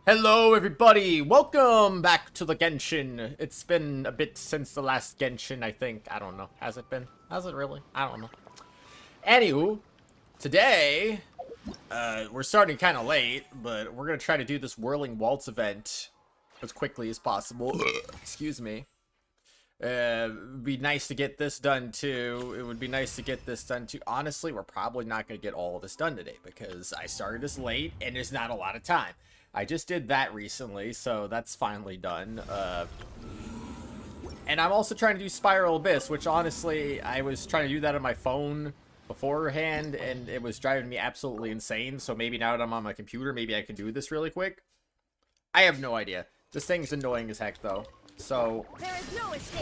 Hello everybody, welcome back to the Genshin. It's been a bit since the last Genshin, I think. I don't know. Has it been? Has it really? I don't know. Anywho, today, we're starting kind of late, but we're going to try to do this Whirling Waltz event as quickly as possible. Excuse me. It'd be nice to get this done too. It would be nice to get this done too. Honestly, we're probably not going to get all of this done today because I started this late and there's not a lot of time. I just did that recently, so that's finally done. And I'm also trying to do Spiral Abyss, which honestly, I was trying to do that on my phone beforehand, and it was driving me absolutely insane. So maybe now that I'm on my computer, maybe I can do this really quick. I have no idea. This thing's annoying as heck, though. So,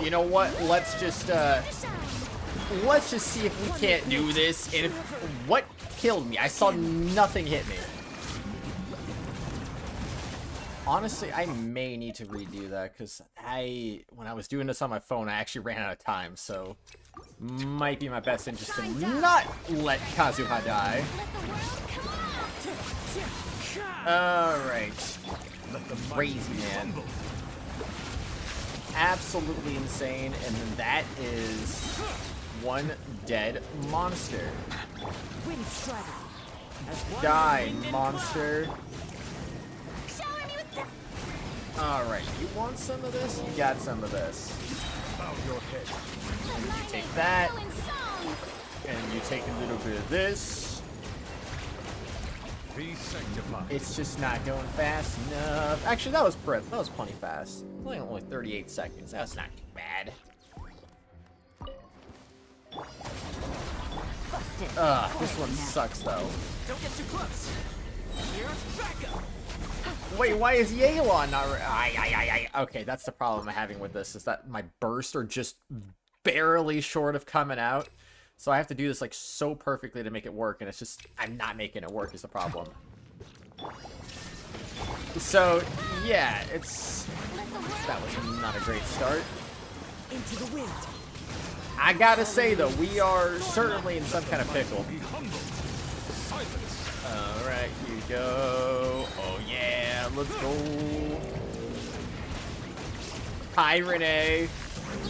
you know what? Let's just see if we can't do this. And what killed me? I saw nothing hit me. Honestly, I may need to redo that because when I was doing this on my phone, I actually ran out of time, so might be my best interest to not let Kazuha die. Alright. Crazy, man. Absolutely insane, and then that is one dead monster. Die, monster. Alright, you want some of this? You got some of this. And you take that. And you take a little bit of this. It's just not going fast enough. Actually, that was plenty fast. Only 38 seconds. That's not too bad. This one sucks though. Don't get too close. Here's backup. Wait, why is Yelan not? Okay, that's the problem I'm having with this, is that my bursts are just barely short of coming out. So I have to do this like so perfectly to make it work, and it's just, I'm not making it work is the problem. So, yeah, that was not a great start. Into the wind. I gotta say though, we are certainly in some kind of pickle. Alright, here you go. Oh yeah, let's go. Hi Renee.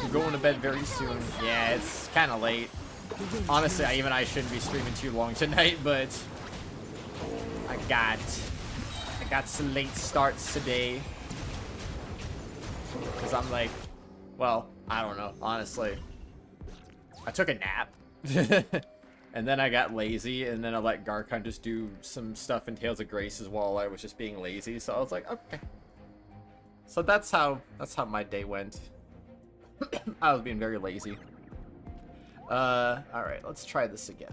We're going to bed very soon. Yeah, it's kind of late. Honestly, I shouldn't be streaming too long tonight, but I got some late starts today. Because I'm like, well, I don't know, honestly. I took a nap. And then I got lazy, and then I let Garkon just do some stuff in Tales of Graces while I was just being lazy. So I was like, okay. So that's how my day went. I was being very lazy. Alright, let's try this again.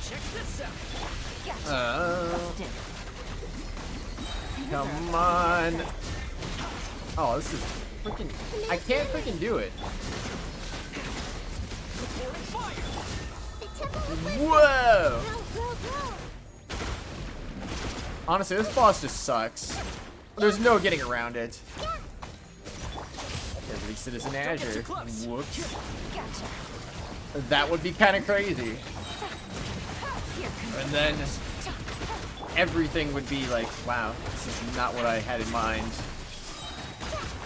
Check this out. Come on. Oh, this is freaking, I can't freaking do it. Whoa! Honestly, this boss just sucks. There's no getting around it. At least it is in Azure. Whoops. That would be kind of crazy. And then everything would be like, wow, this is not what I had in mind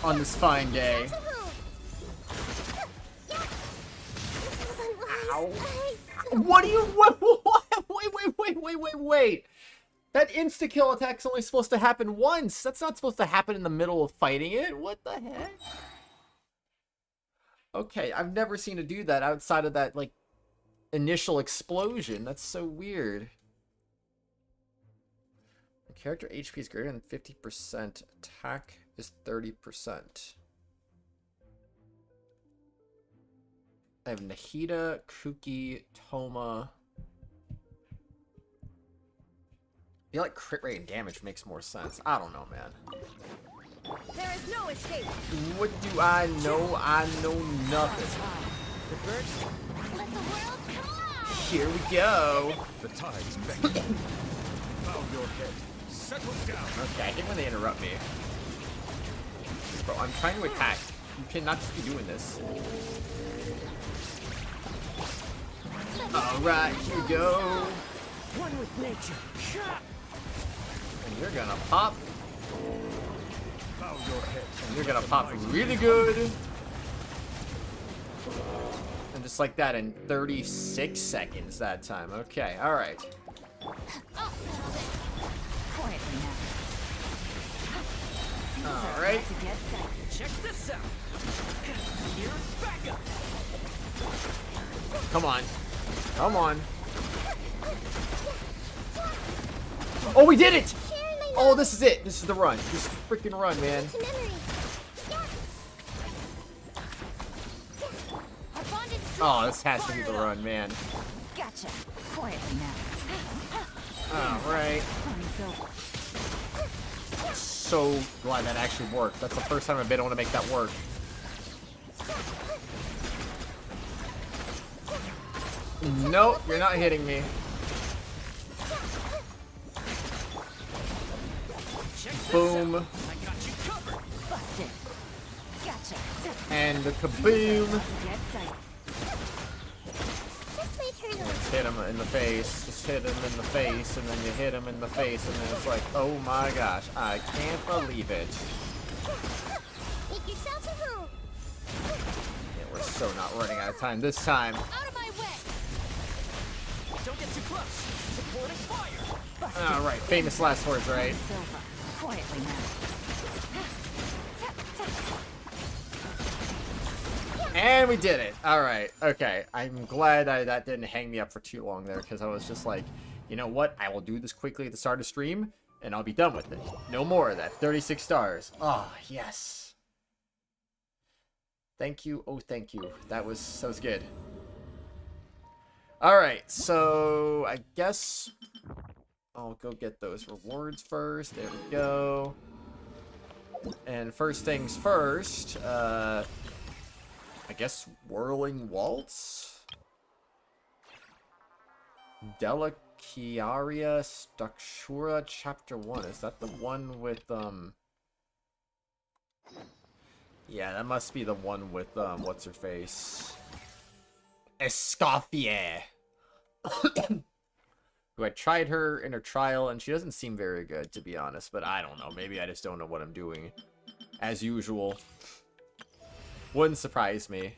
on this fine day. Ow. What do you, what? Wait. That insta-kill attack's only supposed to happen once. That's not supposed to happen in the middle of fighting it. What the heck? Okay, I've never seen it do that outside of that, like, initial explosion. That's so weird. The character HP is greater than 50%. Attack is 30%. I have Nahida, Kuki, Toma. I feel like crit rate and damage makes more sense. I don't know, man. There is no escape. What do I know? I know nothing. Let the world collide. Here we go. The tide's beckoning. Bow your head. Settle down. Okay, I hate when they interrupt me. Bro, I'm trying to attack. You cannot just be doing this. Alright, here we go. One with nature. And you're gonna pop. Bow your head. And you're gonna pop really good. And just like that in 36 seconds that time. Okay, alright. Quietly now. Alright. Check this out. Here's backup. Come on. Come on. Oh, we did it! Oh, this is it. This is the run. This is the freaking run, man. Oh, this has to be the run, man. Gotcha. Quietly now. Alright. So glad that actually worked. That's the first time I've been able to make that work. Nope, you're not hitting me. Boom. I got you covered. Busted. Gotcha. And the kaboom. Get tight. Just hit him in the face. Just hit him in the face, and then you hit him in the face, and then it's like, oh my gosh, I can't believe it. Make yourself a home. Yeah, we're so not running out of time this time. Out of my way. Don't get too close. Supporting fire. All right, famous last words, right? Silva. Quietly now. And we did it. All right. Okay. I'm glad that didn't hang me up for too long there, because I was just like, you know what? I will do this quickly at the start of stream, and I'll be done with it. No more of that. 36 stars. Oh, yes. Thank you. Oh, thank you. That was good. All right. So I guess I'll go get those rewards first. There we go. And first things first, I guess Whirling Waltz? Delicaria Structura Chapter 1. Is that the one with, yeah, that must be the one with, what's-her-face? Escoffier! Who I tried her in her trial, and she doesn't seem very good, to be honest. But I don't know. Maybe I just don't know what I'm doing. As usual. Wouldn't surprise me.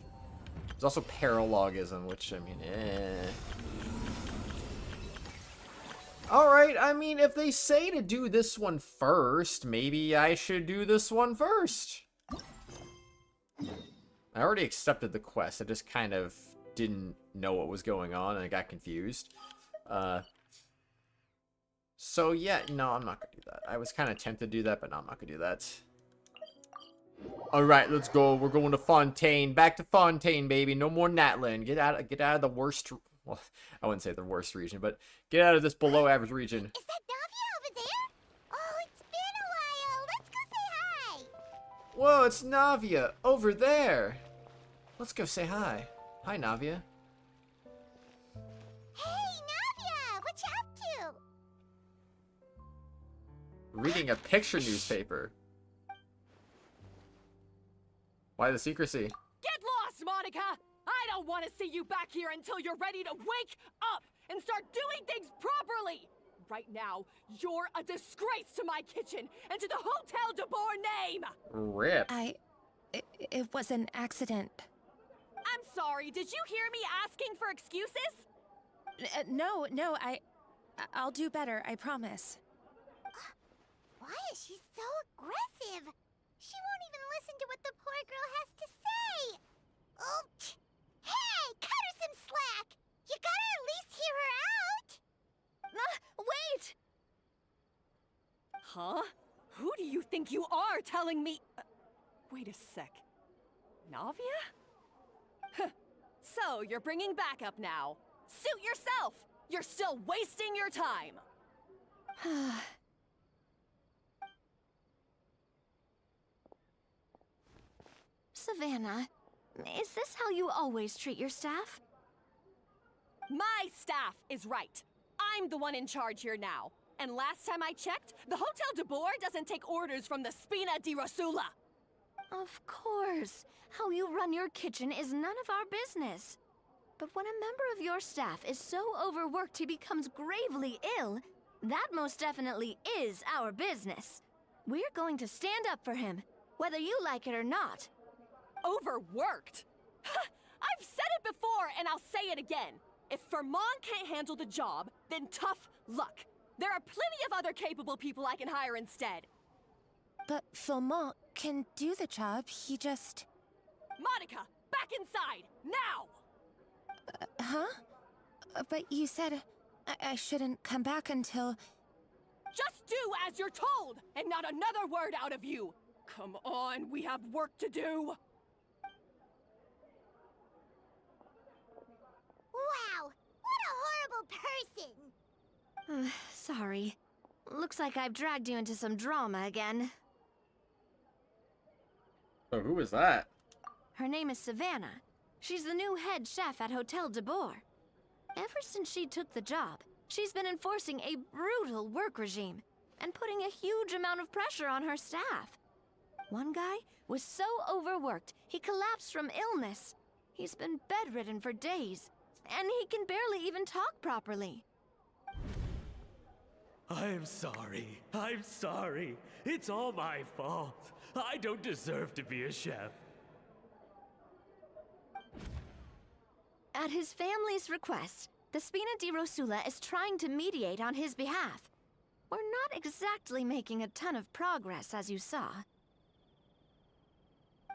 There's also paralogism, which, I mean, Alright, I mean, if they say to do this one first, maybe I should do this one first. I already accepted the quest. I just kind of didn't know what was going on, and I got confused. So, yeah, no, I'm not gonna do that. I was kind of tempted to do that, but no, I'm not gonna do that. Alright, let's go. We're going to Fontaine. Back to Fontaine, baby. No more Natland. Get out of the worst... Well, I wouldn't say the worst region, but get out of this below average region. Is that Navia over there? Oh, it's been a while. Let's go say hi. Whoa, it's Navia. Over there. Let's go say hi. Hi, Navia. Hey, Navia. What you up to? Reading a picture newspaper. Why the secrecy? Get lost, Monica! I don't want to see you back here until you're ready to wake up and start doing things properly! Right now, you're a disgrace to my kitchen and to the Hotel de Boer name! Rip. It was an accident. I'm sorry, did you hear me asking for excuses? No, I'll do better, I promise. Why is she so aggressive? She won't even listen to what the poor girl has to say. Oh, hey, cut her some slack. You gotta at least hear her out. Wait! Huh? Who do you think you are telling me? Wait a sec. Navia? Huh. So, you're bringing backup now. Suit yourself! You're still wasting your time! Savannah, is this how you always treat your staff? My staff is right. I'm the one in charge here now. And last time I checked, the Hotel de Boer doesn't take orders from the Spina di Rosula. Of course. How you run your kitchen is none of our business. But when a member of your staff is so overworked he becomes gravely ill, that most definitely is our business. We're going to stand up for him, whether you like it or not. Overworked? I've said it before, and I'll say it again. If Paimon can't handle the job, then tough luck. There are plenty of other capable people I can hire instead. But Paimon can do the job, he just... Monica, back inside, now! Huh? But you said I shouldn't come back until... Just do as you're told, and not another word out of you! Come on, we have work to do! Wow, what a horrible person! Sorry. Looks like I've dragged you into some drama again. So who is that? Her name is Savannah. She's the new head chef at Hotel de Boer. Ever since she took the job, she's been enforcing a brutal work regime and putting a huge amount of pressure on her staff. One guy was so overworked, he collapsed from illness. He's been bedridden for days, and he can barely even talk properly. I'm sorry. I'm sorry. It's all my fault. I don't deserve to be a chef. At his family's request, the Spina di Rosula is trying to mediate on his behalf. We're not exactly making a ton of progress, as you saw.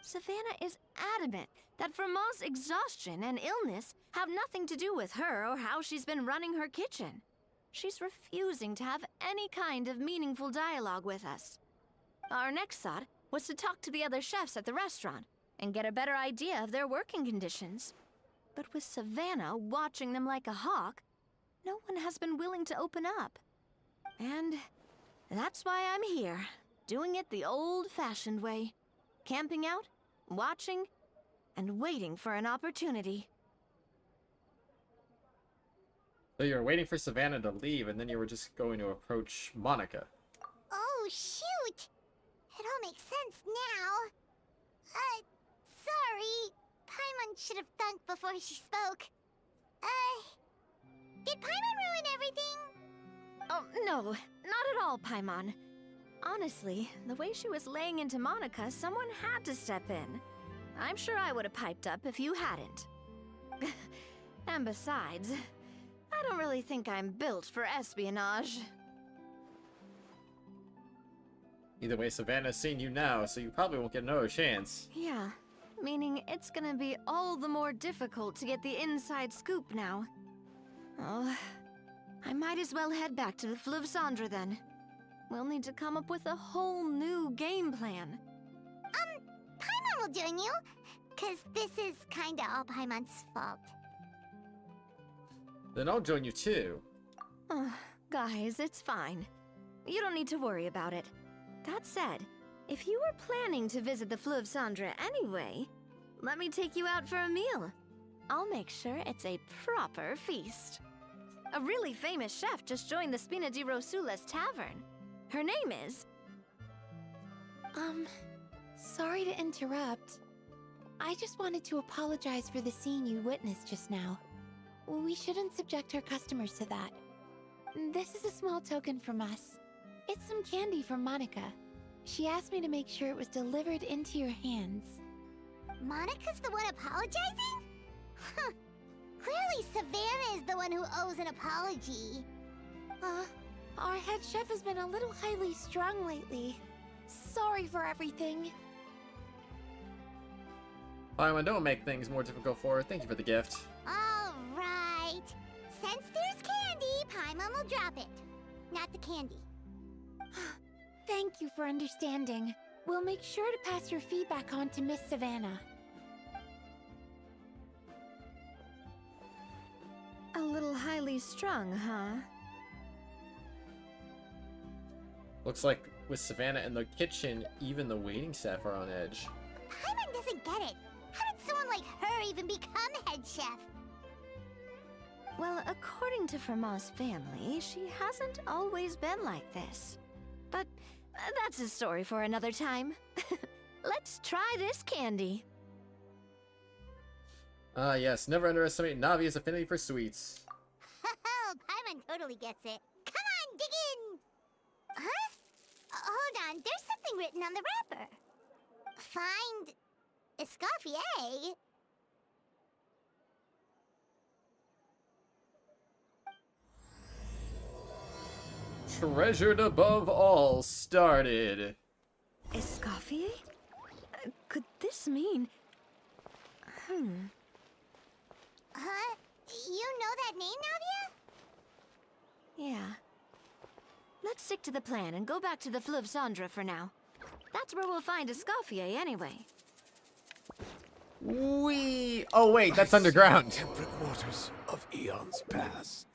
Savannah is adamant that Vermont's exhaustion and illness have nothing to do with her or how she's been running her kitchen. She's refusing to have any kind of meaningful dialogue with us. Our next thought was to talk to the other chefs at the restaurant and get a better idea of their working conditions. But with Savannah watching them like a hawk, no one has been willing to open up. And that's why I'm here, doing it the old-fashioned way. Camping out, watching, and waiting for an opportunity. So you were waiting for Savannah to leave, and then you were just going to approach Monica. Oh, shoot! It all makes sense now. Sorry. Paimon should have thunk before she spoke. Did Paimon ruin everything? Oh, no, not at all, Paimon. Honestly, the way she was laying into Monica, someone had to step in. I'm sure I would have piped up if you hadn't. And besides, I don't really think I'm built for espionage. Either way, Savannah's seen you now, so you probably won't get another chance. Yeah, meaning it's gonna be all the more difficult to get the inside scoop now. Oh, I might as well head back to the Fleuve Cendre then. We'll need to come up with a whole new game plan. Paimon will join you, cause this is kinda all Paimon's fault. Then I'll join you too. Guys, it's fine. You don't need to worry about it. That said, if you were planning to visit the Fleuve Cendre anyway, let me take you out for a meal. I'll make sure it's a proper feast. A really famous chef just joined the Spina di Rosula's tavern. Her name is... Sorry to interrupt. I just wanted to apologize for the scene you witnessed just now. We shouldn't subject our customers to that. This is a small token from us. It's some candy from Monica. She asked me to make sure it was delivered into your hands. Monica's the one apologizing? Huh. Clearly Savannah is the one who owes an apology. Our head chef has been a little highly strung lately. Sorry for everything. Paimon, don't make things more difficult for her. Thank you for the gift. Alright. Since there's candy, Paimon will drop it. Not the candy. Thank you for understanding. We'll make sure to pass your feedback on to Miss Savannah. A little highly strung, huh? Looks like with Savannah in the kitchen, even the waiting staff are on edge. Paimon doesn't get it. How did someone like her even become head chef? Well, according to Vermont's family, she hasn't always been like this. But that's a story for another time. Let's try this candy. Yes, never underestimate Navi's affinity for sweets. Oh, Paimon totally gets it. Come on, dig in! Huh? Hold on, there's something written on the wrapper. Find Escoffier. Treasured above all started. Escoffier? Could this mean... Huh? You know that name, Navia? Yeah. Let's stick to the plan and go back to the Fleuve Cendre for now. That's where we'll find Escoffier anyway. Oh wait, that's underground. Temperate waters of eons past.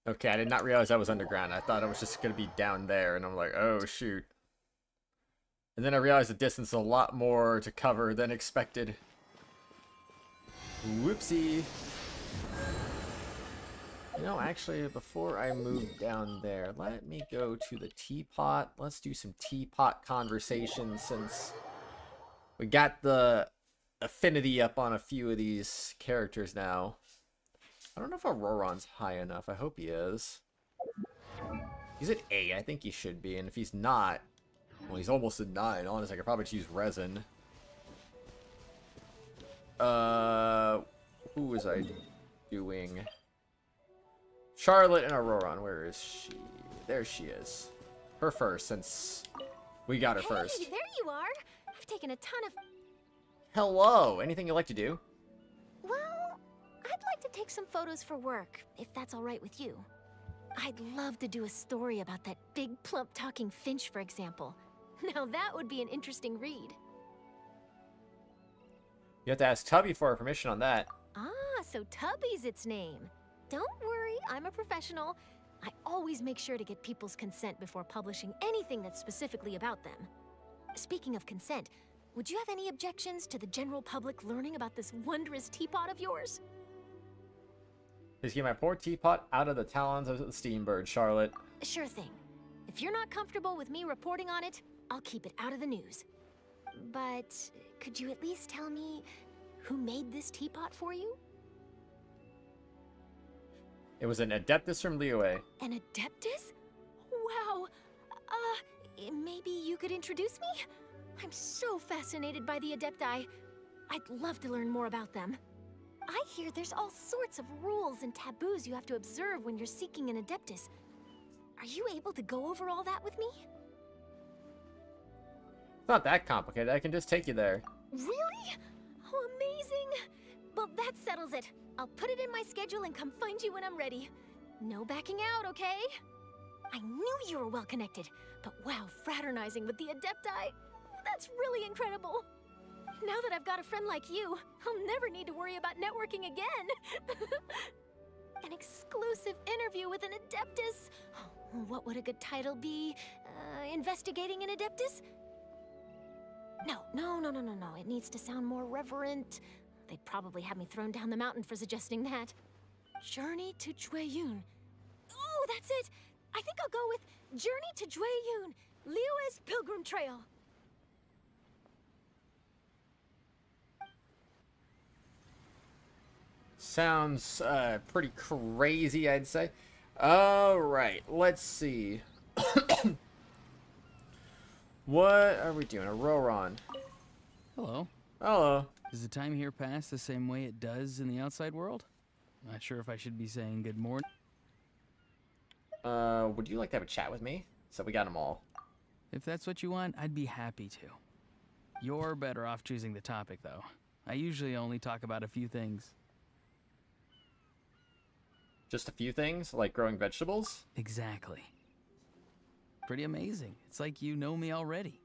Okay, I did not realize that was underground. I thought it was just gonna be down there, and I'm like, oh shoot. And then I realized the distance is a lot more to cover than expected. Whoopsie. You know, actually, before I move down there, let me go to the teapot. Let's do some teapot conversation since we got the affinity up on a few of these characters now. I don't know if Auroron's high enough. I hope he is. He's at 8. I think he should be. And if he's not, well, he's almost at 9. Honestly, I could probably just use resin. Who was I doing? Charlotte and Auroron. Where is she? There she is. Her first, since we got her first. Hey, there you are. I've taken a ton of... Hello. Anything you'd like to do? Well, I'd like to take some photos for work, if that's all right with you. I'd love to do a story about that big, plump talking finch, for example. Now that would be an interesting read. You have to ask Tubby for her permission on that. Ah, so Tubby's its name. Don't worry, I'm a professional. I always make sure to get people's consent before publishing anything that's specifically about them. Speaking of consent, would you have any objections to the general public learning about this wondrous teapot of yours? Please keep my poor teapot out of the talons of the steam bird, Charlotte. Sure thing. If you're not comfortable with me reporting on it, I'll keep it out of the news. But could you at least tell me who made this teapot for you? It was an Adeptus from Liyue. An Adeptus? Wow. Maybe you could introduce me? I'm so fascinated by the Adepti. I'd love to learn more about them. I hear there's all sorts of rules and taboos you have to observe when you're seeking an Adeptus. Are you able to go over all that with me? It's not that complicated. I can just take you there. Really? Oh, amazing! Well, that settles it. I'll put it in my schedule and come find you when I'm ready. No backing out, okay? I knew you were well connected, but wow, fraternizing with the Adepti, that's really incredible. Now that I've got a friend like you, I'll never need to worry about networking again. An exclusive interview with an Adeptus. Oh, what would a good title be? Investigating an Adeptus? No. It needs to sound more reverent. They'd probably have me thrown down the mountain for suggesting that. Journey to Jueyun. Oh, that's it! I think I'll go with Journey to Jueyun, Liyue's Pilgrim Trail. Sounds pretty crazy, I'd say. Alright, let's see. What are we doing? Auroron. Hello. Hello. Does the time here pass the same way it does in the outside world? Not sure if I should be saying good morning. Would you like to have a chat with me? So we got them all. If that's what you want, I'd be happy to. You're better off choosing the topic, though. I usually only talk about a few things. Just a few things, like growing vegetables? Exactly. Pretty amazing. It's like you know me already.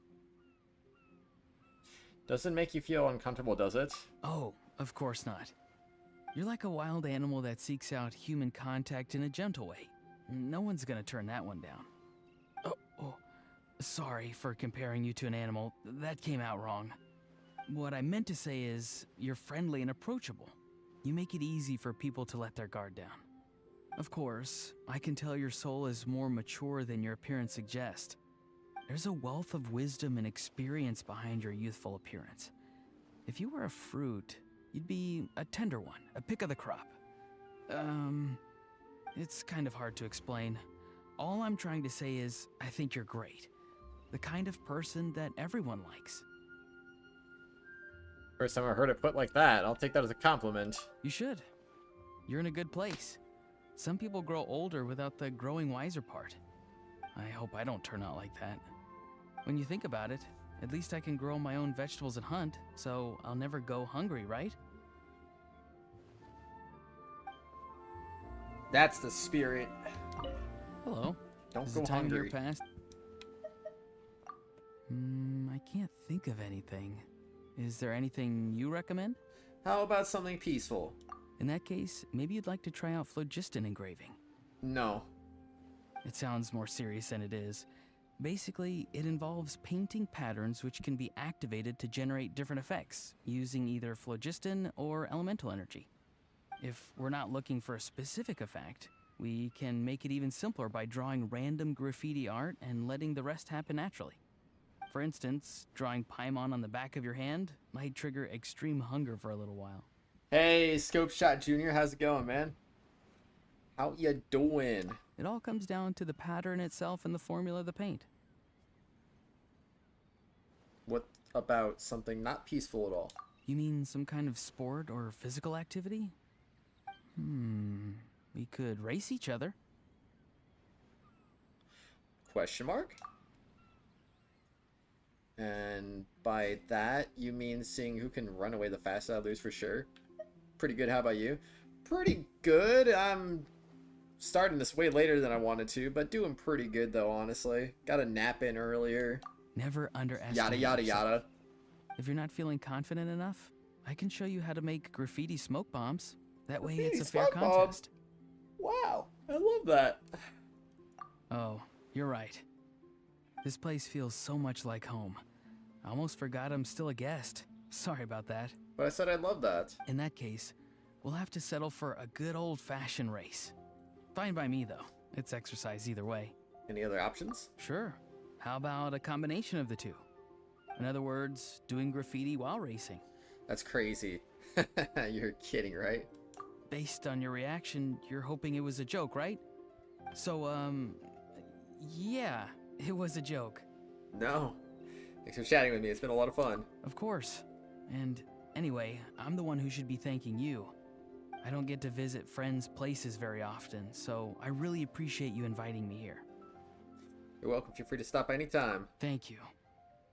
Doesn't make you feel uncomfortable, does it? Oh, of course not. You're like a wild animal that seeks out human contact in a gentle way. No one's gonna turn that one down. Oh, sorry for comparing you to an animal. That came out wrong. What I meant to say is, you're friendly and approachable. You make it easy for people to let their guard down. Of course, I can tell your soul is more mature than your appearance suggests. There's a wealth of wisdom and experience behind your youthful appearance. If you were a fruit, You'd be a tender one, a pick of the crop. It's kind of hard to explain. All I'm trying to say is, I think you're great. The kind of person that everyone likes. First time I heard it put like that. I'll take that as a compliment. You should. You're in a good place. Some people grow older without the growing wiser part. I hope I don't turn out like that. When you think about it, at least I can grow my own vegetables and hunt, so I'll never go hungry, right? That's the spirit. Hello. Don't Has go the time hungry. here passed? I can't think of anything. Is there anything you recommend? How about something peaceful? In that case, maybe you'd like to try out phlogiston engraving. No. It sounds more serious than it is. Basically, it involves painting patterns which can be activated to generate different effects, using either phlogiston or elemental energy. If we're not looking for a specific effect, we can make it even simpler by drawing random graffiti art and letting the rest happen naturally. For instance, drawing Paimon on the back of your hand might trigger extreme hunger for a little while. Hey, Scope Shot Jr., how's it going, man? How ya doing? It all comes down to the pattern itself and the formula of the paint. What about something not peaceful at all? You mean some kind of sport or physical activity? We could race each other. Question mark? And by that, you mean seeing who can run away the fastest? I'll lose for sure. Pretty good. How about you? Pretty good. I'm starting this way later than I wanted to, but doing pretty good though, honestly. Got a nap in earlier. Never underestimate Yada yada yourself. yada. If you're not feeling confident enough, I can show you how to make graffiti smoke bombs. That way Graffiti it's a fair smoke bomb? contest. Wow, I love that. Oh, you're right. This place feels so much like home. I almost forgot I'm still a guest. Sorry about that. But I said I love that. In that case, we'll have to settle for a good old-fashioned race. Fine by me, though. It's exercise either way. Any other options? Sure. How about a combination of the two? In other words, doing graffiti while racing. That's crazy. You're kidding, right? Based on your reaction, you're hoping it was a joke, right? So, yeah, it was a joke. No. Thanks for chatting with me. It's been a lot of fun. Of course. And anyway, I'm the one who should be thanking you. I don't get to visit friends' places very often, so I really appreciate you inviting me here. You're welcome. Feel free to stop anytime. Thank you.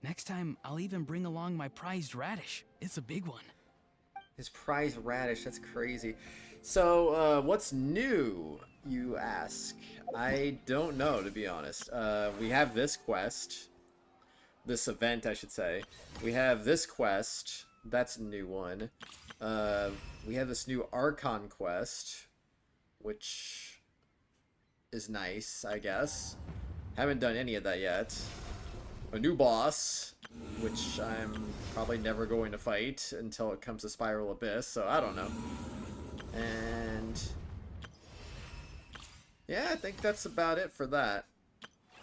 Next time, I'll even bring along my prized radish. It's a big one. His prize radish, that's crazy. So, what's new, you ask? I don't know, to be honest. We have this quest. This event, I should say. We have this quest. That's a new one. We have this new Archon quest, which is nice, I guess. Haven't done any of that yet. A new boss, which I'm probably never going to fight until it comes to Spiral Abyss, so I don't know. And yeah, I think that's about it for that.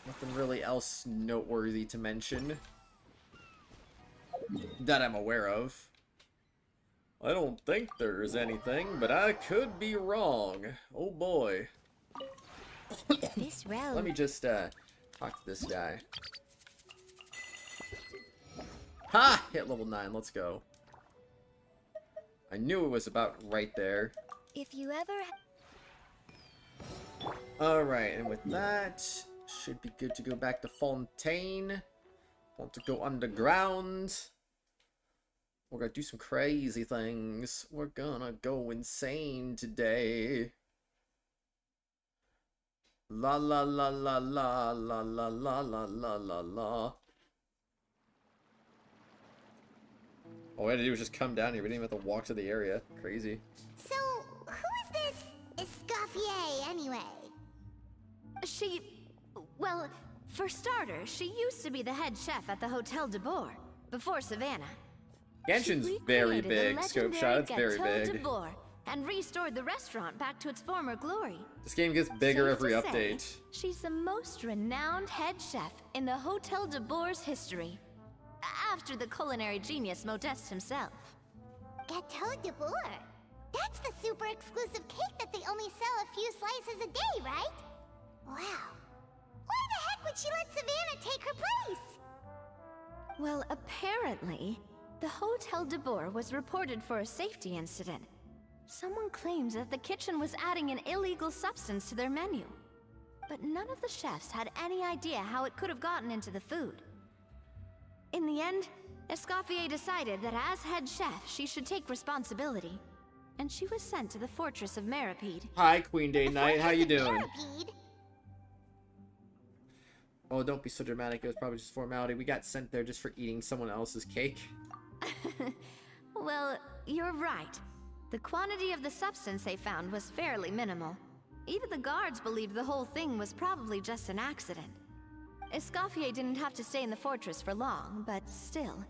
Nothing really else noteworthy to mention that I'm aware of. I don't think there's anything, but I could be wrong. Oh boy. This road. Let me just talk to this guy. Ha! Hit level 9, let's go. I knew it was about right there. If you ever. Alright, and with that, should be good to go back to Fontaine. Want to go underground. We're gonna do some crazy things. We're gonna go insane today. La la la la la la la la la la la la. All we had to do was just come down here. We didn't even have to walk to the area. Crazy. So, who is this Escoffier anyway? Well, for starters, she used to be the head chef at the Hotel de Boer, before Savannah. Genshin's She very recreated the big. Scope shot, it's very legendary Gâteau de big. Boer and restored the restaurant back to its former glory. This game gets bigger Safe every to say, update. She's the most renowned head chef in the Hotel de Boer's history, after the culinary genius Modeste himself. Gâteau de Bourg. That's the super exclusive cake that they only sell a few slices a day, right? Wow. Why the heck would she let Savannah take her place? Well, apparently, the Hotel de Bourg was reported for a safety incident. Someone claims that the kitchen was adding an illegal substance to their menu. But none of the chefs had any idea how it could have gotten into the food. In the end, Escoffier decided that as head chef, she should take responsibility. And she was sent to the fortress of Meripede. Hi, Queen Day Knight. How you doing? Meripede? Oh, don't be so dramatic. It was probably just formality. We got sent there just for eating someone else's cake. Well, you're right. The quantity of the substance they found was fairly minimal. Even the guards believed the whole thing was probably just an accident. Escoffier didn't have to stay in the fortress for long, but still,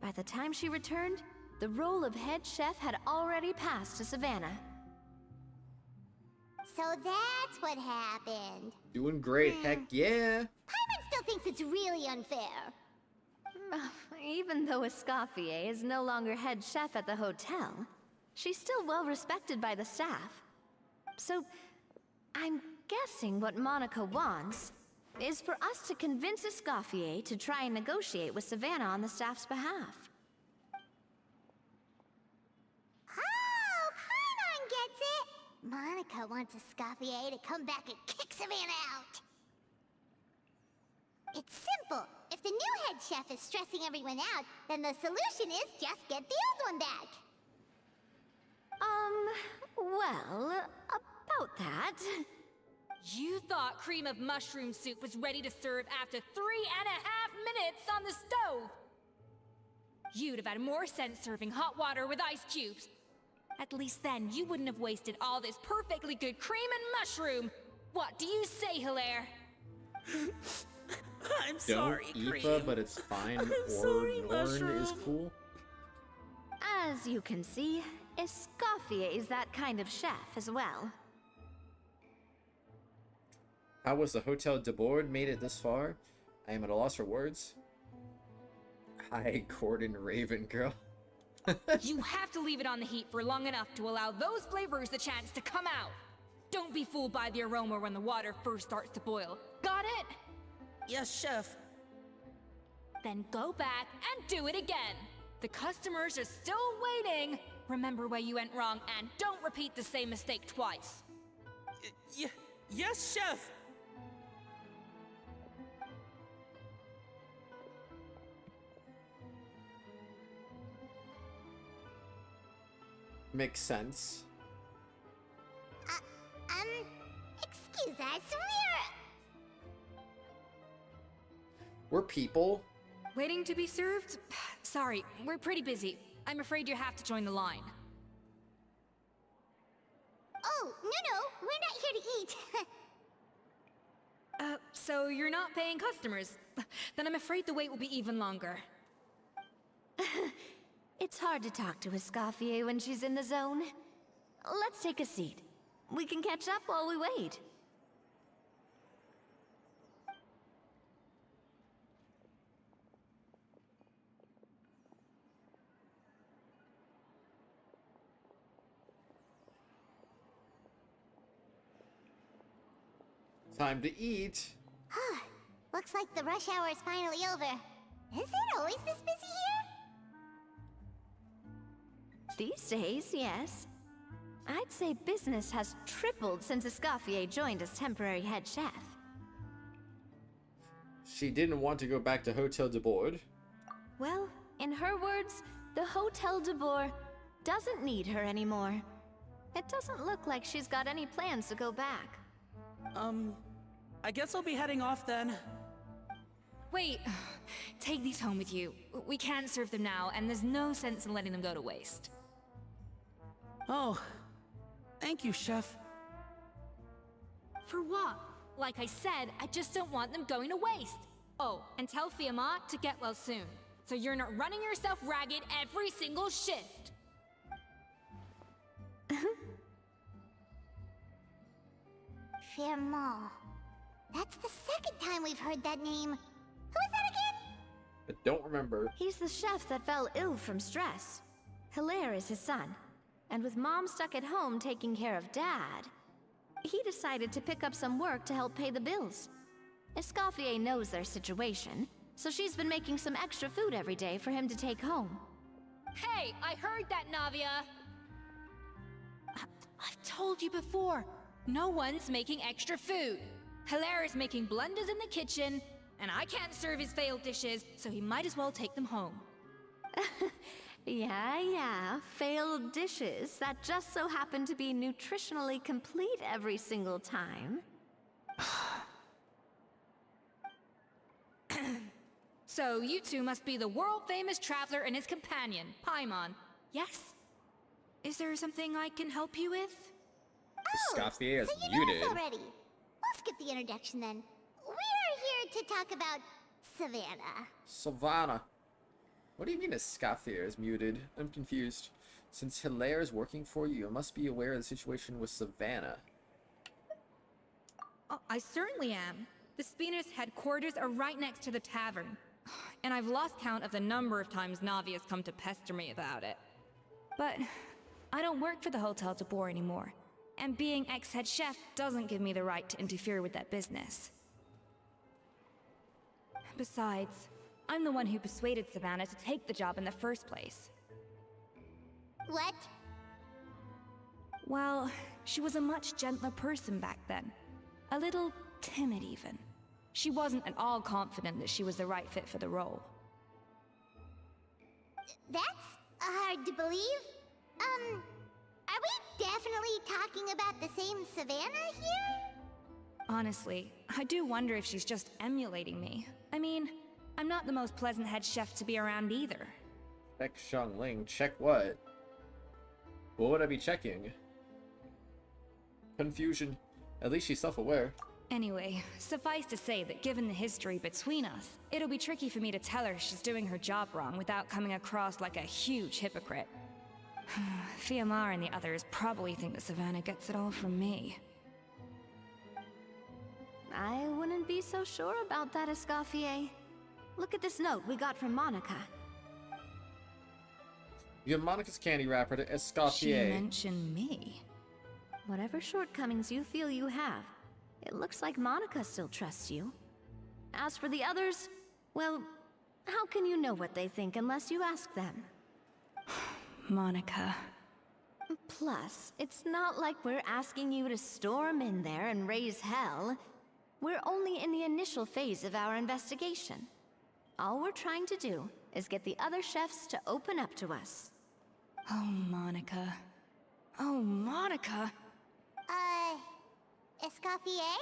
by the time she returned, the role of head chef had already passed to Savannah. So that's what happened. Doing great. Heck yeah. Paimon still thinks it's really unfair. Even though Escoffier is no longer head chef at the hotel, she's still well respected by the staff. So, I'm guessing what Monica wants is for us to convince Escoffier to try and negotiate with Savannah on the staff's behalf. Oh, Paimon gets it! Monica wants Escoffier to come back and kick Savannah out. It's simple. If the new head chef is stressing everyone out, then the solution is just get the old one back. Well, about that. You thought cream of mushroom soup was ready to serve after 3.5 minutes on the stove! You'd have had more sense serving hot water with ice cubes. At least then you wouldn't have wasted all this perfectly good cream and mushroom! What do you say, Hilaire? I'm Don't sorry, Aoife, Cream. but it's fine. I'm Or sorry, Norn is Mushroom. cool. As you can see, Escoffier is that kind of chef as well. How was the Hotel de Bourg made it this far? I am at a loss for words. Hi, Gordon Raven girl. You have to leave it on the heat for long enough to allow those flavors the chance to come out. Don't be fooled by the aroma when the water first starts to boil. Got it? Yes, Chef. Then go back and do it again. The customers are still waiting. Remember where you went wrong and don't repeat the same mistake twice. Yes, Chef. Makes sense. Excuse us, We're people. Waiting to be served? Sorry, we're pretty busy. I'm afraid you have to join the line. Oh, no, we're not here to eat. So you're not paying customers? Then I'm afraid the wait will be even longer. It's hard to talk to Escoffier when she's in the zone. Let's take a seat. We can catch up while we wait. Time to eat. Looks like the rush hour is finally over. Is it always this busy here? These days, yes. I'd say business has tripled since Escoffier joined as temporary head chef. She didn't want to go back to Hotel de Bourg. Well, in her words, the Hotel de Bourg doesn't need her anymore. It doesn't look like she's got any plans to go back. I guess I'll be heading off then. Wait, take these home with you. We can't serve them now, and there's no sense in letting them go to waste. Oh, thank you, Chef. For what? Like I said, I just don't want them going to waste. Oh, and tell Fiamma to get well soon, so you're not running yourself ragged every single shift. Fiamma. That's the second time we've heard that name. Who is that again? I don't remember. He's the chef that fell ill from stress. Hilaire is his son, and with Mom stuck at home taking care of Dad, he decided to pick up some work to help pay the bills. Escoffier knows their situation, so she's been making some extra food every day for him to take home. Hey, I heard that, Navia! I've told you before. No one's making extra food. Hilaire is making blunders in the kitchen, and I can't serve his failed dishes, so he might as well take them home. Yeah, failed dishes that just so happen to be nutritionally complete every single time. So you two must be the world-famous traveler and his companion, Paimon. Yes? Is there something I can help you with? Escoffier is so you know muted. us already. We'll skip the introduction then. We are here to talk about Savannah. Savannah. What do you mean Escoffier is muted? I'm confused. Since Hilaire is working for you, you must be aware of the situation with Savannah. Oh, I certainly am. The Spina's headquarters are right next to the tavern. And I've lost count of the number of times Navi has come to pester me about it. But I don't work for the Hotel de Boer anymore. And being ex-head chef doesn't give me the right to interfere with that business. Besides, I'm the one who persuaded Savannah to take the job in the first place. What? Well, she was a much gentler person back then. A little timid even. She wasn't at all confident that she was the right fit for the role. That's hard to believe. Are we definitely talking about the same Savannah here? Honestly, I do wonder if she's just emulating me. I mean, I'm not the most pleasant head chef to be around either. Check Xiangling. Check what? What would I be checking? Confusion. At least she's self-aware. Anyway, suffice to say that given the history between us, it'll be tricky for me to tell her she's doing her job wrong without coming across like a huge hypocrite. Fiamar and the others probably think that Savannah gets it all from me. I wouldn't be so sure about that, Escoffier. Look at this note we got from Monica. You have Monica's candy wrapper to She Escoffier. mentioned me. Whatever shortcomings you feel you have, it looks like Monica still trusts you. As for the others, well, how can you know what they think unless you ask them? Monica. Plus, it's not like we're asking you to storm in there and raise hell. We're only in the initial phase of our investigation. All we're trying to do is get the other chefs to open up to us. Oh, Monica. Oh, Monica! Escoffier?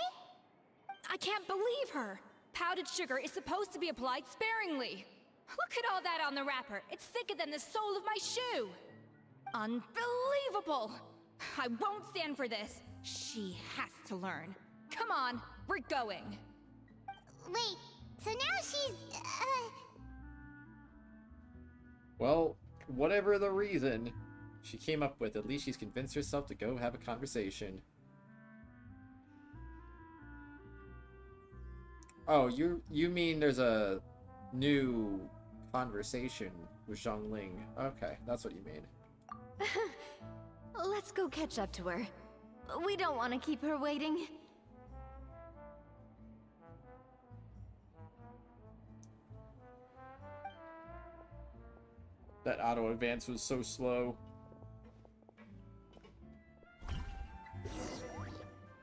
I can't believe her! Powdered sugar is supposed to be applied sparingly. Look at all that on the wrapper. It's thicker than the sole of my shoe. Unbelievable! I won't stand for this. She has to learn. Come on, we're going. Wait, so now she's, Well, whatever the reason she came up with, at least she's convinced herself to go have a conversation. Oh, you mean there's a new conversation with Xiangling. Okay, that's what you mean. Let's go catch up to her. We don't want to keep her waiting. That auto advance was so slow.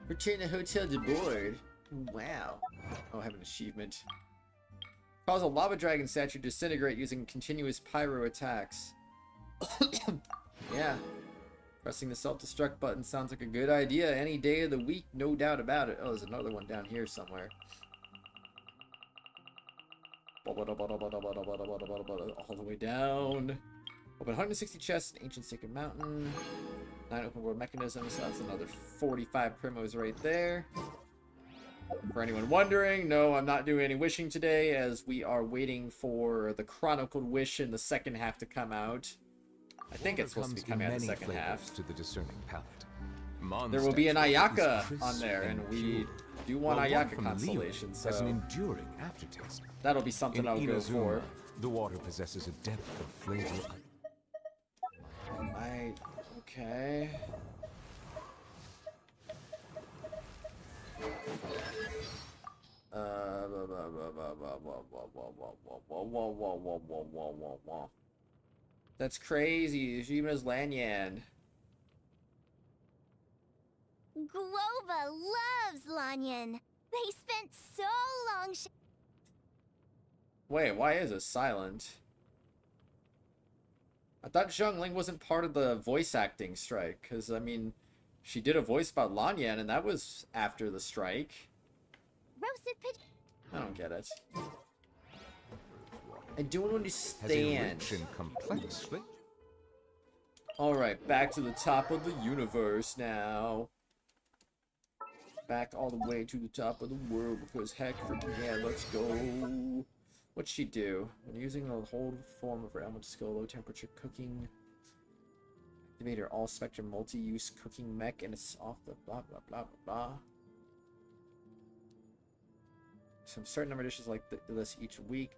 Return to Hotel de Boer. Wow. Oh, I have an achievement. Cause a lava dragon statue to disintegrate using continuous pyro attacks. Yeah. Pressing the self-destruct button sounds like a good idea any day of the week, no doubt about it. Oh, there's another one down here somewhere. All the way down. Open 160 chests in Ancient Sacred Mountain. 9 open world mechanisms, so that's another 45 primos right there. For anyone wondering, no, I'm not doing any wishing today, as we are waiting for the Chronicled Wish in the second half to come out. I think it's supposed to be coming out in the second half. To the discerning palate. There will be an Ayaka Crisp on there, and we pure, do want while one Ayaka from constellation, Liyue has an so enduring aftertaste. that'll be something In I'll go Inazuma, for. the water possesses a depth of flavor. Alright, okay. That's crazy. She even has Lanyan. Glova loves Lanyan. They spent so long Wait, why is it silent? I thought Xiangling wasn't part of the voice acting strike, because, I mean, she did a voice about Lanyan, and that was after the strike. roasted pigeon. I don't get it. I don't Has a understand. rich and complex flavor. Alright, back to the top of the universe now. Back all the way to the top of the world, because heck freaking yeah, let's go. What'd she do? When using the whole form of her element skill, low temperature cooking. Activate her all spectrum multi-use cooking mech, and it's off the blah blah blah blah blah. Some certain number of dishes like this each week.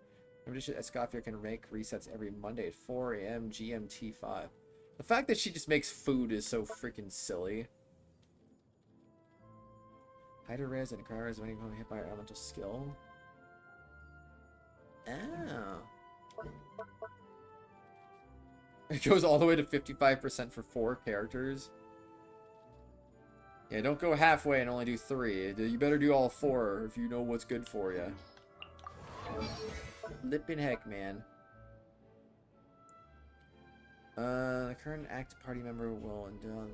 Number of dishes Escoffier can make resets every Monday at 4 AM GMT5. The fact that she just makes food is so freaking silly. Hider res and requires when you hit by her elemental skill. Oh. It goes all the way to 55% for 4 characters. Yeah, don't go halfway and only do 3. You better do all 4 if you know what's good for you. Flippin' heck, man. The current active party member will indulge.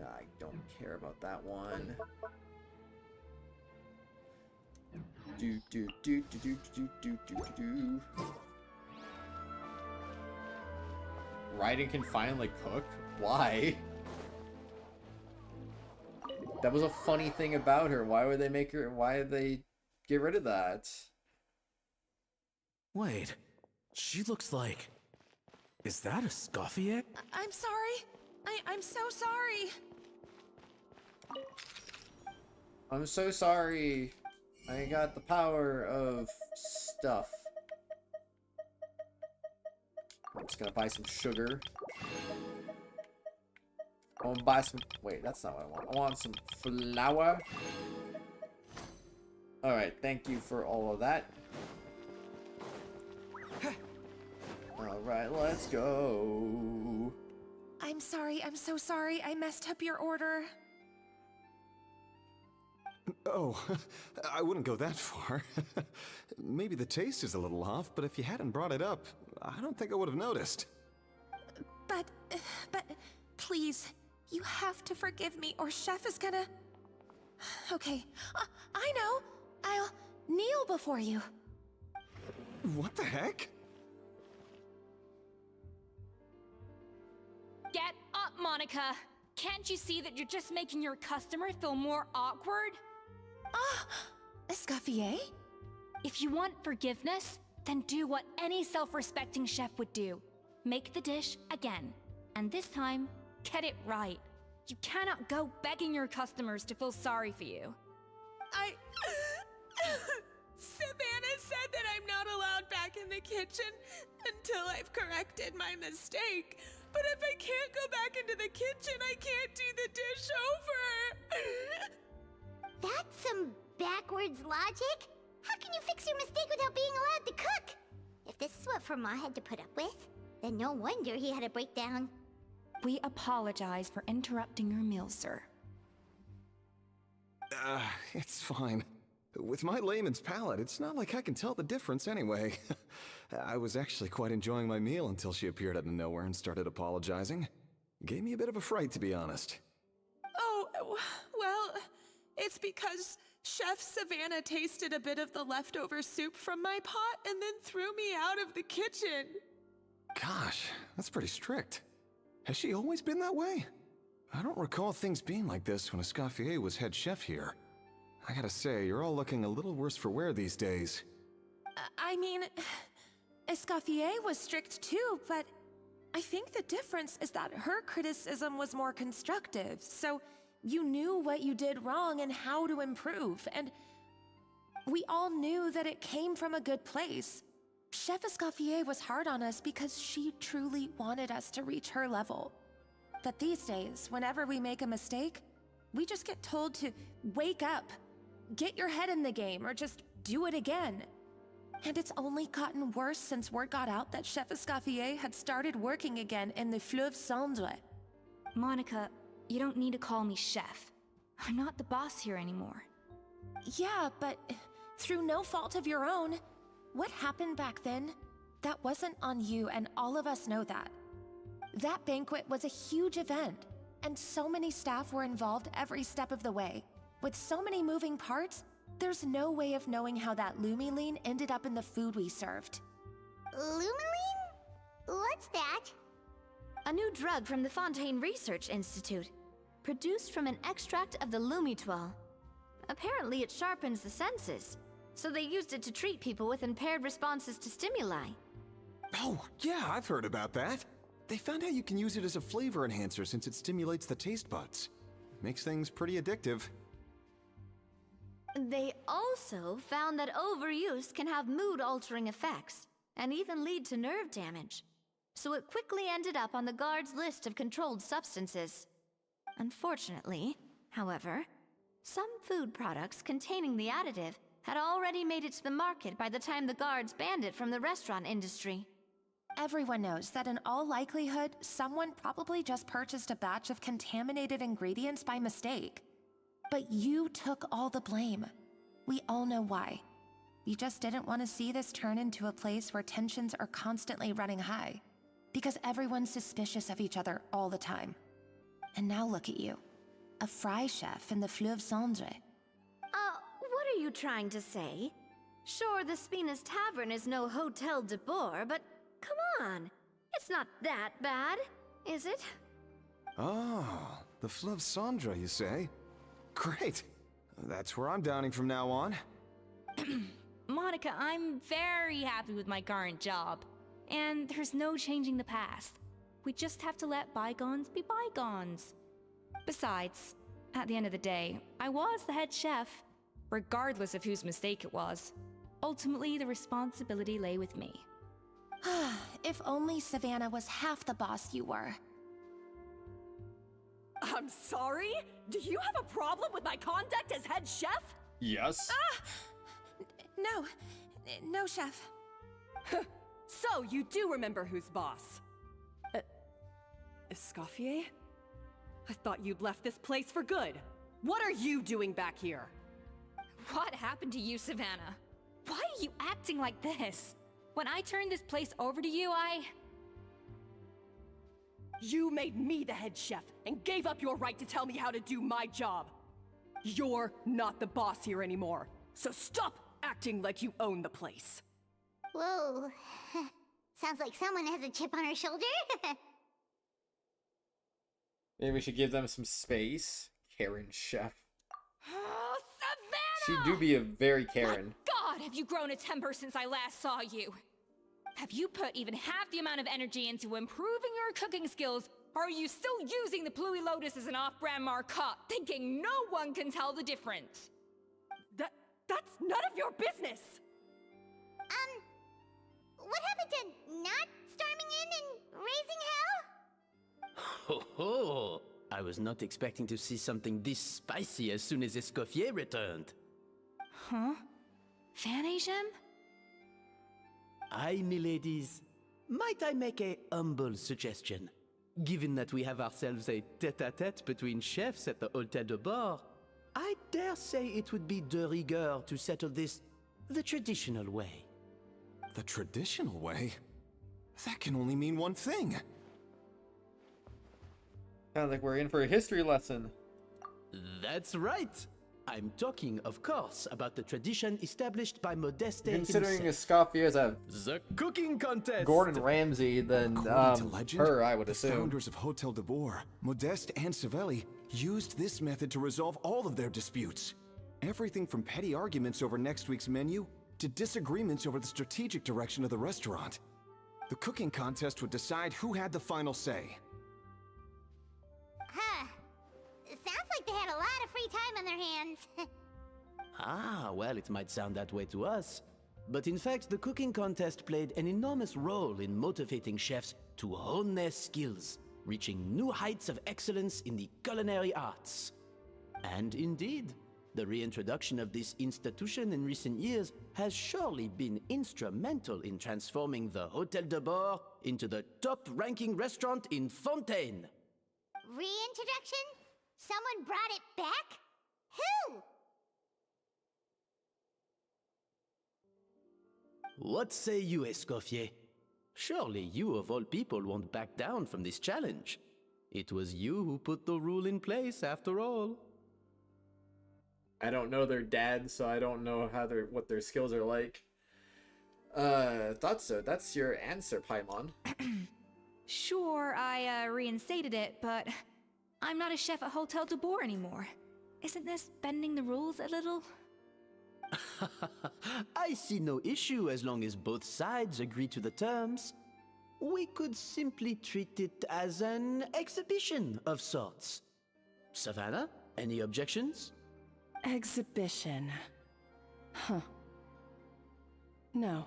I don't care about that one. Raiden can finally cook? Why? That was a funny thing about her. Why would they make her? Why did they get rid of that? Wait, she looks like... Is that a Escoffier? I'm sorry. I'm so sorry. I'm so sorry. I got the power of stuff. I'm just gonna buy some sugar. I want to buy some... Wait, that's not what I want. I want some flour. Alright, thank you for all of that. Alright, let's go. I'm sorry. I'm so sorry. I messed up your order. Oh, I wouldn't go that far. Maybe the taste is a little off, but if you hadn't brought it up, I don't think I would have noticed. But, please, you have to forgive me or Chef is gonna... Okay, I know. I'll kneel before you. What the heck? Get up, Monica! Can't you see that you're just making your customer feel more awkward? Escoffier? If you want forgiveness, then do what any self-respecting chef would do. Make the dish again. And this time, get it right. You cannot go begging your customers to feel sorry for you. Savannah said that I'm not allowed back in the kitchen until I've corrected my mistake. But if I can't go back into the kitchen, I can't do the dish over. That's some backwards logic. How can you fix your mistake without being allowed to cook? If this is what Fermat had to put up with, then no wonder he had a breakdown. We apologize for interrupting your meal, sir. It's fine. With my layman's palate, it's not like I can tell the difference anyway. I was actually quite enjoying my meal until she appeared out of nowhere and started apologizing. Gave me a bit of a fright, to be honest. Oh, well, it's because Chef Savannah tasted a bit of the leftover soup from my pot and then threw me out of the kitchen. Gosh, that's pretty strict. Has she always been that way? I don't recall things being like this when Escoffier was head chef here. I gotta say, you're all looking a little worse for wear these days. I mean, Escoffier was strict too, but I think the difference is that her criticism was more constructive, so you knew what you did wrong and how to improve, and we all knew that it came from a good place. Chef Escoffier was hard on us because she truly wanted us to reach her level. But these days, whenever we make a mistake, we just get told to wake up, get your head in the game, or just do it again. And it's only gotten worse since word got out that Chef Escoffier had started working again in the Fleuve Cendre. Monica, you don't need to call me chef. I'm not the boss here anymore. Yeah, but through no fault of your own, what happened back then, that wasn't on you, and all of us know that. That banquet was a huge event, and so many staff were involved every step of the way. With so many moving parts, there's no way of knowing how that Lumiline ended up in the food we served. Lumiline? What's that? A new drug from the Fontaine Research Institute, produced from an extract of the Lumitoile. Apparently it sharpens the senses, so they used it to treat people with impaired responses to stimuli. Oh, yeah, I've heard about that. They found out you can use it as a flavor enhancer since it stimulates the taste buds. Makes things pretty addictive. They also found that overuse can have mood-altering effects, and even lead to nerve damage. So it quickly ended up on the guard's list of controlled substances. Unfortunately, however, some food products containing the additive had already made it to the market by the time the guards banned it from the restaurant industry. Everyone knows that in all likelihood, someone probably just purchased a batch of contaminated ingredients by mistake. But you took all the blame. We all know why. You just didn't want to see this turn into a place where tensions are constantly running high. Because everyone's suspicious of each other all the time. And now look at you. A fry chef in the Fleuve Cendre. What are you trying to say? Sure, the Spina's Tavern is no Hotel de Boer, but come on. It's not that bad, is it? Oh, the Fleuve Cendre, you say? Great. That's where I'm dining from now on. Monica, I'm very happy with my current job. And there's no changing the past. We just have to let bygones be bygones. Besides, at the end of the day, I was the head chef, regardless of whose mistake it was. Ultimately, the responsibility lay with me. If only Savannah was half the boss you were. I'm sorry? Do you have a problem with my conduct as head chef? Yes. No, chef. So, you do remember who's boss? Escoffier? I thought you'd left this place for good. What are you doing back here? What happened to you, Savannah? Why are you acting like this? When I turned this place over to you, You made me the head chef and gave up your right to tell me how to do my job. You're not the boss here anymore, so stop acting like you own the place. Whoa. Sounds like someone has a chip on her shoulder. Maybe we should give them some space. Karen Chef. Oh, Savannah! She do be a very Karen. My God, have you grown a temper since I last saw you? Have you put even half the amount of energy into improving your cooking skills, or are you still using the Pluie Lotus as an off-brand marcotte, thinking no one can tell the difference? That's none of your business! What happened to not storming in and raising hell? Ho ho! I was not expecting to see something this spicy as soon as Escoffier returned. Huh? Fan Asian? Aye, miladies. Might I make a humble suggestion? Given that we have ourselves a tête-à-tête between chefs at the Hotel de Boer, I dare say it would be de rigueur to settle this the traditional way. The traditional way? That can only mean one thing. Sounds like we're in for a history lesson. That's right. I'm talking, of course, about the tradition established by Modeste Considering himself. Escoffier as a The cooking contest! Gordon Ramsay, then According to legend, her, I would the assume. founders of Hotel de Boer, Modeste and Savelli, used this method to resolve all of their disputes. Everything from petty arguments over next week's menu to disagreements over the strategic direction of the restaurant. The cooking contest would decide who had the final say. Huh. Sounds like they had a lot of free time on their hands. Ah, well, it might sound that way to us. But in fact, the cooking contest played an enormous role in motivating chefs to hone their skills, reaching new heights of excellence in the culinary arts. And indeed, the reintroduction of this institution in recent years has surely been instrumental in transforming the Hôtel de Bord into the top-ranking restaurant in Fontaine. Reintroduction? Someone brought it back? Who? What say you, Escoffier? Surely you of all people won't back down from this challenge. It was you who put the rule in place after all. I don't know their dad, so I don't know what their skills are like. Thought so. That's your answer, Paimon. Sure, I reinstated it, but I'm not a chef at Hôtel de Bord anymore. Isn't this bending the rules a little? I see no issue as long as both sides agree to the terms. We could simply treat it as an exhibition of sorts. Savannah, any objections? Exhibition. Huh. No.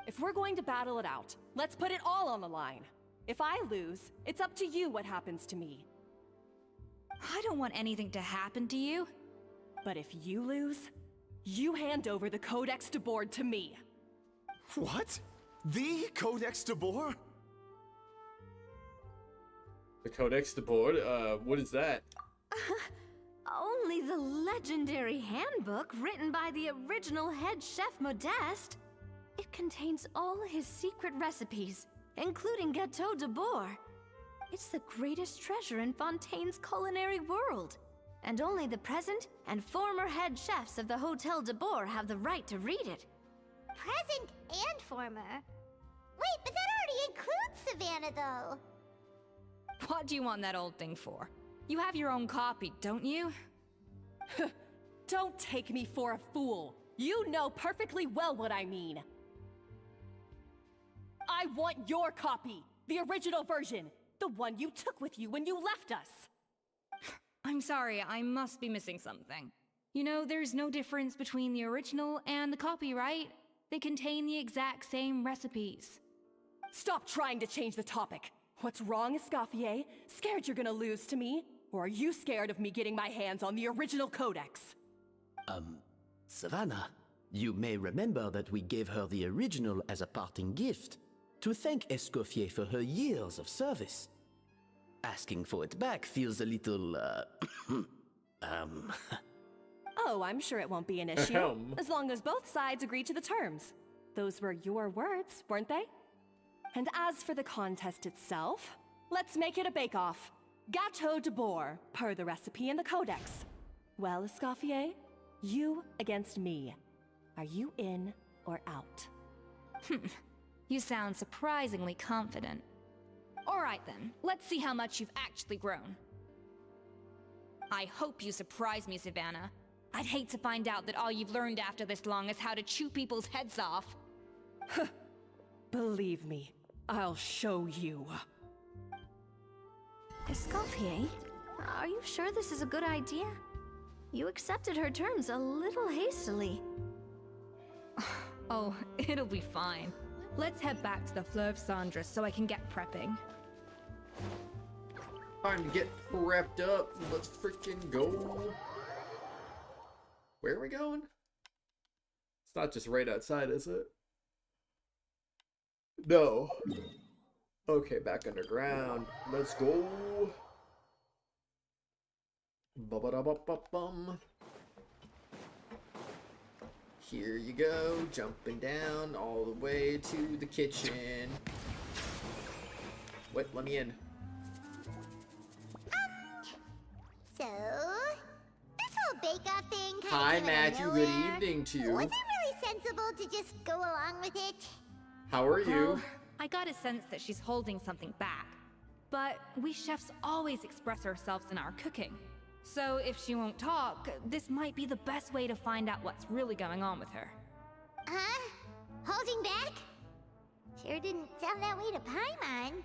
If we're going to battle it out, let's put it all on the line. If I lose, it's up to you what happens to me. I don't want anything to happen to you. But if you lose, you hand over the Codex de Bord to me. What? The Codex de Bord? The Codex de Bord? What is that? Only the legendary handbook written by the original head chef Modeste. It contains all his secret recipes, including Gâteau de Bord. It's the greatest treasure in Fontaine's culinary world, and only the present and former head chefs of the Hôtel de Bord have the right to read it. Present and former? Wait, but that already includes Savannah, though. What do you want that old thing for? You have your own copy, don't you? Don't take me for a fool. You know perfectly well what I mean. I want your copy, the original version, the one you took with you when you left us. I'm sorry, I must be missing something. You know, there's no difference between the original and the copy, right? They contain the exact same recipes. Stop trying to change the topic. What's wrong, Escoffier? Scared you're gonna lose to me? Or are you scared of me getting my hands on the original codex? Savannah, you may remember that we gave her the original as a parting gift, to thank Escoffier for her years of service. Asking for it back feels a little, Oh, I'm sure it won't be an issue, as long as both sides agree to the terms. Those were your words, weren't they? And as for the contest itself, let's make it a bake-off. Gâteau de Bord, per the recipe in the codex. Well, Escoffier, you against me. Are you in or out? You sound surprisingly confident. Alright then, let's see how much you've actually grown. I hope you surprise me, Savannah. I'd hate to find out that all you've learned after this long is how to chew people's heads off. Believe me, I'll show you. Escoffier, are you sure this is a good idea? You accepted her terms a little hastily. Oh, it'll be fine. Let's head back to the Fleuve Cendres so I can get prepping. Time to get prepped up. Let's freaking go. Where are we going? It's not just right outside, is it? No. Okay, back underground. Let's go. Ba-ba-da-ba-ba-bum. Here you go, jumping down all the way to the kitchen. Wait, let me in. So, this whole bake-off thing kind of Hi, came out of Matthew. Good nowhere. evening to you. Was it really sensible to just go along with it? How are you? Well, I got a sense that she's holding something back. But we chefs always express ourselves in our cooking. So if she won't talk, this might be the best way to find out what's really going on with her. Huh? Holding back? Sure didn't sound that way to Paimon.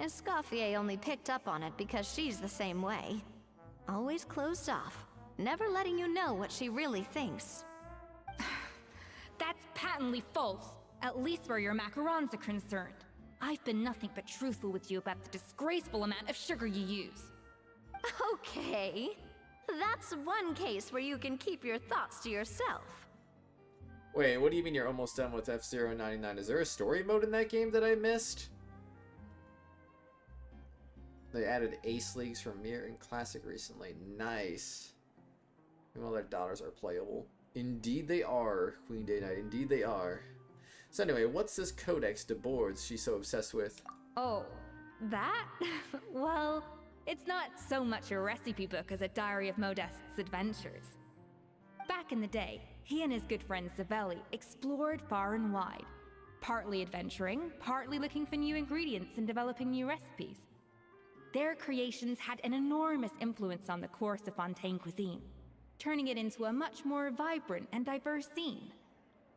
Escoffier only picked up on it because she's the same way. Always closed off, never letting you know what she really thinks. patently false, at least where your macarons are concerned. I've been nothing but truthful with you about the disgraceful amount of sugar you use. Okay. That's one case where you can keep your thoughts to yourself. Wait, what do you mean you're almost done with F-Zero 99? Is there a story mode in that game that I missed? They added Ace Leagues from Mirror and Classic recently. Nice. Well, their daughters are playable. Indeed they are, Queen Day Knight. Indeed they are. So anyway, what's this Codex de Boards she's so obsessed with? Oh, that? Well, it's not so much a recipe book as a diary of Modest's adventures. Back in the day, he and his good friend Savelli explored far and wide, partly adventuring, partly looking for new ingredients and developing new recipes. Their creations had an enormous influence on the course of Fontaine cuisine, turning it into a much more vibrant and diverse scene.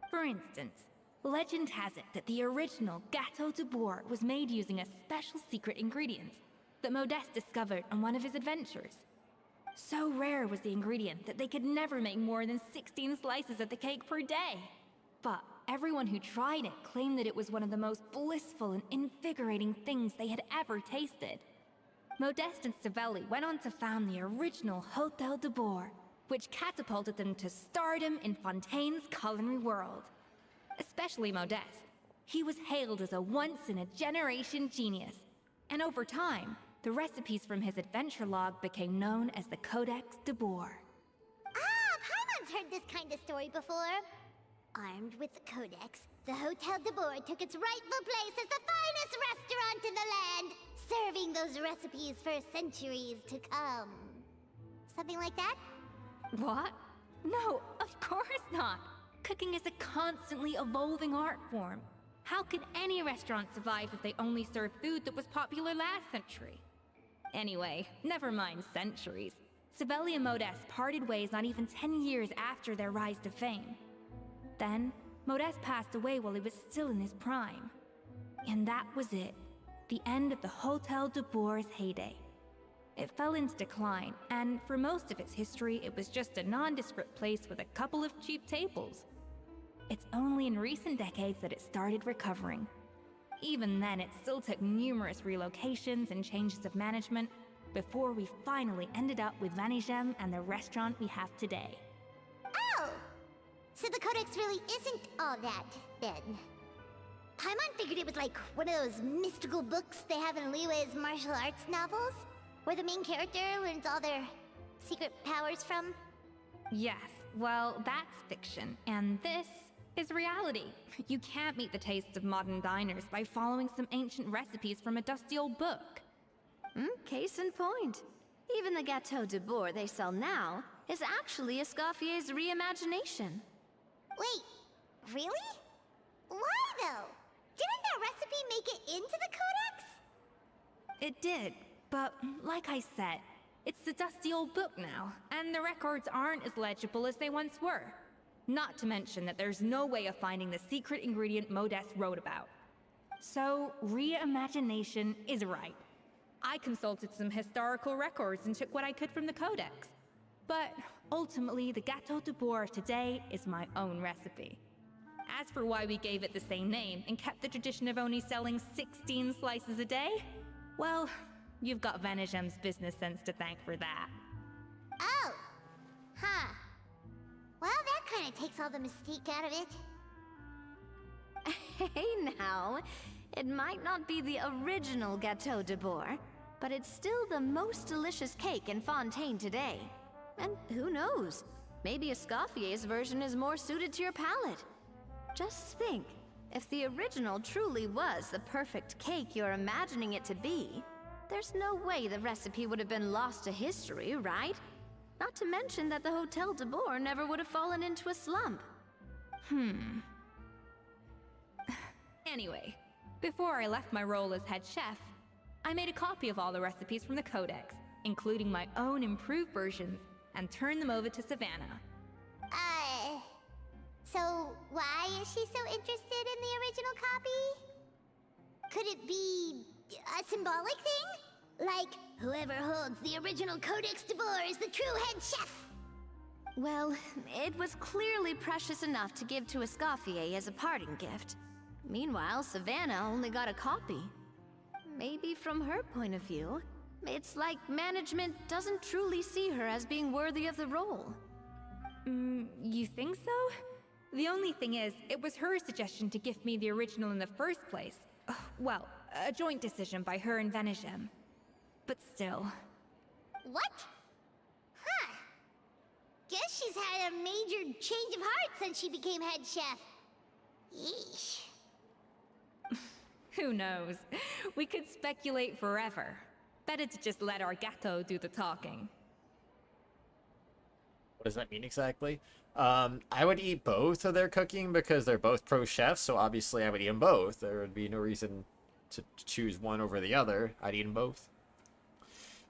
For instance, legend has it that the original Gâteau de Bourg was made using a special secret ingredient that Modeste discovered on one of his adventures. So rare was the ingredient that they could never make more than 16 slices of the cake per day. But everyone who tried it claimed that it was one of the most blissful and invigorating things they had ever tasted. Modeste and Savelli went on to found the original Hôtel de Bourg, which catapulted them to stardom in Fontaine's culinary world. Especially Modeste. He was hailed as a once-in-a-generation genius, and over time, the recipes from his adventure log became known as the Codex de Bourg. Ah, Paimon's heard this kind of story before. Armed with the Codex, the Hôtel de Bourg took its rightful place as the finest restaurant in the land, serving those recipes for centuries to come. Something like that? What? No, of course not. Cooking is a constantly evolving art form. How could any restaurant survive if they only served food that was popular last century? Anyway, never mind centuries. Savelli and Modeste parted ways not even 10 years after their rise to fame. Then, Modeste passed away while he was still in his prime. And that was it. The end of the Hôtel de Bourg's heyday. It fell into decline, and for most of its history, it was just a nondescript place with a couple of cheap tables. It's only in recent decades that it started recovering. Even then, it still took numerous relocations and changes of management before we finally ended up with Vanigem and the restaurant we have today. Oh! So the Codex really isn't all that, then. Paimon figured it was like one of those mystical books they have in Liue's martial arts novels, where the main character learns all their secret powers from. Yes, well, that's fiction, and this is reality. You can't meet the tastes of modern diners by following some ancient recipes from a dusty old book. Case in point. Even the Gâteau de Bourg they sell now is actually Escoffier's reimagination. Wait, really? Why though? Didn't that recipe make it into the Codex? It did, but like I said, it's a dusty old book now, and the records aren't as legible as they once were. Not to mention that there's no way of finding the secret ingredient Modeste wrote about. So, reimagination is right. I consulted some historical records and took what I could from the Codex. But ultimately, the Gâteau de Bourg today is my own recipe. As for why we gave it the same name and kept the tradition of only selling 16 slices a day, well, you've got Vanigem's business sense to thank for that. Oh! Huh. Well, that kind of takes all the mystique out of it. Hey now, it might not be the original Gâteau de Bourg, but it's still the most delicious cake in Fontaine today. And who knows, maybe Escoffier's version is more suited to your palate. Just think, if the original truly was the perfect cake you're imagining it to be, there's no way the recipe would have been lost to history, right? Not to mention that the Hôtel de Bourg never would have fallen into a slump. Anyway, before I left my role as head chef, I made a copy of all the recipes from the Codex, including my own improved versions, and turned them over to Savannah. So why is she so interested in the original copy? Could it be a symbolic thing? Like, whoever holds the original Codex de Bourg is the true head chef? Well, it was clearly precious enough to give to Escoffier as a parting gift. Meanwhile, Savannah only got a copy. Maybe from her point of view, it's like management doesn't truly see her as being worthy of the role. You think so? The only thing is, it was her suggestion to gift me the original in the first place. Well, a joint decision by her and Venegem. But still. What? Huh. Guess she's had a major change of heart since she became head chef. Yeesh. Who knows? We could speculate forever. Better to just let our gato do the talking. What does that mean exactly? I would eat both of their cooking because they're both pro chefs, so obviously I would eat them both. There would be no reason to choose one over the other. I'd eat them both.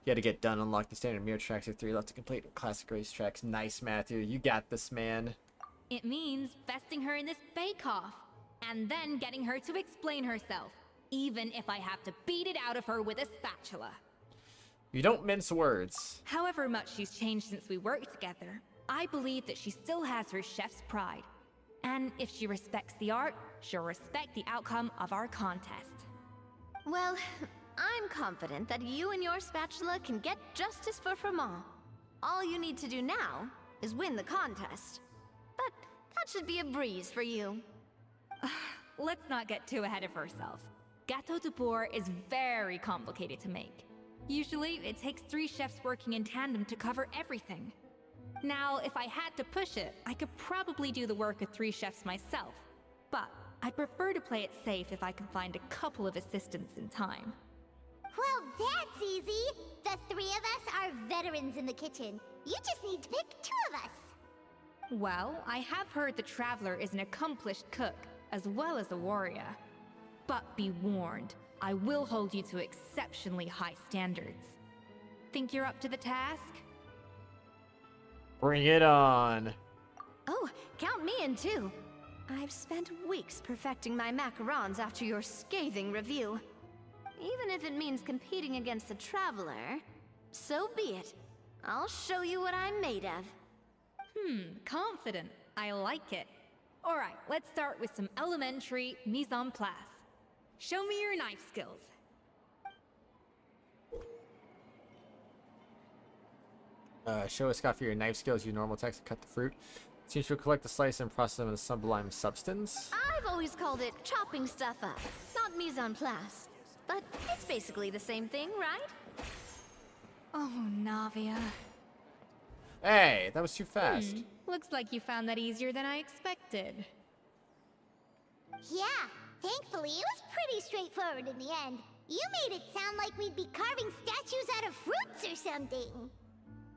You had to get done, unlock the standard mirror tracks with 3 left to complete classic race tracks. Nice, Matthew. You got this, man. It means besting her in this bake-off, and then getting her to explain herself, even if I have to beat it out of her with a spatula. You don't mince words. However much she's changed since we worked together, I believe that she still has her chef's pride. And if she respects the art, she'll respect the outcome of our contest. Well, I'm confident that you and your spatula can get justice for Fremont. All you need to do now is win the contest. But that should be a breeze for you. Let's not get too ahead of ourselves. Gâteau de bourg is very complicated to make. Usually, it takes 3 chefs working in tandem to cover everything. Now, if I had to push it, I could probably do the work of 3 chefs myself. But I'd prefer to play it safe if I can find a couple of assistants in time. Well, that's easy. The 3 of us are veterans in the kitchen. You just need to pick 2 of us. Well, I have heard the Traveler is an accomplished cook, as well as a warrior. But be warned, I will hold you to exceptionally high standards. Think you're up to the task? Bring it on. Oh, count me in too. I've spent weeks perfecting my macarons after your scathing review. Even if it means competing against the Traveler, so be it. I'll show you what I'm made of. Confident. I like it. Alright, let's start with some elementary mise en place. Show me your knife skills. Show Escoffier your knife skills. Use normal text to cut the fruit. Seems to collect the slice and process them in a sublime substance. I've always called it chopping stuff up, not mise en place. But it's basically the same thing, right? Oh, Navia. Hey, that was too fast. Looks like you found that easier than I expected. Yeah, thankfully it was pretty straightforward in the end. You made it sound like we'd be carving statues out of fruits or something.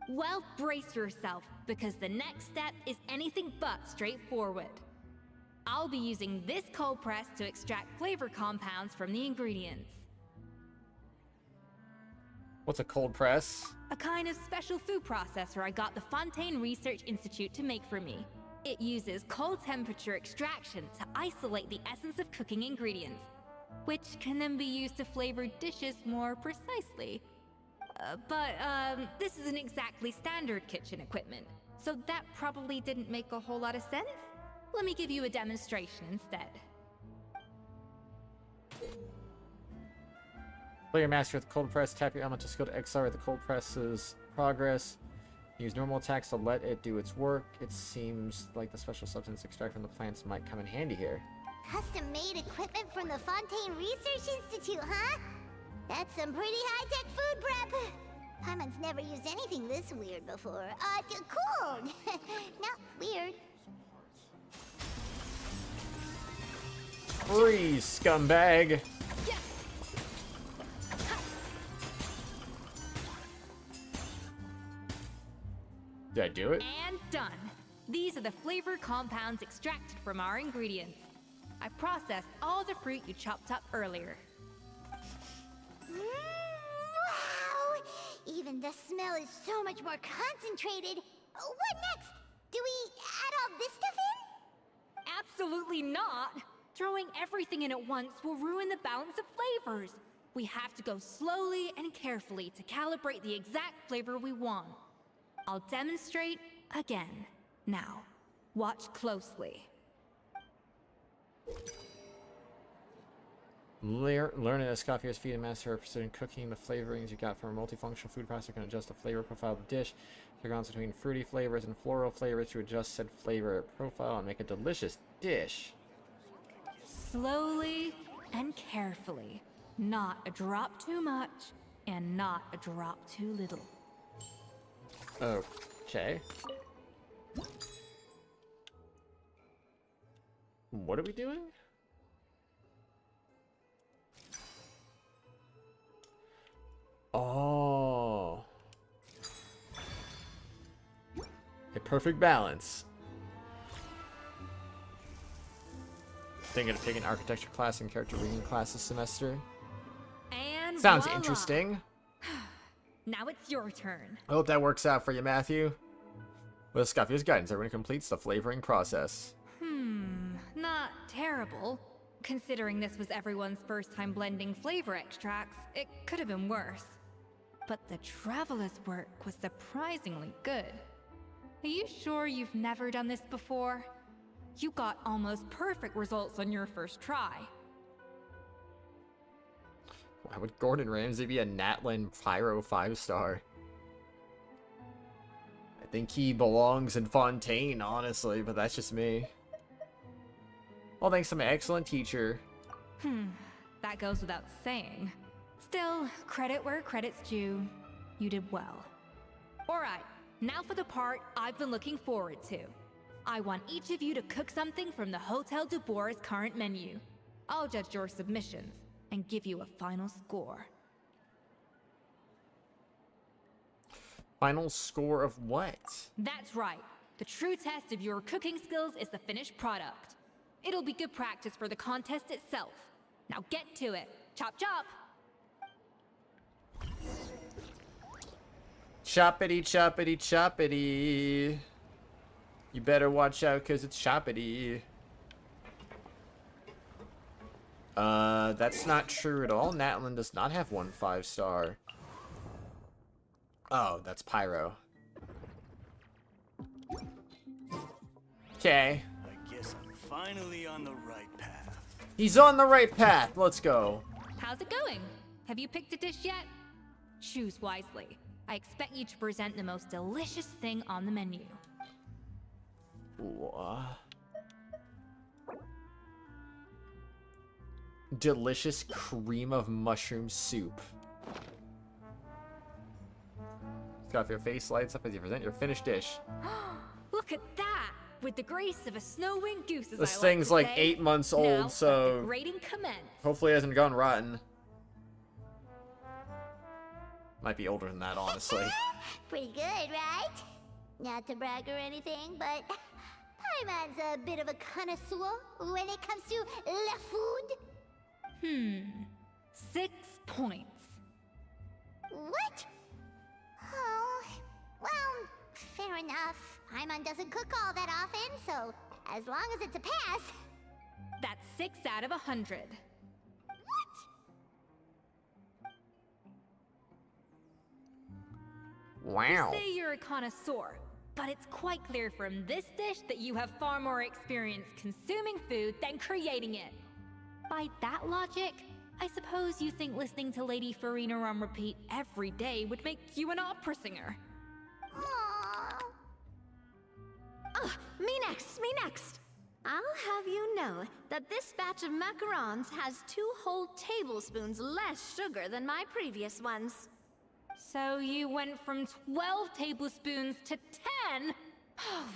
Well, brace yourself, because the next step is anything but straightforward. I'll be using this cold press to extract flavor compounds from the ingredients. What's a cold press? A kind of special food processor I got the Fontaine Research Institute to make for me. It uses cold temperature extraction to isolate the essence of cooking ingredients, which can then be used to flavor dishes more precisely. But this isn't exactly standard kitchen equipment, so that probably didn't make a whole lot of sense. Let me give you a demonstration instead. Play your master with the cold press. Tap your elemental skill to accelerate the cold press's progress. Use normal attacks to let it do its work. It seems like the special substance extracted from the plants might come in handy here. Custom-made equipment from the Fontaine Research Institute, huh? That's some pretty high-tech food prep. Paimon's never used anything this weird before. Cool. No, weird. Freeze, scumbag! Did I do it? And done. These are the flavor compounds extracted from our ingredients. I processed all the fruit you chopped up earlier. Wow! Even the smell is so much more concentrated. What next? Do we add all this stuff in? Absolutely not! Throwing everything in at once will ruin the balance of flavors. We have to go slowly and carefully to calibrate the exact flavor we want. I'll demonstrate again. Now, watch closely. Learn an Escoffier's feed and master pursuing cooking. The flavorings you got from a multifunctional food processor can adjust the flavor profile of the dish. Balance between fruity flavors and floral flavors to adjust said flavor profile and make a delicious dish. Slowly and carefully. Not a drop too much, and not a drop too little. Okay. What are we doing? Oh. A perfect balance. Thinking of taking architecture class and character reading class this semester. And sounds voila. interesting. Now it's your turn. I hope that works out for you, Matthew. With Escoffier's guidance, everyone completes the flavoring process. Not terrible. Considering this was everyone's first time blending flavor extracts, it could have been worse. But the Traveler's work was surprisingly good. Are you sure you've never done this before? You got almost perfect results on your first try. Why would Gordon Ramsay be a Natlan Pyro 5-star? I think he belongs in Fontaine, honestly, but that's just me. Well, thanks to my excellent teacher. That goes without saying. Still, credit where credit's due. You did well. Alright, now for the part I've been looking forward to. I want each of you to cook something from the Hotel du Bois' current menu. I'll judge your submissions and give you a final score. Final score of what? That's right. The true test of your cooking skills is the finished product. It'll be good practice for the contest itself. Now get to it. Chop chop! Choppity, choppity, choppity. You better watch out, because it's choppity. That's not true at all. Natlan does not have one 5-star. Oh, that's Pyro. Okay. I guess I'm finally on the right path. He's on the right path. Let's go. How's it going? Have you picked a dish yet? Choose wisely. I expect you to present the most delicious thing on the menu. Delicious cream of mushroom soup. Got your face lights up as you present your finished dish. Look at that! With the grace of a snow-winged goose, as This I thing's like like to say. 8 months Now, old, let so the grading commence. hopefully it hasn't gone rotten. Might be older than that, honestly. Pretty good, right? Not to brag or anything, but Paimon's a bit of a connoisseur when it comes to la food. 6 points. What? Oh, well, fair enough. Paimon doesn't cook all that often, so as long as it's a pass. That's 6 out of 100. Wow. You say you're a connoisseur, but it's quite clear from this dish that you have far more experience consuming food than creating it. By that logic, I suppose you think listening to Lady Farina on repeat every day would make you an opera singer. Me next, me next. I'll have you know that this batch of macarons has 2 whole tablespoons less sugar than my previous ones. So you went from 12 tablespoons to 10?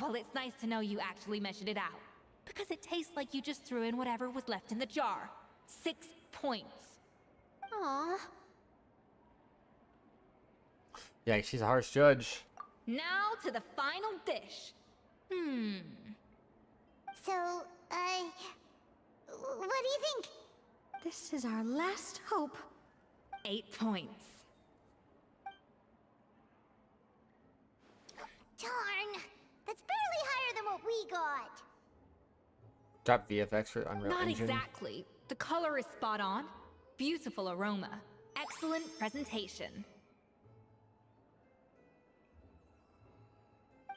Well, it's nice to know you actually measured it out. Because it tastes like you just threw in whatever was left in the jar. 6 points. Aww. Yeah, she's a harsh judge. Now to the final dish. So, what do you think? This is our last hope. 8 points. Darn, that's barely higher than what we got. Drop VFX for Unreal Not Engine. exactly. The color is spot on. Beautiful aroma. Excellent presentation.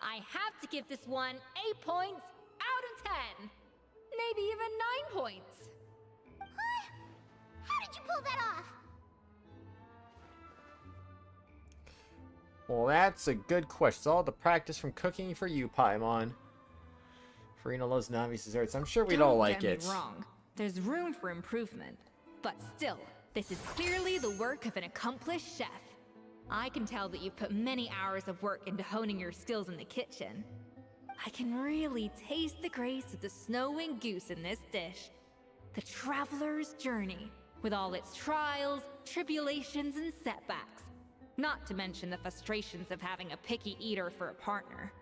I have to give this one 8 points out of 10. Maybe even 9 points. Huh? How did you pull that off? Well, that's a good question. It's all the practice from cooking for you, Paimon. Farina loves Navi's desserts. I'm sure we'd all like it. Don't get me wrong. There's room for improvement. But still, this is clearly the work of an accomplished chef. I can tell that you've put many hours of work into honing your skills in the kitchen. I can really taste the grace of the snow-winged goose in this dish. The traveler's journey, with all its trials, tribulations, and setbacks. Not to mention the frustrations of having a picky eater for a partner.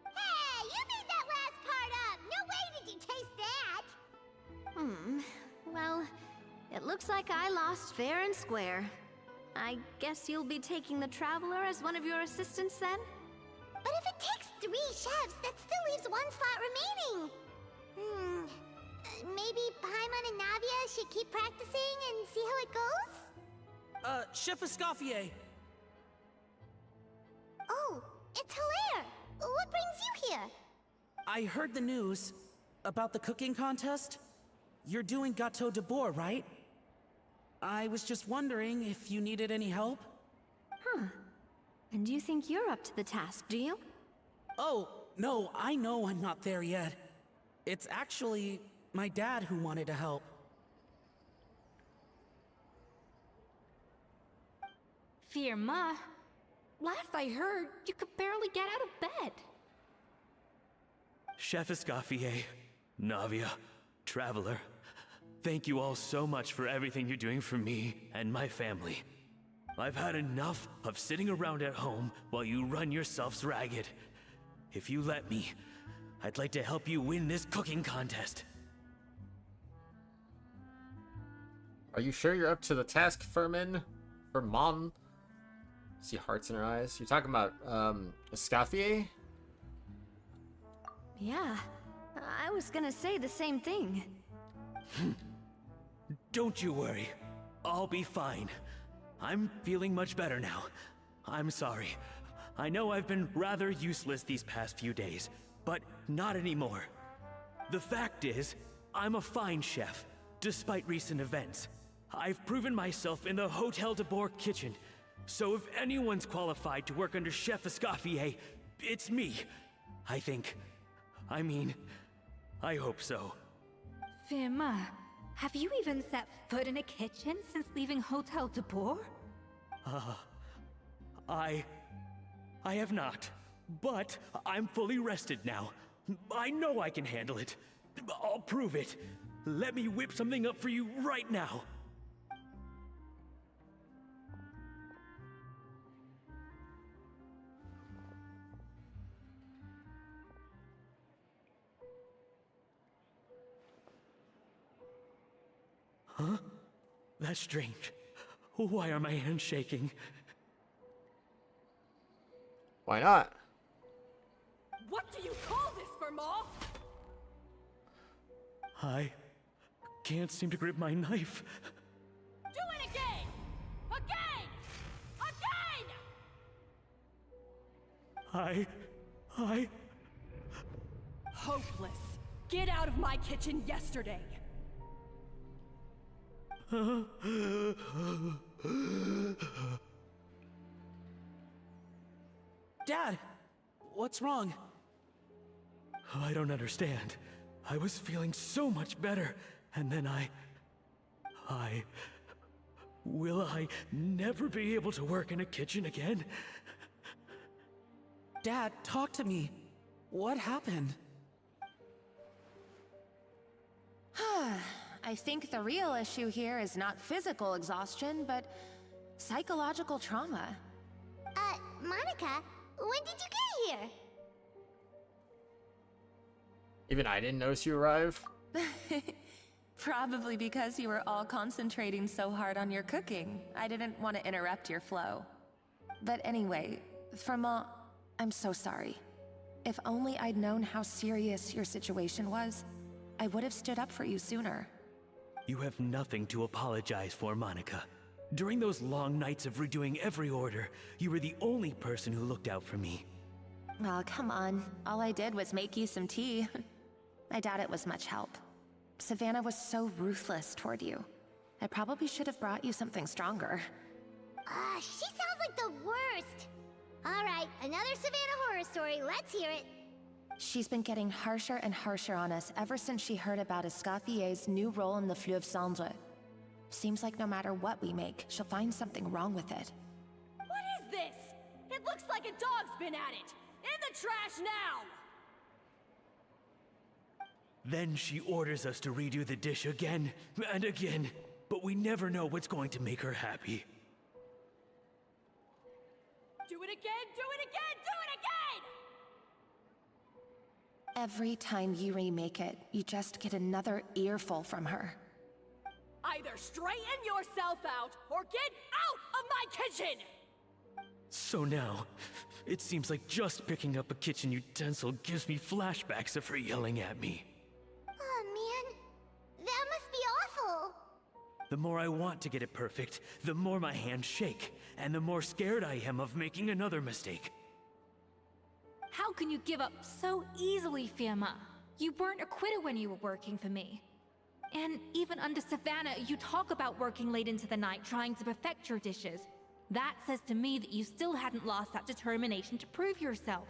Hey, you made that last part up! No way did you taste that! Well, it looks like I lost fair and square. I guess you'll be taking the Traveler as one of your assistants then? But if it takes 3 chefs, that still leaves 1 slot remaining. Maybe Paimon and Navia should keep practicing and see how it goes? Chef Escoffier! Oh, it's Hilaire! What brings you here? I heard the news about the cooking contest. You're doing Gâteau de Bois, right? I was just wondering if you needed any help? And you think you're up to the task, do you? Oh, no, I know I'm not there yet. It's actually my dad who wanted to help. Firma, last I heard, you could barely get out of bed. Chef Escoffier, Navia, Traveler, thank you all so much for everything you're doing for me and my family. I've had enough of sitting around at home while you run yourselves ragged. If you let me, I'd like to help you win this cooking contest. Are you sure you're up to the task, Firmin? Firmon? See hearts in her eyes. You're talking about, Escoffier? Yeah, I was gonna say the same thing. Don't you worry. I'll be fine. I'm feeling much better now. I'm sorry. I know I've been rather useless these past few days, but not anymore. The fact is, I'm a fine chef, despite recent events. I've proven myself in the Hotel de Bois kitchen, so if anyone's qualified to work under Chef Escoffier, it's me. I think. I mean, I hope so. Firma, have you even set foot in a kitchen since leaving Hotel de Bois? I have not, but I'm fully rested now. I know I can handle it. I'll prove it. Let me whip something up for you right now. Huh? That's strange. Why are my hands shaking? Why not? What do you call this, Firma? I can't seem to grip my knife. Do it again! Again! Again! I... Hopeless. Get out of my kitchen yesterday. Dad, what's wrong? I don't understand. I was feeling so much better, and then Will I never be able to work in a kitchen again? Dad, talk to me. What happened? I think the real issue here is not physical exhaustion, but psychological trauma. Monica, when did you get here? Even I didn't notice you arrive. Probably because you were all concentrating so hard on your cooking. I didn't want to interrupt your flow. But anyway, Firma, I'm so sorry. If only I'd known how serious your situation was, I would have stood up for you sooner. You have nothing to apologize for, Monica. During those long nights of redoing every order, you were the only person who looked out for me. Well, come on. All I did was make you some tea. I doubt it was much help. Savannah was so ruthless toward you. I probably should have brought you something stronger. She sounds like the worst. All right, another Savannah horror story. Let's hear it. She's been getting harsher and harsher on us ever since she heard about Escoffier's new role in the Fleuve Cendre. Seems like no matter what we make, she'll find something wrong with it. What is this? It looks like a dog's been at it! In the trash now! Then she orders us to redo the dish again and again, but we never know what's going to make her happy. Do it again, do it again, do it again! Every time you remake it, you just get another earful from her. Either straighten yourself out, or get out of my kitchen! So now, it seems like just picking up a kitchen utensil gives me flashbacks of her yelling at me. Oh man, that must be awful. The more I want to get it perfect, the more my hands shake, and the more scared I am of making another mistake. How can you give up so easily, Fiamma? You weren't a quitter when you were working for me. And even under Savannah, you talk about working late into the night trying to perfect your dishes. That says to me that you still hadn't lost that determination to prove yourself.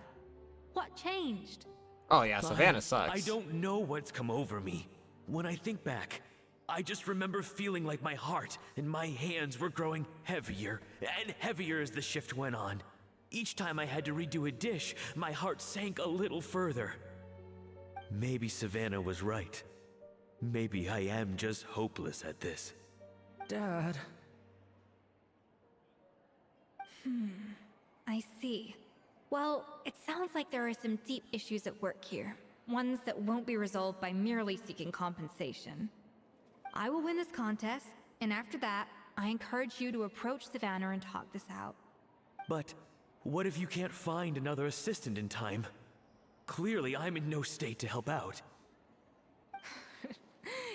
What changed? Oh yeah, Savannah sucks. I don't know what's come over me. When I think back, I just remember feeling like my heart and my hands were growing heavier and heavier as the shift went on. Each time I had to redo a dish, my heart sank a little further. Maybe Savannah was right. Maybe I am just hopeless at this. Dad. I see. Well, it sounds like there are some deep issues at work here. Ones that won't be resolved by merely seeking compensation. I will win this contest, and after that, I encourage you to approach Savannah and talk this out. But what if you can't find another assistant in time? Clearly, I'm in no state to help out.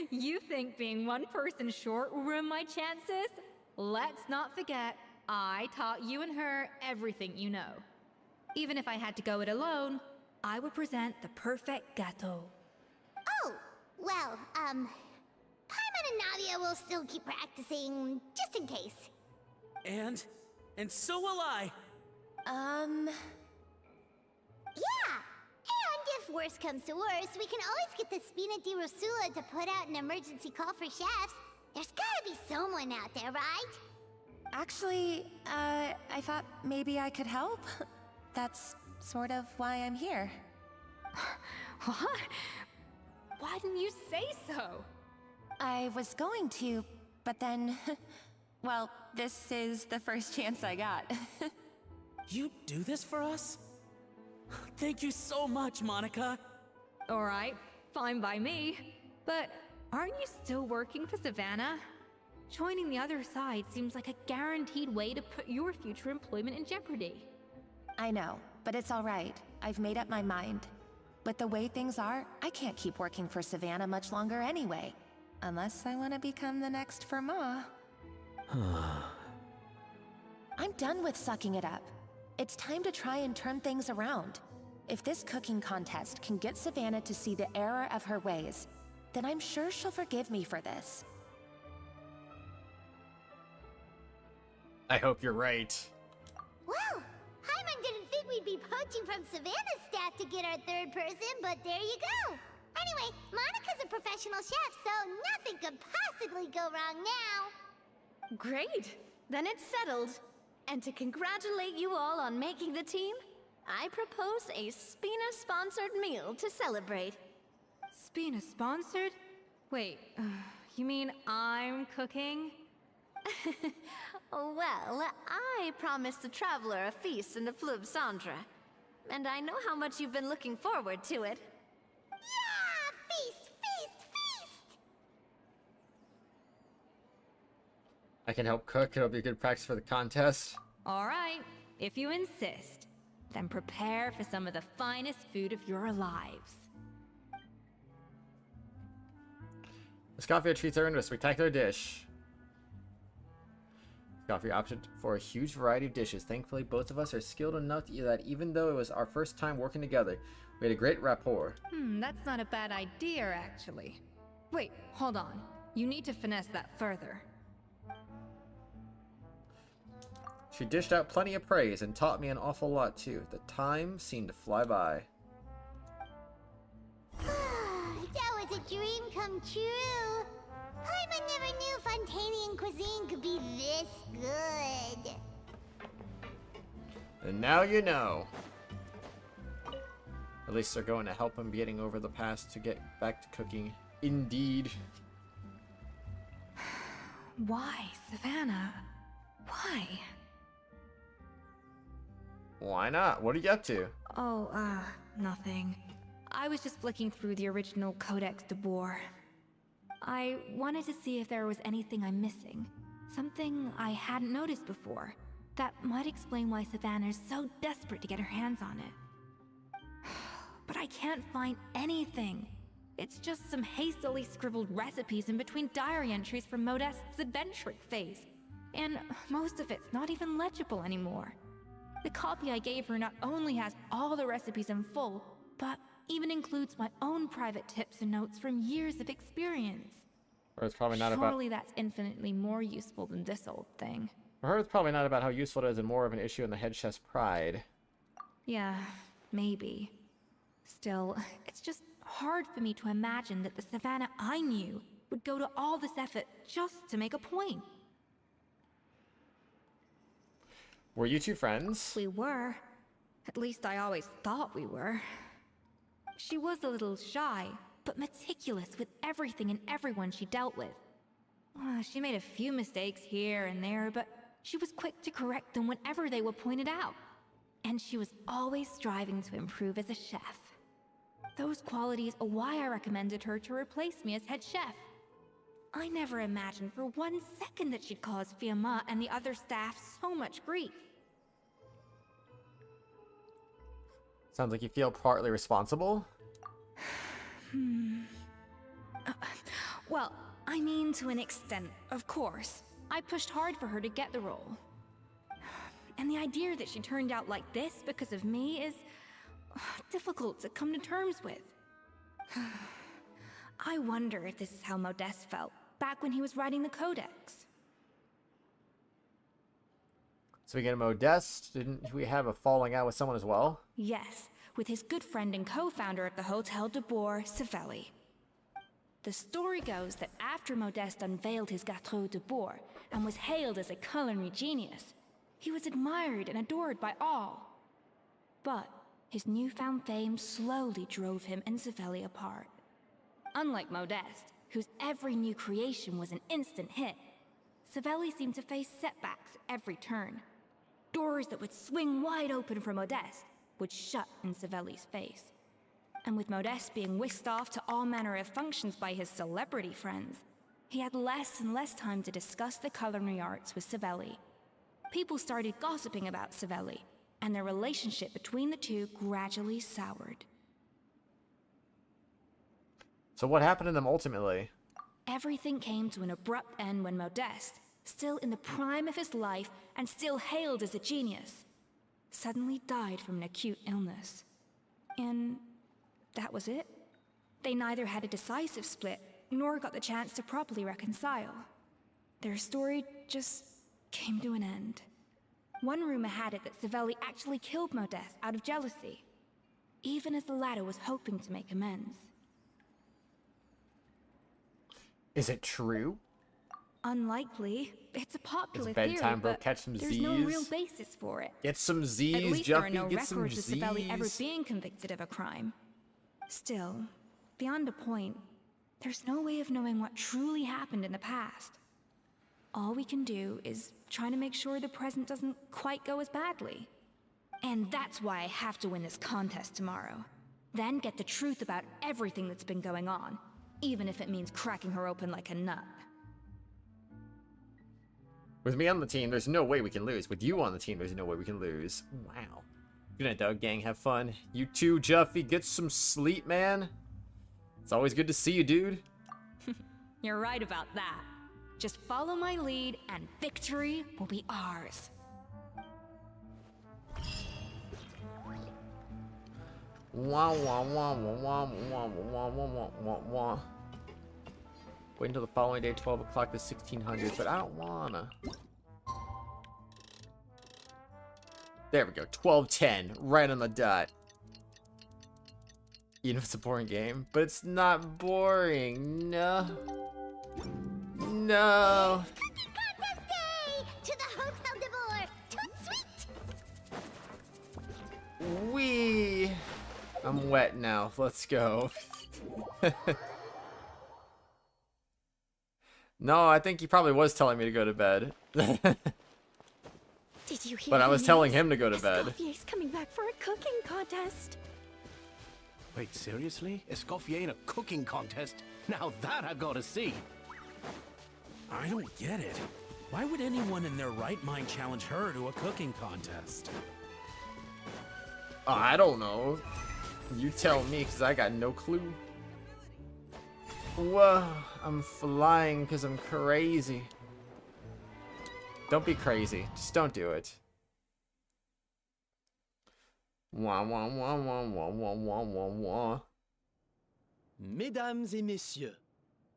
You think being one person short will ruin my chances? Let's not forget, I taught you and her everything you know. Even if I had to go it alone, I would present the perfect gâteau. Oh, well, Paimon and Nadia will still keep practicing, just in case. And so will I. Yeah! And if worse comes to worse, we can always get the Spina di Rosula to put out an emergency call for chefs. There's gotta be someone out there, right? Actually, I thought maybe I could help. That's sort of why I'm here. What? Why didn't you say so? I was going to, but then... well, this is the first chance I got. You do this for us? Thank you so much, Monica. Alright, fine by me. But aren't you still working for Savannah? Joining the other side seems like a guaranteed way to put your future employment in jeopardy. I know, but it's all right. I've made up my mind. With the way things are, I can't keep working for Savannah much longer anyway. Unless I want to become the next Firma. I'm done with sucking it up. It's time to try and turn things around. If this cooking contest can get Savannah to see the error of her ways, then I'm sure she'll forgive me for this. I hope you're right. Well, Paimon didn't think we'd be poaching from Savannah's staff to get our third person, but there you go. Anyway, Monica's a professional chef, so nothing could possibly go wrong now. Great! Then it's settled. And to congratulate you all on making the team, I propose a Spina-sponsored meal to celebrate. Spina-sponsored? Wait, you mean I'm cooking? Well, I promised the traveler a feast in the Fleuve Cendre. And I know how much you've been looking forward to it. Yeah! Feast, feast, feast! I can help cook. It'll be good practice for the contest. Alright, if you insist, then prepare for some of the finest food of your lives. Escoffier treats her into a spectacular dish. Escoffier opted for a huge variety of dishes. Thankfully, both of us are skilled enough that even though it was our first time working together, we had a great rapport. That's not a bad idea, actually. Wait, hold on. You need to finesse that further. She dished out plenty of praise and taught me an awful lot too. The time seemed to fly by. That was a dream come true. Paimon never knew Fontanian cuisine could be this good. And now you know. At least they're going to help him getting over the past to get back to cooking. Indeed. Why, Savannah? Why? Why not? What are you up to? Oh, nothing. I was just flicking through the original Codex de Boer. I wanted to see if there was anything I'm missing. Something I hadn't noticed before. That might explain why Savannah's so desperate to get her hands on it. But I can't find anything. It's just some hastily scribbled recipes in between diary entries from Modest's adventuring phase. And most of it's not even legible anymore. The copy I gave her not only has all the recipes in full, but even includes my own private tips and notes from years of experience. Or it's probably not about... Surely that's infinitely more useful than this old thing. For her, it's probably not about how useful it is and more of an issue in the head chef's pride. Yeah, maybe. Still, it's just hard for me to imagine that the Savannah I knew would go to all this effort just to make a point. Were you two friends? We were. At least I always thought we were. She was a little shy, but meticulous with everything and everyone she dealt with. She made a few mistakes here and there, but she was quick to correct them whenever they were pointed out. And she was always striving to improve as a chef. Those qualities are why I recommended her to replace me as head chef. I never imagined for 1 second that she'd cause Fiamma and the other staff so much grief. Sounds like you feel partly responsible. Well, I mean to an extent, of course. I pushed hard for her to get the role. And the idea that she turned out like this because of me is difficult to come to terms with. I wonder if this is how Modeste felt back when he was writing the Codex. So we get a Modeste. Didn't we have a falling out with someone as well? Yes, with his good friend and co-founder of the Hotel de Boer, Savelli. The story goes that after Modeste unveiled his Gâteau de Boer and was hailed as a culinary genius, he was admired and adored by all. But his newfound fame slowly drove him and Savelli apart. Unlike Modeste, whose every new creation was an instant hit, Savelli seemed to face setbacks at every turn. Doors that would swing wide open for Modeste would shut in Savelli's face. And with Modeste being whisked off to all manner of functions by his celebrity friends, he had less and less time to discuss the culinary arts with Savelli. People started gossiping about Savelli, and their relationship between the two gradually soured. So what happened to them ultimately? Everything came to an abrupt end when Modeste, still in the prime of his life and still hailed as a genius, suddenly died from an acute illness. And that was it. They neither had a decisive split, nor got the chance to properly reconcile. Their story just came to an end. One rumor had it that Savelli actually killed Modeste out of jealousy, even as the latter was hoping to make amends. Is it true? Unlikely. It's a popular It's bedtime, theory, bro. but Catch some there's Z's. no real basis for it. Get some Z's, At least Juffy. there are no Get some records of Z's. Savelli ever being convicted of a crime. Still, beyond a point, there's no way of knowing what truly happened in the past. All we can do is try to make sure the present doesn't quite go as badly. And that's why I have to win this contest tomorrow. Then get the truth about everything that's been going on, even if it means cracking her open like a nut. With me on the team, there's no way we can lose. With you on the team, there's no way we can lose. Wow. Good night, dog gang. Have fun. You too, Juffy. Get some sleep, man. It's always good to see you, dude. You're right about that. Just follow my lead, and victory will be ours. Wah, wah, wah, wah, wah, wah, wah, wah, wah, wah, wah. Wait until the following day, 12 o'clock to 1600, but I don't wanna. There we go, 12:10, right on the dot. You know it's a boring game, but it's not boring, no. No. Cooking contest day! To the Hotel de Boer! Toot sweet! Wee. I'm wet now, let's go. No, I think he probably was telling me to go to bed. Did you hear But I the was telling news? him to go to bed. Escoffier's coming back for a cooking contest. Wait, seriously? Escoffier in a cooking contest? Now that I've got to see. I don't get it. Why would anyone in their right mind challenge her to a cooking contest? I don't know. You tell me, because I got no clue. Whoa, I'm flying because I'm crazy. Don't be crazy. Just don't do it. Wah, wah, wah, wah, wah, wah, wah, wah, wah. Mesdames et messieurs,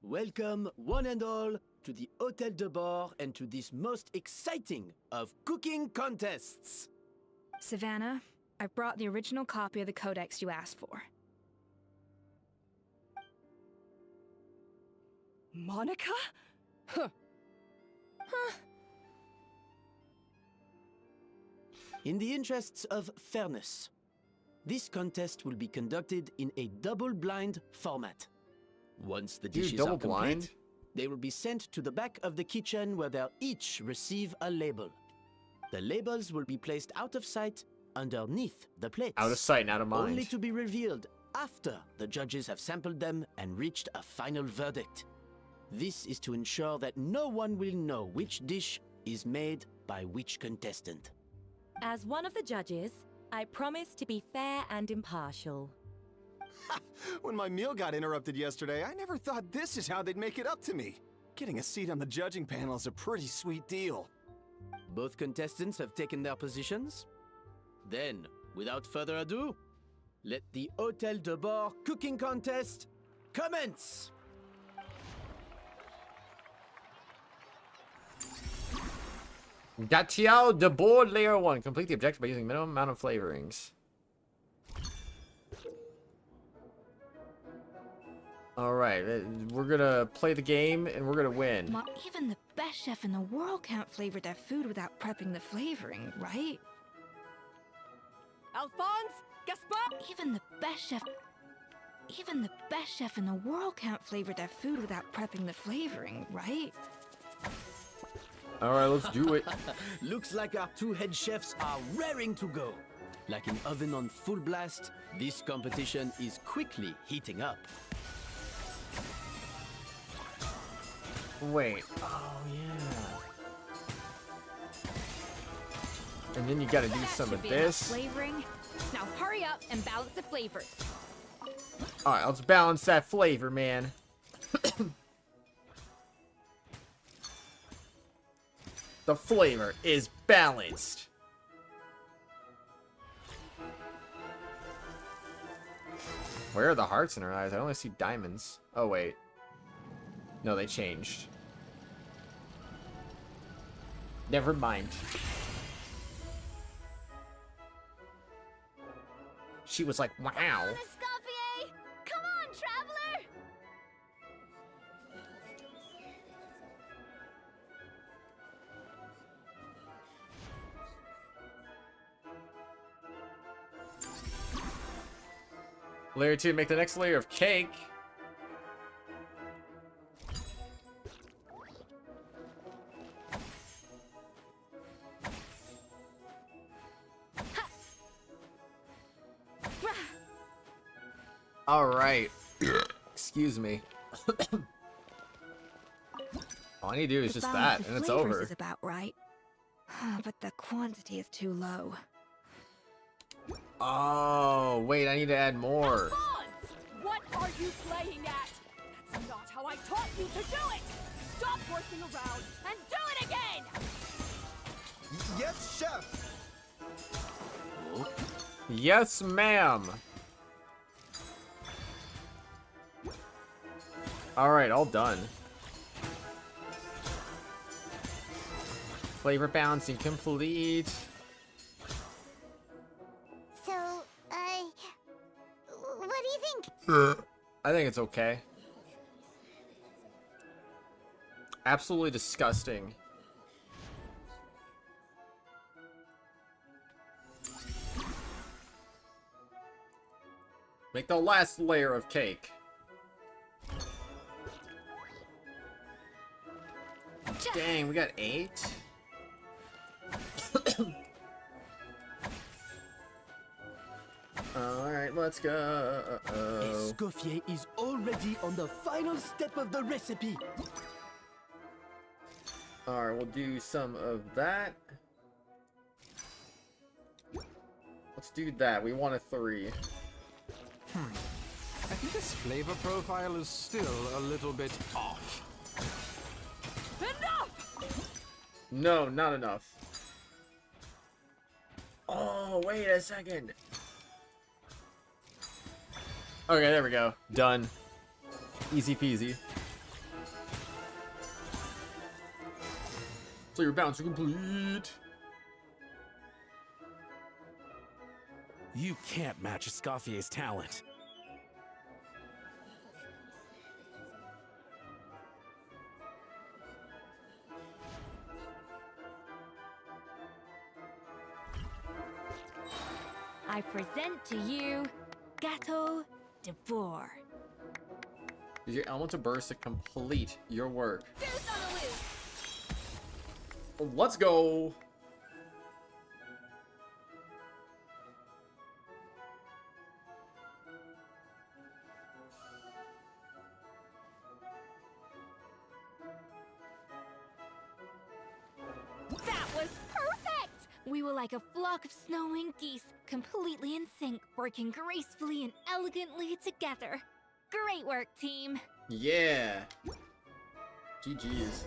welcome one and all to the Hotel de Boer and to this most exciting of cooking contests. Savannah, I brought the original copy of the codex you asked for. Monica? Huh. In the interests of fairness, this contest will be conducted in a double-blind format. Once the dishes are complete, they will be sent to the back of the kitchen where they'll each receive a label. The labels will be placed out of sight underneath the plates. Out of sight, out of mind. Only to be revealed after the judges have sampled them and reached a final verdict. This is to ensure that no one will know which dish is made by which contestant. As one of the judges, I promise to be fair and impartial. When my meal got interrupted yesterday, I never thought this is how they'd make it up to me. Getting a seat on the judging panel is a pretty sweet deal. Both contestants have taken their positions. Then, without further ado, let the Hotel de Boer cooking contest commence! Gatiao de board layer 1. Complete the objective by using minimum amount of flavorings. Alright, we're gonna play the game and we're gonna win. Even the best chef in the world can't flavor their food without prepping the flavoring, right? Alphonse? Gaspar? Even the best chef in the world can't flavor their food without prepping the flavoring, right? Alright, let's do it. Looks like our two head chefs are raring to go. Like an oven on full blast, this competition is quickly heating up. Wait. Oh, yeah. And then you gotta do some of this. Flavoring. Now hurry up and balance the flavors. Alright, let's balance that flavor, man. The flavor is balanced. Where are the hearts in her eyes? I only see diamonds. Oh, wait. No, they changed. Never mind. She was like, wow. Escoffier! Come on, traveler! Layer 2, make the next layer of cake. All right. Excuse me. All I need to do is just that, and it's over. Is about right, but the quantity is too low. Oh, wait, I need to add more. Alphonse! What are you playing at? Not how I taught you to do it! Stop horsing around and do it again! Yes, chef! Yes, ma'am. Alright, all done. Flavor balancing complete. So, what do you think? I think it's okay. Absolutely disgusting. Make the last layer of cake. Dang, we got 8. Alright, let's go. Escoffier is already on the final step of the recipe. Alright, we'll do some of that. Let's do that. We want a 3. I think this flavor profile is still a little bit off. Enough! No, not enough. Oh, wait a second. Okay, there we go. Done. Easy peasy. So your bounce complete. You can't match Escoffier's talent. I present to you Gato de Boer. Use your elemental burst to complete your work. Goose on the loose. Let's go. That was perfect! We were like a flock of snowing geese, completely in sync, working gracefully and elegantly together. Great work, team. Yeah. GG's.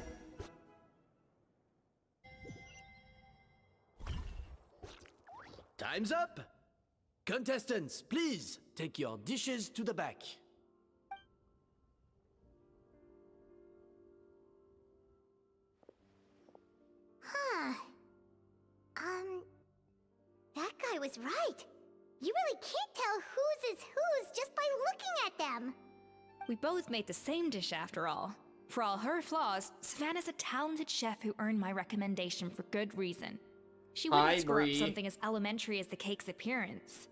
Time's up! Contestants, please take your dishes to the back. Huh. That guy was right. You really can't tell whose is whose just by looking at them. We both made the same dish after all. For all her flaws, Savannah's a talented chef who earned my recommendation for good reason. She wouldn't screw up something as elementary as the cake's appearance.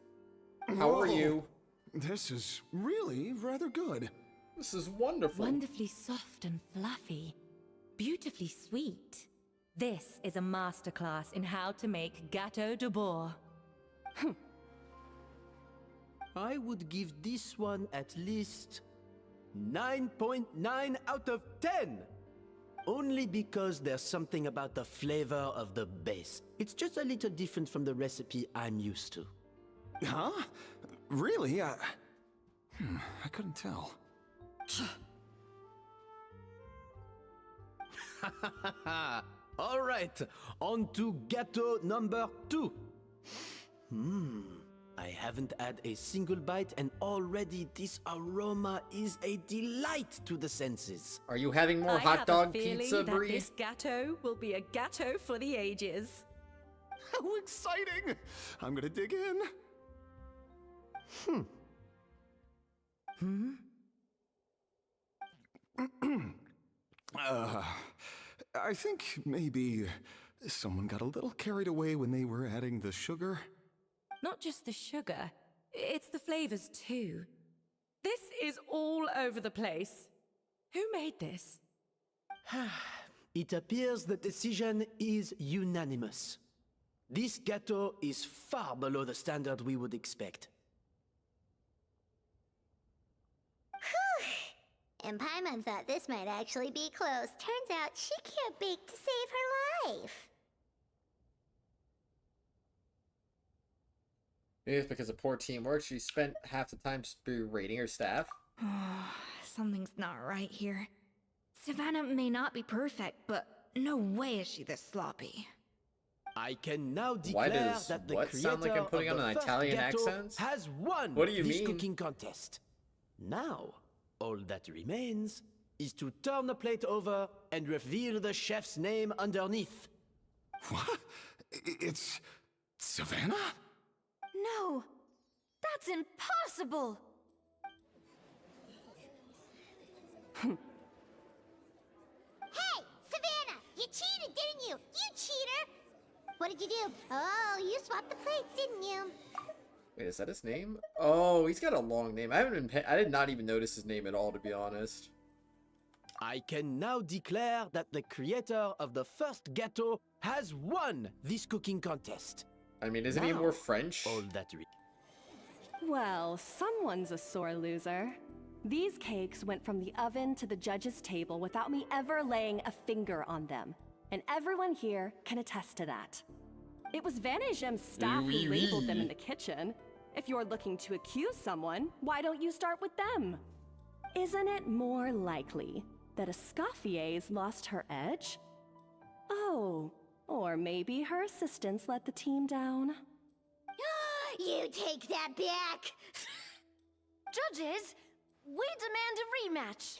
How are you? This is really rather good. This is wonderful. Wonderfully soft and fluffy. Beautifully sweet. This is a masterclass in how to make Gateau de Boer. I would give this one at least 9.9 out of 10. Only because there's something about the flavor of the base. It's just a little different from the recipe I'm used to. Huh? Really? I couldn't tell. All right, on to Gateau number 2. I haven't had a single bite and already this aroma is a delight to the senses. Are you having more hot dog pizza, that Brie? this Gateau will be a Gateau for the ages. How exciting! I'm gonna dig in. I think maybe someone got a little carried away when they were adding the sugar. Not just the sugar, it's the flavors too. This is all over the place. Who made this? It appears the decision is unanimous. This Gateau is far below the standard we would expect. And Paimon thought this might actually be close. Turns out she can't bake to save her life. Maybe it's because of poor teamwork. She spent half the time just berating her staff. Something's not right here. Savannah may not be perfect, but no way is she this sloppy. I can now Why declare does that the what creator sound like I'm putting of on the an first Italian ghetto accent? has won What do you this mean? cooking contest. Now, all that remains is to turn the plate over and reveal the chef's name underneath. What? It's Savannah? No! That's impossible! Hey, Savannah! You cheated, didn't you? You cheater! What did you do? Oh, you swapped the plates, didn't you? Wait, is that his name? Oh, he's got a long name. I did not even notice his name at all, to be honest. I can now declare that the creator of the first ghetto has won this cooking contest. I mean, isn't he Now, more French? All that Well, someone's a sore loser. These cakes went from the oven to the judge's table without me ever laying a finger on them. And everyone here can attest to that. It was Vanishem's staff who Oui, oui. labeled them in the kitchen. If you're looking to accuse someone, why don't you start with them? Isn't it more likely that Escoffier's lost her edge? Oh, or maybe her assistants let the team down. You take that back! Judges, we demand a rematch.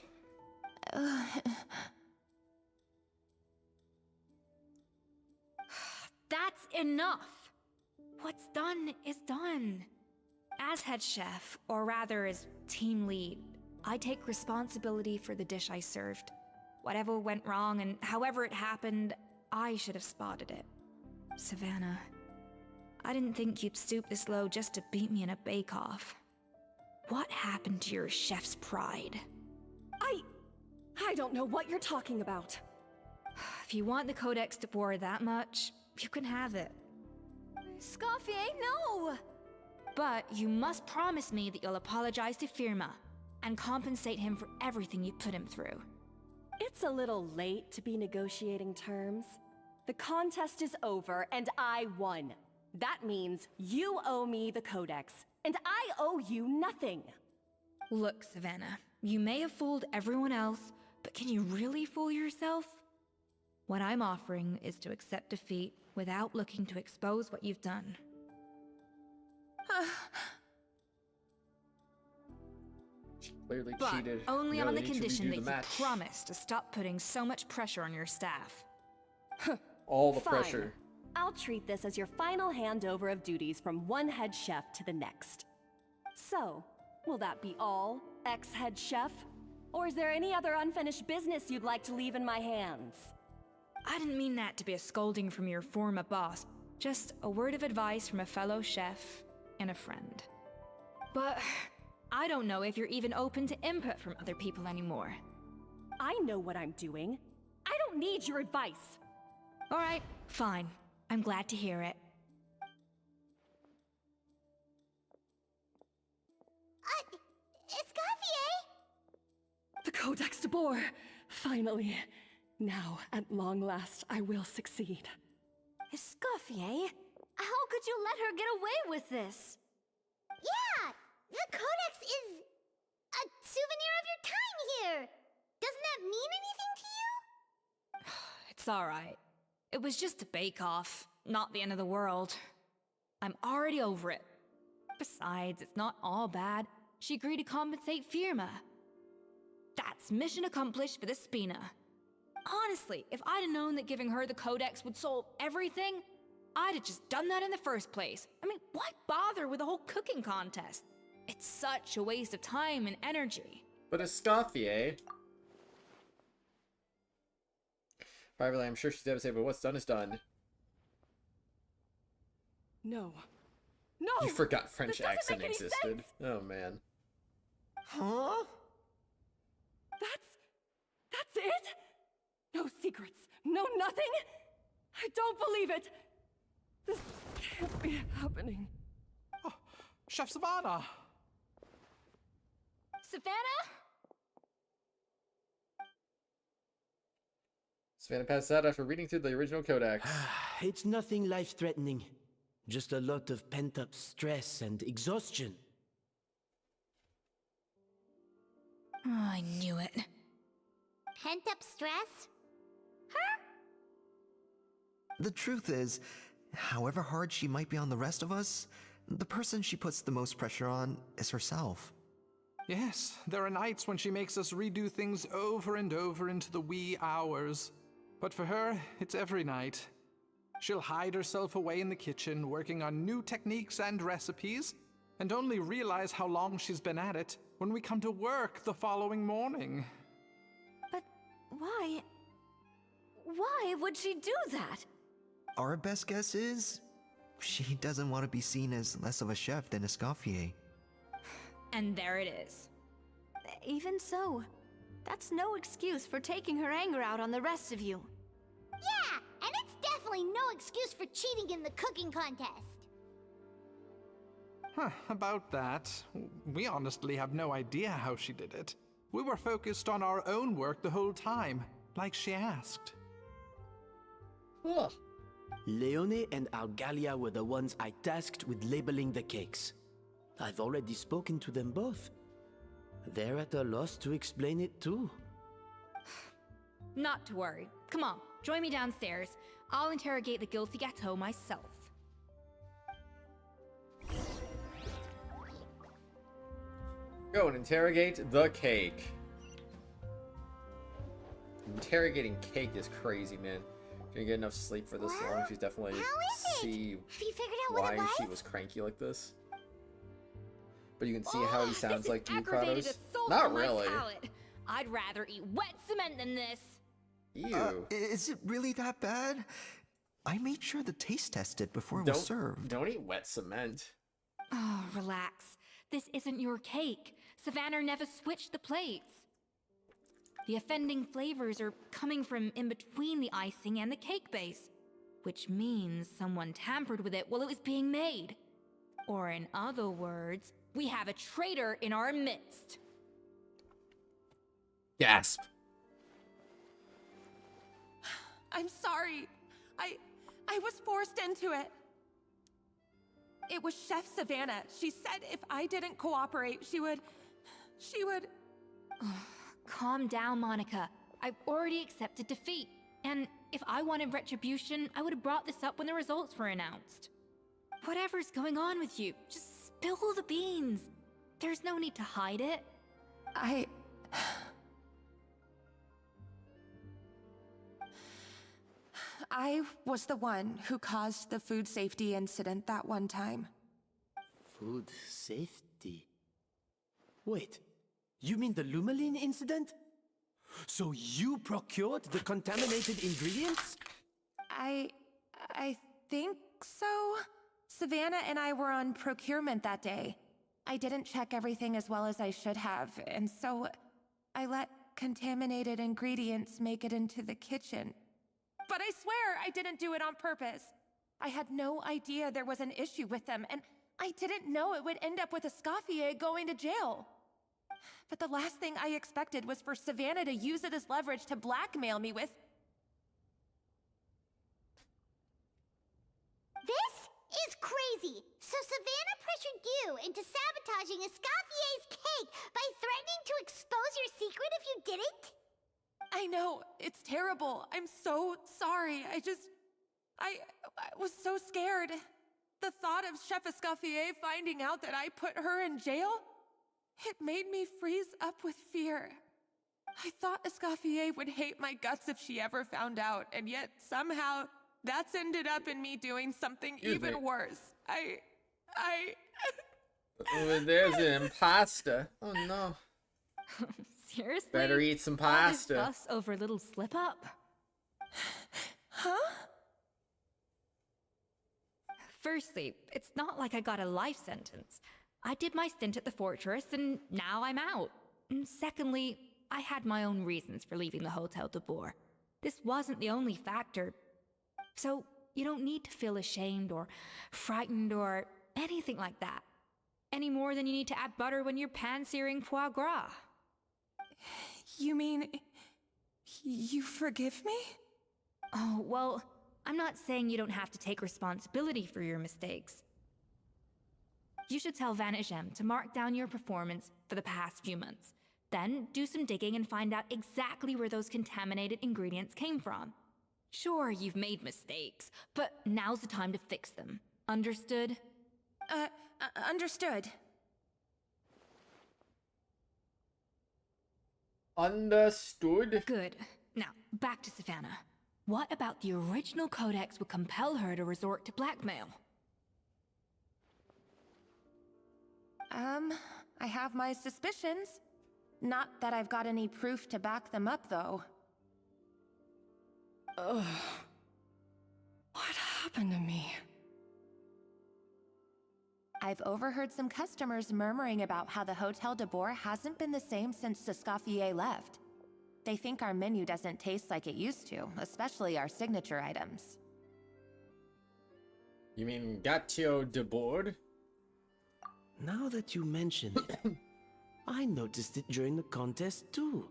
That's enough! What's done is done. As head chef, or rather as team lead, I take responsibility for the dish I served. Whatever went wrong and however it happened, I should have spotted it. Savannah, I didn't think you'd stoop this low just to beat me in a bake-off. What happened to your chef's pride? I don't know what you're talking about. If you want the Codex to bore that much, you can have it. Escoffier, no! But you must promise me that you'll apologize to Firma and compensate him for everything you put him through. It's a little late to be negotiating terms. The contest is over and I won. That means you owe me the Codex, and I owe you nothing. Look, Savannah, you may have fooled everyone else, but can you really fool yourself? What I'm offering is to accept defeat without looking to expose what you've done. She clearly But cheated. only on Really the should condition redo that the you match. promise to stop putting so much pressure on your staff. All the Fine. pressure. I'll treat this as your final handover of duties from one head chef to the next. So, will that be all, ex-head chef? Or is there any other unfinished business you'd like to leave in my hands? I didn't mean that to be a scolding from your former boss, just a word of advice from a fellow chef and a friend. But I don't know if you're even open to input from other people anymore. I know what I'm doing. I don't need your advice. All right, fine. I'm glad to hear it. Escoffier! The Codex de Boer! Finally. Now, at long last, I will succeed. Escoffier? How could you let her get away with this? Yeah! The Codex is a souvenir of your time here! Doesn't that mean anything to you? It's all right. It was just a bake-off, not the end of the world. I'm already over it. Besides, it's not all bad. She agreed to compensate Firma. That's mission accomplished for the Spina. Honestly, if I'd have known that giving her the Codex would solve everything, I'd have just done that in the first place. I mean, why bother with the whole cooking contest? It's such a waste of time and energy. But Escoffier. Privately, I'm sure she's devastated, but what's done is done. No. No! You forgot French This doesn't accent make any existed. sense. Oh man. Huh? That's it? No secrets, no nothing? I don't believe it! This can't be happening. Oh, Chef Savannah! Savannah? Savannah passed out after reading through the original Codex. It's nothing life-threatening. Just a lot of pent-up stress and exhaustion. Oh, I knew it. Pent up stress? The truth is, however hard she might be on the rest of us, the person she puts the most pressure on is herself. Yes, there are nights when she makes us redo things over and over into the wee hours. But for her, it's every night. She'll hide herself away in the kitchen, working on new techniques and recipes, and only realize how long she's been at it when we come to work the following morning. But why? Why would she do that? Our best guess is, she doesn't want to be seen as less of a chef than Escoffier. And there it is. Even so, that's no excuse for taking her anger out on the rest of you. Yeah, and it's definitely no excuse for cheating in the cooking contest. About that, we honestly have no idea how she did it. We were focused on our own work the whole time, like she asked. Ugh. Leone and Algalia were the ones I tasked with labeling the cakes. I've already spoken to them both. They're at a loss to explain it too. Not to worry. Come on, join me downstairs. I'll interrogate the guilty gâteau myself. Go and interrogate the cake. Interrogating cake is crazy, man. Didn't get enough sleep for this long. She's definitely How is it? see Have you figured out what why it was? she was cranky like this. But you can see how he sounds This like to you, aggravated Kratos. assault Not on my really. palate. I'd rather eat wet cement than this. Ew. Is it really that bad? I made sure the taste tested before it was served. Don't eat wet cement. Oh, relax. This isn't your cake. Savannah never switched the plates. The offending flavors are coming from in between the icing and the cake base, which means someone tampered with it while it was being made. Or in other words, we have a traitor in our midst. Gasp. I'm sorry. I was forced into it. It was Chef Savannah. She said if I didn't cooperate, she would... Calm down, Monica. I've already accepted defeat. And if I wanted retribution, I would have brought this up when the results were announced. Whatever's going on with you, just spill the beans. There's no need to hide it. I was the one who caused the food safety incident that one time. Food safety? Wait, you mean the Lumaline incident? So you procured the contaminated ingredients? I think so. Savannah and I were on procurement that day. I didn't check everything as well as I should have, and so I let contaminated ingredients make it into the kitchen. But I swear I didn't do it on purpose. I had no idea there was an issue with them, and I didn't know it would end up with Escoffier going to jail. But the last thing I expected was for Savannah to use it as leverage to blackmail me with... This is crazy! So Savannah pressured you into sabotaging Escoffier's cake by threatening to expose your secret if you didn't? I know, it's terrible. I'm so sorry. I was so scared. The thought of Chef Escoffier finding out that I put her in jail, it made me freeze up with fear. I thought Escoffier would hate my guts if she ever found out, and yet somehow that's ended up in me doing something even worse. Oh, there's an imposter. Oh no. Seriously? Better eat some All this pasta. fuss over a little slip-up? Huh? Firstly, it's not like I got a life sentence. I did my stint at the fortress, and now I'm out. And secondly, I had my own reasons for leaving the Hotel de Boer. This wasn't the only factor. So, you don't need to feel ashamed or frightened or anything like that. Any more than you need to add butter when you're pan-searing foie gras. You mean... you forgive me? Oh, well, I'm not saying you don't have to take responsibility for your mistakes. You should tell Vanagem to mark down your performance for the past few months. Then do some digging and find out exactly where those contaminated ingredients came from. Sure, you've made mistakes, but now's the time to fix them. Understood? Understood. Understood. Good. Now, back to Savannah. What about the original codex would compel her to resort to blackmail? I have my suspicions. Not that I've got any proof to back them up, though. Ugh. What happened to me? I've overheard some customers murmuring about how the Hotel de Boer hasn't been the same since Escoffier left. They think our menu doesn't taste like it used to, especially our signature items. You mean Gacha de Boer? Now that you mention it, I noticed it during the contest too.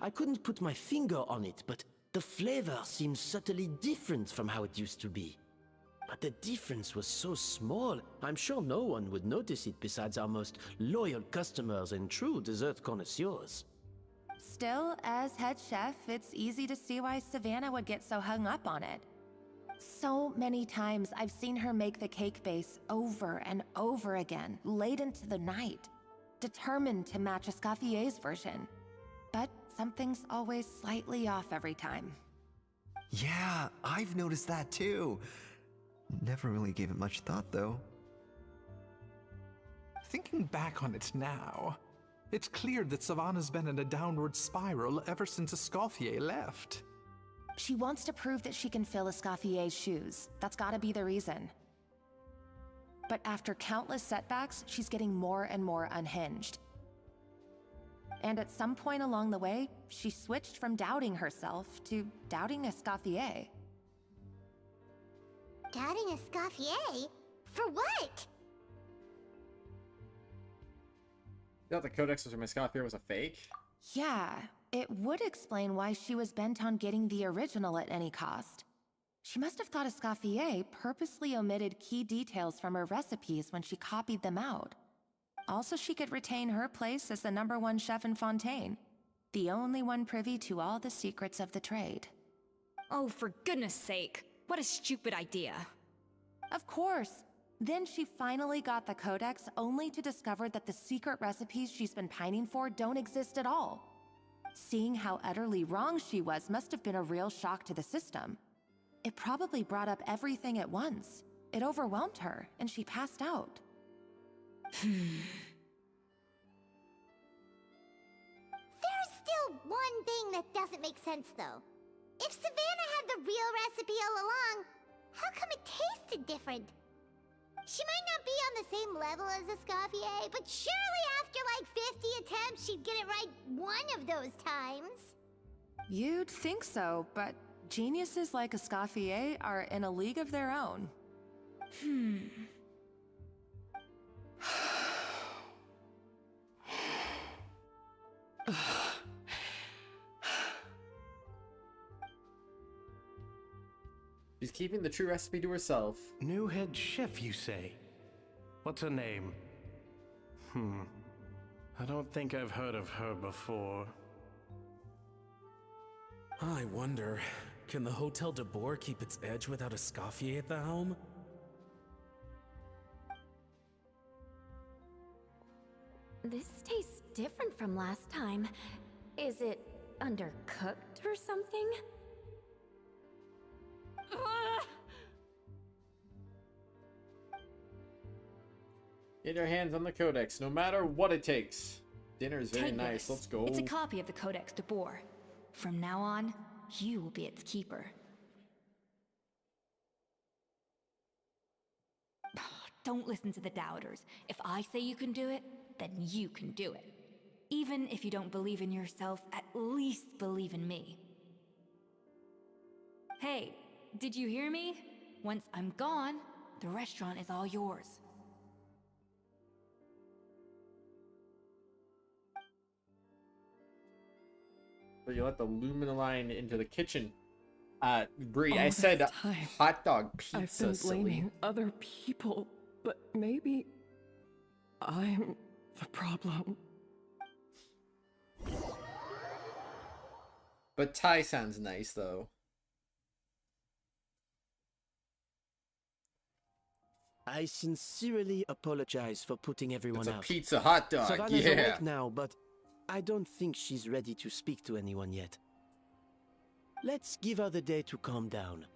I couldn't put my finger on it, but the flavor seems subtly different from how it used to be. But the difference was so small, I'm sure no one would notice it besides our most loyal customers and true dessert connoisseurs. Still, as head chef, it's easy to see why Savannah would get so hung up on it. So many times I've seen her make the cake base over and over again, late into the night, determined to match Escoffier's version. But something's always slightly off every time. Yeah, I've noticed that too. Never really gave it much thought, though. Thinking back on it now, it's clear that Savannah's been in a downward spiral ever since Escoffier left. She wants to prove that she can fill Escoffier's shoes. That's gotta be the reason. But after countless setbacks, she's getting more and more unhinged. And at some point along the way, she switched from doubting herself to doubting Escoffier. Doubting Escoffier? For what? You thought the Codex from Escoffier was a fake? Yeah, it would explain why she was bent on getting the original at any cost. She must have thought Escoffier purposely omitted key details from her recipes when she copied them out. Also, she could retain her place as the #1 chef in Fontaine, the only one privy to all the secrets of the trade. Oh, for goodness sake. What a stupid idea. Of course. Then she finally got the Codex only to discover that the secret recipes she's been pining for don't exist at all. Seeing how utterly wrong she was must have been a real shock to the system. It probably brought up everything at once. It overwhelmed her, and she passed out. There's still one thing that doesn't make sense, though. If Savannah had the real recipe all along, how come it tasted different? She might not be on the same level as Escoffier, but surely after like 50 attempts, she'd get it right one of those times. You'd think so, but geniuses like Escoffier are in a league of their own. She's keeping the true recipe to herself. New head chef, you say? What's her name? I don't think I've heard of her before. I wonder, can the Hotel de Boer keep its edge without Escoffier at the helm? This tastes different from last time. Is it undercooked or something? Get your hands on the Codex, no matter what it takes. Dinner's very Take nice. this. Let's go. It's a copy of the Codex de Boer. From now on, you will be its keeper. Don't listen to the doubters. If I say you can do it, then you can do it. Even if you don't believe in yourself, at least believe in me. Hey, did you hear me? Once I'm gone, the restaurant is all yours. So you let the Luminaline into the kitchen. Bree, All I this said time, hot dog pizza, I've been blaming other people, but maybe I'm the problem. But Thai sounds nice, though. I sincerely apologize for putting everyone It's a out. pizza hot dog, Savannah's yeah. awake now, but I don't think she's ready to speak to anyone yet. Let's give her the day to calm down.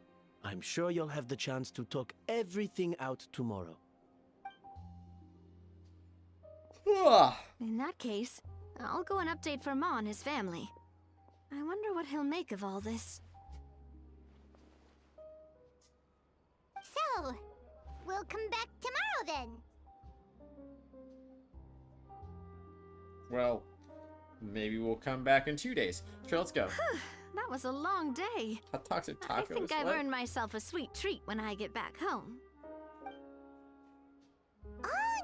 I'm sure you'll have the chance to talk everything out tomorrow. In that case, I'll go and update Paimon his family. I wonder what he'll make of all this. So, we'll come back tomorrow then. Well, maybe we'll come back in 2 days. Sure, let's go. That was a long day. Hot toxic I tacos. think I've what? earned myself a sweet treat when I get back home. Oh,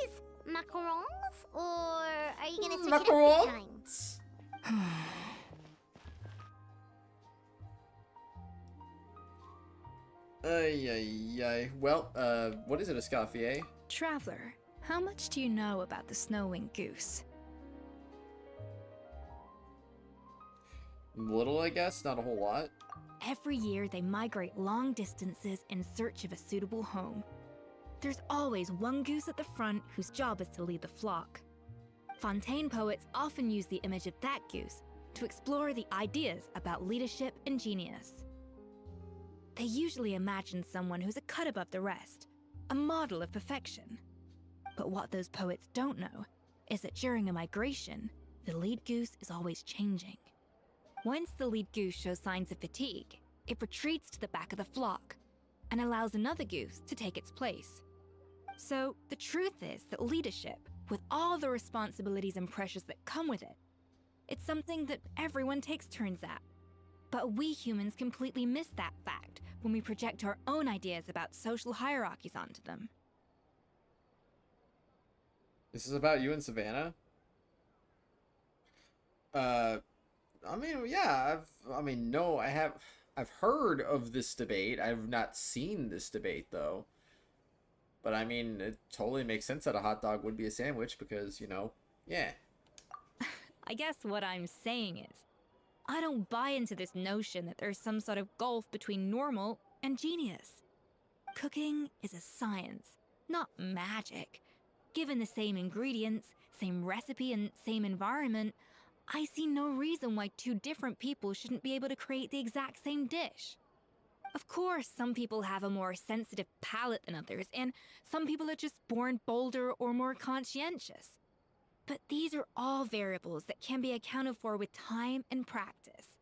nice! Macarons? Or are you gonna switch it up this time? Ay, ay, ay. Well, what is it, Escoffier? Traveler, how much do you know about the snow-winged goose? Little, I guess. Not a whole lot. Every year, they migrate long distances in search of a suitable home. There's always one goose at the front whose job is to lead the flock. Fontaine poets often use the image of that goose to explore the ideas about leadership and genius. They usually imagine someone who's a cut above the rest, a model of perfection. But what those poets don't know is that during a migration, the lead goose is always changing. Once the lead goose shows signs of fatigue, it retreats to the back of the flock and allows another goose to take its place. So the truth is that leadership, with all the responsibilities and pressures that come with it, it's something that everyone takes turns at. But we humans completely miss that fact when we project our own ideas about social hierarchies onto them. This is about you and Savannah? I mean, yeah, I've heard of this debate. I've not seen this debate, though. But I mean, it totally makes sense that a hot dog would be a sandwich because, you know, yeah. I guess what I'm saying is, I don't buy into this notion that there's some sort of gulf between normal and genius. Cooking is a science, not magic. Given the same ingredients, same recipe, and same environment, I see no reason why two different people shouldn't be able to create the exact same dish. Of course, some people have a more sensitive palate than others, and some people are just born bolder or more conscientious. But these are all variables that can be accounted for with time and practice.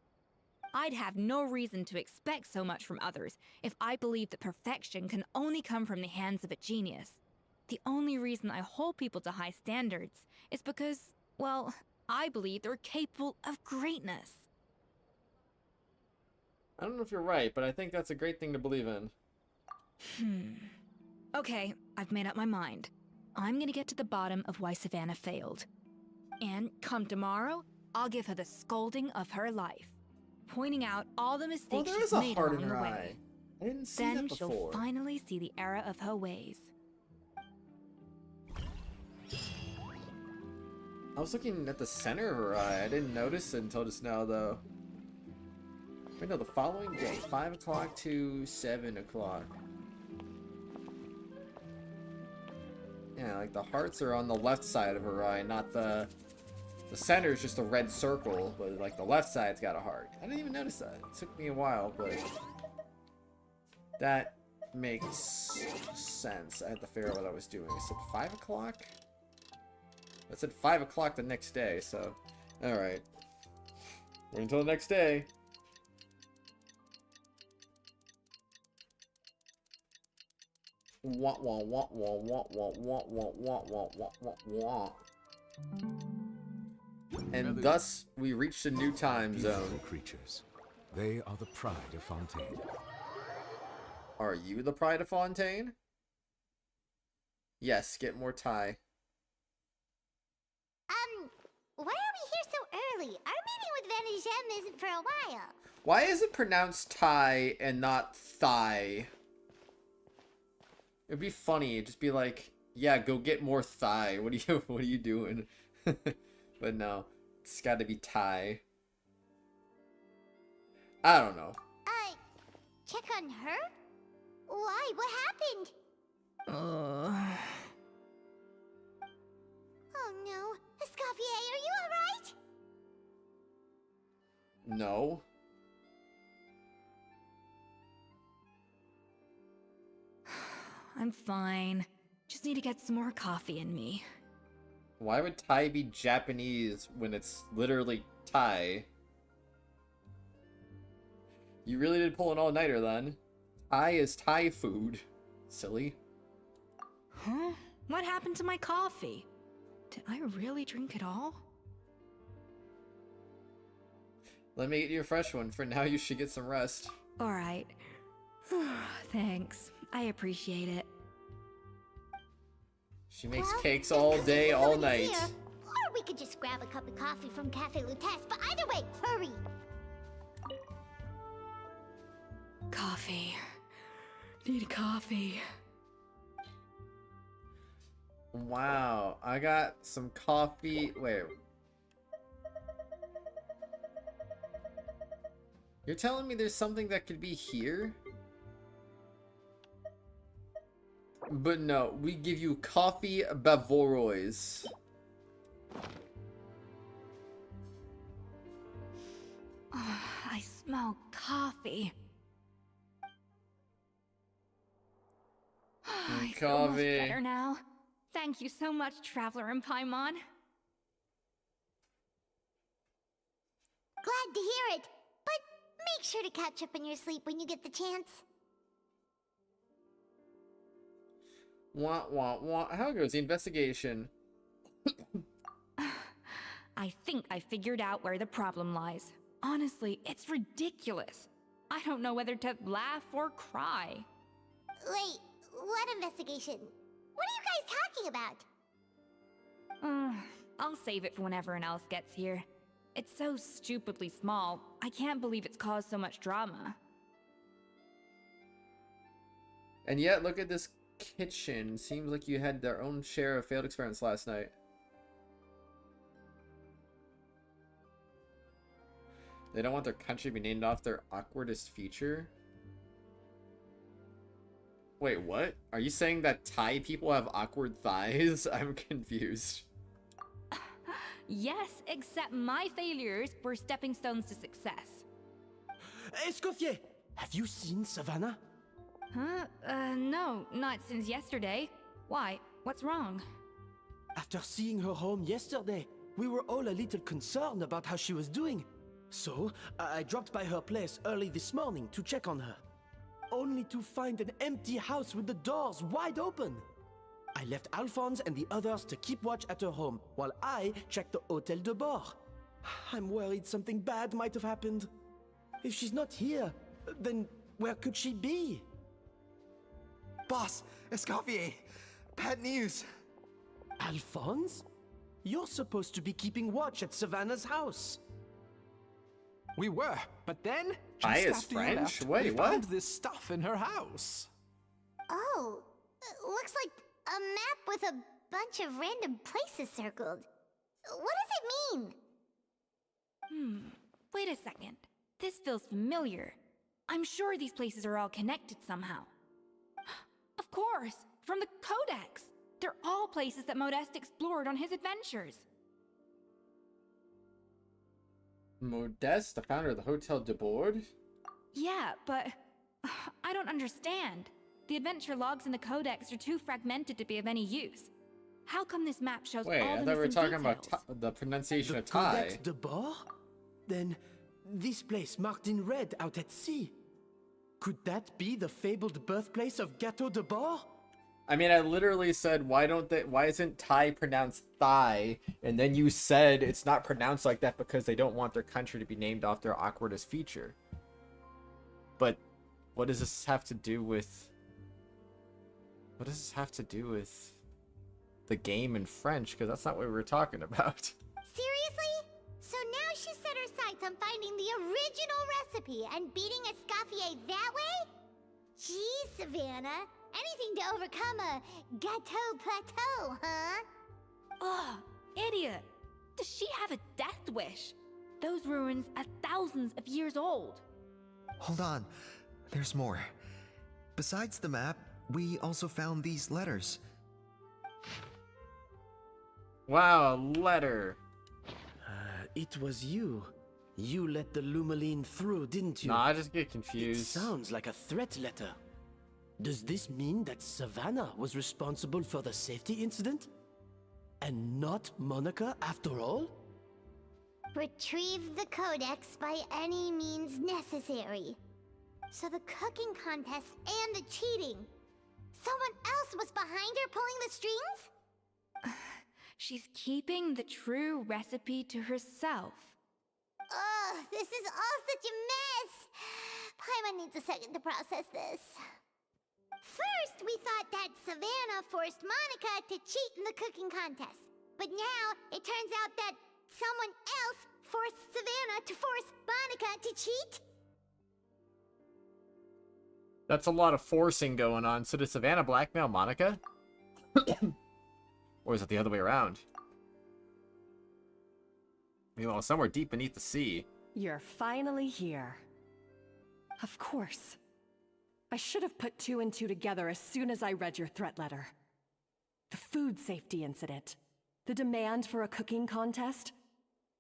I'd have no reason to expect so much from others if I believed that perfection can only come from the hands of a genius. The only reason I hold people to high standards is because, well, I believe they're capable of greatness. I don't know if you're right, but I think that's a great thing to believe in. Okay, I've made up my mind. I'm gonna get to the bottom of why Savannah failed. And come tomorrow, I'll give her the scolding of her life, pointing out all the mistakes there she's is a made heart along in the her way. eye. I didn't see Then that before. she'll finally see the error of her ways. I was looking at the center of her eye. I didn't notice it until just now, though. Wait, no, the following day, 5 o'clock to 7 o'clock. Yeah, like the hearts are on the left side of her eye, not the center is just a red circle, but like the left side's got a heart. I didn't even notice that. It took me a while, but that makes sense. I had to figure out what I was doing. I said 5 o'clock? I said 5 o'clock the next day, so alright. Wait until the next day. Wah wah wah wah wah wah wah wah wah wah wah wah wah. And thus we reached a new time zone. Creatures. They are the pride of Fontaine. Are you the pride of Fontaine? Yes, get more Thai. Why are we here so early? Our meeting with Vanagem isn't for a while. Why is it pronounced Thai and not thigh? It'd be funny. It'd just be like, yeah, go get more thigh. What are you doing? But no, it's got to be Thai. I don't know. Check on her? Why? What happened? Oh no. Escoffier, are you alright? No. I'm fine. Just need to get some more coffee in me. Why would Thai be Japanese when it's literally Thai? You really did pull an all-nighter then. Thai is Thai food. Silly. Huh? What happened to my coffee? Did I really drink it all? Let me get you a fresh one. For now, you should get some rest. Alright. Thanks. I appreciate it. She makes cakes all day, all night. Here. Or we could just grab a cup of coffee from Cafe Lutece, but either way, hurry! Coffee. Need coffee. Wow, I got some coffee. Wait. You're telling me there's something that could be here? But no, we give you coffee Bavorois. I smell coffee. I feel much Coffee. better now. Thank you so much, Traveler and Paimon. Glad to hear it, but make sure to catch up in your sleep when you get the chance. Wah, wah, wah. How goes the investigation? I think I figured out where the problem lies. Honestly, it's ridiculous. I don't know whether to laugh or cry. Wait, what investigation? What are you guys talking about? I'll save it for when everyone else gets here. It's so stupidly small. I can't believe it's caused so much drama. And yet, look at this kitchen. Seems like you had their own share of failed experiments last night. They don't want their country to be named off their awkwardest feature? Wait, what? Are you saying that Thai people have awkward thighs? I'm confused. Yes, except my failures were stepping stones to success. Escoffier, have you seen Savannah? Huh? No, not since yesterday. Why? What's wrong? After seeing her home yesterday, we were all a little concerned about how she was doing. So, I dropped by her place early this morning to check on her. Only to find an empty house with the doors wide open. I left Alphonse and the others to keep watch at her home, while I checked the Hotel de Bord. I'm worried something bad might have happened. If she's not here, then where could she be? Boss, Escoffier, bad news. Alphonse? You're supposed to be keeping watch at Savannah's house. We were, but then, I just is after you French? left, Wait, we what? found this stuff in her house. Oh, looks like a map with a bunch of random places circled. What does it mean? Wait a second. This feels familiar. I'm sure these places are all connected somehow. Of course, from the Codex. They're all places that Modeste explored on his adventures. Modeste, the founder of the Hotel de Bord? Yeah, but I don't understand. The adventure logs in the Codex are too fragmented to be of any use. How come this map shows Wait, all I the thought we were missing talking details? about the pronunciation The of Thai. Codex de Bord? Then, this place marked in red out at sea. Could that be the fabled birthplace of Gateau de Bord? I mean, I literally said, why isn't Thai pronounced thigh? And then you said it's not pronounced like that because they don't want their country to be named off their awkwardest feature. But what does this have to do with... What does this have to do with the game in French? Because that's not what we were talking about. Seriously? So now she set her sights on finding the original recipe and beating Escoffier that way? Geez, Savannah. Anything to overcome a gâteau plateau, huh? Ugh, idiot! Does she have a death wish? Those ruins are thousands of years old. Hold on. There's more. Besides the map, we also found these letters. Wow, a letter. It was you. You let the Lumaline through, didn't you? No, I just get confused. It sounds like a threat letter. Does this mean that Savannah was responsible for the safety incident? And not Monica after all? Retrieve the codex by any means necessary. So the cooking contest and the cheating. Someone else was behind her pulling the strings? She's keeping the true recipe to herself. Ugh, this is all such a mess. Paimon needs a second to process this. First, we thought that Savannah forced Monica to cheat in the cooking contest. But now, it turns out that someone else forced Savannah to force Monica to cheat? That's a lot of forcing going on. So did Savannah blackmail Monica? Or is it the other way around? Meanwhile, somewhere deep beneath the sea. You're finally here. Of course. I should have put 2 and 2 together as soon as I read your threat letter. The food safety incident. The demand for a cooking contest.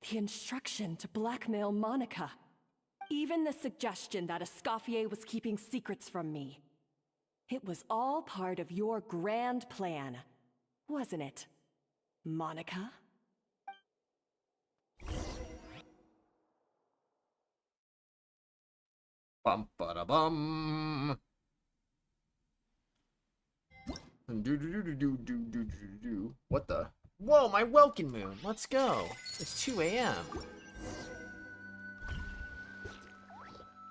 The instruction to blackmail Monica. Even the suggestion that Escoffier was keeping secrets from me. It was all part of your grand plan, wasn't it, Monica? Bum ba da bum. What the? Whoa, my Welkin Moon. Let's go. It's 2 a.m.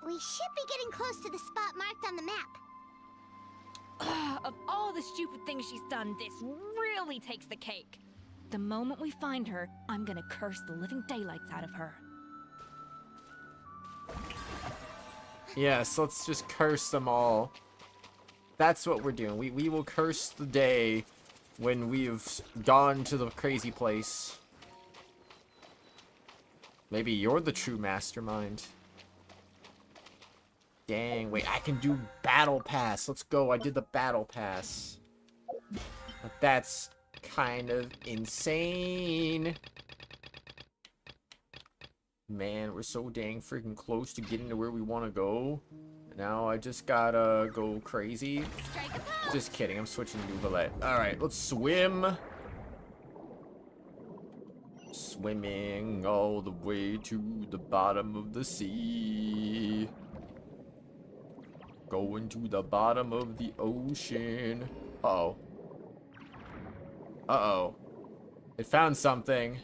We should be getting close to the spot marked on the map. Of all the stupid things she's done, this really takes the cake. The moment we find her, I'm gonna curse the living daylights out of her. Yes, let's just curse them all. That's what we're doing. We will curse the day when we've gone to the crazy place. Maybe you're the true mastermind. Dang, wait, I can do Battle Pass. Let's go, I did the Battle Pass. But that's kind of insane. Man, we're so dang freaking close to getting to where we want to go. Now I just gotta go crazy. Just kidding, I'm switching to Nouvellette. Alright, let's swim. Swimming all the way to the bottom of the sea. Going to the bottom of the ocean. Uh-oh. Uh-oh. It found something.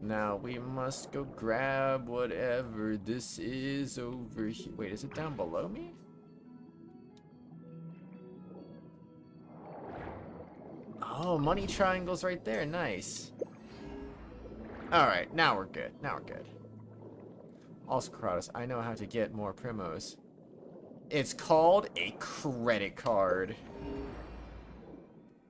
Now we must go grab whatever this is over here. Wait, is it down below me? Oh, money triangle's right there. Nice. Alright, now we're good. Now we're good. Also, Kratos, I know how to get more primos. It's called a credit card.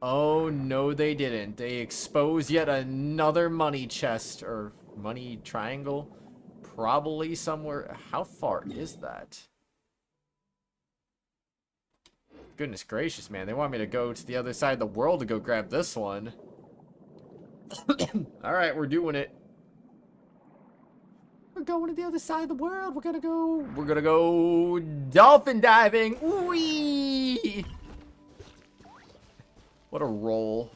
Oh, no, they didn't. They exposed yet another money chest, or money triangle. Probably somewhere. How far is that? Goodness gracious, man. They want me to go to the other side of the world to go grab this one. Alright, we're doing it. We're going to the other side of the world. We're gonna go dolphin diving. Whee! What a roll.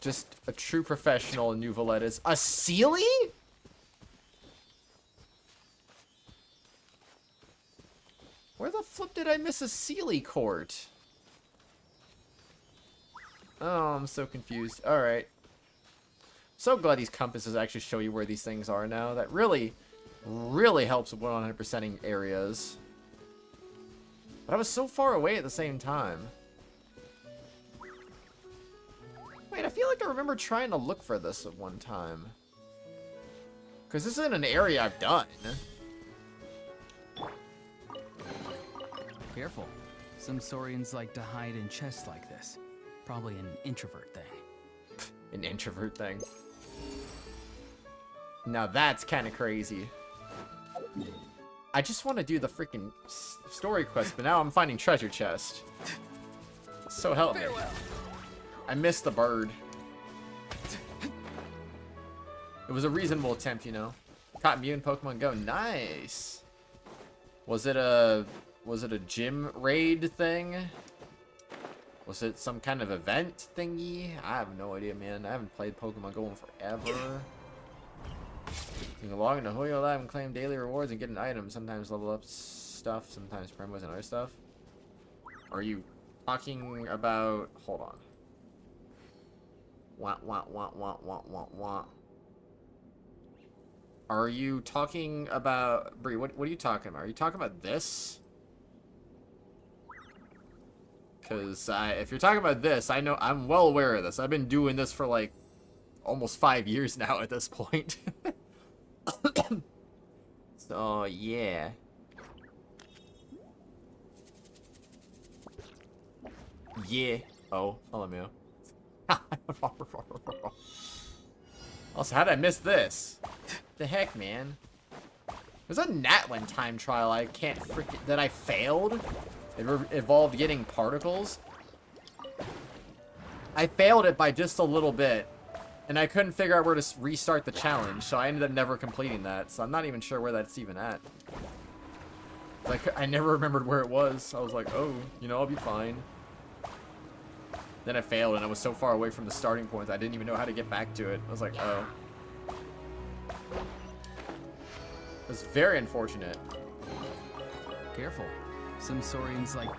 Just a true professional in Nouvellette is. A Sealy? Where the flip did I miss a Sealy court? Oh, I'm so confused. Alright. So glad these compasses actually show you where these things are now. That really, really helps with 100%ing areas. But I was so far away at the same time. Wait, I feel like I remember trying to look for this at one time. Because this isn't an area I've done. Careful. Some Saurians like to hide in chests like this. Probably an introvert thing. An introvert thing. Now that's kind of crazy. I just want to do the freaking story quest, but now I'm finding treasure chest. So help me. I missed the bird. It was a reasonable attempt, you know. Caught Mew in Pokemon Go. Nice. Was it a gym raid thing? Was it some kind of event thingy? I have no idea, man. I haven't played Pokemon Go in forever. You can log into HoYo Live and claim daily rewards and get an item. Sometimes level up stuff, sometimes promos and other stuff. Are you talking about... Hold on. Wah. Are you talking about... Bree, what are you talking about? Are you talking about this? Because if you're talking about this, I know... I'm well aware of this. I've been doing this for, like, almost 5 years now at this point. So, yeah. Yeah. Oh, follow me. Also, how did I miss this? The heck, man? There's a Natlan time trial I can't freaking... that I failed. It involved getting particles. I failed it by just a little bit. And I couldn't figure out where to restart the challenge, so I ended up never completing that. So I'm not even sure where that's even at. Like, I never remembered where it was. I was like, oh, you know, I'll be fine. Then I failed, and I was so far away from the starting point, I didn't even know how to get back to it. I was like, oh. It was very unfortunate. Careful. Some Saurians like...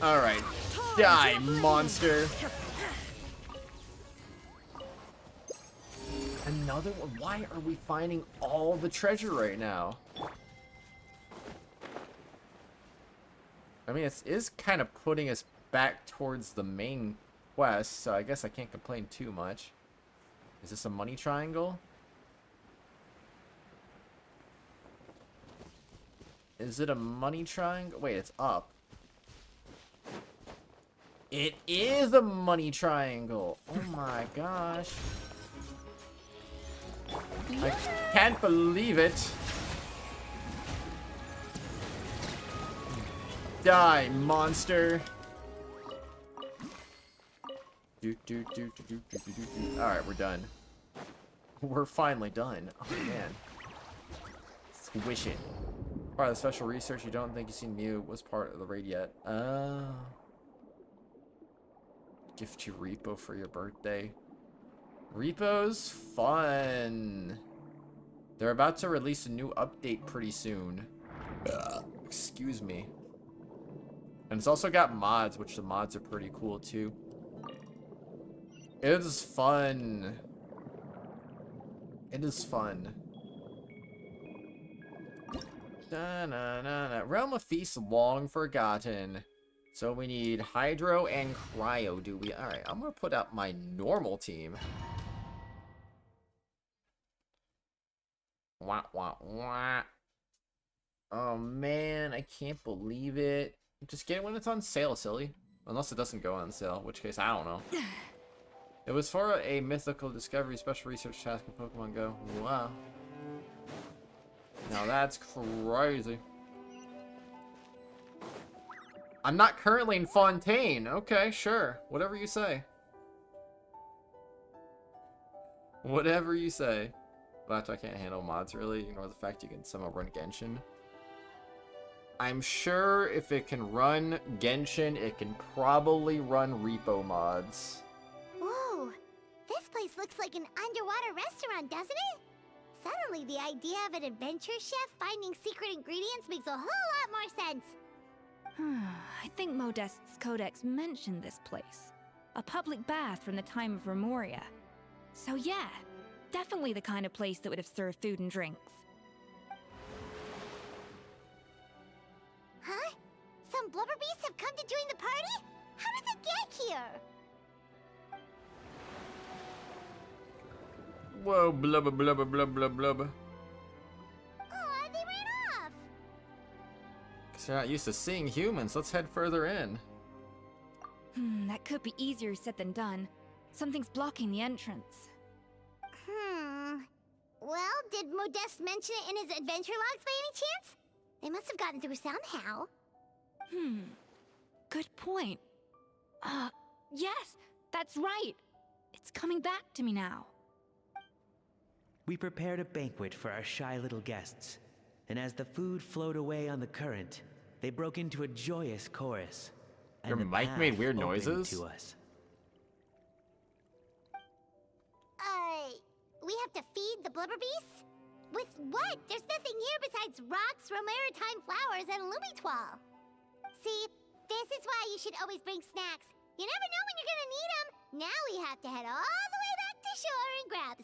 Alright. Die, monster! Another one? Why are we finding all the treasure right now? I mean, it is kind of putting us back towards the main quest, so I guess I can't complain too much. Is this a money triangle? Is it a money triangle? Wait, it's up. It is a money triangle! Oh my gosh. I can't believe it. Die, monster. Alright, we're done. We're finally done. Oh, man. Squish it. Part of the special research, you don't think you've seen Mew was part of the raid yet. Gift you Repo for your birthday. Repo's fun. They're about to release a new update pretty soon. Excuse me. And it's also got mods, which the mods are pretty cool too. It is fun. It is fun. Da-na-na-na. Realm of Feast long forgotten. So we need Hydro and Cryo, do we? Alright, I'm gonna put out my normal team. Wah, wah, wah. Oh man, I can't believe it. Just get it when it's on sale, silly. Unless it doesn't go on sale, in which case, I don't know. It was for a mythical discovery special research task in Pokemon Go. Wow. Now that's crazy. I'm not currently in Fontaine. Okay, sure. Whatever you say. Whatever you say. But I can't handle mods, really. Ignore the fact you can somehow run Genshin. I'm sure if it can run Genshin, it can probably run Repo mods. Whoa! This place looks like an underwater restaurant, doesn't it? Suddenly, the idea of an adventure chef finding secret ingredients makes a whole lot more sense. I think Modest's codex mentioned this place. A public bath from the time of Remoria. So yeah, definitely the kind of place that would have served food and drinks. Huh? Some blubber beasts have come to join the party? How did they get here? Whoa, blubber, blubber, blubber, blubber. Aw, they ran off! Because you're not used to seeing humans. Let's head further in. That could be easier said than done. Something's blocking the entrance. Well, did Modeste mention it in his adventure logs by any chance? They must have gotten through somehow. Good point. Yes, that's right. It's coming back to me now. We prepared a banquet for our shy little guests, and as the food flowed away on the current, they broke into a joyous chorus. Your mic made weird noises? To us. We have to feed the blubber beasts? With what? There's nothing here besides rocks, romaritime flowers, and lumitoile. See, this is why you should always bring snacks. You never know when you're gonna need them. Now we have to head all the way back to shore and grab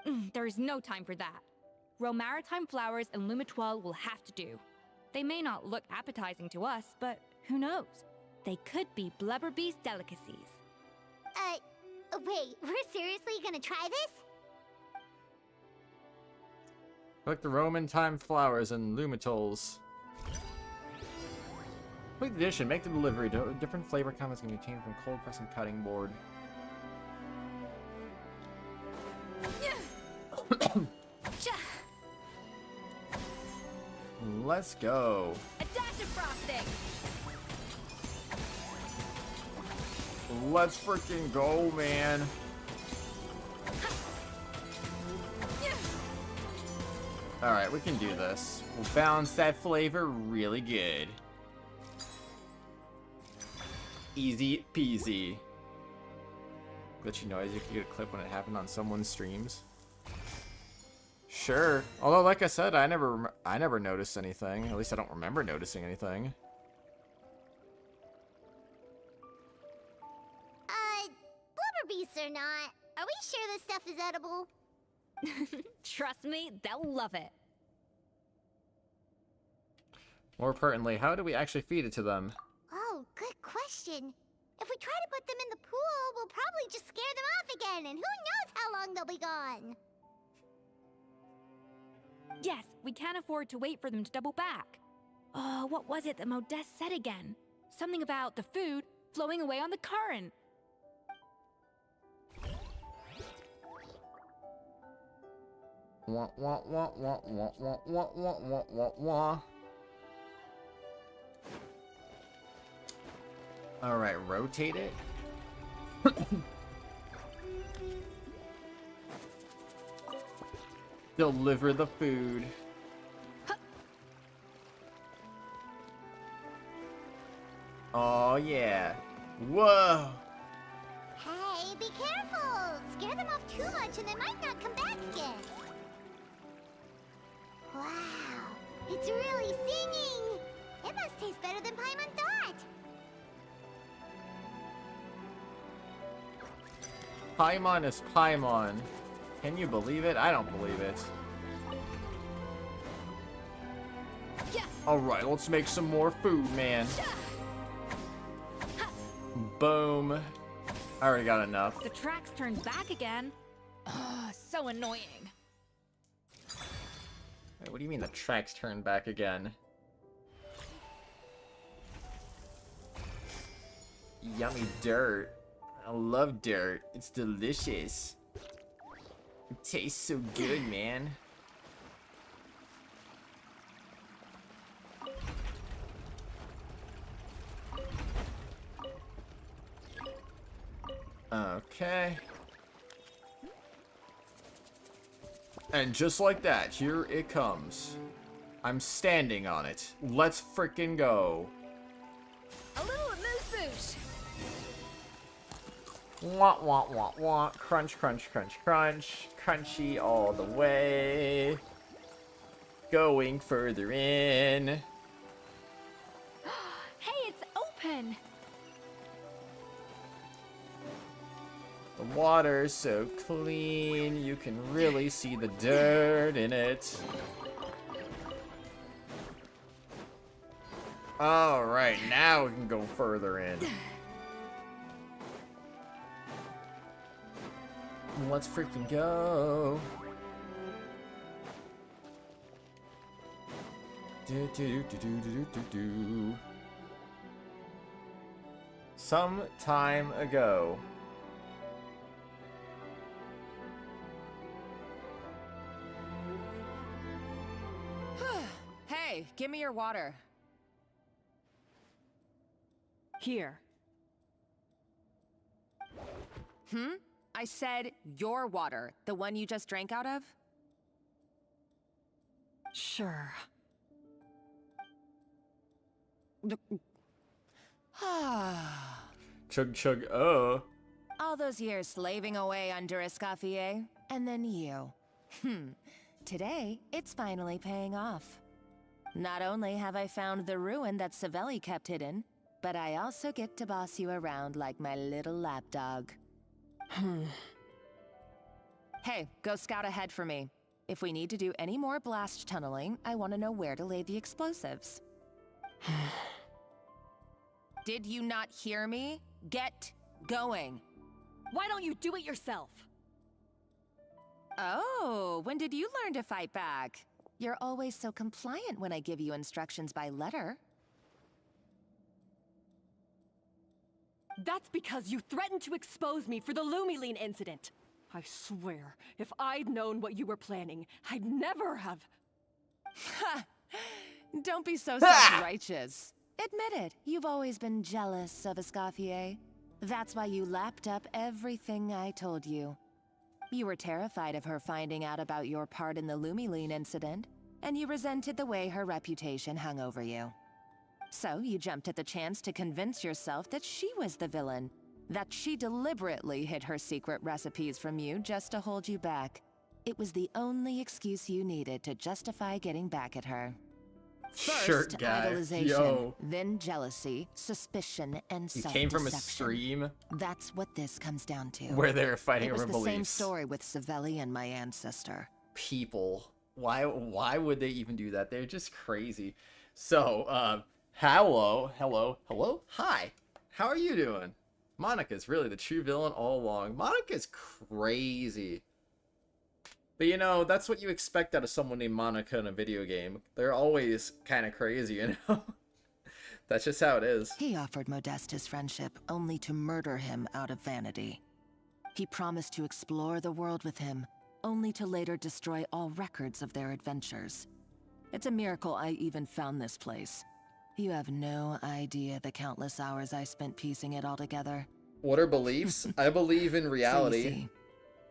some. There's no time for that. Romaritime flowers and lumitoile will have to do. They may not look appetizing to us, but who knows? They could be blubber beast delicacies. Wait, we're seriously gonna try this? Collect the Roman time flowers and lumitoles. Complete the dish and make the delivery. Different flavor combos can be obtained from cold press and cutting board. Let's go. A dash of frosting. Let's freaking go, man. Alright, we can do this. We'll balance that flavor really good. Easy peasy. Glitchy noise, you can get a clip when it happened on someone's streams. Sure. Although, like I said, I never noticed anything. At least I don't remember noticing anything. Blubber beasts or not, are we sure this stuff is edible? Trust me, they'll love it. More pertinently, how do we actually feed it to them? Oh, good question. If we try to put them in the pool, we'll probably just scare them off again, and who knows how long they'll be gone. Yes, we can't afford to wait for them to double back. What was it that Modeste said again? Something about the food flowing away on the current. Wah, wah, wah, wah, wah, wah, wah, wah, wah, wah, wah. Alright, rotate it. Deliver the food. Oh yeah. Whoa. Hey, be careful! Scare them off too much and they might not come back again. Wow, it's really singing! It must taste better than Paimon thought! Paimon is Paimon. Can you believe it? I don't believe it. Alright, let's make some more food, man. Boom. I already got enough. The tracks turned back again. Ugh, so annoying. Wait, what do you mean the tracks turned back again? Yummy dirt. I love dirt. It's delicious. It tastes so good, man. Okay. And just like that, here it comes. I'm standing on it. Let's frickin' go. A little moose boosh. Wah, wah, wah, wah. Crunch, crunch, crunch, crunch. Crunchy all the way. Going further in. Hey, it's open. The water's so clean, you can really see the dirt in it. Alright, now we can go further in. Let's freaking go. Do, do, do, do, do, do, do. Some time ago. Hey, give me your water. Here. I said your water, the one you just drank out of? Sure. Chug chug, oh. All those years slaving away under Escoffier, and then you. Today, it's finally paying off. Not only have I found the ruin that Savelli kept hidden, but I also get to boss you around like my little lapdog. Hey, go scout ahead for me. If we need to do any more blast tunneling, I want to know where to lay the explosives. Did you not hear me? Get going. Why don't you do it yourself? Oh, when did you learn to fight back? You're always so compliant when I give you instructions by letter. That's because you threatened to expose me for the Lumiline incident. I swear, if I'd known what you were planning, I'd never have... Ha! Don't be so self-righteous. Admit it, you've always been jealous of Escoffier. That's why you lapped up everything I told you. You were terrified of her finding out about your part in the Lumiline incident, and you resented the way her reputation hung over you. So you jumped at the chance to convince yourself that she was the villain, that she deliberately hid her secret recipes from you just to hold you back. It was the only excuse you needed to justify getting back at her. First, idolization, then jealousy, suspicion, and You self-deception. came from a stream That's what this comes down to. where they were fighting It was over the same beliefs. story with Savelli and my ancestor. People, why would they even do that? They're just crazy. So, hello, hi. How are you doing? Monica's really the true villain all along. Monica's crazy. But you know, that's what you expect out of someone named Monica in a video game. They're always kind of crazy, you know? That's just how it is. He offered Modeste his friendship, only to murder him out of vanity. He promised to explore the world with him, only to later destroy all records of their adventures. It's a miracle I even found this place. You have no idea the countless hours I spent piecing it all together. What are beliefs? I believe in reality. So you see,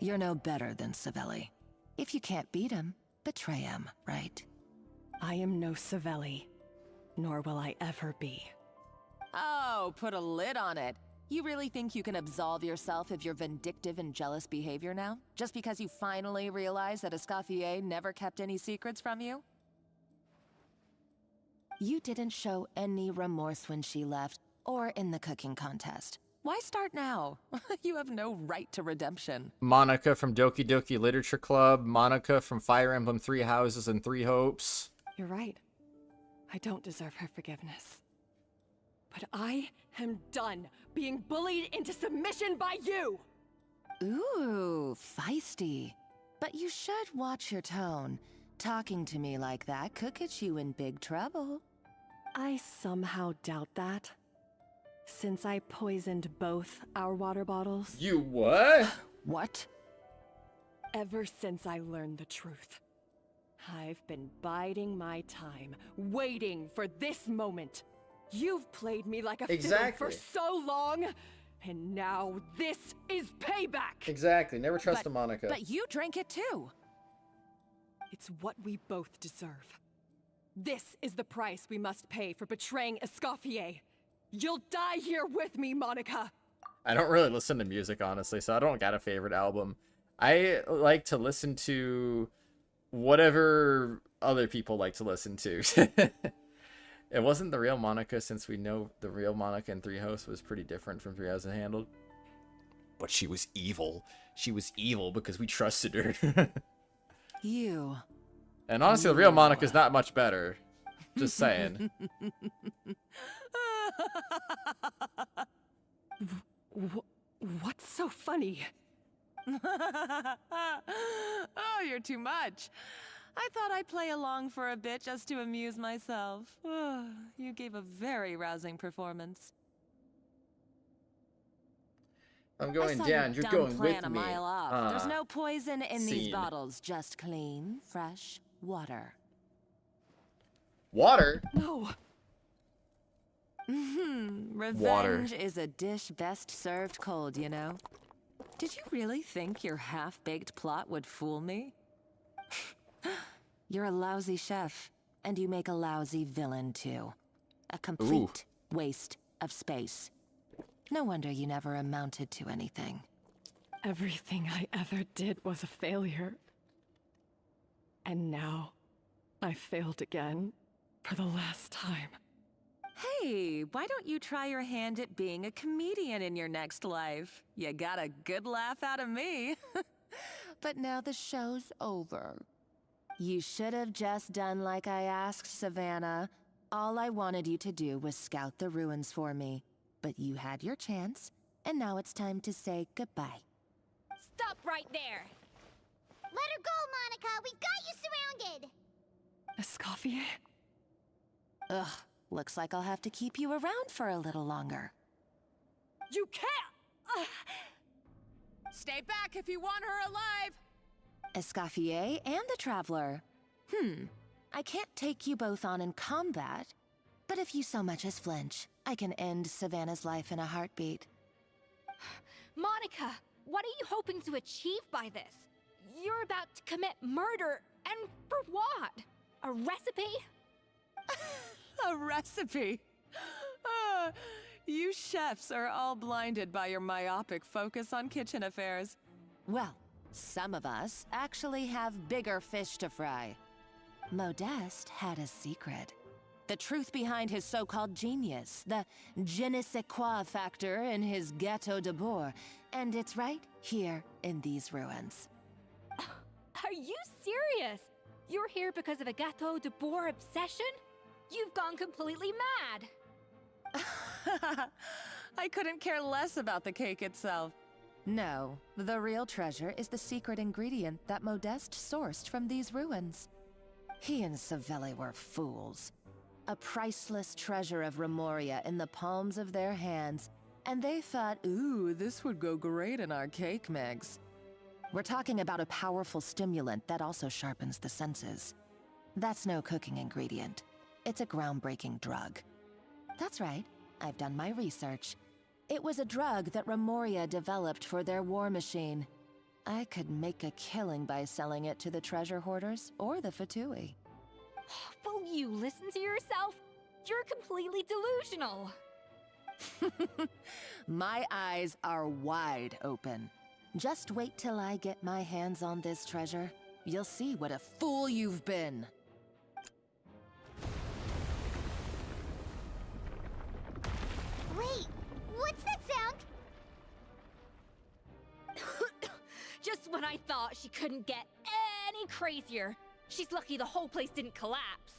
you're no better than Savelli. If you can't beat him, betray him, right? I am no Savelli, nor will I ever be. Oh, put a lid on it. You really think you can absolve yourself of your vindictive and jealous behavior now? Just because you finally realize that Escoffier never kept any secrets from you? You didn't show any remorse when she left, or in the cooking contest. Why start now? You have no right to redemption. Monica from Doki Doki Literature Club. Monica from Fire Emblem 3 Houses and 3 Hopes. You're right. I don't deserve her forgiveness. But I am done being bullied into submission by you! Ooh, feisty. But you should watch your tone. Talking to me like that could get you in big trouble. I somehow doubt that. Since I poisoned both our water bottles. You what? What? Ever since I learned the truth, I've been biding my time, waiting for this moment. You've played me like a fiddle for so long, and now this is payback! Exactly, never trust a Monica. But you drank it too! It's what we both deserve. This is the price we must pay for betraying Escoffier. You'll die here with me, Monica! I don't really listen to music, honestly, so I don't got a favorite album. I like to listen to whatever other people like to listen to. It wasn't the real Monica, since we know the real Monica in 3 Hosts was pretty different from 3 Houses Handled. But she was evil. She was evil because we trusted her. You. And honestly, the real Monica's not much better. Just saying. What's so funny? Oh, you're too much. I thought I'd play along for a bit just to amuse myself. You gave a very rousing performance. I'm going down, you're going with a me. mile off. There's no poison in these Scene. bottles, just clean, fresh water. Water? No. Revenge Water. is a dish best served cold, you know? Did you really think your half-baked plot would fool me? You're a lousy chef, and you make a lousy villain, too. A complete waste of space. No wonder you never amounted to anything. Everything I ever did was a failure. And now, I failed again, for the last time. Hey, why don't you try your hand at being a comedian in your next life? You got a good laugh out of me. But now the show's over. You should have just done like I asked, Savannah. All I wanted you to do was scout the ruins for me. But you had your chance, and now it's time to say goodbye. Stop right there! Let her go, Monica! We've got you surrounded! Escoffier? Ugh, looks like I'll have to keep you around for a little longer. You can't! Stay back if you want her alive! Escoffier and the Traveler. I can't take you both on in combat, but if you so much as flinch, I can end Savannah's life in a heartbeat. Monica, what are you hoping to achieve by this? You're about to commit murder, and for what? A recipe? A recipe? You chefs are all blinded by your myopic focus on kitchen affairs. Well, some of us actually have bigger fish to fry. Modeste had a secret. The truth behind his so-called genius, the je ne sais quoi factor in his Gâteau de Bourg, and it's right here in these ruins. Are you serious? You're here because of a Gâteau de Bourg obsession? You've gone completely mad. I couldn't care less about the cake itself. No, the real treasure is the secret ingredient that Modeste sourced from these ruins. He and Savelli were fools. A priceless treasure of Remoria in the palms of their hands, and they thought, ooh, this would go great in our cake mix. We're talking about a powerful stimulant that also sharpens the senses. That's no cooking ingredient. It's a groundbreaking drug. That's right, I've done my research. It was a drug that Remoria developed for their war machine. I could make a killing by selling it to the treasure hoarders or the Fatui. Will you listen to yourself? You're completely delusional. My eyes are wide open. Just wait till I get my hands on this treasure. You'll see what a fool you've been. Wait, what's that sound? Just when I thought she couldn't get any crazier. She's lucky the whole place didn't collapse.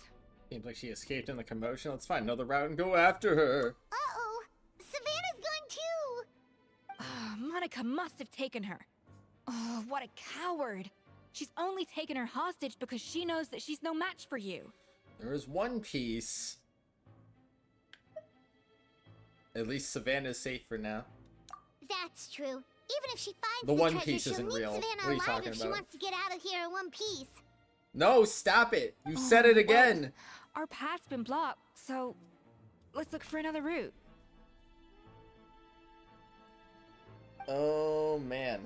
Seems like she escaped in the commotion. Let's find another route and go after her. Uh-oh, Savannah's gone too! Monica must have taken her. Oh, what a coward. She's only taken her hostage because she knows that she's no match for you. There is one piece. At least Savannah's safe for now. That's true. Even if she finds The One treasure, Piece she'll isn't need real. Savannah What are you alive talking if she about? wants to get out of here in one piece. No, stop it! You said it again! Our path's been blocked, so let's look for another route. Oh, man.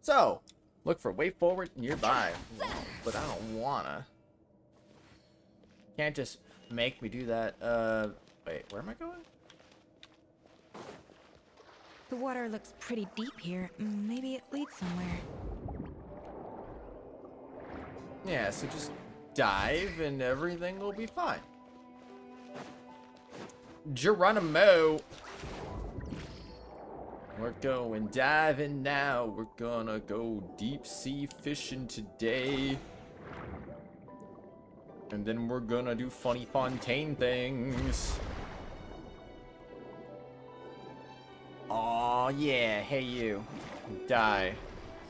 So, look for way forward nearby. But I don't wanna. Can't just make me do that. Wait, where am I going? The water looks pretty deep here. Maybe it leads somewhere. Yeah, so just dive and everything will be fine. Geronimo! We're going diving now. We're gonna go deep sea fishing today. And then we're gonna do funny fontaine things. Aw, yeah. Hey, you. Die.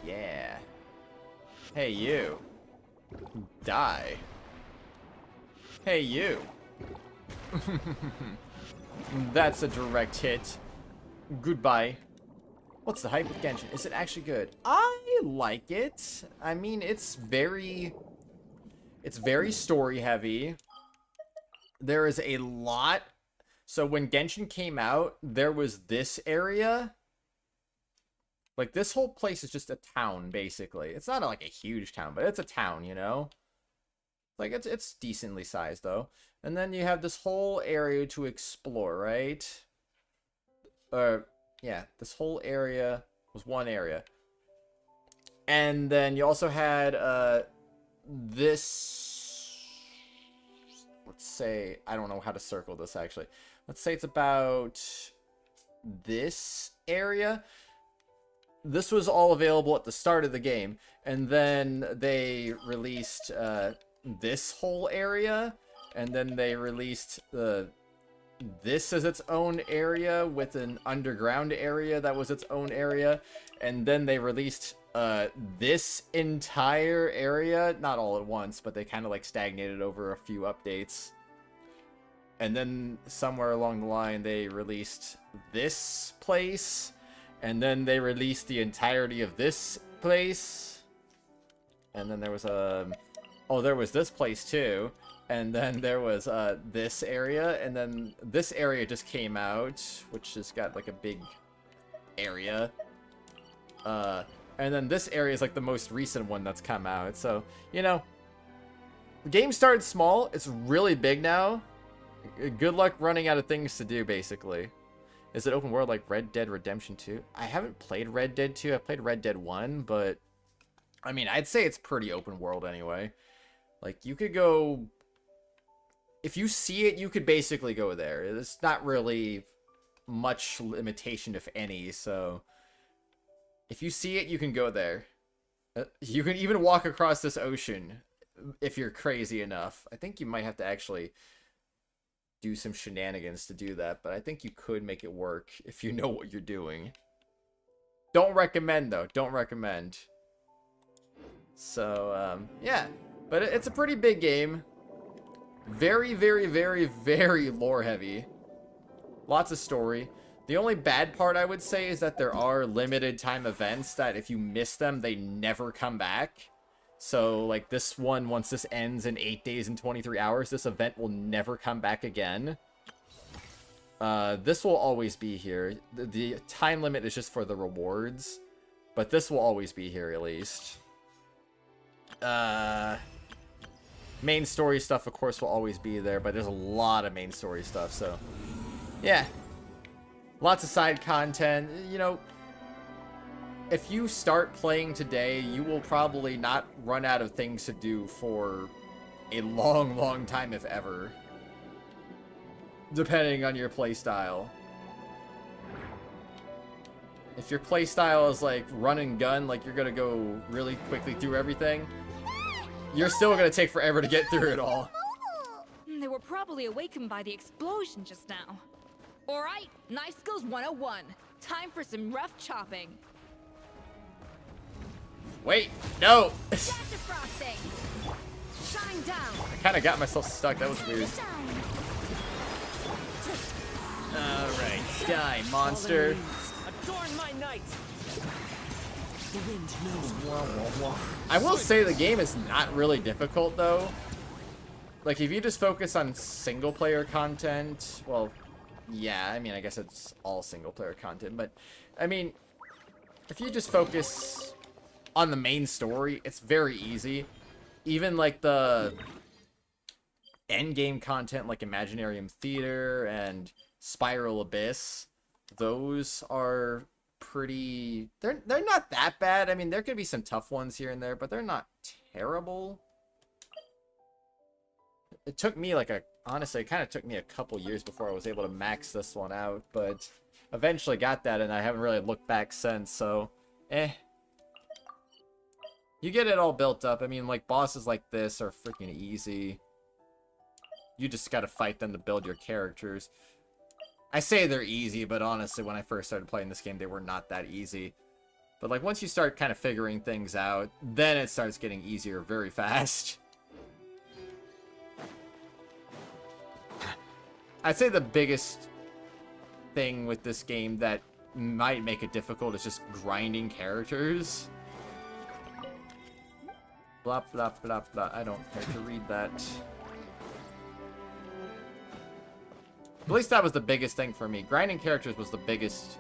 Yeah. Hey, you. Die. Hey, you. That's a direct hit. Goodbye. What's the hype with Genshin? Is it actually good? I like it. I mean, it's very It's very story heavy. There is a lot. So when Genshin came out, there was this area. Like, this whole place is just a town, basically. It's not like a huge town, but it's a town, you know? Like, it's decently sized, though. And then you have this whole area to explore, right? Yeah, this whole area was one area. And then you also had, this... Let's say... I don't know how to circle this, actually. Let's say it's about this area. This was all available at the start of the game. And then they released, this whole area. And then they released this as its own area with an underground area that was its own area. And then they released this entire area, not all at once, but they kind of like stagnated over a few updates. And then somewhere along the line they released this place, and then they released the entirety of this place. And then there was there was this place too. And then there was this area, and then this area just came out, which has got like a big area. And then this area is like the most recent one that's come out. So, you know, the game started small. It's really big now. Good luck running out of things to do, basically. Is it open world like Red Dead Redemption 2? I haven't played Red Dead 2. I played Red Dead 1, but I mean, I'd say it's pretty open world anyway. Like, you could go... If you see it, you could basically go there. There's not really much limitation, if any, so... If you see it, you can go there. You can even walk across this ocean if you're crazy enough. I think you might have to actually do some shenanigans to do that, but I think you could make it work if you know what you're doing. Don't recommend, though. Don't recommend. So, yeah. But it's a pretty big game. Very, very, very, very lore heavy. Lots of story. The only bad part, I would say, is that there are limited time events that if you miss them, they never come back. So, like, this one, once this ends in 8 days and 23 hours, this event will never come back again. This will always be here. The time limit is just for the rewards. But this will always be here, at least. Main story stuff, of course, will always be there, but there's a lot of main story stuff, so... Yeah. Lots of side content. You know, if you start playing today, you will probably not run out of things to do for a long, long time, if ever. Depending on your playstyle. If your playstyle is like run and gun, like you're gonna go really quickly through everything, you're still gonna take forever to get through it all. They were probably awakened by the explosion just now. Alright, Knife Skills 101. Time for some rough chopping. Wait, no! Gacha frosting! Shine down! I kinda got myself stuck, that was weird. Alright, die, monster. Adorn my night. The wind knows. I will say the game is not really difficult, though. Like, if you just focus on single-player content, well, yeah, I mean, I guess it's all single-player content, but, I mean, if you just focus on the main story, it's very easy. Even, like, the endgame content, like Imaginarium Theater and Spiral Abyss, those are pretty... They're not that bad. I mean, there could be some tough ones here and there, but they're not terrible. It took me, like, honestly, it kind of took me a couple years before I was able to max this one out, but eventually got that, and I haven't really looked back since, so, You get it all built up. I mean, like, bosses like this are freaking easy. You just gotta fight them to build your characters. I say they're easy, but honestly, when I first started playing this game, they were not that easy. But, like, once you start kind of figuring things out, then it starts getting easier very fast. I'd say the biggest thing with this game that might make it difficult is just grinding characters. Blah, blah, blah, blah. I don't care to read that. At least that was the biggest thing for me. Grinding characters was the biggest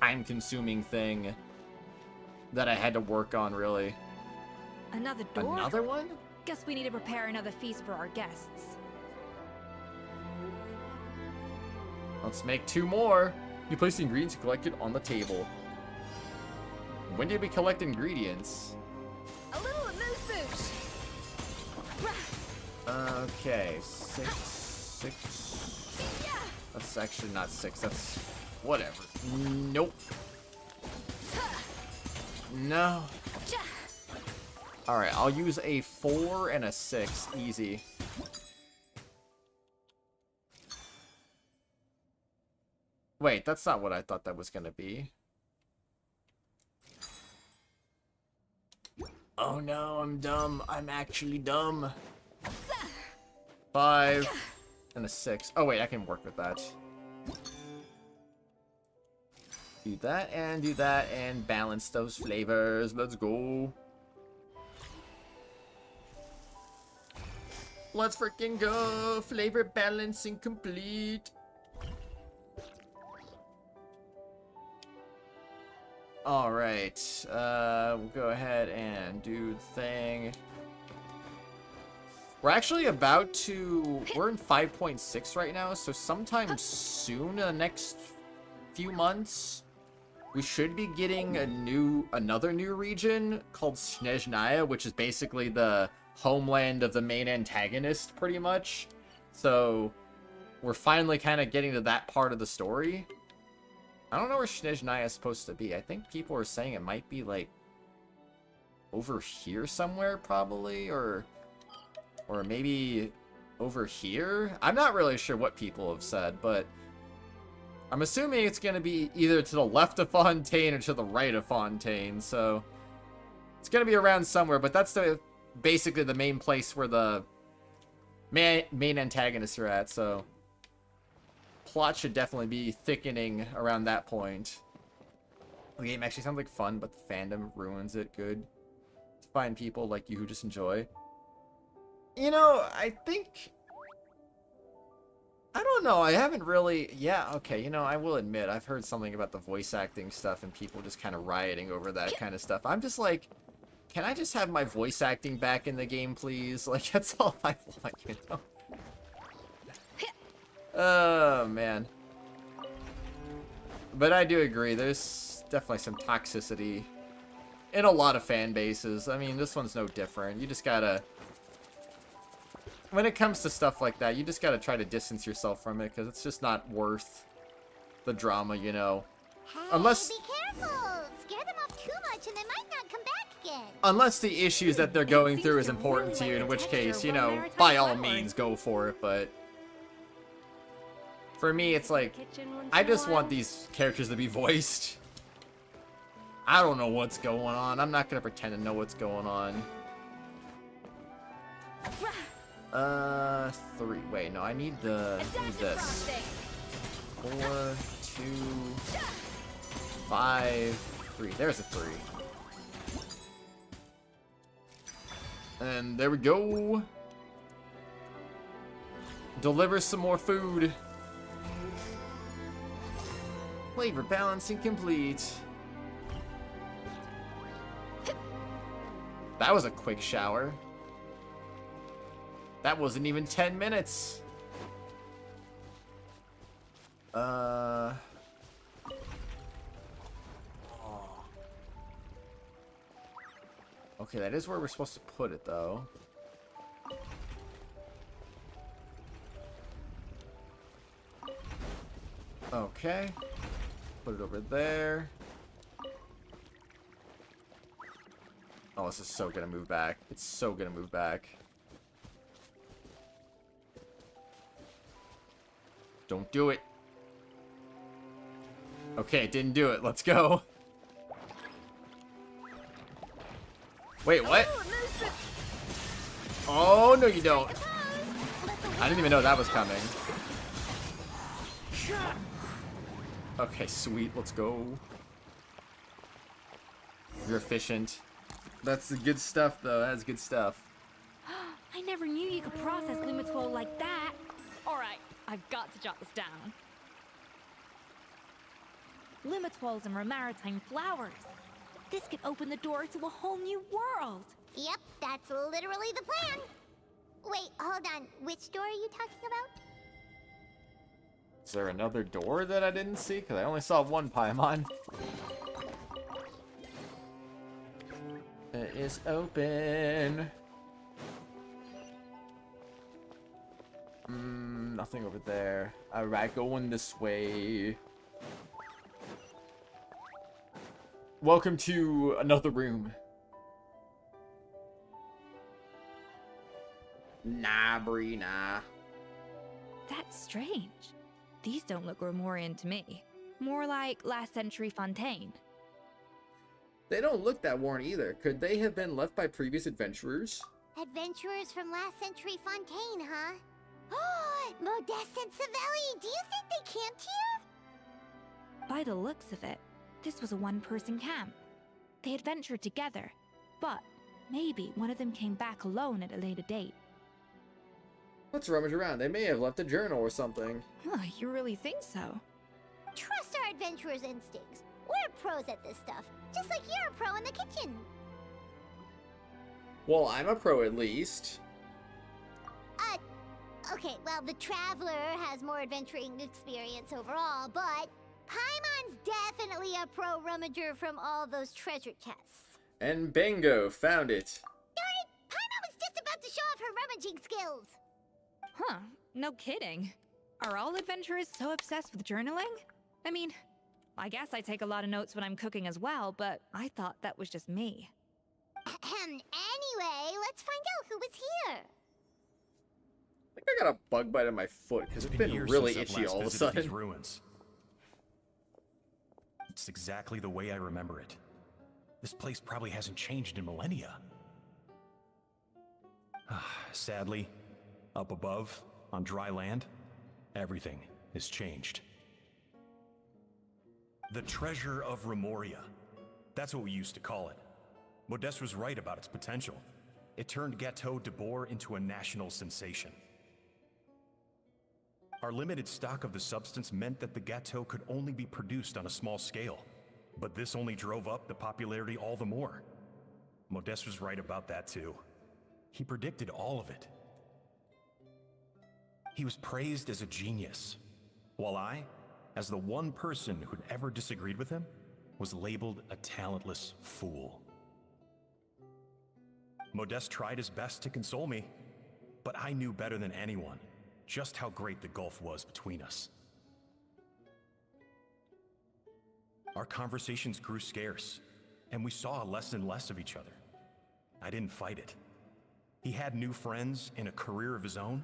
time-consuming thing that I had to work on, really. Another door? Another one? Guess we need to prepare another feast for our guests. Let's make 2 more. You place the ingredients collected on the table. When did we collect ingredients? A little amuse-bouche. Okay, 6. That's actually not 6. That's whatever. Nope. No. Alright, I'll use a 4 and a 6. Easy. Wait, that's not what I thought that was gonna be. Oh no, I'm dumb. I'm actually dumb. 5 and a 6. Oh wait, I can work with that. Do that and balance those flavors. Let's go. Let's freaking go. Flavor balancing complete. Alright, we'll go ahead and do the thing. We're actually about to... We're in 5.6 right now, so sometime soon, in the next few months, we should be getting another new region called Snezhnaya, which is basically the homeland of the main antagonist, pretty much. So, we're finally kind of getting to that part of the story. I don't know where Snezhnaya is supposed to be. I think people are saying it might be, like, over here somewhere, probably, or maybe over here? I'm not really sure what people have said, but I'm assuming it's going to be either to the left of Fontaine or to the right of Fontaine, so it's going to be around somewhere, but that's basically the main place where the main antagonists are at, so plot should definitely be thickening around that point. The game actually sounds like fun, but the fandom ruins it. Good to find people like you who just enjoy. You know, I think... I don't know, I haven't really... Yeah, okay, you know, I will admit, I've heard something about the voice acting stuff and people just kind of rioting over that kind of stuff. I'm just like, can I just have my voice acting back in the game, please? Like, that's all I want, you know? Oh, man. But I do agree, there's definitely some toxicity in a lot of fan bases. I mean, this one's no different. You just gotta... When it comes to stuff like that, you just gotta try to distance yourself from it, because it's just not worth the drama, you know. Hey, Unless... be careful! Scare them off too much and they might not come back again. Unless the issues that they're going through is important to you, in which case, you know, by all means, go for it, but... For me, it's like, I just want these characters to be voiced. I don't know what's going on. I'm not gonna pretend to know what's going on. 3. Wait, no, I need this. 4, 2, 5, 3. There's a 3. And there we go. Deliver some more food. Flavor balancing complete. That was a quick shower. That wasn't even 10 minutes. Oh. Okay, that is where we're supposed to put it, though. Okay. Put it over there. Oh, this is so gonna move back. It's so gonna move back. Don't do it. Okay, it didn't do it. Let's go. Wait, what? Oh, no you don't. I didn't even know that was coming. Okay, sweet. Let's go. You're efficient. That's the good stuff, though. That's good stuff. I never knew you could process Lumitwol like that. Alright, I've got to jot this down. Lumitwols and maritime flowers. This could open the door to a whole new world. Yep, that's literally the plan. Wait, hold on. Which door are you talking about? Is there another door that I didn't see? Because I only saw one Paimon. It is open. Nothing over there. Alright, going this way. Welcome to another room. Nah, Bree, nah. That's strange. These don't look Romorian to me. More like last century Fontaine. They don't look that worn either. Could they have been left by previous adventurers? Adventurers from last century Fontaine, huh? Oh, Modeste and Savelli, do you think they camped here? By the looks of it, this was a one-person camp. They adventured together, but maybe one of them came back alone at a later date. Let's rummage around. They may have left a journal or something. Huh, you really think so? Trust our adventurers' instincts. We're pros at this stuff, just like you're a pro in the kitchen. Well, I'm a pro at least. Okay, well, the Traveler has more adventuring experience overall, but Paimon's definitely a pro rummager from all those treasure chests. And bingo, found it. Darn it! Paimon was just about to show off her rummaging skills. Huh, no kidding. Are all adventurers so obsessed with journaling? I mean, I guess I take a lot of notes when I'm cooking as well, but I thought that was just me. Anyway, let's find out who was here. I think I got a bug bite on my foot because it's been really itchy all of a sudden. These ruins. It's exactly the way I remember it. This place probably hasn't changed in millennia. Sadly, up above, on dry land, everything has changed. The treasure of Remoria. That's what we used to call it. Modeste was right about its potential. It turned Gateau de Boer into a national sensation. Our limited stock of the substance meant that the Gateau could only be produced on a small scale. But this only drove up the popularity all the more. Modeste was right about that too. He predicted all of it. He was praised as a genius, while I, as the one person who'd ever disagreed with him, was labeled a talentless fool. Modeste tried his best to console me, but I knew better than anyone just how great the gulf was between us. Our conversations grew scarce, and we saw less and less of each other. I didn't fight it. He had new friends and a career of his own.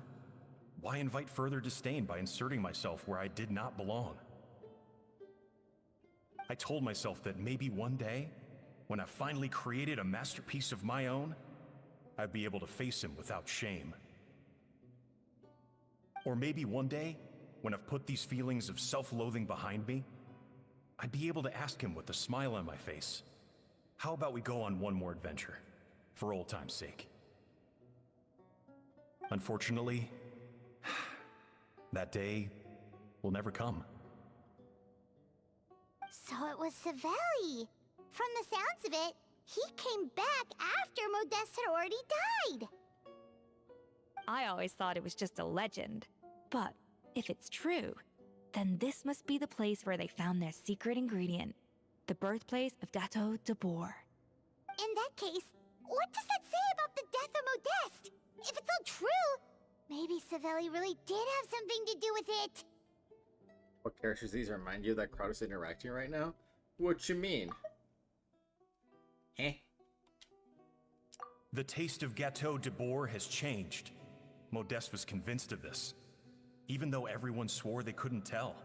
Why invite further disdain by inserting myself where I did not belong? I told myself that maybe one day, when I finally created a masterpiece of my own, I'd be able to face him without shame. Or maybe one day, when I've put these feelings of self-loathing behind me, I'd be able to ask him with a smile on my face, how about we go on one more adventure, for old time's sake? Unfortunately, that day will never come. So it was Savelli. From the sounds of it, he came back after Modeste had already died. I always thought it was just a legend. But if it's true, then this must be the place where they found their secret ingredient, the birthplace of Gateau de Boer. In that case, what does that say about the death of Modeste? If it's all true, maybe Savelli really did have something to do with it. What characters these remind you that Kratos is interacting right now? What you mean? The taste of Gateau de Boer has changed. Modeste was convinced of this, even though everyone swore they couldn't tell.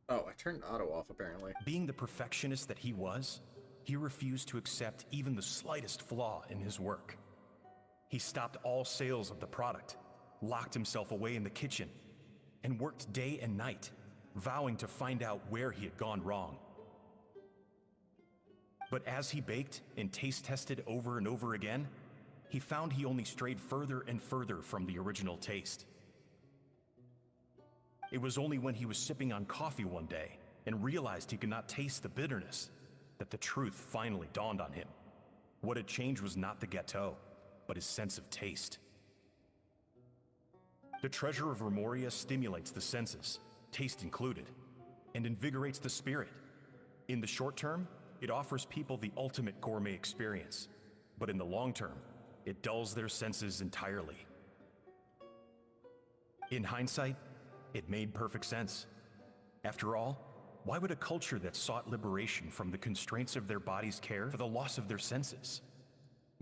Oh, I turned auto off apparently. Being the perfectionist that he was, he refused to accept even the slightest flaw in his work. He stopped all sales of the product, locked himself away in the kitchen, and worked day and night, vowing to find out where he had gone wrong. But as he baked and taste tested over and over again, he found he only strayed further and further from the original taste. It was only when he was sipping on coffee one day and realized he could not taste the bitterness that the truth finally dawned on him. What had changed was not the gâteau, but his sense of taste. The treasure of Remoria stimulates the senses, taste included, and invigorates the spirit. In the short term, it offers people the ultimate gourmet experience, but in the long term, it dulls their senses entirely. In hindsight, it made perfect sense. After all, why would a culture that sought liberation from the constraints of their bodies care for the loss of their senses?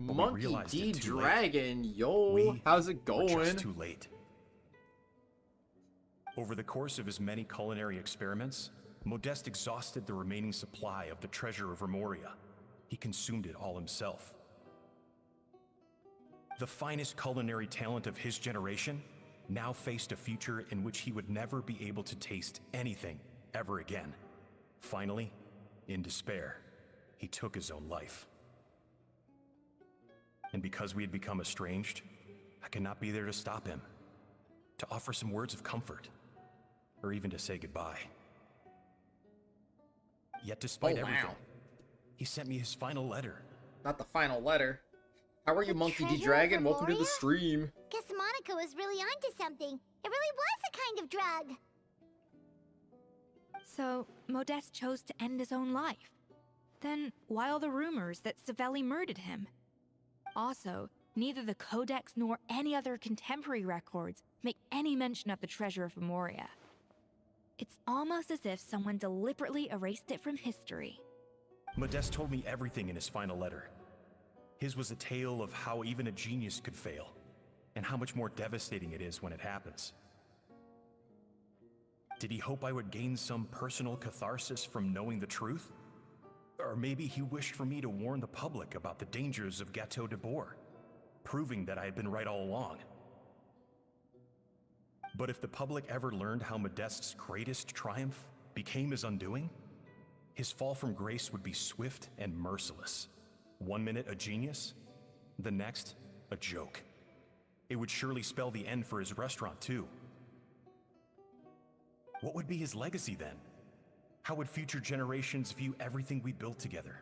But we Monkey realized D it too late. Dragon, yo, We how's it were going? just too late. Over the course of his many culinary experiments, Modeste exhausted the remaining supply of the treasure of Remoria. He consumed it all himself. The finest culinary talent of his generation now faced a future in which he would never be able to taste anything ever again. Finally, in despair, he took his own life. And because we had become estranged, I could not be there to stop him, to offer some words of comfort, or even to say goodbye. Yet despite everything, he sent me his final letter. Not the final letter. How are you, The Monkey D treasure of Dragon? Welcome to the Remoria? stream. Guess Monica was really onto something. It really was a kind of drug. So, Modeste chose to end his own life. Then, why all the rumors that Savelli murdered him? Also, neither the Codex nor any other contemporary records make any mention of the treasure of Remoria. It's almost as if someone deliberately erased it from history. Modeste told me everything in his final letter. His was a tale of how even a genius could fail, and how much more devastating it is when it happens. Did he hope I would gain some personal catharsis from knowing the truth? Or maybe he wished for me to warn the public about the dangers of Gâteau de Bourg, proving that I had been right all along. But if the public ever learned how Modeste's greatest triumph became his undoing, his fall from grace would be swift and merciless. 1 minute a genius, the next a joke. It would surely spell the end for his restaurant too. What would be his legacy then? How would future generations view everything we built together?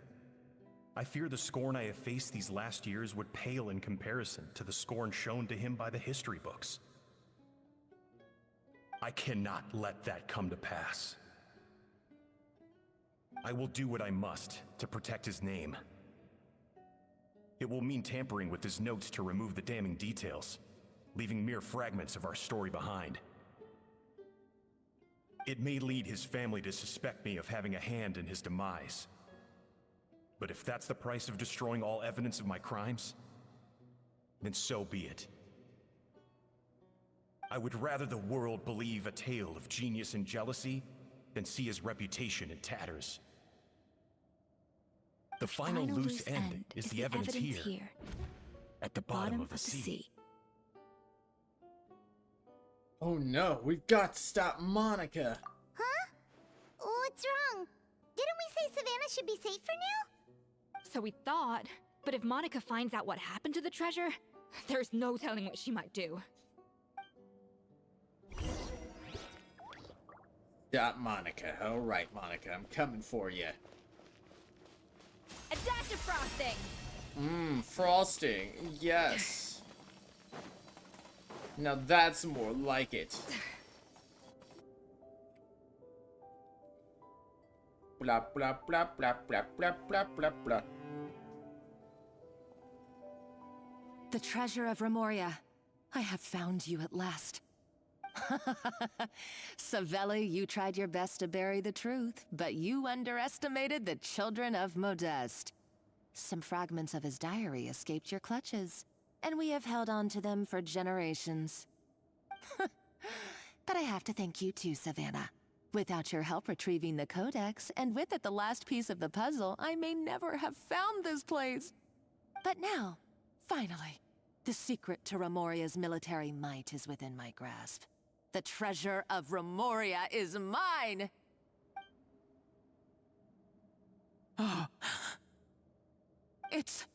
I fear the scorn I have faced these last years would pale in comparison to the scorn shown to him by the history books. I cannot let that come to pass. I will do what I must to protect his name. It will mean tampering with his notes to remove the damning details, leaving mere fragments of our story behind. It may lead his family to suspect me of having a hand in his demise. But if that's the price of destroying all evidence of my crimes, then so be it. I would rather the world believe a tale of genius and jealousy than see his reputation in tatters. The final loose end is the evidence here, at the bottom of the sea. Oh no, we've got to stop Monica. Huh? What's wrong? Didn't we say Savannah should be safe for now? So we thought, but if Monica finds out what happened to the treasure, there's no telling what she might do. Stop Monica. Alright, Monica, I'm coming for you. A dash of frosting! Frosting. Yes. Now that's more like it. Blah, blah, blah, blah, blah, blah, blah, blah, blah. The treasure of Remoria. I have found you at last. Savelli, you tried your best to bury the truth, but you underestimated the children of Modeste. Some fragments of his diary escaped your clutches, and we have held on to them for generations. But I have to thank you too, Savannah. Without your help retrieving the Codex, and with it the last piece of the puzzle, I may never have found this place. But now, finally, the secret to Remoria's military might is within my grasp. The treasure of Remoria is mine! It's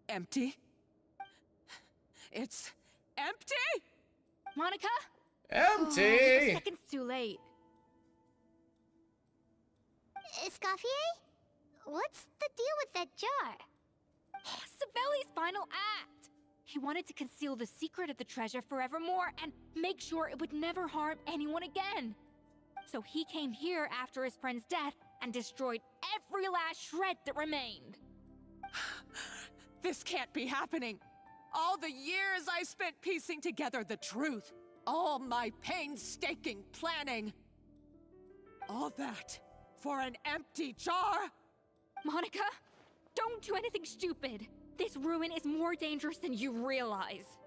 empty. It's empty? Monica? Empty! A second's too late. Escoffier? What's the deal with that jar? Savelli's final act! He wanted to conceal the secret of the treasure forevermore and make sure it would never harm anyone again. So he came here after his friend's death and destroyed every last shred that remained. This can't be happening. All the years I spent piecing together the truth. All my painstaking planning. All that for an empty jar? Monica, don't do anything stupid. This ruin is more dangerous than you realize.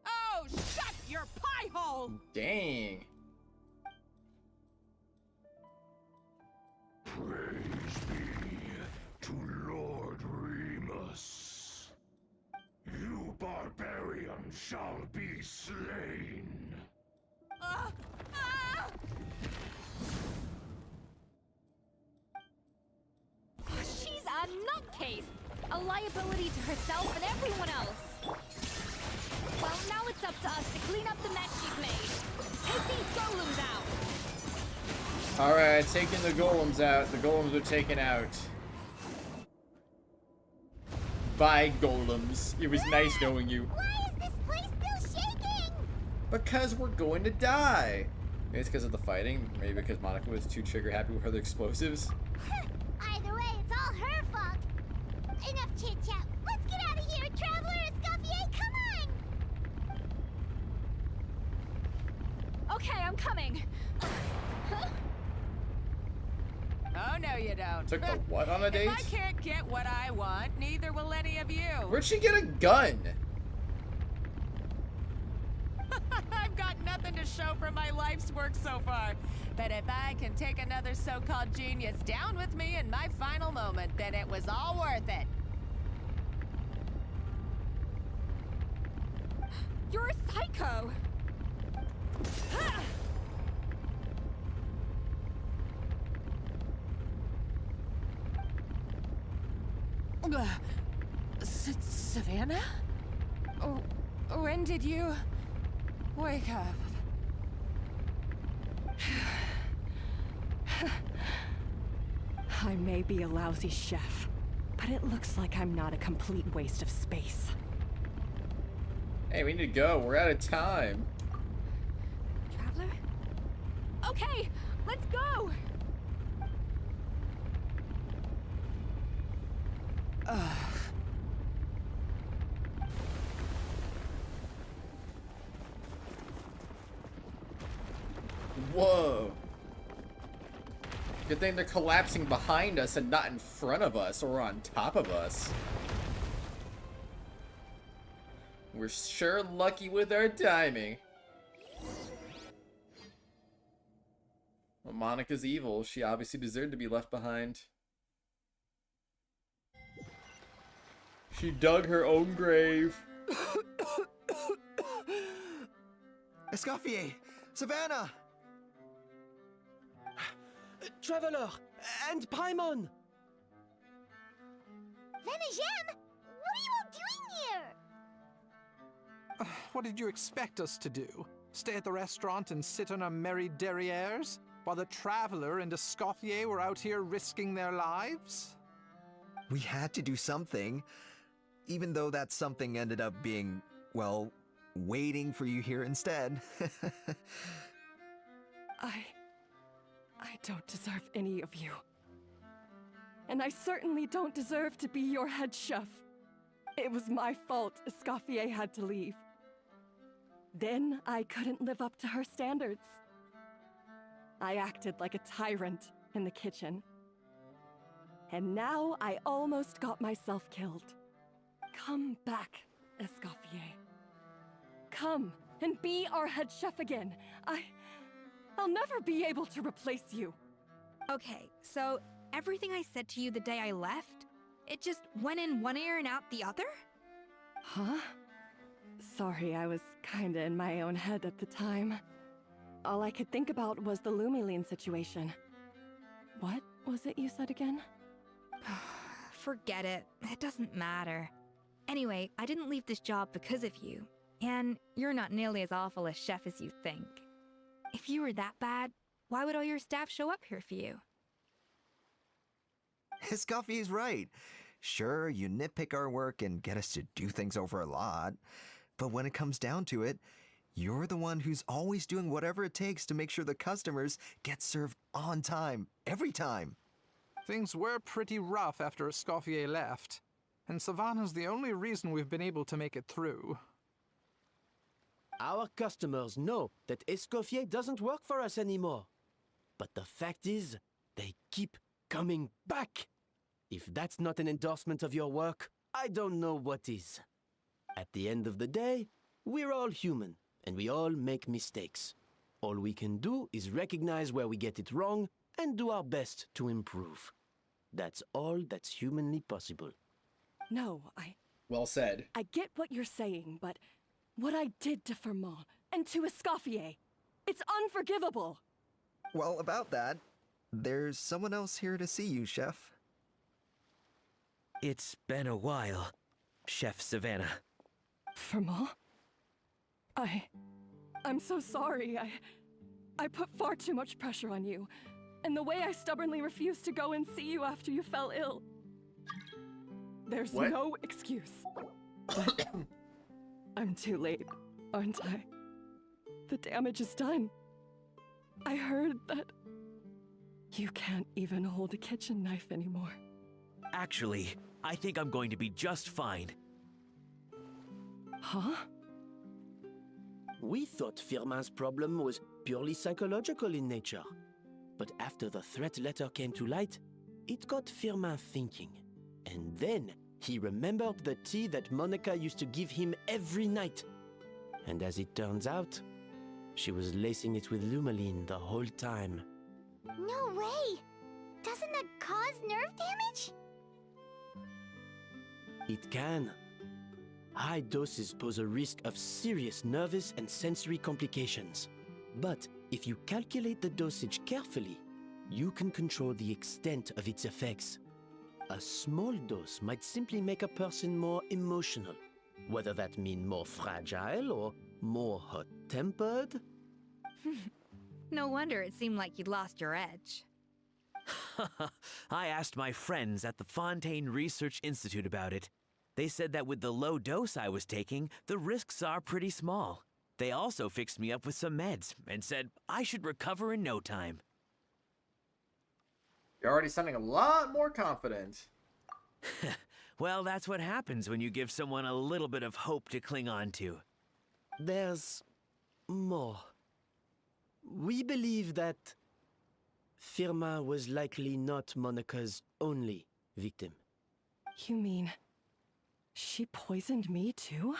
Oh, shut your pie hole! Dang. Praise be to Lord Remus. You barbarian shall be slain. She's a nutcase! A liability to herself and everyone else! Well, now it's up to us to clean up the mess she's made. Take these golems out! Alright, taking the golems out. The golems are taken out. Bye, golems. It was nice knowing you. Why is this place still shaking? Because we're going to die. Maybe it's because of the fighting. Maybe because Monica was too trigger happy with her explosives. Either way, it's all her fault. Enough chit-chat. Let's get out of here, Traveler Escoffier. Come on! Okay, I'm coming. Oh, no you don't. Took the what on a date? If I can't get what I want, neither will any of you. Where'd she get a gun? I've got nothing to show for my life's work so far. But if I can take another so-called genius down with me in my final moment, then it was all worth it. You're a psycho! Savannah? Oh, when did you wake up? I may be a lousy chef, but it looks like I'm not a complete waste of space. Hey, we need to go. We're out of time. Traveler? Okay, let's go! Whoa. Good thing they're collapsing behind us and not in front of us or on top of us. We're sure lucky with our timing. Well, Monica's evil. She obviously deserved to be left behind. She dug her own grave. Escoffier! Savannah! Traveler! And Paimon! Venejem! What are you all doing here? What did you expect us to do? Stay at the restaurant and sit on our merry derrieres? While the Traveler and Escoffier were out here risking their lives? We had to do something. Even though that something ended up being, well, waiting for you here instead. I don't deserve any of you. And I certainly don't deserve to be your head chef. It was my fault Escoffier had to leave. Then I couldn't live up to her standards. I acted like a tyrant in the kitchen. And now I almost got myself killed. Come back, Escoffier. Come and be our head chef again. I'll never be able to replace you. Okay, so everything I said to you the day I left, it just went in one ear and out the other? Huh? Sorry, I was kinda in my own head at the time. All I could think about was the Lumiline situation. What was it you said again? forget it. It doesn't matter. Anyway, I didn't leave this job because of you. And you're not nearly as awful a chef as you think. If you were that bad, why would all your staff show up here for you? Escoffier's right. Sure, you nitpick our work and get us to do things over a lot. But when it comes down to it, you're the one who's always doing whatever it takes to make sure the customers get served on time, every time. Things were pretty rough after Escoffier left, and Savannah's the only reason we've been able to make it through. Our customers know that Escoffier doesn't work for us anymore. But the fact is, they keep coming back. If that's not an endorsement of your work, I don't know what is. At the end of the day, we're all human, and we all make mistakes. All we can do is recognize where we get it wrong and do our best to improve. That's all that's humanly possible. No, Well said. I get what you're saying, but what I did to Paimon and to Escoffier, it's unforgivable. Well, about that, there's someone else here to see you, Chef. It's been a while, Chef Savannah. Paimon? I'm so sorry. I put far too much pressure on you. And the way I stubbornly refused to go and see you after you fell ill. There's no excuse. But I'm too late, aren't I? The damage is done. I heard that you can't even hold a kitchen knife anymore. Actually, I think I'm going to be just fine. Huh? We thought Firmin's problem was purely psychological in nature. But after the threat letter came to light, it got Firmin thinking. And then he remembered the tea that Monica used to give him every night. And as it turns out, she was lacing it with Lumaline the whole time. No way! Doesn't that cause nerve damage? It can. High doses pose a risk of serious nervous and sensory complications. But if you calculate the dosage carefully, you can control the extent of its effects. A small dose might simply make a person more emotional, whether that means more fragile or more hot-tempered. No wonder it seemed like you'd lost your edge. I asked my friends at the Fontaine Research Institute about it. They said that with the low dose I was taking, the risks are pretty small. They also fixed me up with some meds and said I should recover in no time. You're already sounding a lot more confident. Well, that's what happens when you give someone a little bit of hope to cling on to. There's more. We believe that Firmin was likely not Monica's only victim. You mean she poisoned me too?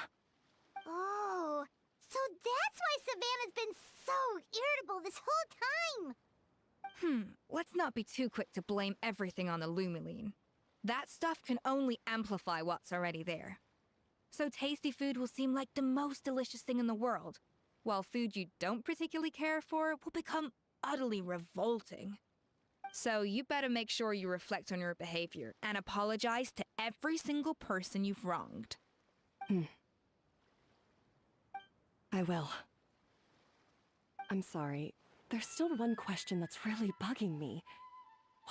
Oh, so that's why Savannah's been so irritable this whole time! Let's not be too quick to blame everything on the Lumaline. That stuff can only amplify what's already there. So tasty food will seem like the most delicious thing in the world, while food you don't particularly care for will become utterly revolting. So you better make sure you reflect on your behavior and apologize to every single person you've wronged. I will. I'm sorry. There's still one question that's really bugging me.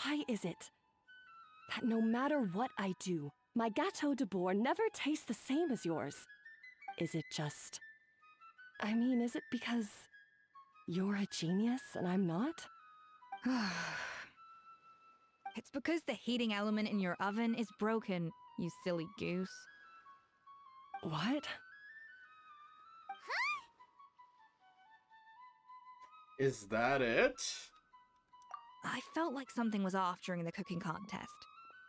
Why is it that no matter what I do, my Gâteau de Bourg never tastes the same as yours? Is it just... I mean, is it because you're a genius and I'm not? It's because the heating element in your oven is broken, you silly goose. What? Is that it? I felt like something was off during the cooking contest.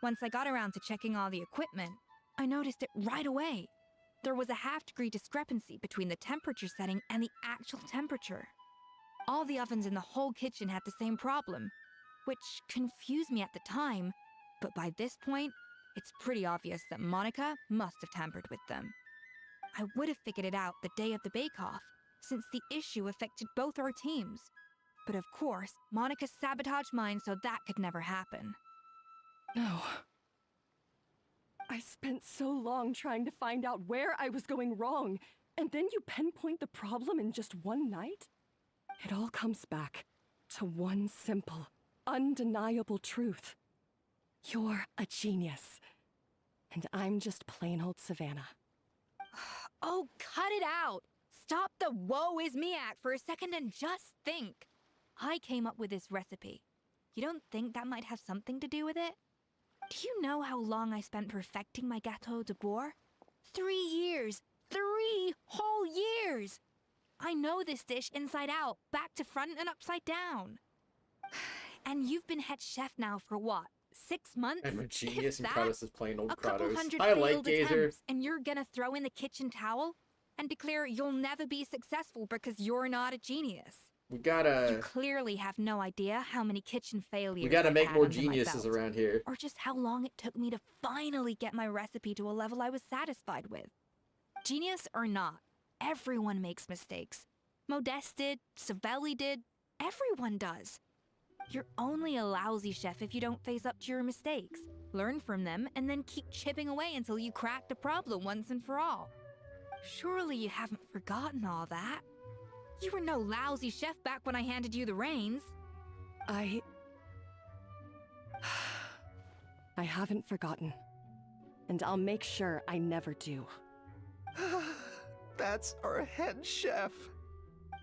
Once I got around to checking all the equipment, I noticed it right away. There was a half-degree discrepancy between the temperature setting and the actual temperature. All the ovens in the whole kitchen had the same problem, which confused me at the time, but by this point, it's pretty obvious that Monica must have tampered with them. I would have figured it out the day of the bake-off, since the issue affected both our teams. But of course, Monica sabotaged mine so that could never happen. No. I spent so long trying to find out where I was going wrong, and then you pinpoint the problem in just one night? It all comes back to one simple, undeniable truth. You're a genius, and I'm just plain old Savannah. Oh, cut it out! Stop the woe is me act for a second and just think. I came up with this recipe. You don't think that might have something to do with it? Do you know how long I spent perfecting my gâteau de bois? 3 years! 3 whole years! I know this dish inside out, back to front and upside down. And you've been head chef now for what? 6 months? I'm a genius, If and that, Kratos is playing old a couple Kratos. hundred I like failed Gazer. attempts, and you're gonna throw in the kitchen towel and declare you'll never be successful because you're not a genius. We You gotta clearly have no idea how many kitchen failures we gotta I've make had more under my geniuses belt, around here. or just how long it took me to finally get my recipe to a level I was satisfied with. Genius or not, everyone makes mistakes. Modeste did, Savelli did, everyone does. You're only a lousy chef if you don't face up to your mistakes, learn from them, and then keep chipping away until you crack the problem once and for all. Surely you haven't forgotten all that. You were no lousy chef back when I handed you the reins. I haven't forgotten. And I'll make sure I never do. That's our head chef.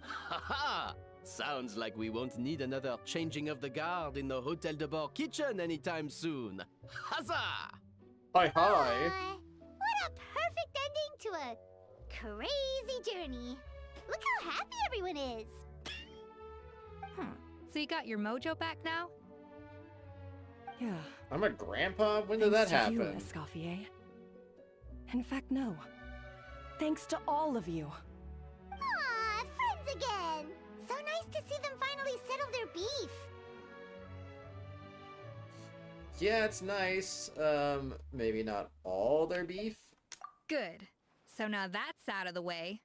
Haha! Sounds like we won't need another changing of the guard in the Hotel de Bord kitchen anytime soon. Huzzah! Hi, hi. What a perfect ending to a crazy journey. Look how happy everyone is. So you got your mojo back now? Yeah. I'm a grandpa? When did that Thanks to happen? you, Escoffier. In fact, no. Thanks to all of you. Aw, friends again. So nice to see them finally settle their beef. Yeah, it's nice. Maybe not all their beef. Good. So now that's out of the way.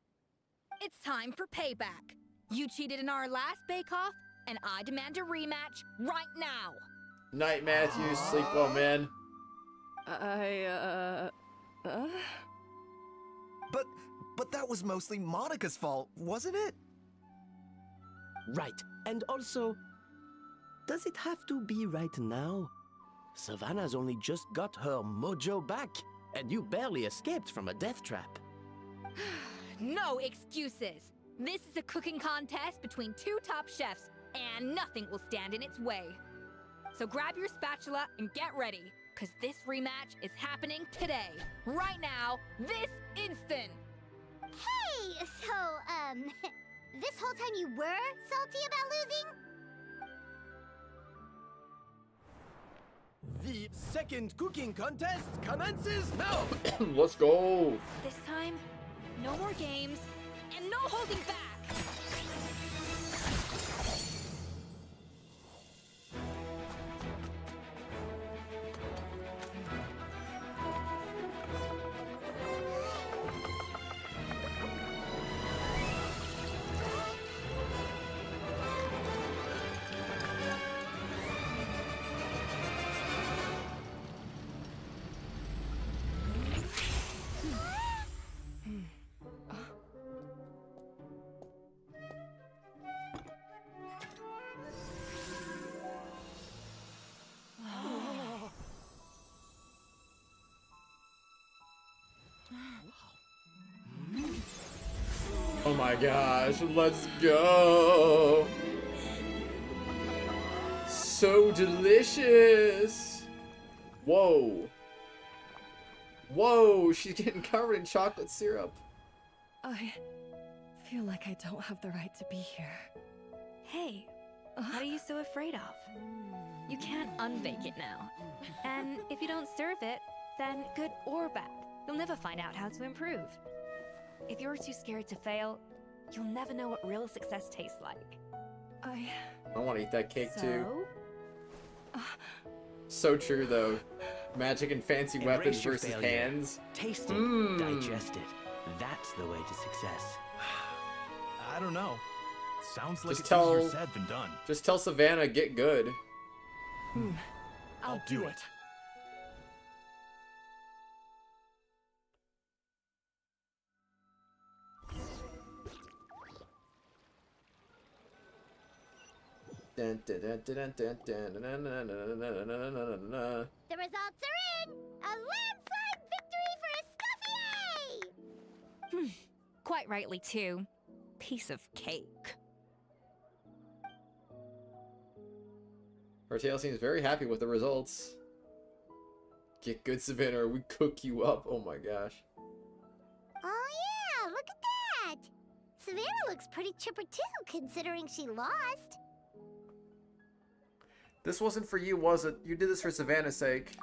It's time for payback. You cheated in our last bake-off, and I demand a rematch right now. Night, Matthew. Sleep well, man. But that was mostly Monica's fault, wasn't it? Right. And also, does it have to be right now? Savannah's only just got her mojo back, and you barely escaped from a death trap. No excuses. This is a cooking contest between 2 top chefs, and nothing will stand in its way. So grab your spatula and get ready, because this rematch is happening today, right now, this instant. Hey, so, this whole time you were salty about losing? The second cooking contest commences now! Let's go. This time, no more games, and no holding back! Oh my gosh, let's go. So delicious. Whoa. Whoa, she's getting covered in chocolate syrup. I feel like I don't have the right to be here. Hey, what are you so afraid of? You can't unbake it now. And if you don't serve it, then good or bad, you'll never find out how to improve. If you're too scared to fail, you'll never know what real success tastes like. I want to eat that cake too. So? So true though. Magic and fancy weapons Embrace your versus failure. hands. Taste it, digest it. That's the way to success. I don't know. Sounds like Just it's tell- easier said than done. Just tell Savannah, get good. I'll do it. The results are in! A landslide victory for Escoffier! Quite rightly, too. Piece of cake. Her tail seems very happy with the results. Get good, Savannah, or we cook you up. Oh my gosh. Oh yeah, look at that! Savannah looks pretty chipper too, considering she lost. This wasn't for you, was it? You did this for Savannah's sake.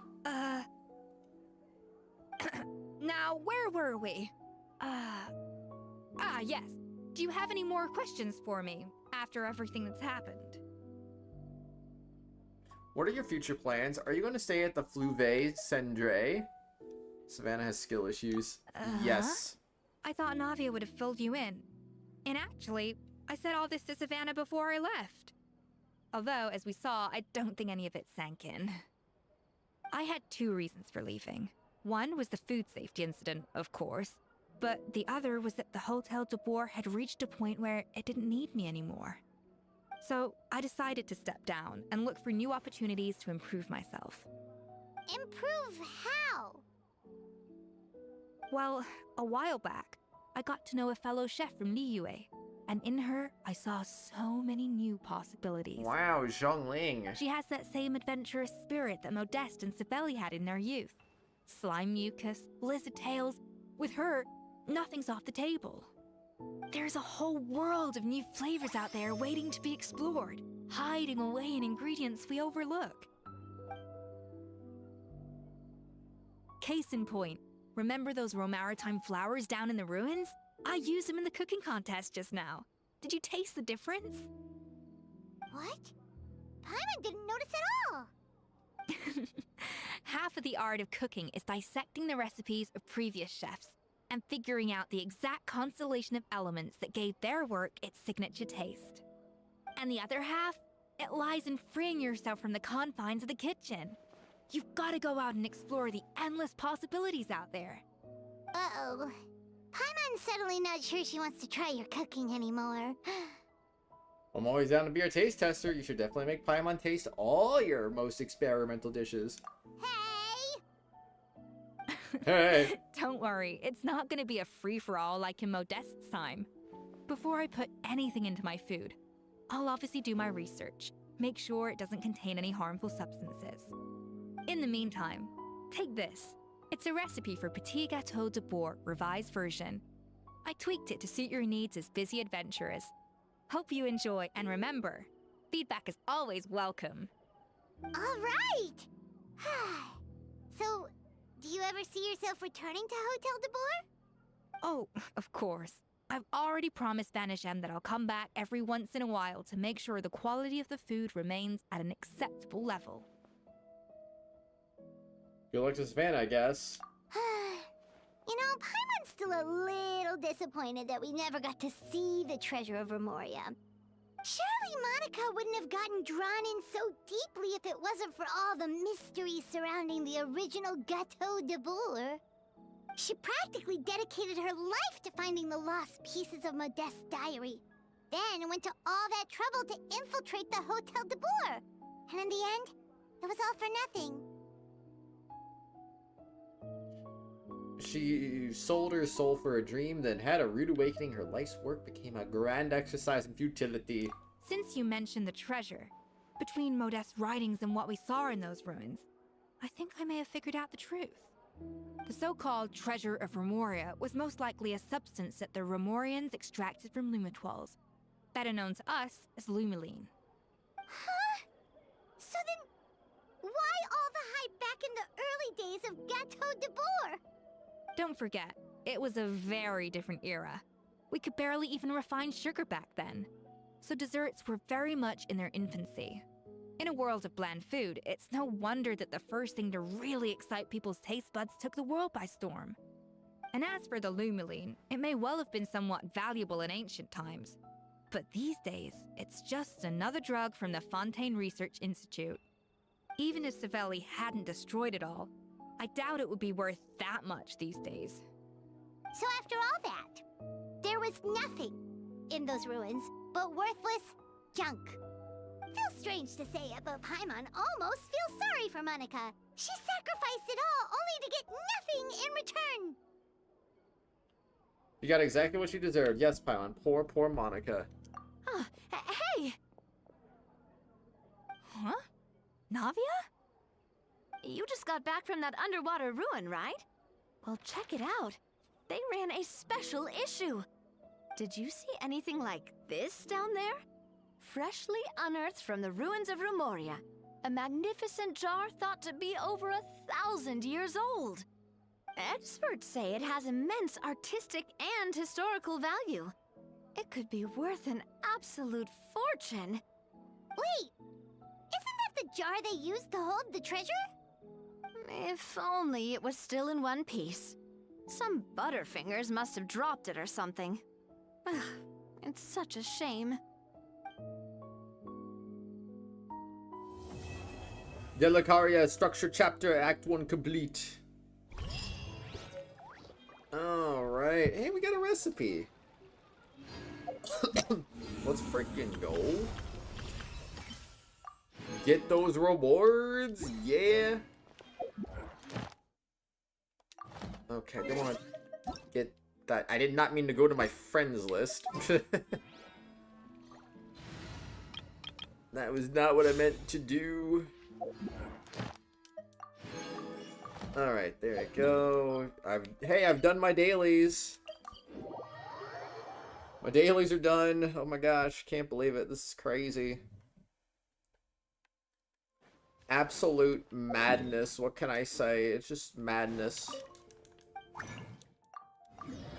Now, where were we? Yes. Do you have any more questions for me after everything that's happened? What are your future plans? Are you going to stay at the Fleuve Cendre? Savannah has skill issues. Yes. I thought Navia would have filled you in. And actually, I said all this to Savannah before I left. Although, as we saw, I don't think any of it sank in. I had 2 reasons for leaving. One was the food safety incident, of course. But the other was that the Hotel de Boer had reached a point where it didn't need me anymore. So I decided to step down and look for new opportunities to improve myself. Improve how? Well, a while back, I got to know a fellow chef from Liyue, and in her, I saw so many new possibilities. Wow, Zhongling. She has that same adventurous spirit that Modeste and Sibeli had in their youth. Slime mucus, lizard tails. With her, nothing's off the table. There's a whole world of new flavors out there waiting to be explored, hiding away in ingredients we overlook. Case in point, remember those Romaritime flowers down in the ruins? I used them in the cooking contest just now. Did you taste the difference? What? Paimon didn't notice at all! Half of the art of cooking is dissecting the recipes of previous chefs and figuring out the exact constellation of elements that gave their work its signature taste. And the other half, it lies in freeing yourself from the confines of the kitchen. You've got to go out and explore the endless possibilities out there. Uh-oh. Paimon's suddenly not sure she wants to try your cooking anymore. I'm always down to be your taste tester. You should definitely make Paimon taste all your most experimental dishes. Hey! Don't worry, it's not going to be a free-for-all like in Modeste's time. Before I put anything into my food, I'll obviously do my research, make sure it doesn't contain any harmful substances. In the meantime, take this. It's a recipe for Petit Gâteau de Boer revised version. I tweaked it to suit your needs as busy adventurers. Hope you enjoy, and remember, feedback is always welcome. All right! So, do you ever see yourself returning to Hotel de Boer? Oh, of course. I've already promised Vanishem that I'll come back every once in a while to make sure the quality of the food remains at an acceptable level. Good luck to Savannah, I guess. You know, Paimon's still a little disappointed that we never got to see the treasure of Remoria. Surely Monica wouldn't have gotten drawn in so deeply if it wasn't for all the mystery surrounding the original Gâteau de Boer. She practically dedicated her life to finding the lost pieces of Modeste's diary. Then went to all that trouble to infiltrate the Hotel de Boer. And in the end, it was all for nothing. She sold her soul for a dream, then had a rude awakening. Her life's work became a grand exercise in futility. Since you mentioned the treasure, between Modeste's writings and what we saw in those ruins, I think I may have figured out the truth. The so-called treasure of Remoria was most likely a substance that the Remorians extracted from Lumitoiles, better known to us as Lumiline. Huh? So then, why all the hype back in the early days of Gâteau de Boer? Don't forget, it was a very different era. We could barely even refine sugar back then, so desserts were very much in their infancy. In a world of bland food, it's no wonder that the first thing to really excite people's taste buds took the world by storm. And as for the Lumiline, it may well have been somewhat valuable in ancient times. But these days, it's just another drug from the Fontaine Research Institute. Even if Savelli hadn't destroyed it all, I doubt it would be worth that much these days. So after all that, there was nothing in those ruins but worthless junk. Feels strange to say it, but Paimon almost feels sorry for Monica. She sacrificed it all only to get nothing in return. You got exactly what you deserved. Yes, Paimon. Poor, poor Monica. Hey! Huh? Navia? You just got back from that underwater ruin, right? Well, check it out. They ran a special issue. Did you see anything like this down there? Freshly unearthed from the ruins of Rumoria. A magnificent jar thought to be over 1,000 years old. Experts say it has immense artistic and historical value. It could be worth an absolute fortune. Wait, isn't that the jar they used to hold the treasure? If only it was still in one piece. Some butterfingers must have dropped it or something. It's such a shame. Delicaria Structure Chapter Act 1 complete. Alright. Hey, we got a recipe. Let's freaking go. Get those rewards. Yeah. Okay, don't want to get that. I did not mean to go to my friends list. That was not what I meant to do. Alright, there we go. I've done my dailies. My dailies are done. Oh my gosh, can't believe it. This is crazy. Absolute madness. What can I say? It's just madness.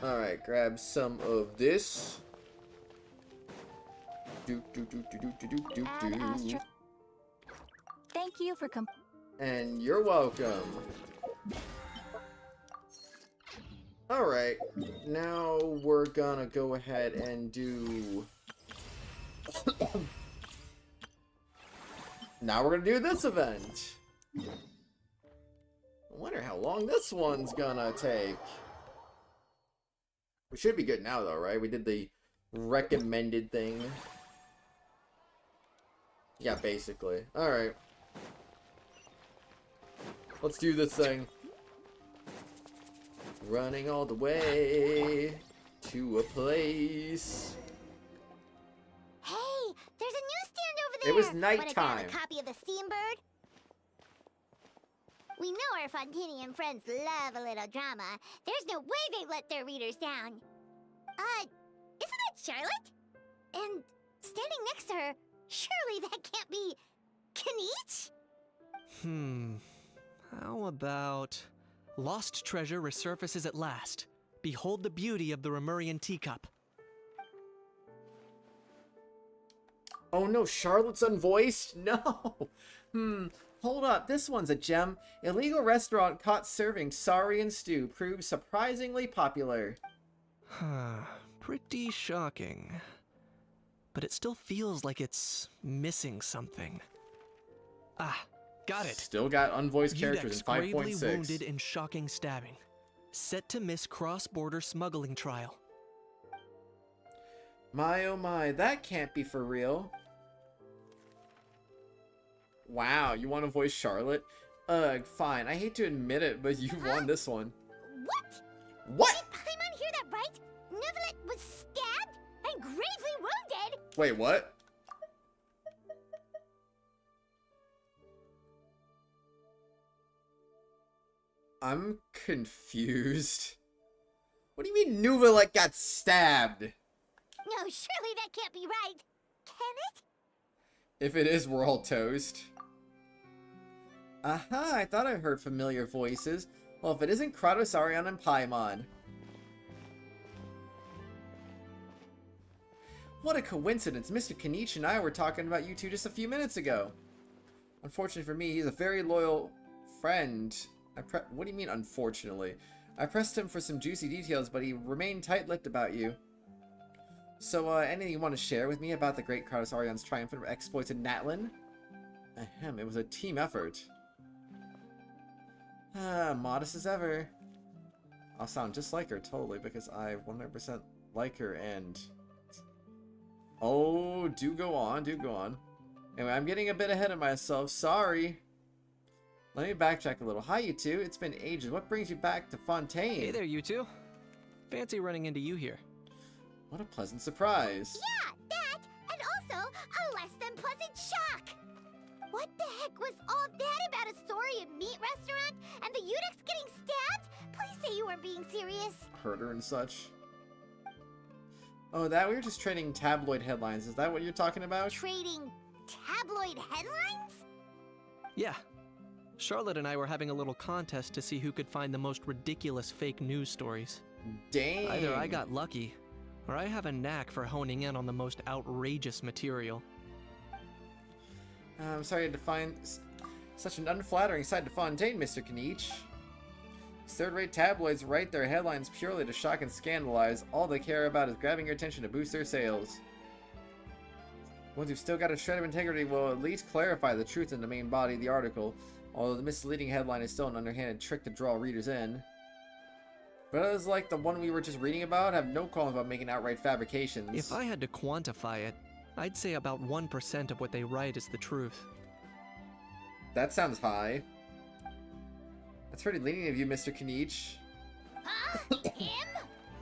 Alright, grab some of this. Thank you for And you're welcome. Alright, now we're gonna go ahead and do... Now we're gonna do this event. I wonder how long this one's gonna take. We should be good now though, right? We did the recommended thing. Yeah, basically. Alright. Let's do this thing. Running all the way to a place. Hey, there's a newsstand over there. It was Wanna nighttime. grab a copy of the Steambird? We know our Fontanian friends love a little drama. There's no way they let their readers down. Isn't that Charlotte? And standing next to her, surely that can't be Kinich? How about... Lost treasure resurfaces at last. Behold the beauty of the Remurian teacup. Oh no, Charlotte's unvoiced? No! Hold up, this one's a gem. Illegal restaurant caught serving saurian stew proves surprisingly popular. Pretty shocking. But it still feels like it's missing something. Ah, got it. Still got unvoiced characters in gravely 5.6. wounded in shocking stabbing. Set to miss cross-border smuggling trial. My oh my, that can't be for real. Wow, you want to voice Charlotte? Fine. I hate to admit it, but you won this one. What? What? Did Paimon hear that right? Nevelet was stabbed and gravely wounded? Wait, what? I'm confused. What do you mean Nevelet got stabbed? No, surely that can't be right. Can it? If it is, we're all toast. Aha, I thought I heard familiar voices. Well, if it isn't Kratos, Arion, and Paimon. What a coincidence. Mr. Kinich and I were talking about you two just a few minutes ago. Unfortunately for me, he's a very loyal friend. What do you mean, unfortunately? I pressed him for some juicy details, but he remained tight-lipped about you. So, anything you want to share with me about the great Kratos Arion's triumphant exploits in Natlin? Ahem, it was a team effort. Modest as ever. I'll sound just like her, totally, because I 100% like her, and... Oh, do go on, do go on. Anyway, I'm getting a bit ahead of myself. Sorry. Let me backtrack a little. Hi, you two. It's been ages. What brings you back to Fontaine? Hey there, you two. Fancy running into you here. What a pleasant surprise. Yeah, that, and also a less than pleasant shock. What the heck was all that about a Saurian meat restaurant and the eunuchs getting stabbed? Please say you weren't being serious. Herder and such. Oh, that we were just trading tabloid headlines. Is that what you're talking about? Trading tabloid headlines? Yeah. Charlotte and I were having a little contest to see who could find the most ridiculous fake news stories. Dang. Either I got lucky, or I have a knack for honing in on the most outrageous material. I'm sorry to find such an unflattering sight to Fontaine, Mr. Kniech. Third-rate tabloids write their headlines purely to shock and scandalize. All they care about is grabbing your attention to boost their sales. Ones who've still got a shred of integrity will at least clarify the truth in the main body of the article, although the misleading headline is still an underhanded trick to draw readers in. But others like the one we were just reading about have no qualms about making outright fabrications. If I had to quantify it, I'd say about 1% of what they write is the truth. That sounds high. That's pretty lenient of you, Mr. Kniech. Huh? Him?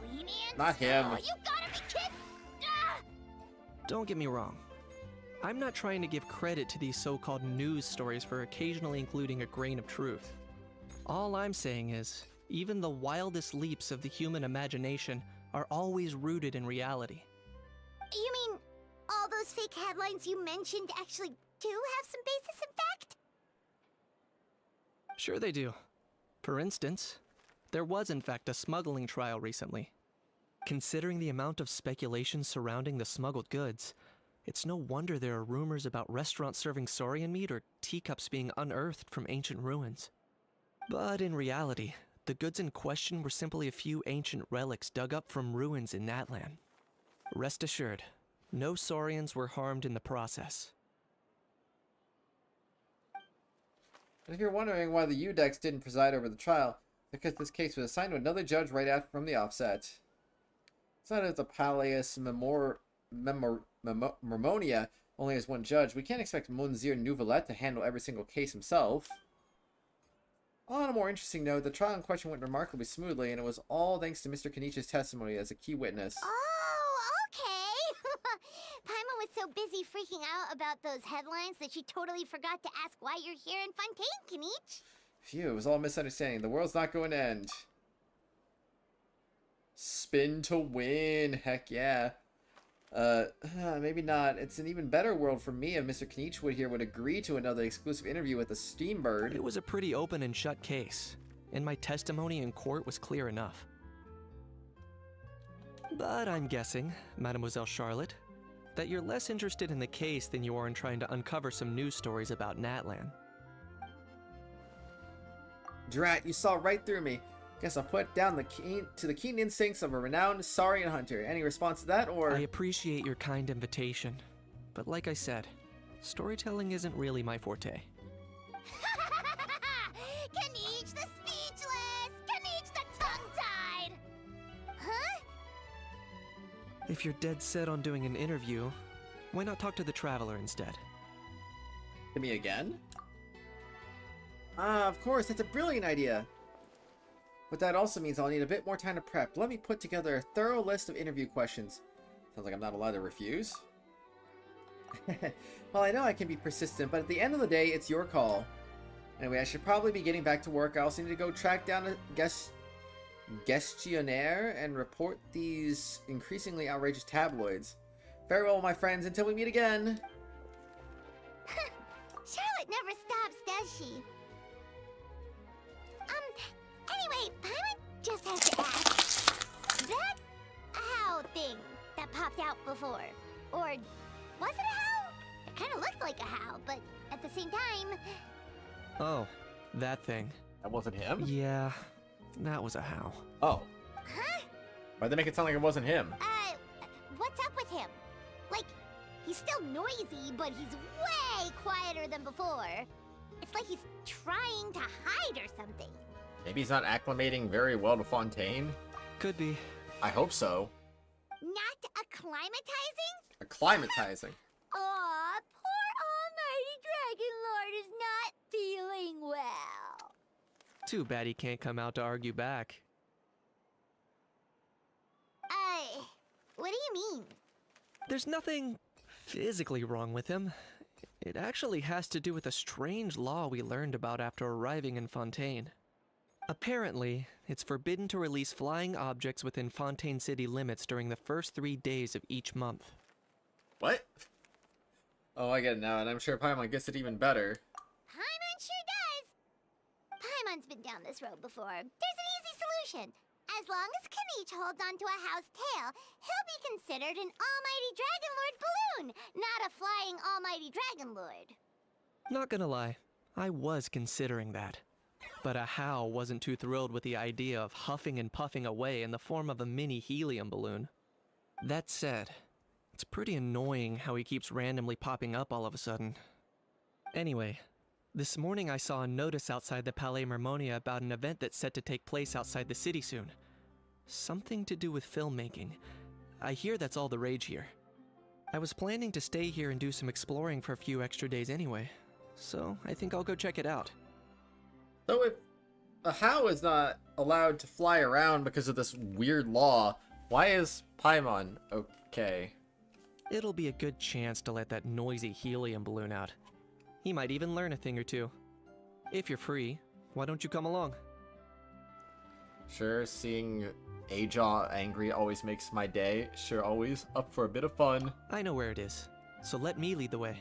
Lenient? Not him. Oh, you gotta be kidding! Ah! Don't get me wrong. I'm not trying to give credit to these so-called news stories for occasionally including a grain of truth. All I'm saying is, even the wildest leaps of the human imagination are always rooted in reality. You mean all those fake headlines you mentioned actually do have some basis in fact? Sure they do. For instance, there was in fact a smuggling trial recently. Considering the amount of speculation surrounding the smuggled goods, it's no wonder there are rumors about restaurants serving saurian meat or teacups being unearthed from ancient ruins. But in reality, the goods in question were simply a few ancient relics dug up from ruins in Natlan. Rest assured, no saurians were harmed in the process. And if you're wondering why the UDEX didn't preside over the trial, because this case was assigned to another judge right after from the offset. It's not as the Palais Mermonia only has one judge. We can't expect Monsieur Nouvelet to handle every single case himself. On a more interesting note, the trial in question went remarkably smoothly, and it was all thanks to Mr. Kenichi's testimony as a key witness. Oh, okay. Paimon was so busy freaking out about those headlines that she totally forgot to ask why you're here in Fontaine, Kenich. Phew, it was all a misunderstanding. The world's not going to end. Spin to win. Heck yeah. Maybe not. It's an even better world for me if Mr. Kniechwood here would agree to another exclusive interview with the Steambird. It was a pretty open and shut case, and my testimony in court was clear enough. But I'm guessing, Mademoiselle Charlotte, that you're less interested in the case than you are in trying to uncover some news stories about Natlan. Drat, you saw right through me. Guess I'll put down the keen instincts of a renowned saurian hunter. Any response to that, or...? I appreciate your kind invitation, but like I said, storytelling isn't really my forte. Kenich the speechless! Kenich the tongue-tied! Huh? If you're dead set on doing an interview, why not talk to the Traveler instead? To me again? Of course, that's a brilliant idea. But that also means I'll need a bit more time to prep. Let me put together a thorough list of interview questions. Sounds like I'm not allowed to refuse. Well, I know I can be persistent, but at the end of the day, it's your call. Anyway, I should probably be getting back to work. I also need to go track down a gestionnaire and report these increasingly outrageous tabloids. Farewell, my friends, until we meet again. Charlotte never stops, does she? Anyway, Paimon just has to ask, that how thing that popped out before, or was it a how? It kind of looked like a how, but at the same time... Oh, that thing. That wasn't him? Yeah, that was a how. Oh. Huh? Why'd they make it sound like it wasn't him? What's up with him? Like, he's still noisy, but he's way quieter than before. It's like he's trying to hide or something. Maybe he's not acclimating very well to Fontaine? Could be. I hope so. Not acclimatizing? Acclimatizing. Aw, poor old Too bad he can't come out to argue back. What do you mean? There's nothing physically wrong with him. It actually has to do with a strange law we learned about after arriving in Fontaine. Apparently, it's forbidden to release flying objects within Fontaine city limits during the first 3 days of each month. What? Oh, I get it now, and I'm sure Paimon gets it even better. Paimon sure does. Paimon's been down this road before. There's an easy solution. As long as Kanich holds onto a house tail, he'll be considered an almighty Dragon Lord balloon, not a flying almighty Dragon Lord. Not gonna lie, I was considering that. But Ahau wasn't too thrilled with the idea of huffing and puffing away in the form of a mini helium balloon. That said, it's pretty annoying how he keeps randomly popping up all of a sudden. Anyway, this morning I saw a notice outside the Palais Mermonia about an event that's set to take place outside the city soon. Something to do with filmmaking. I hear that's all the rage here. I was planning to stay here and do some exploring for a few extra days anyway, so I think I'll go check it out. So if Ahau is not allowed to fly around because of this weird law, why is Paimon okay? It'll be a good chance to let that noisy helium balloon out. He might even learn a thing or two. If you're free, why don't you come along? Sure, seeing Ajaw angry always makes my day. Sure, always up for a bit of fun. I know where it is, so let me lead the way.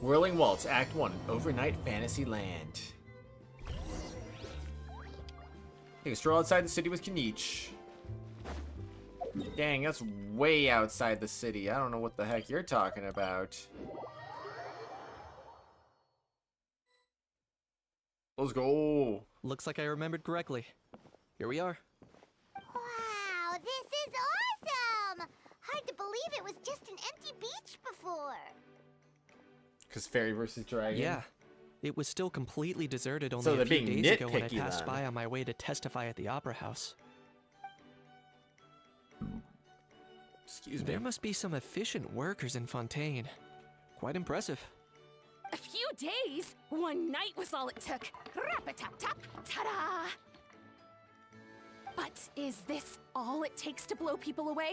Whirling Waltz, Act 1, Overnight Fantasyland. Take a stroll outside the city with Kanich. Dang, that's way outside the city. I don't know what the heck you're talking about. Let's go. Looks like I remembered correctly. Here we are. Wow, this is awesome! Hard to believe it was just an empty beach before. Because Fairy versus Dragon? Yeah. It was still completely deserted only So a they're few being days ago when I nitpicky passed then. by on my way to testify at the Opera House. Excuse me. There must be some efficient workers in Fontaine. Quite impressive. A few days? One night was all it took. Rap-a-tap-tap, ta-da! But is this all it takes to blow people away?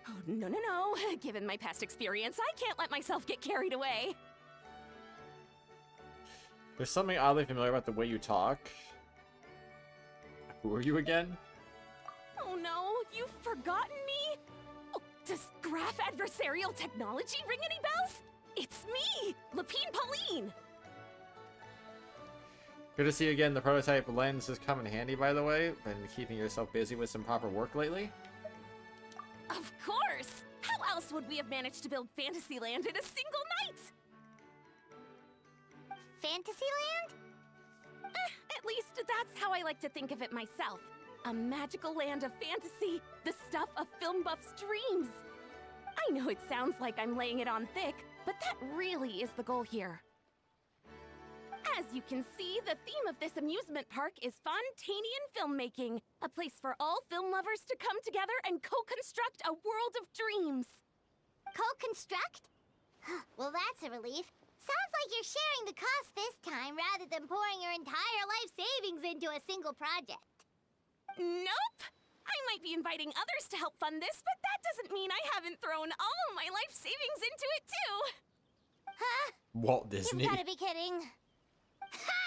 Oh, no, no, no. Given my past experience, I can't let myself get carried away. There's something oddly familiar about the way you talk. Who are you again? Oh no, you've forgotten me? Oh, does graph adversarial technology ring any bells? It's me, Lapine Pauline! Good to see you again. The prototype lens has come in handy, by the way. Been keeping yourself busy with some proper work lately? Of course! How else would we have managed to build Fantasyland in a single night? Fantasyland? At least that's how I like to think of it myself. A magical land of fantasy, the stuff of film buffs' dreams. I know it sounds like I'm laying it on thick, but that really is the goal here. As you can see, the theme of this amusement park is Fontainian filmmaking, a place for all film lovers to come together and co-construct a world of dreams. Co-construct? Well, that's a relief. Sounds like you're sharing the cost this time rather than pouring your entire life savings into a single project. Nope! I might be inviting others to help fund this, but that doesn't mean I haven't thrown all my life savings into it too! Huh? Walt Disney. You've gotta be kidding. Ha!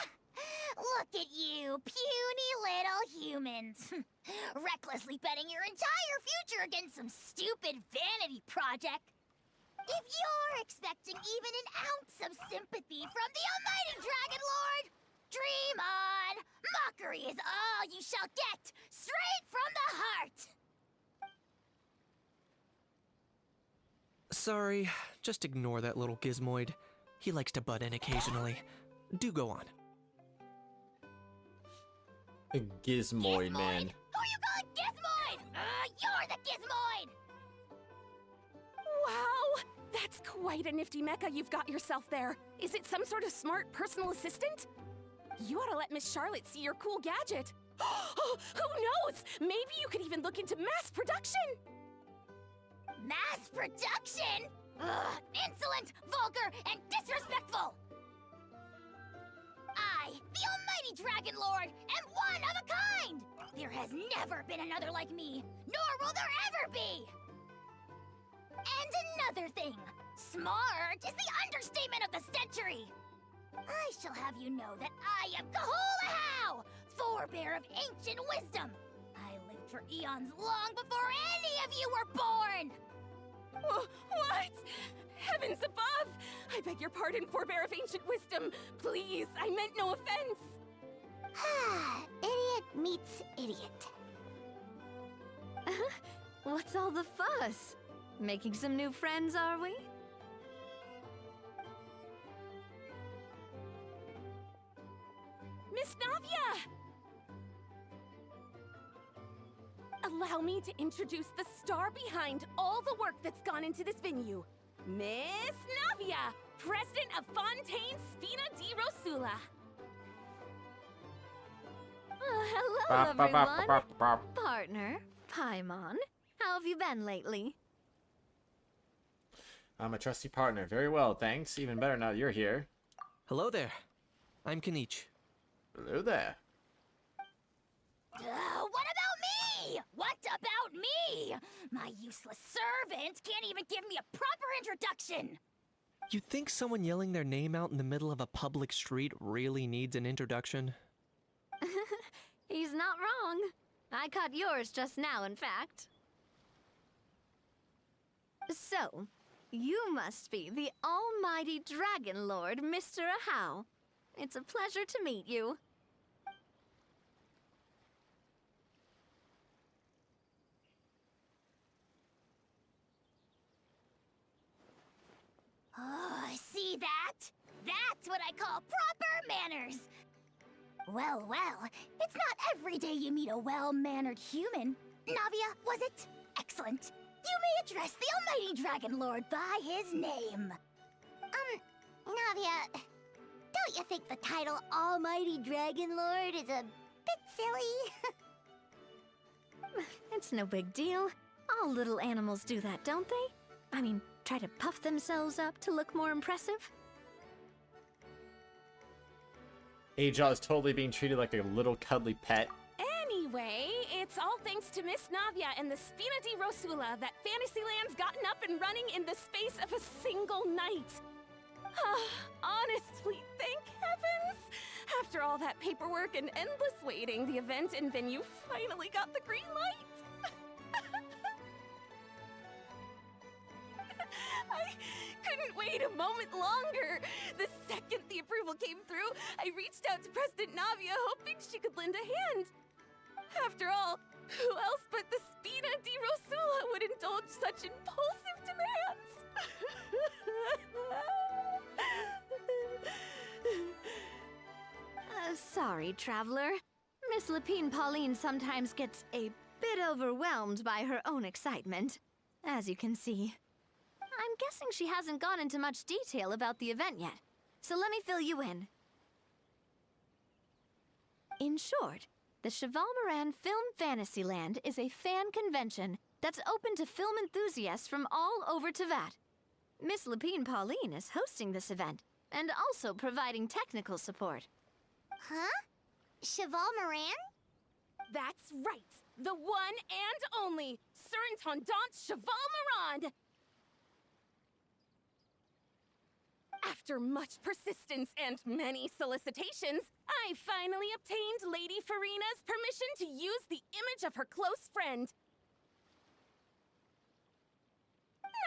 Look at you, puny little humans. Recklessly betting your entire future against some stupid vanity project. If you're expecting even an ounce of sympathy from the almighty Dragon Lord, dream on! Mockery is all you shall get, straight from the heart! Sorry, just ignore that little gizmoid. He likes to butt in occasionally. Do go on. A gizmoid, man. Who you calling Gizmoid? You're the Gizmoid! Wow! That's quite a nifty mecha you've got yourself there. Is it some sort of smart personal assistant? You ought to let Miss Charlotte see your cool gadget. Who knows? Maybe you could even look into mass production. Mass production? Ugh, insolent, vulgar, and disrespectful! I, the almighty Dragon Lord, am one of a kind! There has never been another like me, nor will there ever be! And another thing, smart is the understatement of the century! I shall have you know that I am Kahulahau, forebear of ancient wisdom! I lived for eons long before any of you were born! What? Heavens above! I beg your pardon, forebear of ancient wisdom. Please, I meant no offense. Idiot meets idiot. What's all the fuss? Making some new friends, are we? Miss Navia! Allow me to introduce the star behind all the work that's gone into this venue. Miss Navia, president of Fontaine Spina di Rosula. Hello, everyone. Partner, Paimon. How have you been lately? I'm a trusty partner. Very well, thanks. Even better now that you're here. Hello there. I'm Kanich. Hello there. What about me? What about me? My useless servant can't even give me a proper introduction. You think someone yelling their name out in the middle of a public street really needs an introduction? He's not wrong. I caught yours just now, in fact. So, you must be the almighty Dragon Lord, Mr. Ahau. It's a pleasure to meet you. Oh, see that? That's what I call proper manners. Well, it's not every day you meet a well-mannered human. Navia, was it? Excellent. You may address the almighty Dragon Lord by his name. Navia, don't you think the title Almighty Dragon Lord is a bit silly? It's no big deal. All little animals do that, don't they? I mean, try to puff themselves up to look more impressive. Aja is totally being treated like a little cuddly pet. Anyway, it's all thanks to Miss Navia and the Spina di Rosula that Fantasyland's gotten up and running in the space of a single night. Honestly, thank heavens! After all that paperwork and endless waiting, the event and venue finally got the green light. I couldn't wait a moment longer. The second the approval came through, I reached out to President Navia hoping she could lend a hand. After all, who else but the Spina di Rosula would indulge such impulsive demands? Sorry, traveler. Miss Lapine Pauline sometimes gets a bit overwhelmed by her own excitement, as you can see. I'm guessing she hasn't gone into much detail about the event yet, so let me fill you in. In short, the Cheval Moran Film Fantasyland is a fan convention that's open to film enthusiasts from all over Teyvat. Miss Lapine Pauline is hosting this event, and also providing technical support. Huh? Cheval Moran? That's right! The one and only Surintendant Cheval Moran! After much persistence and many solicitations, I finally obtained Lady Farina's permission to use the image of her close friend.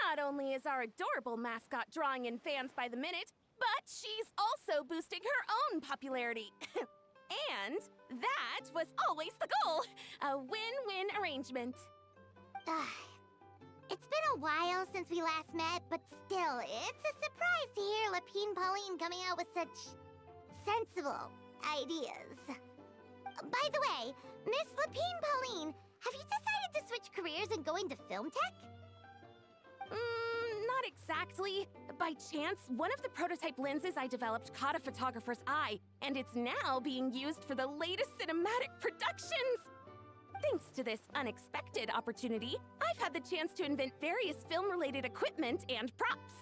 Not only is our adorable mascot drawing in fans by the minute, but she's also boosting her own popularity. And that was always the goal, a win-win arrangement. It's been a while since we last met, but still, it's a surprise to hear Lapine Pauline coming out with such sensible ideas. By the way, Miss Lapine Pauline, have you decided to switch careers and go into film tech? Not exactly. By chance, one of the prototype lenses I developed caught a photographer's eye, and it's now being used for the latest cinematic productions. Thanks to this unexpected opportunity, I've had the chance to invent various film-related equipment and props.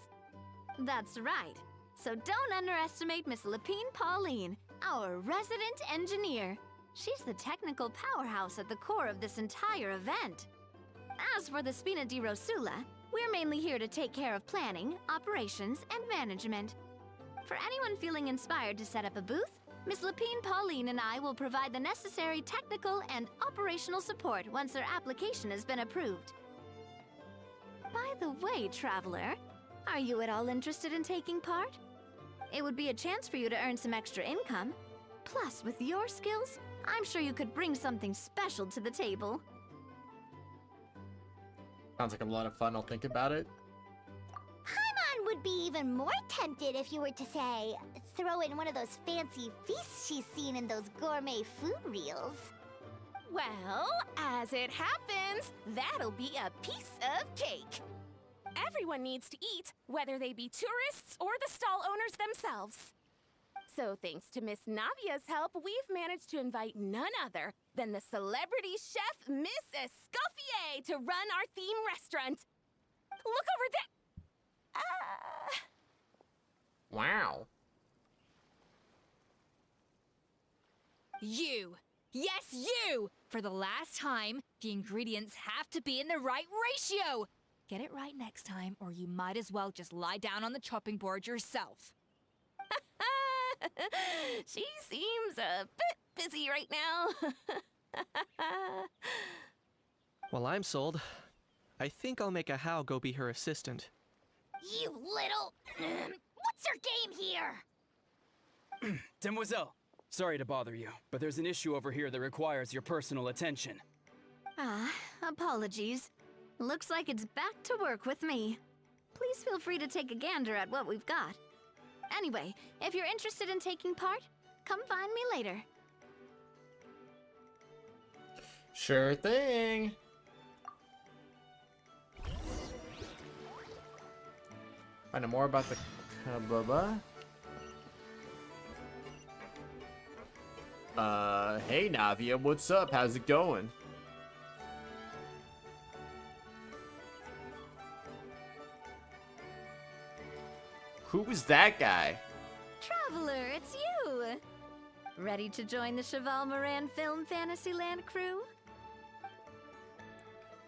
That's right. So don't underestimate Miss Lapine Pauline, our resident engineer. She's the technical powerhouse at the core of this entire event. As for the Spina di Rosula, we're mainly here to take care of planning, operations, and management. For anyone feeling inspired to set up a booth, Miss Lapine Pauline and I will provide the necessary technical and operational support once their application has been approved. By the way, traveler, are you at all interested in taking part? It would be a chance for you to earn some extra income. Plus, with your skills, I'm sure you could bring something special to the table. Sounds like a lot of fun. I'll think about it. Paimon would be even more tempted if you were to say, throw in one of those fancy feasts she's seen in those gourmet food reels. Well, as it happens, that'll be a piece of cake. Everyone needs to eat, whether they be tourists or the stall owners themselves. So thanks to Miss Navia's help, we've managed to invite none other than the celebrity chef, Miss Escoffier, to run our theme restaurant. Look over there! Wow. You! Yes, you! For the last time, the ingredients have to be in the right ratio! Get it right next time, or you might as well just lie down on the chopping board yourself. She seems a bit busy right now. Well, I'm sold. I think I'll make a How go be her assistant. You little... What's your game here? Demoiselle, sorry to bother you, but there's an issue over here that requires your personal attention. Apologies. Looks like it's back to work with me. Please feel free to take a gander at what we've got. Anyway, if you're interested in taking part, come find me later. Sure thing. Find out more about the hey Navia, what's up? How's it going? Who was that guy? Traveler, it's you! Ready to join the Cheval Moran Film Fantasyland crew?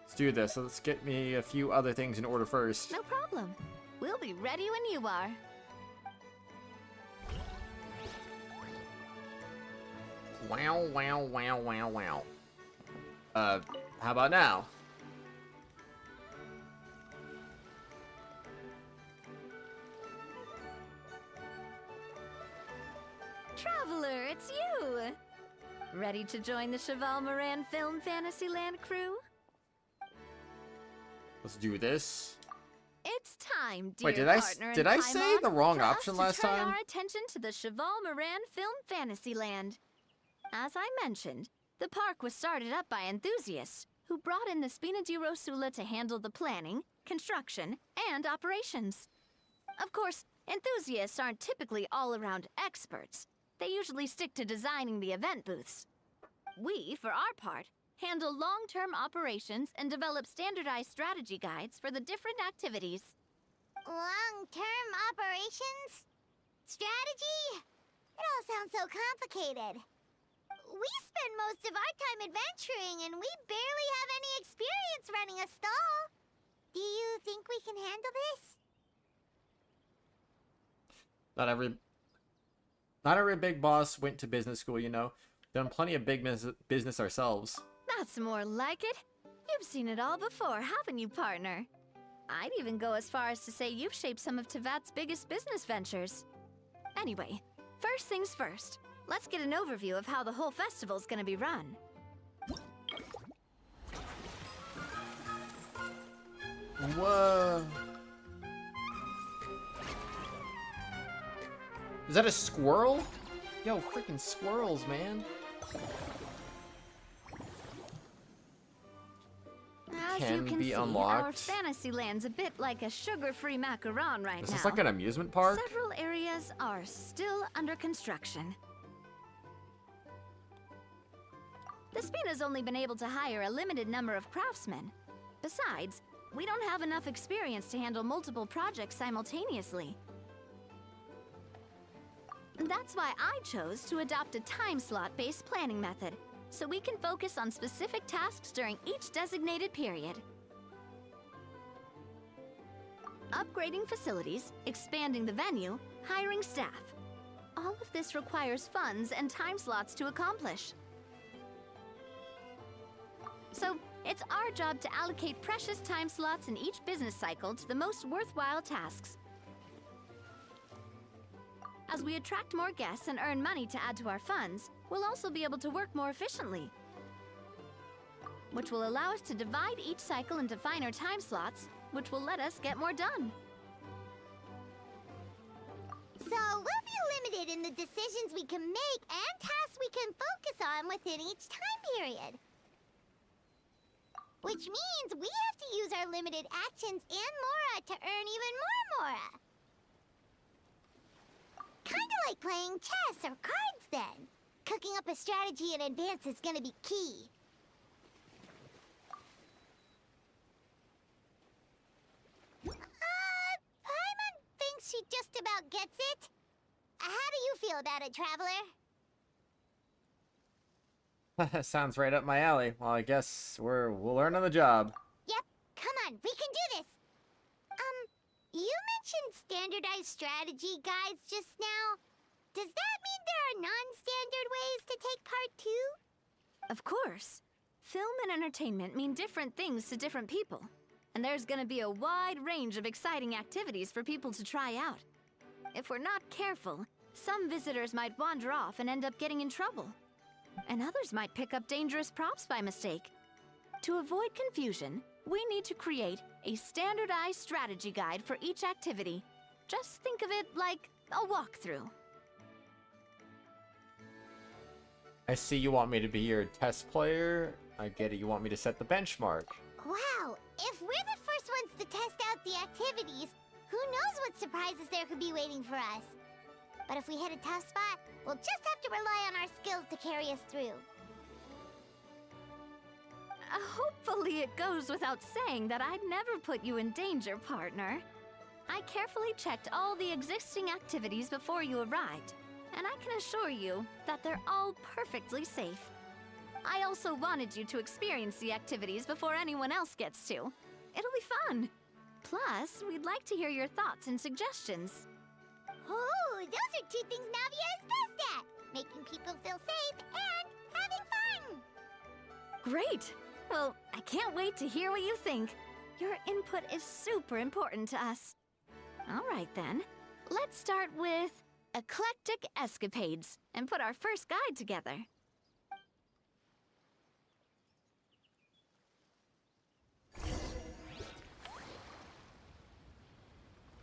Let's do this. Let's get me a few other things in order first. No problem. We'll be ready when you are. Wow, wow, wow, wow, wow. How about now? Traveler, it's you! Ready to join the Cheval Moran Film Fantasyland crew? Let's do this. It's time, dear Wait, partner did in I say Paimon, the wrong for us option to last turn time? our attention to the Cheval Moran Film Fantasyland. As I mentioned, the park was started up by enthusiasts who brought in the Spina di Rosula to handle the planning, construction, and operations. Of course, enthusiasts aren't typically all-around experts. They usually stick to designing the event booths. We, for our part, handle long-term operations and develop standardized strategy guides for the different activities. Long-term operations? Strategy? It all sounds so complicated. We spend most of our time adventuring and we barely have any experience running a stall. Do you think we can handle this? Not every big boss went to business school, you know. Done plenty of big business ourselves. That's more like it. You've seen it all before, haven't you, partner? I'd even go as far as to say you've shaped some of Teyvat's biggest business ventures. Anyway, first things first. Let's get an overview of how the whole festival's gonna be run. Whoa. Is that a squirrel? Yo, freaking squirrels, man. As you can see, our Fantasyland's a bit like a sugar-free macaron right now. Is this like an amusement park? Several areas are still under construction. The Spina's only been able to hire a limited number of craftsmen. Besides, we don't have enough experience to handle multiple projects simultaneously. That's why I chose to adopt a time slot-based planning method, so we can focus on specific tasks during each designated period. Upgrading facilities, expanding the venue, hiring staff. All of this requires funds and time slots to accomplish. So, it's our job to allocate precious time slots in each business cycle to the most worthwhile tasks. As we attract more guests and earn money to add to our funds, we'll also be able to work more efficiently, which will allow us to divide each cycle into finer time slots, which will let us get more done. So we'll be limited in the decisions we can make and tasks we can focus on within each time period. Which means we have to use our limited actions and Mora to earn even more Mora. Kinda like playing chess or cards then. Cooking up a strategy in advance is gonna be key. Paimon thinks she just about gets it. How do you feel about it, Traveler? Sounds right up my alley. Well, I guess we'll learn on the job. Yep, come on, we can do this. You mentioned standardized strategy guides just now. Does that mean there are non-standard ways to take part too? Of course. Film and entertainment mean different things to different people. And there's gonna be a wide range of exciting activities for people to try out. If we're not careful, some visitors might wander off and end up getting in trouble. And others might pick up dangerous props by mistake. To avoid confusion, we need to create a standardized strategy guide for each activity. Just think of it like a walkthrough. I see you want me to be your test player. I get it, you want me to set the benchmark. Wow, if we're the first ones to test out the activities, who knows what surprises there could be waiting for us. But if we hit a tough spot, we'll just have to rely on our skills to carry us through. Hopefully it goes without saying that I'd never put you in danger, partner. I carefully checked all the existing activities before you arrived, and I can assure you that they're all perfectly safe. I also wanted you to experience the activities before anyone else gets to. It'll be fun. Plus, we'd like to hear your thoughts and suggestions. Oh, those are two things Navia is best at! Making people feel safe and having fun! Great! Well, I can't wait to hear what you think. Your input is super important to us. All right then, let's start with eclectic escapades and put our first guide together.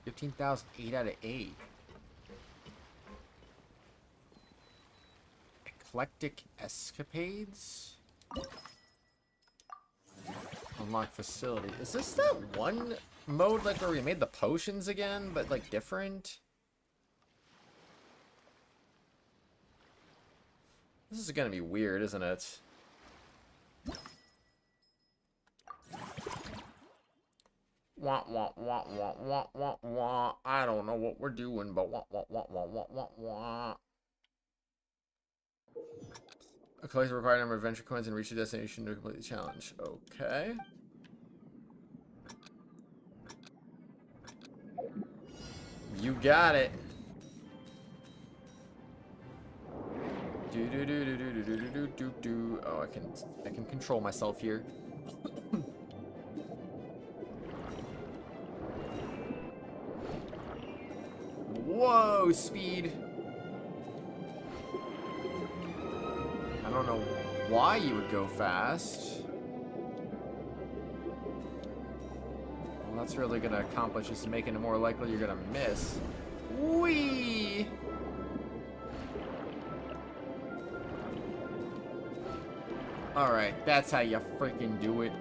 $15,008 out of 8. Eclectic escapades? Unlock facility. Is this that one mode like where we made the potions again, but like different? This is gonna be weird, isn't it? Wah wah wah wah wah wah wah. I don't know what we're doing, but wah wah wah wah wah wah wah. Collect the required number of adventure coins and reach your destination to complete the challenge. Okay. You got it. Do do do do do do do do do do. Oh, I can control myself here. Whoa, speed. I don't know why you would go fast. Well, that's really gonna accomplish is making it more likely you're gonna miss. Whee! Alright, that's how you freaking do it.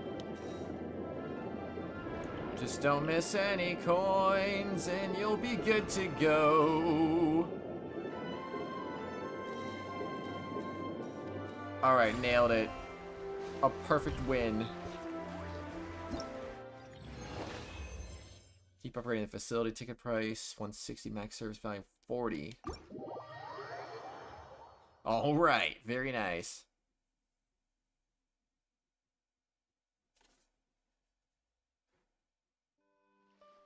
Just don't miss any coins and you'll be good to go. Alright, nailed it. A perfect win. Keep upgrading the facility. Ticket price 160, max service value 40. Alright, very nice.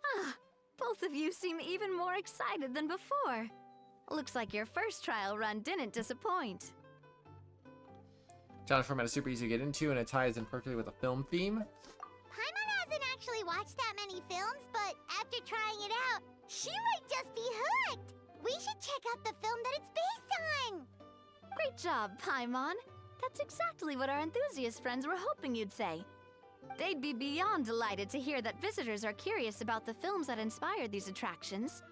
Ah, both of you seem even more excited than before. Looks like your first trial run didn't disappoint. Genre format is super easy to get into, and it ties in perfectly with a film theme. Paimon hasn't actually watched that many films, but after trying it out, she might just be hooked. We should check out the film that it's based on. Great job, Paimon. That's exactly what our enthusiast friends were hoping you'd say. They'd be beyond delighted to hear that visitors are curious about the films that inspired these attractions.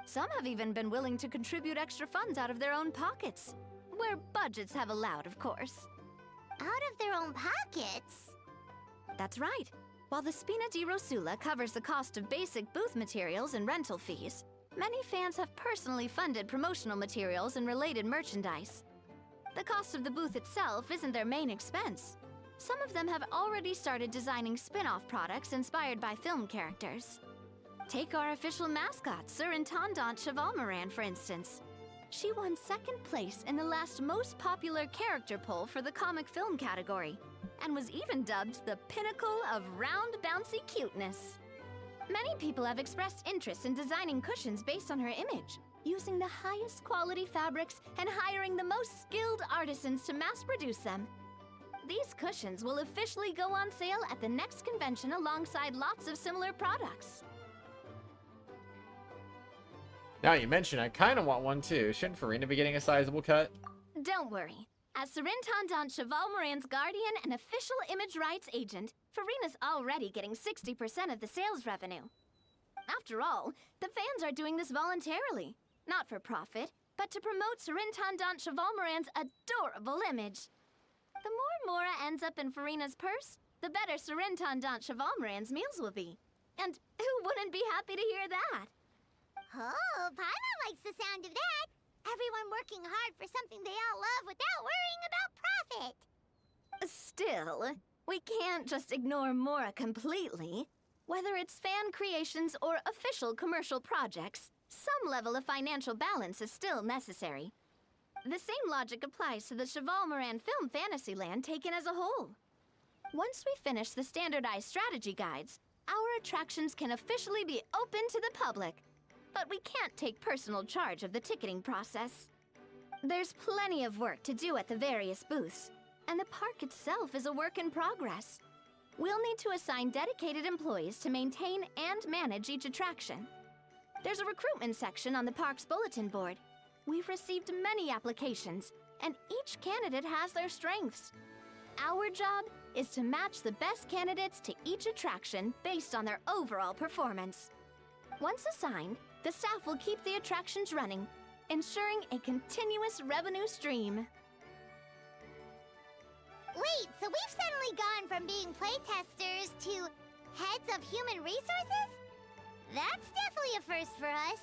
Some have even been willing to contribute extra funds out of their own pockets. Where budgets have allowed, of course. Out of their own pockets? That's right. While the Spina di Rosula covers the cost of basic booth materials and rental fees, many fans have personally funded promotional materials and related merchandise. The cost of the booth itself isn't their main expense. Some of them have already started designing spin-off products inspired by film characters. Take our official mascot, Surintendant Chevalmoran, for instance. She won second place in the last most popular character poll for the comic film category, and was even dubbed the pinnacle of round bouncy cuteness. Many people have expressed interest in designing cushions based on her image, using the highest quality fabrics and hiring the most skilled artisans to mass produce them. These cushions will officially go on sale at the next convention alongside lots of similar products. Now you mention, I kind of want one too. Shouldn't Farina be getting a sizable cut? Don't worry. As Surintendant Chevalmoran's guardian and official image rights agent, Farina's already getting 60% of the sales revenue. After all, the fans are doing this voluntarily. Not for profit, but to promote Surintendant Chevalmoran's adorable image. The more Mora ends up in Farina's purse, the better Surintendant Chevalmoran's meals will be. And who wouldn't be happy to hear that? Oh, Paimon likes the sound of that. Everyone working hard for something they all love without worrying about profit. Still, we can't just ignore Mora completely. Whether it's fan creations or official commercial projects, some level of financial balance is still necessary. The same logic applies to the Chevalmoran film Fantasyland taken as a whole. Once we finish the standardized strategy guides, our attractions can officially be open to the public. But we can't take personal charge of the ticketing process. There's plenty of work to do at the various booths, and the park itself is a work in progress. We'll need to assign dedicated employees to maintain and manage each attraction. There's a recruitment section on the park's bulletin board. We've received many applications, and each candidate has their strengths. Our job is to match the best candidates to each attraction based on their overall performance. Once assigned, the staff will keep the attractions running, ensuring a continuous revenue stream. Wait, so we've suddenly gone from being playtesters to heads of human resources? That's definitely a first for us.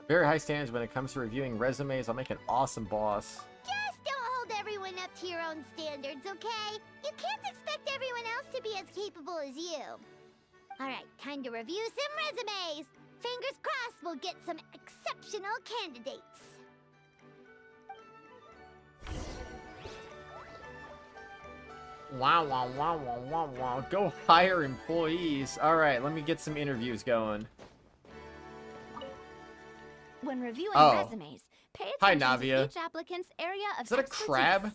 Very high standards when it comes to reviewing resumes. I'll make an awesome boss. Just don't hold everyone up to your own standards, okay? You can't expect everyone else to be as capable as you. Alright, time to review some resumes. Fingers crossed we'll get some exceptional candidates. Wow, wow, wow, wow, wow, wow. Go hire employees. Alright, let me get some interviews going. When reviewing Oh. resumes, pay Hi, attention Navia. to each applicant's area of Is that a expertise. crab?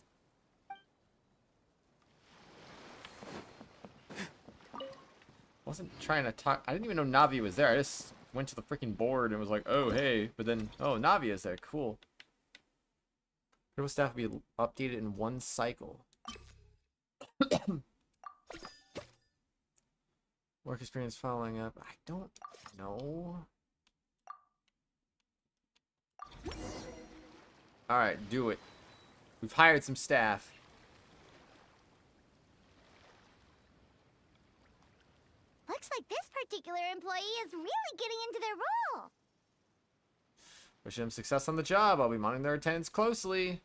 Wasn't trying to talk. I didn't even know Navi was there. I just went to the freaking board and was like, oh, hey. But then, oh, Navi is there. Cool. Critical staff will be updated in one cycle. Work experience following up. I don't know. Alright, do it. We've hired some staff. Looks like this particular employee is really getting into their role. Wish them success on the job. I'll be monitoring their attendance closely.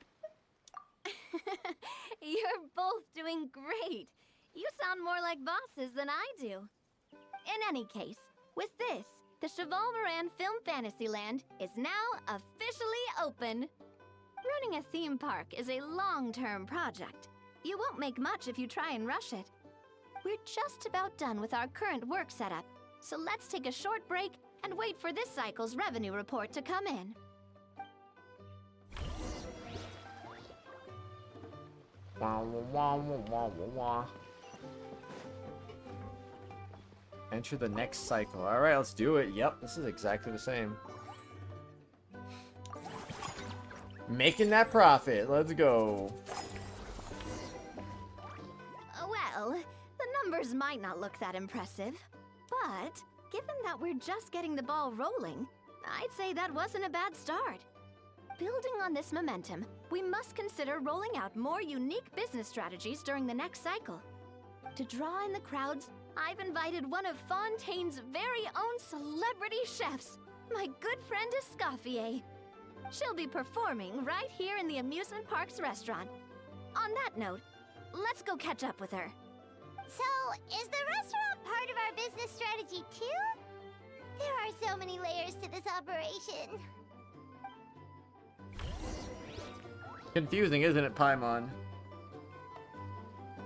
You're both doing great. You sound more like bosses than I do. In any case, with this, the Chevalveran Film Fantasyland is now officially open. Running a theme park is a long-term project. You won't make much if you try and rush it. We're just about done with our current work setup, so let's take a short break and wait for this cycle's revenue report to come in. Wah, wah, wah, wah, wah, wah. Enter the next cycle. Alright, let's do it. Yep, this is exactly the same. Making that profit. Let's go. Well, the numbers might not look that impressive, but given that we're just getting the ball rolling, I'd say that wasn't a bad start. Building on this momentum, we must consider rolling out more unique business strategies during the next cycle. To draw in the crowds, I've invited one of Fontaine's very own celebrity chefs, my good friend Escoffier. She'll be performing right here in the amusement park's restaurant. On that note, let's go catch up with her. So, is the restaurant part of our business strategy too? There are so many layers to this operation. Confusing, isn't it, Paimon?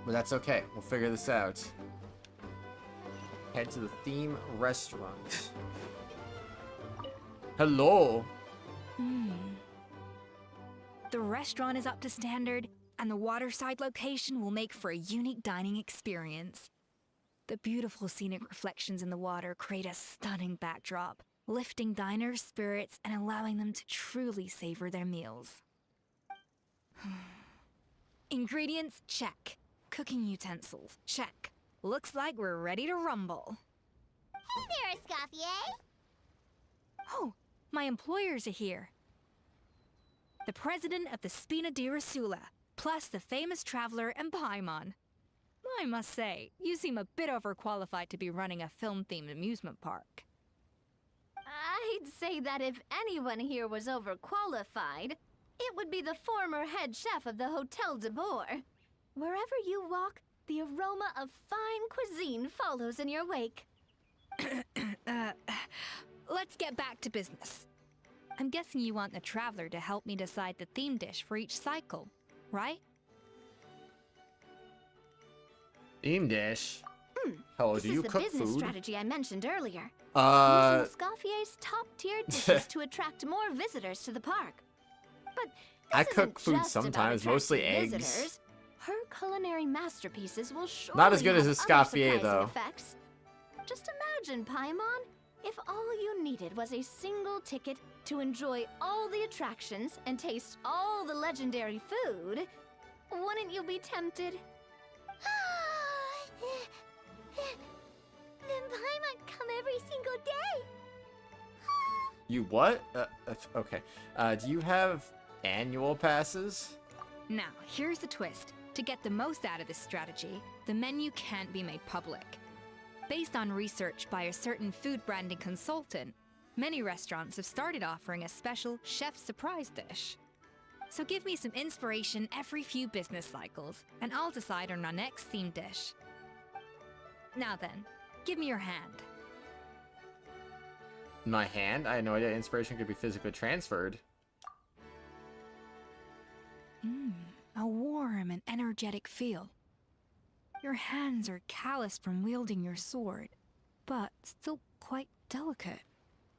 But that's okay. We'll figure this out. Head to the theme restaurant. Hello. The restaurant is up to standard, and the waterside location will make for a unique dining experience. The beautiful scenic reflections in the water create a stunning backdrop, lifting diners' spirits and allowing them to truly savor their meals. Ingredients, check. Cooking utensils, check. Looks like we're ready to rumble. Hey there, Escoffier! Oh, my employers are here. The president of the Spina di Rasula, plus the famous traveler and Paimon. I must say, you seem a bit overqualified to be running a film-themed amusement park. I'd say that if anyone here was overqualified, it would be the former head chef of the Hotel de Boer. Wherever you walk, the aroma of fine cuisine follows in your wake. Let's get back to business. I'm guessing you want the traveler to help me decide the theme dish for each cycle, right? Theme dish? Hello, do you cook This is the business food? strategy I mentioned earlier. Uh... Using Escoffier's top-tier dishes to attract more visitors to the park. But this I cook isn't food just about sometimes, mostly attracting eggs. visitors. Her culinary masterpieces will surely Not as good as have Escoffier, other surprising though. effects. Just imagine, Paimon, if all you needed was a single ticket to enjoy all the attractions and taste all the legendary food, wouldn't you be tempted? Then Paimon come every single day! You what? Okay. Do you have annual passes? Now, here's the twist. To get the most out of this strategy, the menu can't be made public. Based on research by a certain food branding consultant, many restaurants have started offering a special chef surprise dish. So give me some inspiration every few business cycles, and I'll decide on our next theme dish. Now then, give me your hand. My hand? I had no idea inspiration could be physically transferred. A warm and energetic feel. Your hands are calloused from wielding your sword, but still quite delicate.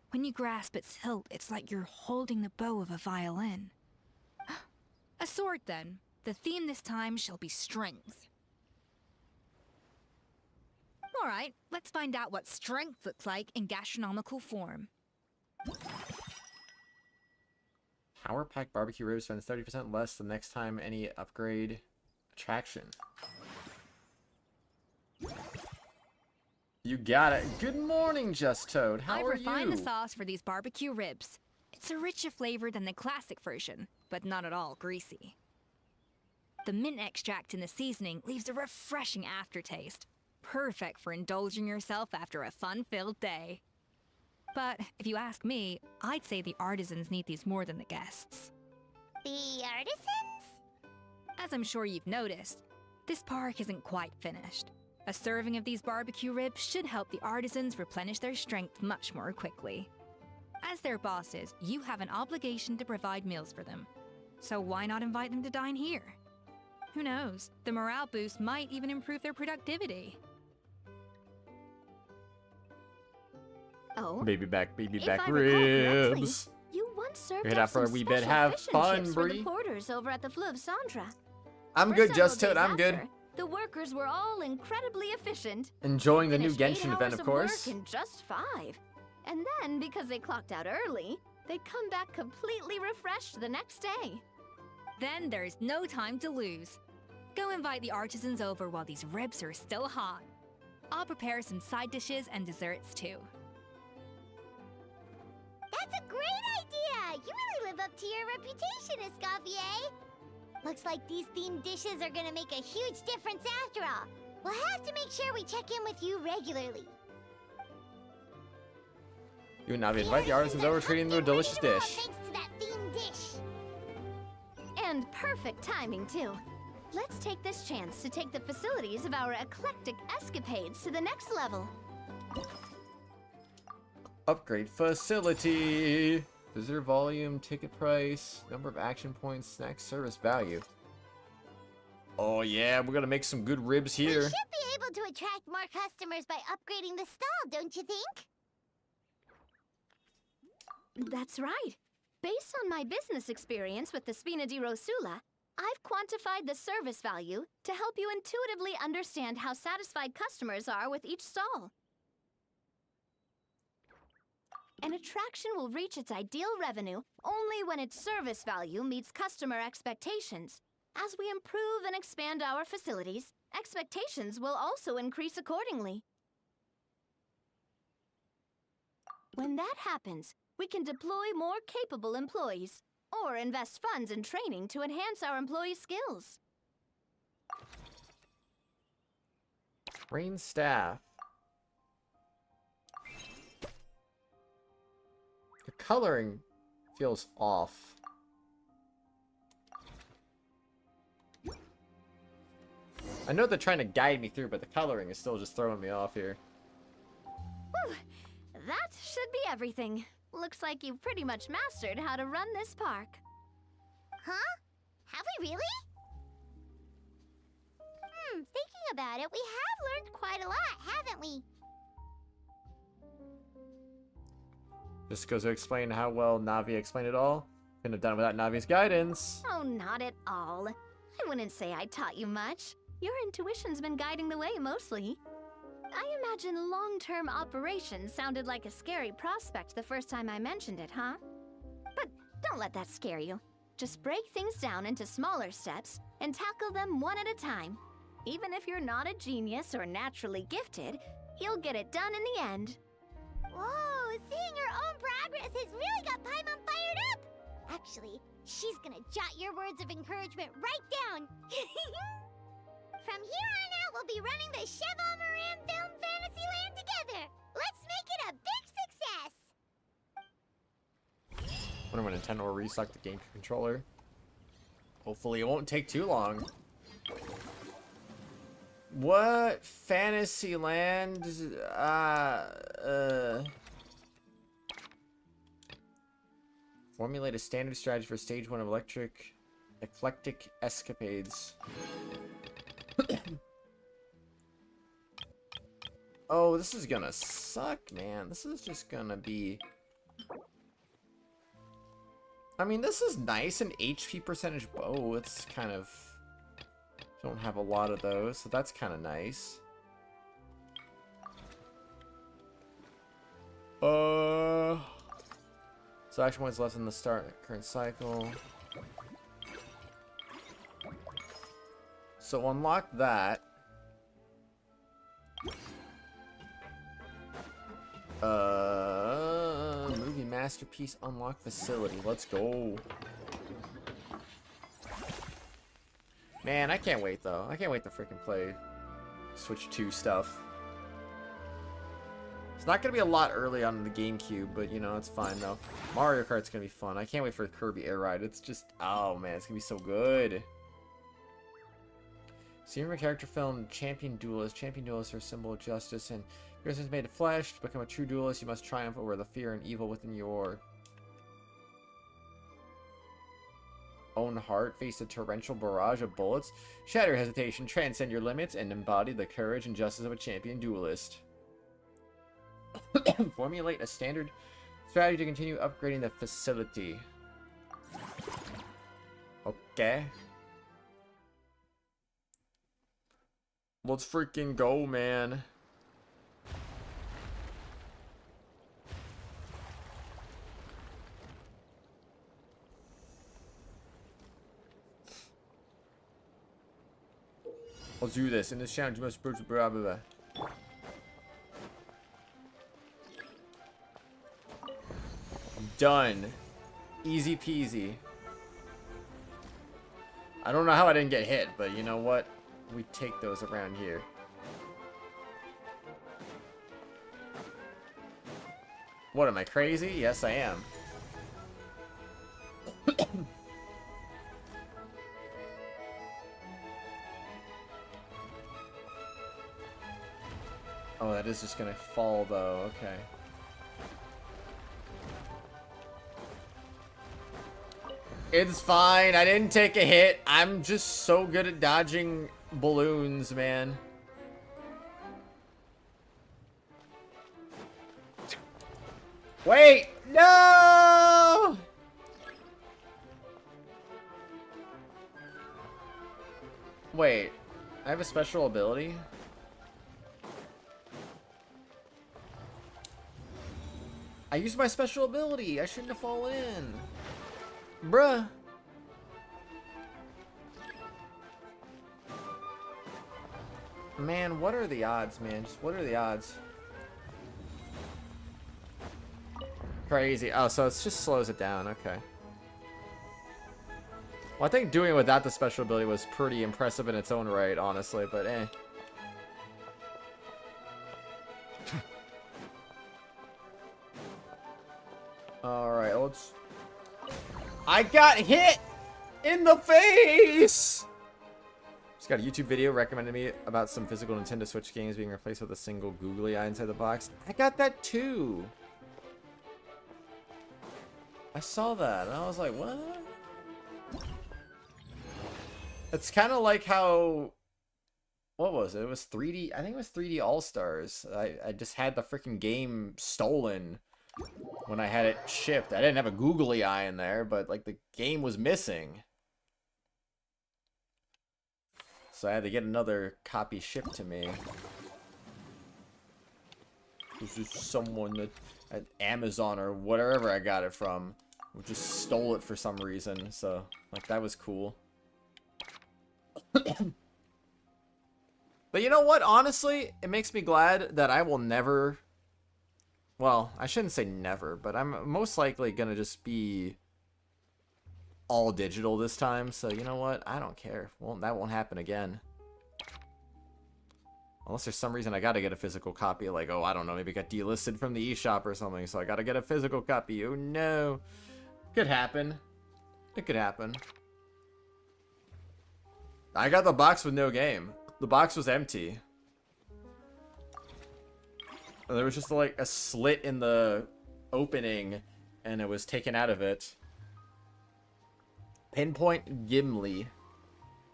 When you grasp its hilt, it's like you're holding the bow of a violin. A sword, then. The theme this time shall be strength. All right, let's find out what strength looks like in gastronomical form. Power Pack Barbecue Ribs spends 30% less the next time any upgrade attraction. You got it. Good morning, Just Toad. How I've are refined you? the sauce for these barbecue ribs. It's a richer flavor than the classic version, but not at all greasy. The mint extract in the seasoning leaves a refreshing aftertaste, perfect for indulging yourself after a fun-filled day. But if you ask me, I'd say the artisans need these more than the guests. The artisans? As I'm sure you've noticed, this park isn't quite finished. A serving of these barbecue ribs should help the artisans replenish their strength much more quickly. As their bosses, you have an obligation to provide meals for them. So why not invite them to dine here? Who knows, the morale boost might even improve their productivity. Oh, Baby back if I recall ribs. correctly, you once served Head up out for a some wee bit. special Have fish and fun, chips for the Bree. porters over at the Fleuve Centre. I'm For good, several Just Toad. days I'm good. after, the workers were all incredibly efficient. Enjoying the new Finished 8 Genshin event, hours of course. Work in just 5. And then, because they clocked out early, they'd come back completely refreshed the next day. Then there's no time to lose. Go invite the artisans over while these ribs are still hot. I'll prepare some side dishes and desserts too. That's a great idea! You really live up to your reputation, Escoffier! Looks like these themed dishes are gonna make a huge difference after all. We'll have to make sure we check in with you regularly. You and Navi invite the artisans over, treating them to a delicious dish. Thanks to that themed dish. And perfect timing, too. Let's take this chance to take the facilities of our eclectic escapades to the next level. Upgrade facility. Visitor volume, ticket price, number of action points, snack service value. Oh yeah, we're gonna make some good ribs We here. should be able to attract more customers by upgrading the stall, don't you think? That's right. Based on my business experience with the Spina di Rosula, I've quantified the service value to help you intuitively understand how satisfied customers are with each stall. An attraction will reach its ideal revenue only when its service value meets customer expectations. As we improve and expand our facilities, expectations will also increase accordingly. When that happens, we can deploy more capable employees or invest funds in training to enhance our employees' skills. Train staff. The coloring feels off. I know they're trying to guide me through, but the coloring is still just throwing me off here. Whew, that should be everything. Looks like you've pretty much mastered how to run this park. Huh? Have we really? Thinking about it, we have learned quite a lot, haven't we? Just goes to explain how well Navi explained it all. Couldn't have done it without Navi's guidance. Oh, not at all. I wouldn't say I taught you much. Your intuition's been guiding the way mostly. I imagine long-term operations sounded like a scary prospect the first time I mentioned it, huh? But don't let that scare you. Just break things down into smaller steps and tackle them one at a time. Even if you're not a genius or naturally gifted, you'll get it done in the end. Whoa, seeing her own progress has really got Paimon fired up! Actually, she's gonna jot your words of encouragement right down. From here on out, we'll be running the Cheval Moran Film Fantasyland together. Let's make it a big success! Wonder when Nintendo will restock the game controller. Hopefully it won't take too long. What Fantasyland? Formulate a standard strategy for stage 1 of eclectic escapades. Oh, this is gonna suck, man. This is just gonna be... I mean, this is nice. An HP percentage bow. It's kind of... Don't have a lot of those, so that's kind of nice. So action points left in the current cycle. So unlock that. Movie masterpiece unlock facility. Let's go. Man, I can't wait though. I can't wait to freaking play Switch 2 stuff. It's not gonna be a lot early on in the GameCube, but you know, it's fine though. Mario Kart's gonna be fun. I can't wait for the Kirby Air Ride. It's just, oh man, it's gonna be so good. Seen from a character film, Champion Duelist. Champion Duelists are a symbol of justice, and yours is made of flesh. To become a true duelist, you must triumph over the fear and evil within your own heart. Face a torrential barrage of bullets. Shatter hesitation, transcend your limits, and embody the courage and justice of a champion duelist. Formulate a standard strategy to continue upgrading the facility. Okay. Let's freaking go, man. Let's do this. In this challenge, you must approach the blah blah blah. Done. Easy peasy. I don't know how I didn't get hit, but you know what? We take those around here. What, am I crazy? Yes, I am. Oh, that is just gonna fall though. Okay. It's fine. I didn't take a hit. I'm just so good at dodging balloons, man. Wait! No! Wait. I have a special ability? I used my special ability. I shouldn't have fallen in. Bruh. Man, what are the odds, man? Just what are the odds? Crazy. Oh, so it just slows it down. Okay. Well, I think doing it without the special ability was pretty impressive in its own right, honestly, but eh. Alright, let's... I got hit in the face! Just got a YouTube video recommended me about some physical Nintendo Switch games being replaced with a single googly eye inside the box. I got that too! I saw that and I was like, what? It's kind of like how... What was it? It was 3D... I think it was 3D All-Stars. I just had the freaking game stolen when I had it shipped. I didn't have a googly eye in there, but like the game was missing. So I had to get another copy shipped to me. This is someone that at Amazon or whatever I got it from just stole it for some reason. So like that was cool. But you know what? Honestly, it makes me glad that I will never... Well, I shouldn't say never, but I'm most likely going to just be all digital this time. So you know what? I don't care. Well, that won't happen again. Unless there's some reason I got to get a physical copy. Like, oh, I don't know. Maybe it got delisted from the eShop or something. So I got to get a physical copy. Oh, no. Could happen. It could happen. I got the box with no game. The box was empty. And there was just like a slit in the opening and it was taken out of it. Pinpoint Gimli.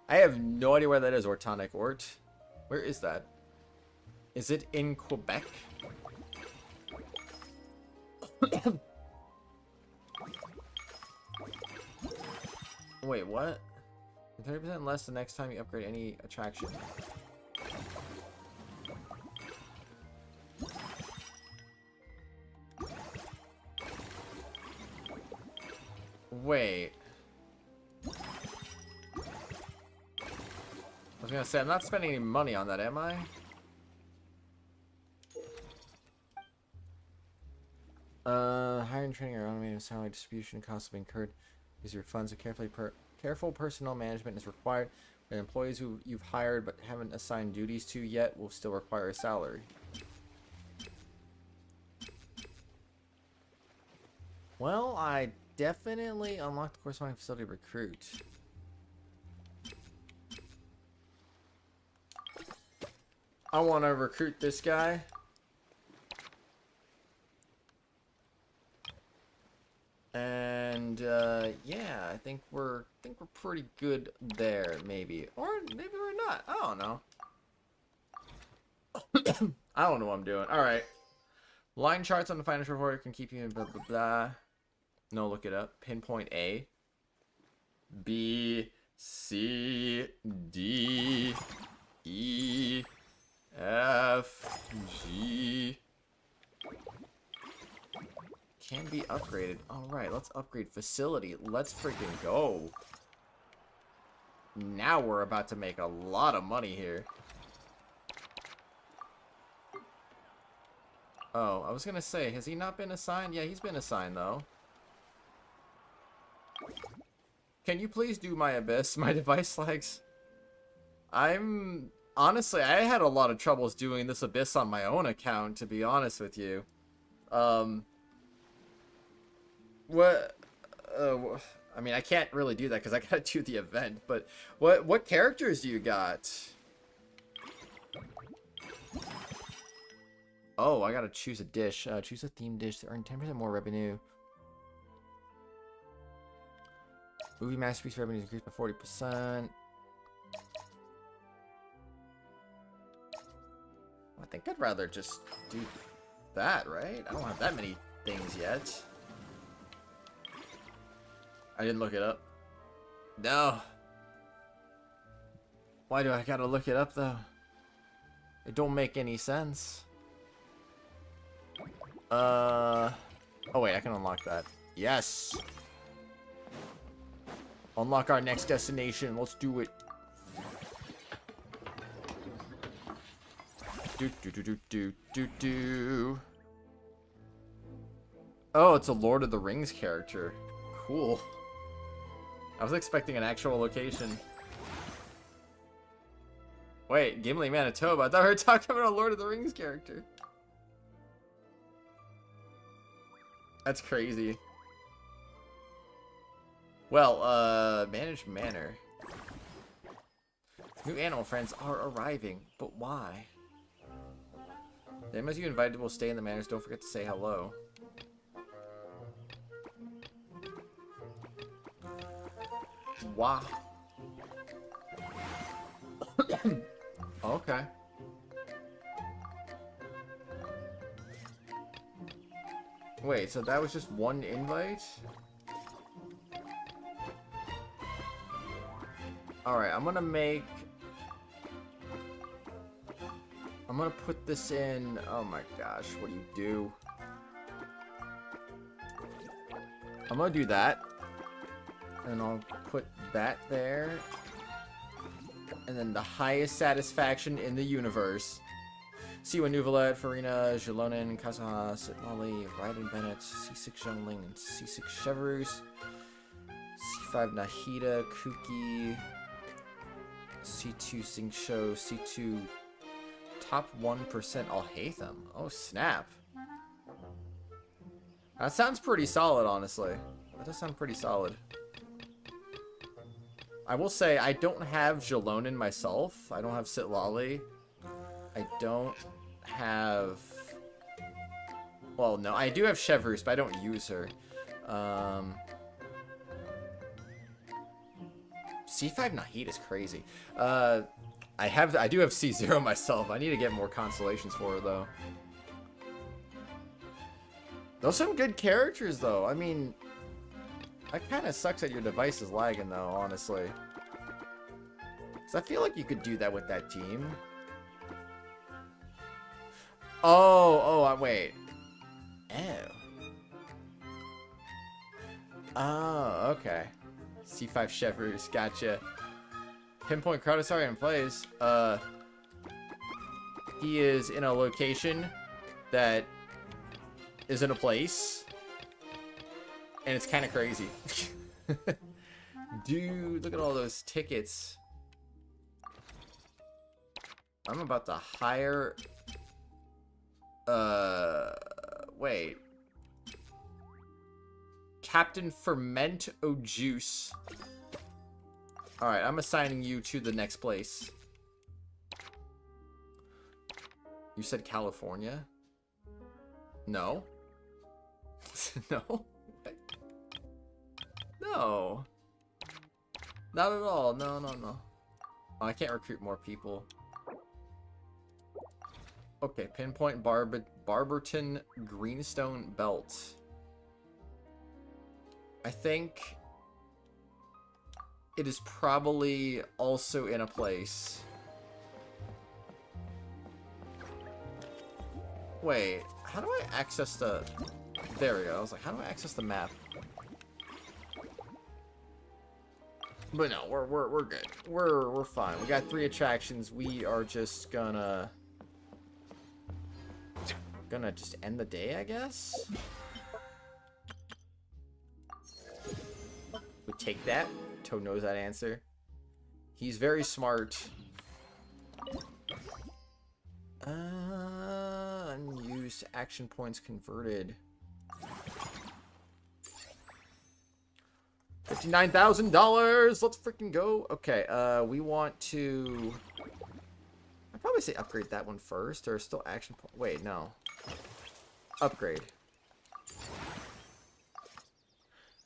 I have no idea where that is, Ortonic Ort. Where is that? Is it in Quebec? Wait, what? 30% less the next time you upgrade any attraction. Wait. I was gonna say, I'm not spending any money on that, am I? Hiring, training, or automating salary distribution costs have incurred. These are funds. Careful personnel management is required. The employees who you've hired but haven't assigned duties to yet will still require a salary. Well, I definitely unlocked the corresponding facility recruit. I want to recruit this guy. And yeah, I think we're pretty good there, maybe, or maybe we're not. I don't know. I don't know what I'm doing. All right, line charts on the financial report can keep you in blah blah blah. No, look it up. Pinpoint A, B, C, D, E, F, G. Can be upgraded. Alright, let's upgrade facility. Let's freaking go. Now we're about to make a lot of money here. Oh, I was gonna say, has he not been assigned? Yeah, he's been assigned though. Can you please do my abyss? My device lags. Honestly, I had a lot of troubles doing this abyss on my own account, to be honest with you. What? I mean, I can't really do that because I gotta do the event. But what characters do you got? Oh, I gotta choose a dish. Choose a theme dish to earn 10% more revenue. Movie masterpiece revenue increased by 40%. I think I'd rather just do that, right? I don't have that many things yet. I didn't look it up. No. Why do I gotta look it up, though? It don't make any sense. Oh, wait, I can unlock that. Yes! Unlock our next destination. Let's do it. Do. Oh, it's a Lord of the Rings character. Cool. I was expecting an actual location. Wait, Gimli, Manitoba. I thought we were talking about a Lord of the Rings character. That's crazy. Well, managed manor. New animal friends are arriving, but why? The animals you invited will stay in the manors. Don't forget to say hello. Wow. Okay. Wait, so that was just one invite? Alright, I'm gonna put this in. Oh my gosh, what do you do? I'm gonna do that. And I'll put that there. And then the highest satisfaction in the universe. C1 Nuvalet, Farina, Jalonin, Kazaha, Sitlali, Raiden Bennett, C6 Youngling, and C6 Cheverus. C5 Nahida, Kuki. C2 Singsho, C2 top 1% Alhaitham. Oh snap. That sounds pretty solid, honestly. That does sound pretty solid. I will say, I don't have Jalonin myself. I don't have Sitlali. I don't have... Well, no, I do have Cheverus, but I don't use her. C5 Nahid is crazy. I do have C0 myself. I need to get more constellations for her, though. Those are some good characters, though. I mean... That kind of sucks that your device is lagging, though, honestly. Because I feel like you could do that with that team. Wait. Oh, okay. C5 Cheverus, gotcha. Pinpoint Kratos already in place. He is in a location that is in a place. And it's kind of crazy. Dude, look at all those tickets. I'm about to hire... wait. Captain Ferment O Juice. Alright, I'm assigning you to the next place. You said California? No. No? No. Not at all. No, no, no. Oh, I can't recruit more people. Okay, pinpoint Barberton Greenstone Belt. I think it is probably also in a place. Wait, how do I access the... There we go. I was like, how do I access the map? But no, we're good. We're fine. We got 3 attractions. We are just gonna just end the day, I guess. We take that. Toad knows that answer. He's very smart. Unused action points converted. $59,000. Let's freaking go. Okay, we want to... I'd probably say upgrade that one first. Or still action point. Wait, no. Upgrade.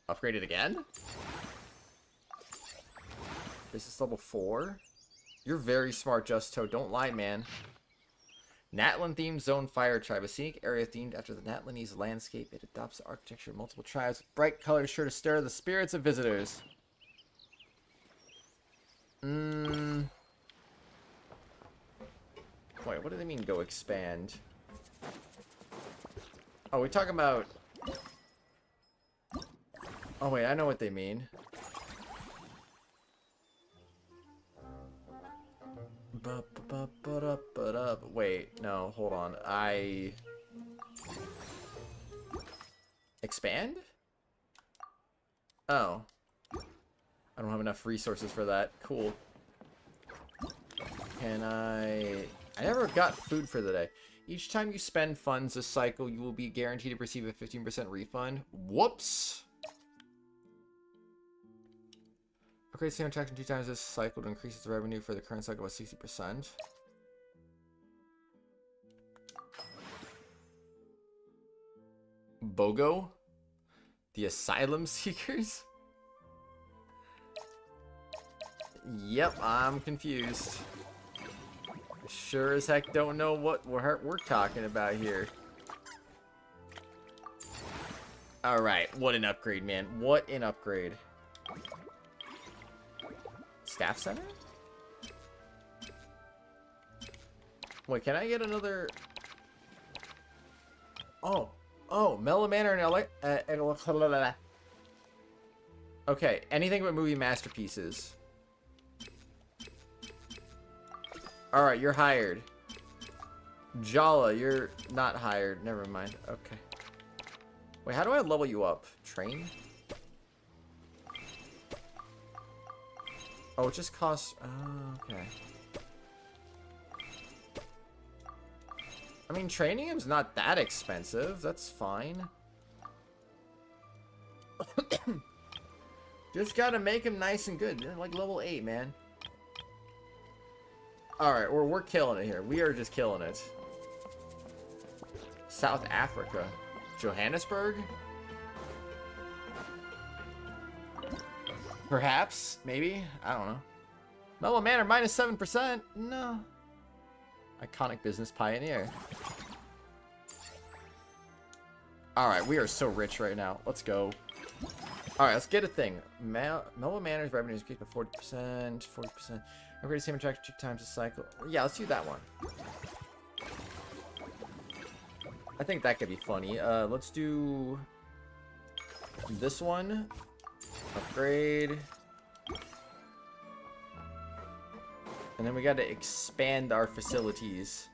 Upgrade it again? This is level 4. You're very smart, Justo. Don't lie, man. Natlan themed zone fire tribe. A scenic area themed after the Natlanese landscape. It adopts the architecture of multiple tribes with bright colors sure to stir the spirits of visitors. Wait, what do they mean go expand? Oh, we're talking about... Oh wait, I know what they mean. Wait, no, hold on. Expand? Oh. I don't have enough resources for that. Cool. Can I never got food for the day. Each time you spend funds this cycle, you will be guaranteed to receive a 15% refund. Whoops! Upgrade the same attraction 2 times this cycle to increase its revenue for the current cycle by 60%. BOGO? The Asylum Seekers? Yep, I'm confused. Sure as heck don't know what we're talking about here. Alright, what an upgrade, man. What an upgrade. Staff center? Wait, can I get another... Oh, Mellow Manor and okay, anything but movie masterpieces. Alright, you're hired. Jala, you're not hired. Never mind. Okay. Wait, how do I level you up? Train? Oh, it just costs... Oh, okay. I mean, training him's not that expensive. That's fine. Just gotta make him nice and good. Like level 8, man. Alright, we're killing it here. We are just killing it. South Africa. Johannesburg? Perhaps? Maybe? I don't know. Mellow Manor minus 7%? No. Iconic business pioneer. Alright, we are so rich right now. Let's go. Alright, let's get a thing. Mellow Manor's revenue is increased by 40%. 40%. Upgrade the same attraction 2 times a cycle. Yeah, let's do that one. I think that could be funny. Let's do this one. Upgrade. And then we got to expand our facilities.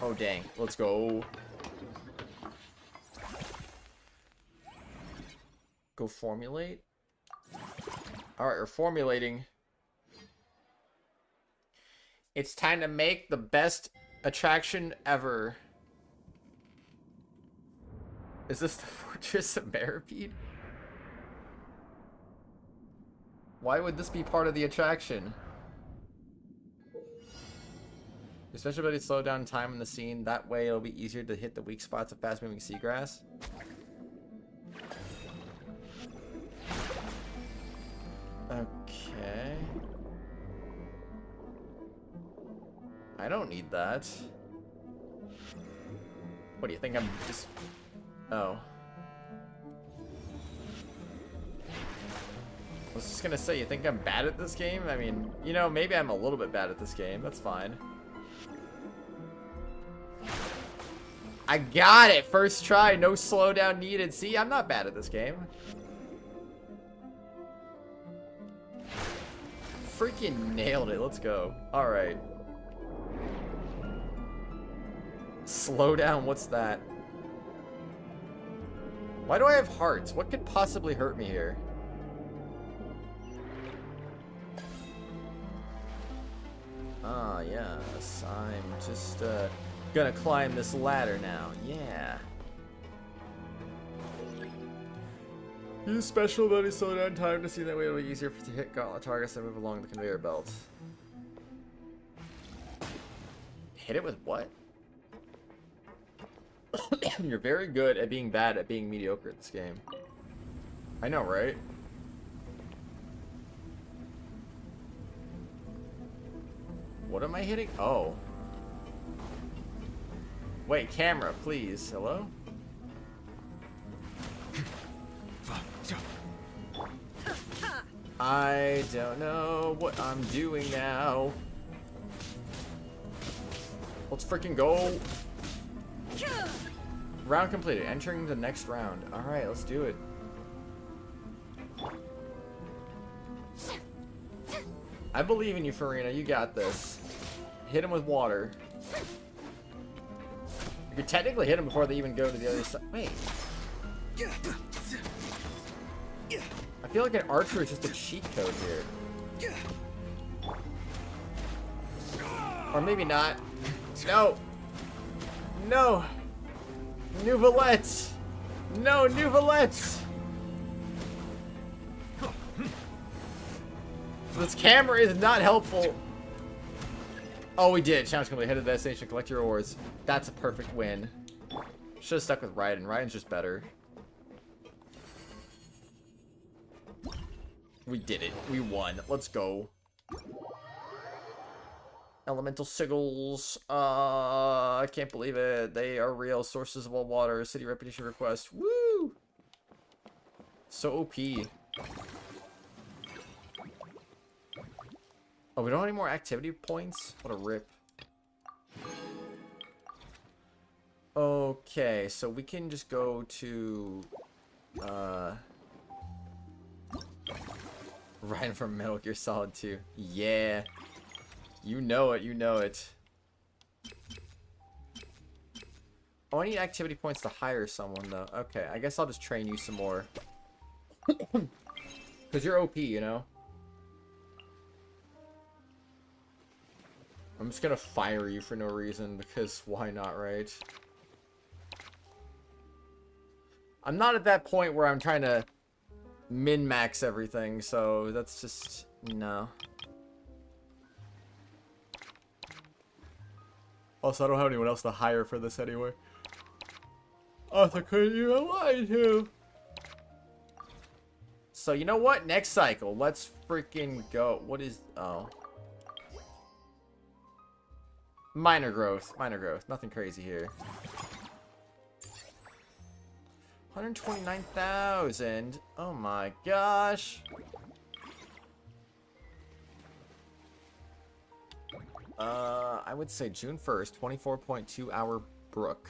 Oh, dang. Let's go. Go formulate. Alright, we're formulating. It's time to make the best attraction ever. Is this the Fortress of Meripede? Why would this be part of the attraction? Especially ability to slow down time in the scene. That way it'll be easier to hit the weak spots of fast-moving seagrass. Okay. I don't need that. What do you think I'm just... Oh. I was just gonna say, you think I'm bad at this game? I mean, you know, maybe I'm a little bit bad at this game. That's fine. I got it! First try, no slowdown needed. See, I'm not bad at this game. Freaking nailed it. Let's go. Alright. Slow down, what's that? Why do I have hearts? What could possibly hurt me here? Ah, yes. I'm just, gonna climb this ladder now. Yeah. Use special ability to slow down time to see that way it'll be easier to hit gauntlet targets and move along the conveyor belt. Hit it with what? You're very good at being bad at being mediocre at this game. I know, right? What am I hitting? Oh. Wait, camera, please. Hello? I don't know what I'm doing now. Let's freaking go. Round completed. Entering the next round. Alright, let's do it. I believe in you, Farina. You got this. Hit him with water. You could technically hit him before they even go to the other side. Wait. I feel like an archer is just a cheat code here. Or maybe not. No. No. Nouvelette. No, Nouvelette. This camera is not helpful. Oh, we did. Challenge complete. Head to the destination. Collect your ores. That's a perfect win. Should have stuck with Raiden. Raiden's just better. We did it. We won. Let's go. Elemental sigils. I can't believe it. They are real sources of all water. City reputation request. Woo! So OP. Oh, we don't have any more activity points? What a rip. Okay, so we can just go to... Ryan from Metal Gear Solid 2. Yeah. You know it, you know it. Oh, I need activity points to hire someone, though. Okay, I guess I'll just train you some more. Because you're OP, you know? I'm just gonna fire you for no reason, because why not, right? I'm not at that point where I'm trying to min-max everything, so that's just... no. Also, I don't have anyone else to hire for this anyway. Arthur, could you lie to? So, you know what? Next cycle. Let's freaking go. What is... oh. Minor growth. Minor growth. Nothing crazy here. 129,000. Oh my gosh. I would say June 1st, 24.2 hour brook.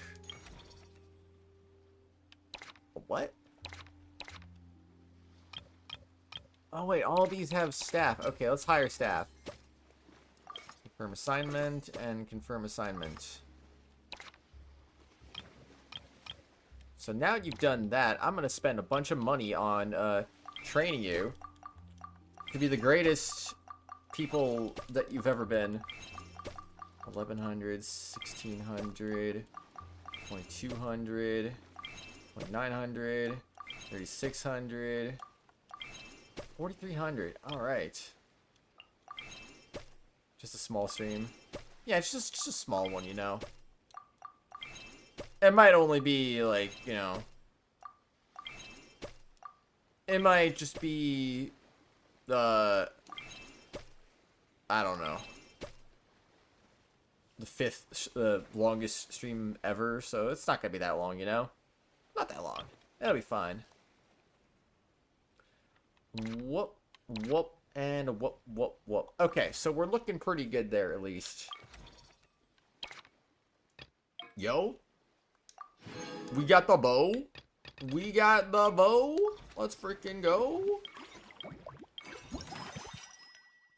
What? Oh wait, all these have staff. Okay, let's hire staff. Confirm assignment and confirm assignment. So now you've done that, I'm gonna spend a bunch of money on training you to be the greatest people that you've ever been. 1100, 1600, 2200. 900, 3600, 4300. All right. Just a small stream. Yeah, it's just a small one, you know. It might only be like, you know, it might just be the, I don't know, the 5th longest stream ever, so it's not gonna be that long, you know. Not that long. It'll be fine. Whoop, whoop, and whoop, whoop, whoop. Okay, so we're looking pretty good there, at least. Yo. We got the bow. We got the bow. Let's freaking go.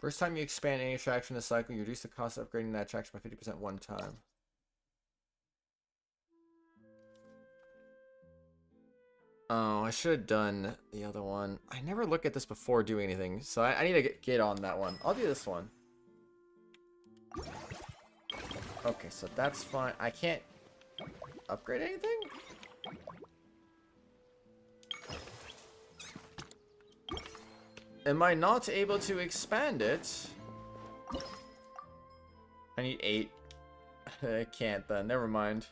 First time you expand any attraction this cycle, you reduce the cost of upgrading that attraction by 50% one time. Oh, I should have done the other one. I never look at this before doing anything, so I need to get on that one. I'll do this one. Okay, so that's fine. I can't upgrade anything? Am I not able to expand it? I need 8. I can't then. Never mind.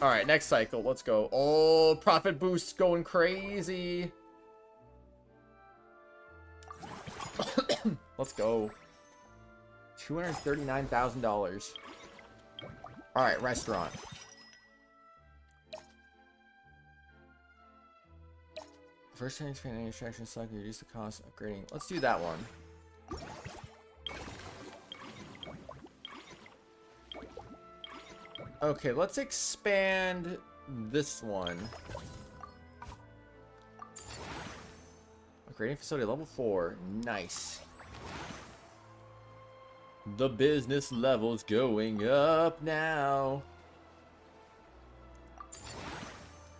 Alright, next cycle. Let's go. Oh, profit boost going crazy. Let's go. $239,000. Alright, restaurant. First time expand any attraction cycle, reduce the cost of upgrading. Let's do that one. Okay, let's expand this one. Upgrading facility level 4. Nice. The business level's going up now.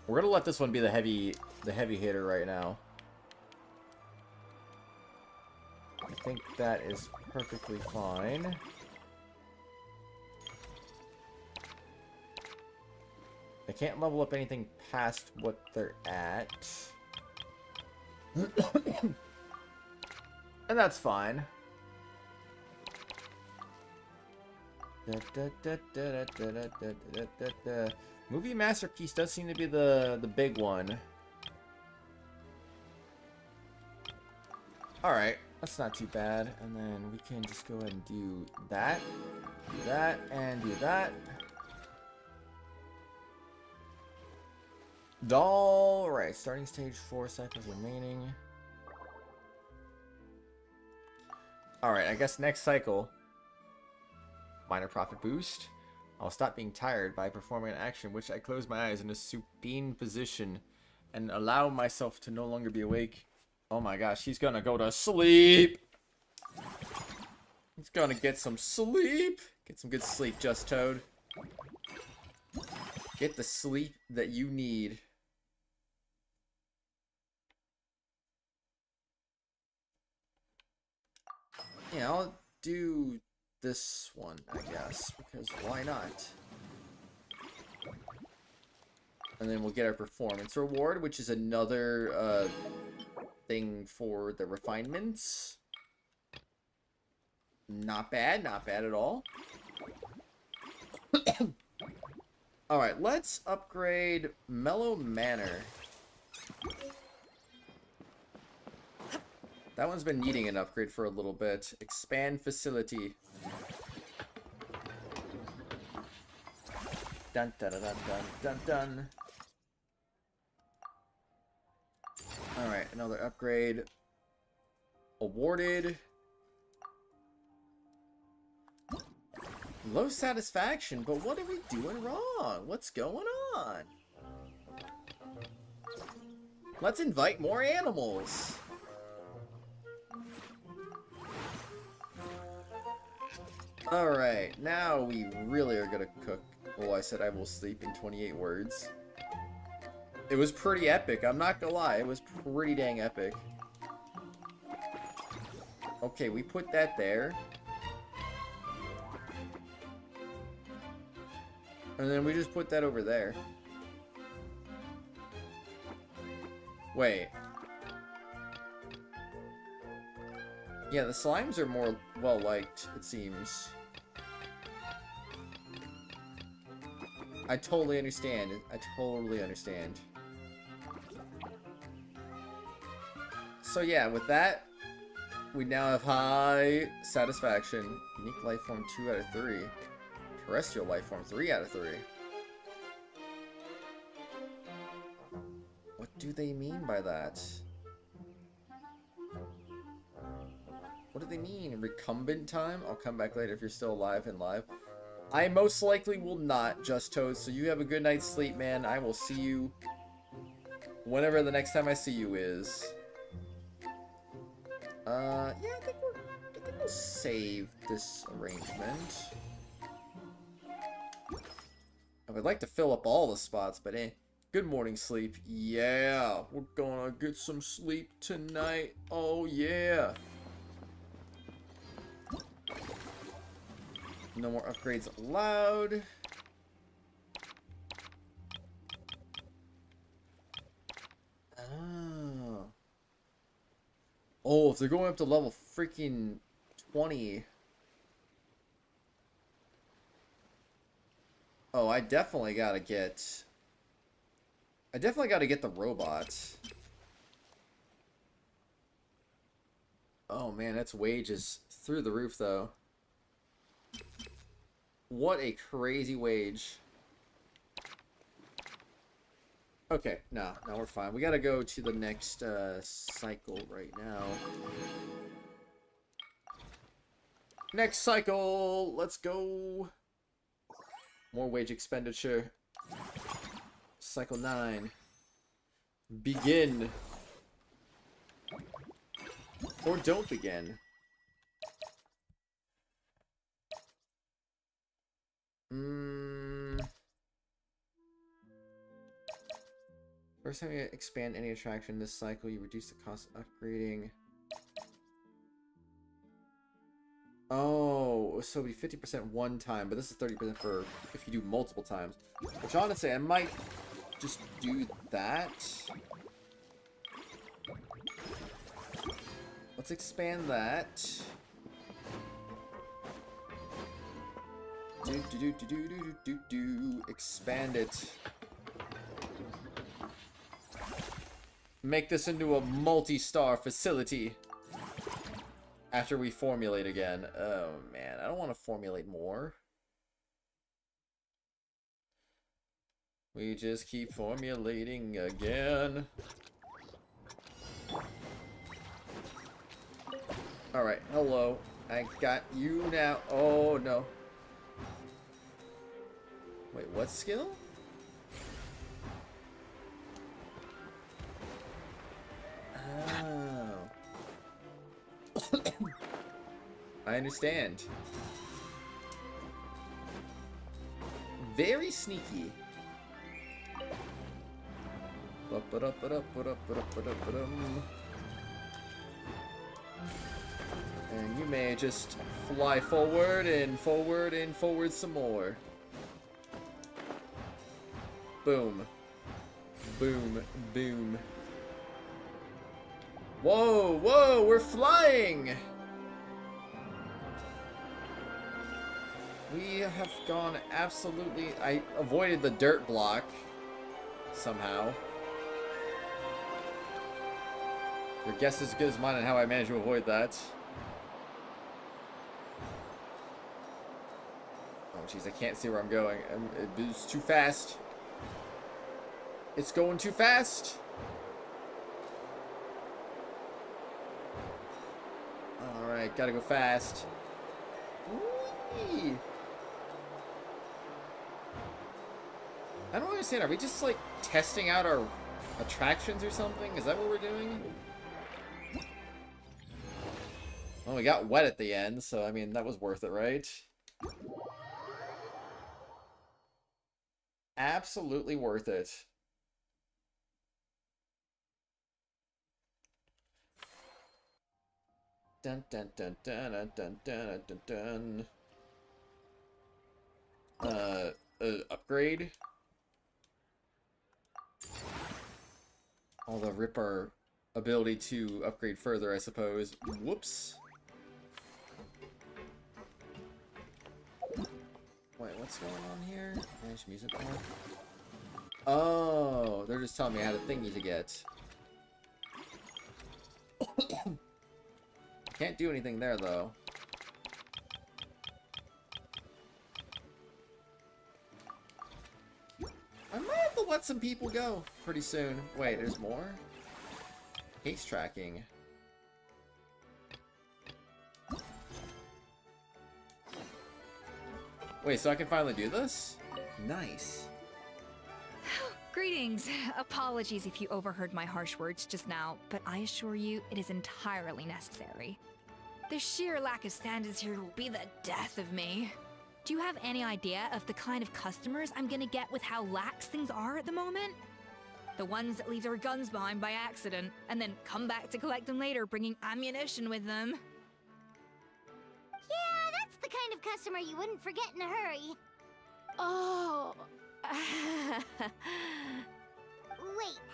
We're gonna let this one be the heavy hitter right now. I think that is perfectly fine. I can't level up anything past what they're at. And that's fine. Movie Masterpiece does seem to be the big one. Alright, that's not too bad. And then we can just go ahead and do that, and do that. Alright, starting stage 4 cycles remaining. Alright, I guess next cycle. Minor profit boost. I'll stop being tired by performing an action which I close my eyes in a supine position and allow myself to no longer be awake. Oh my gosh, he's gonna go to sleep. He's gonna get some sleep. Get some good sleep, Just Toad. Get the sleep that you need. Yeah, I'll do this one, I guess, because why not? And then we'll get our performance reward, which is another thing for the refinements. Not bad at all. Alright, let's upgrade Mellow Manor. That one's been needing an upgrade for a little bit. Expand facility. Dun dun dun dun dun dun. Alright, another upgrade. Awarded. Low satisfaction, but what are we doing wrong? What's going on? Let's invite more animals. Alright, now we really are gonna cook. Oh, I said I will sleep in 28 words. It was pretty epic, I'm not gonna lie. It was pretty dang epic. Okay, we put that there. And then we just put that over there. Wait. Yeah, the slimes are more well-liked, it seems. I totally understand. I totally understand. So yeah, with that, we now have high satisfaction. Unique life form 2 out of 3. Terrestrial life form 3 out of 3. What do they mean by that? What do they mean? Recumbent time? I'll come back later if you're still alive and live. I most likely will not, Just Toast, so you have a good night's sleep, man. I will see you whenever the next time I see you is. Yeah, I think we'll save this arrangement. I would like to fill up all the spots, but eh. Good morning, sleep. Yeah, we're gonna get some sleep tonight. Oh, yeah. No more upgrades allowed. Oh. Oh, if they're going up to level freaking 20. Oh, I definitely gotta get the robot. Oh man, its wage is through the roof though. What a crazy wage. Okay, no, we're fine. We gotta go to the next cycle right now. Next cycle! Let's go! More wage expenditure. Cycle 9. Begin. Or don't begin. First time you expand any attraction this cycle, you reduce the cost of upgrading. Oh, so it'd be 50% one time, but this is 30% for if you do multiple times. Which honestly, I might just do that. Let's expand that. Expand it. Make this into a multi-star facility. After we formulate again. Oh man, I don't want to formulate more. We just keep formulating again. Alright, hello. I got you now. Oh no. Wait, what skill? Oh. I understand. Very sneaky. And you may just fly forward and forward and forward some more. Boom. Boom. Boom. Whoa, whoa, we're flying! We have gone absolutely... I avoided the dirt block. Somehow. Your guess is as good as mine on how I managed to avoid that. Oh jeez, I can't see where I'm going. It's too fast. It's going too fast! Alright, gotta go fast. Whee! I don't understand, are we just like testing out our attractions or something? Is that what we're doing? Well, we got wet at the end, so I mean, that was worth it, right? Absolutely worth it. Dun dun dun dun dun dun dun dun dun. upgrade. Although rip our ability to upgrade further, I suppose. Whoops. Wait, what's going on here? Manage music more? Oh, they're just telling me I had a thingy to get. Can't do anything there, though. I might have to let some people go pretty soon. Wait, there's more? Haste tracking. Wait, so I can finally do this? Nice. Greetings. Apologies if you overheard my harsh words just now, but I assure you it is entirely necessary. The sheer lack of standards here will be the death of me. Do you have any idea of the kind of customers I'm gonna get with how lax things are at the moment? The ones that leave their guns behind by accident, and then come back to collect them later bringing ammunition with them. Yeah, that's the kind of customer you wouldn't forget in a hurry. Oh. Wait,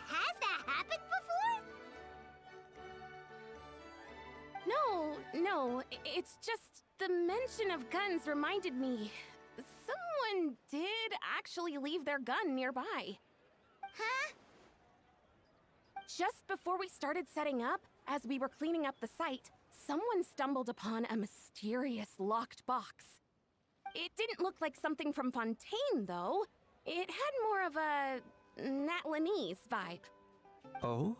has that happened before? No, it's just the mention of guns reminded me. Someone did actually leave their gun nearby. Huh? Just before we started setting up, as we were cleaning up the site, someone stumbled upon a mysterious locked box. It didn't look like something from Fontaine, though. It had more of a Natlanese vibe. Oh?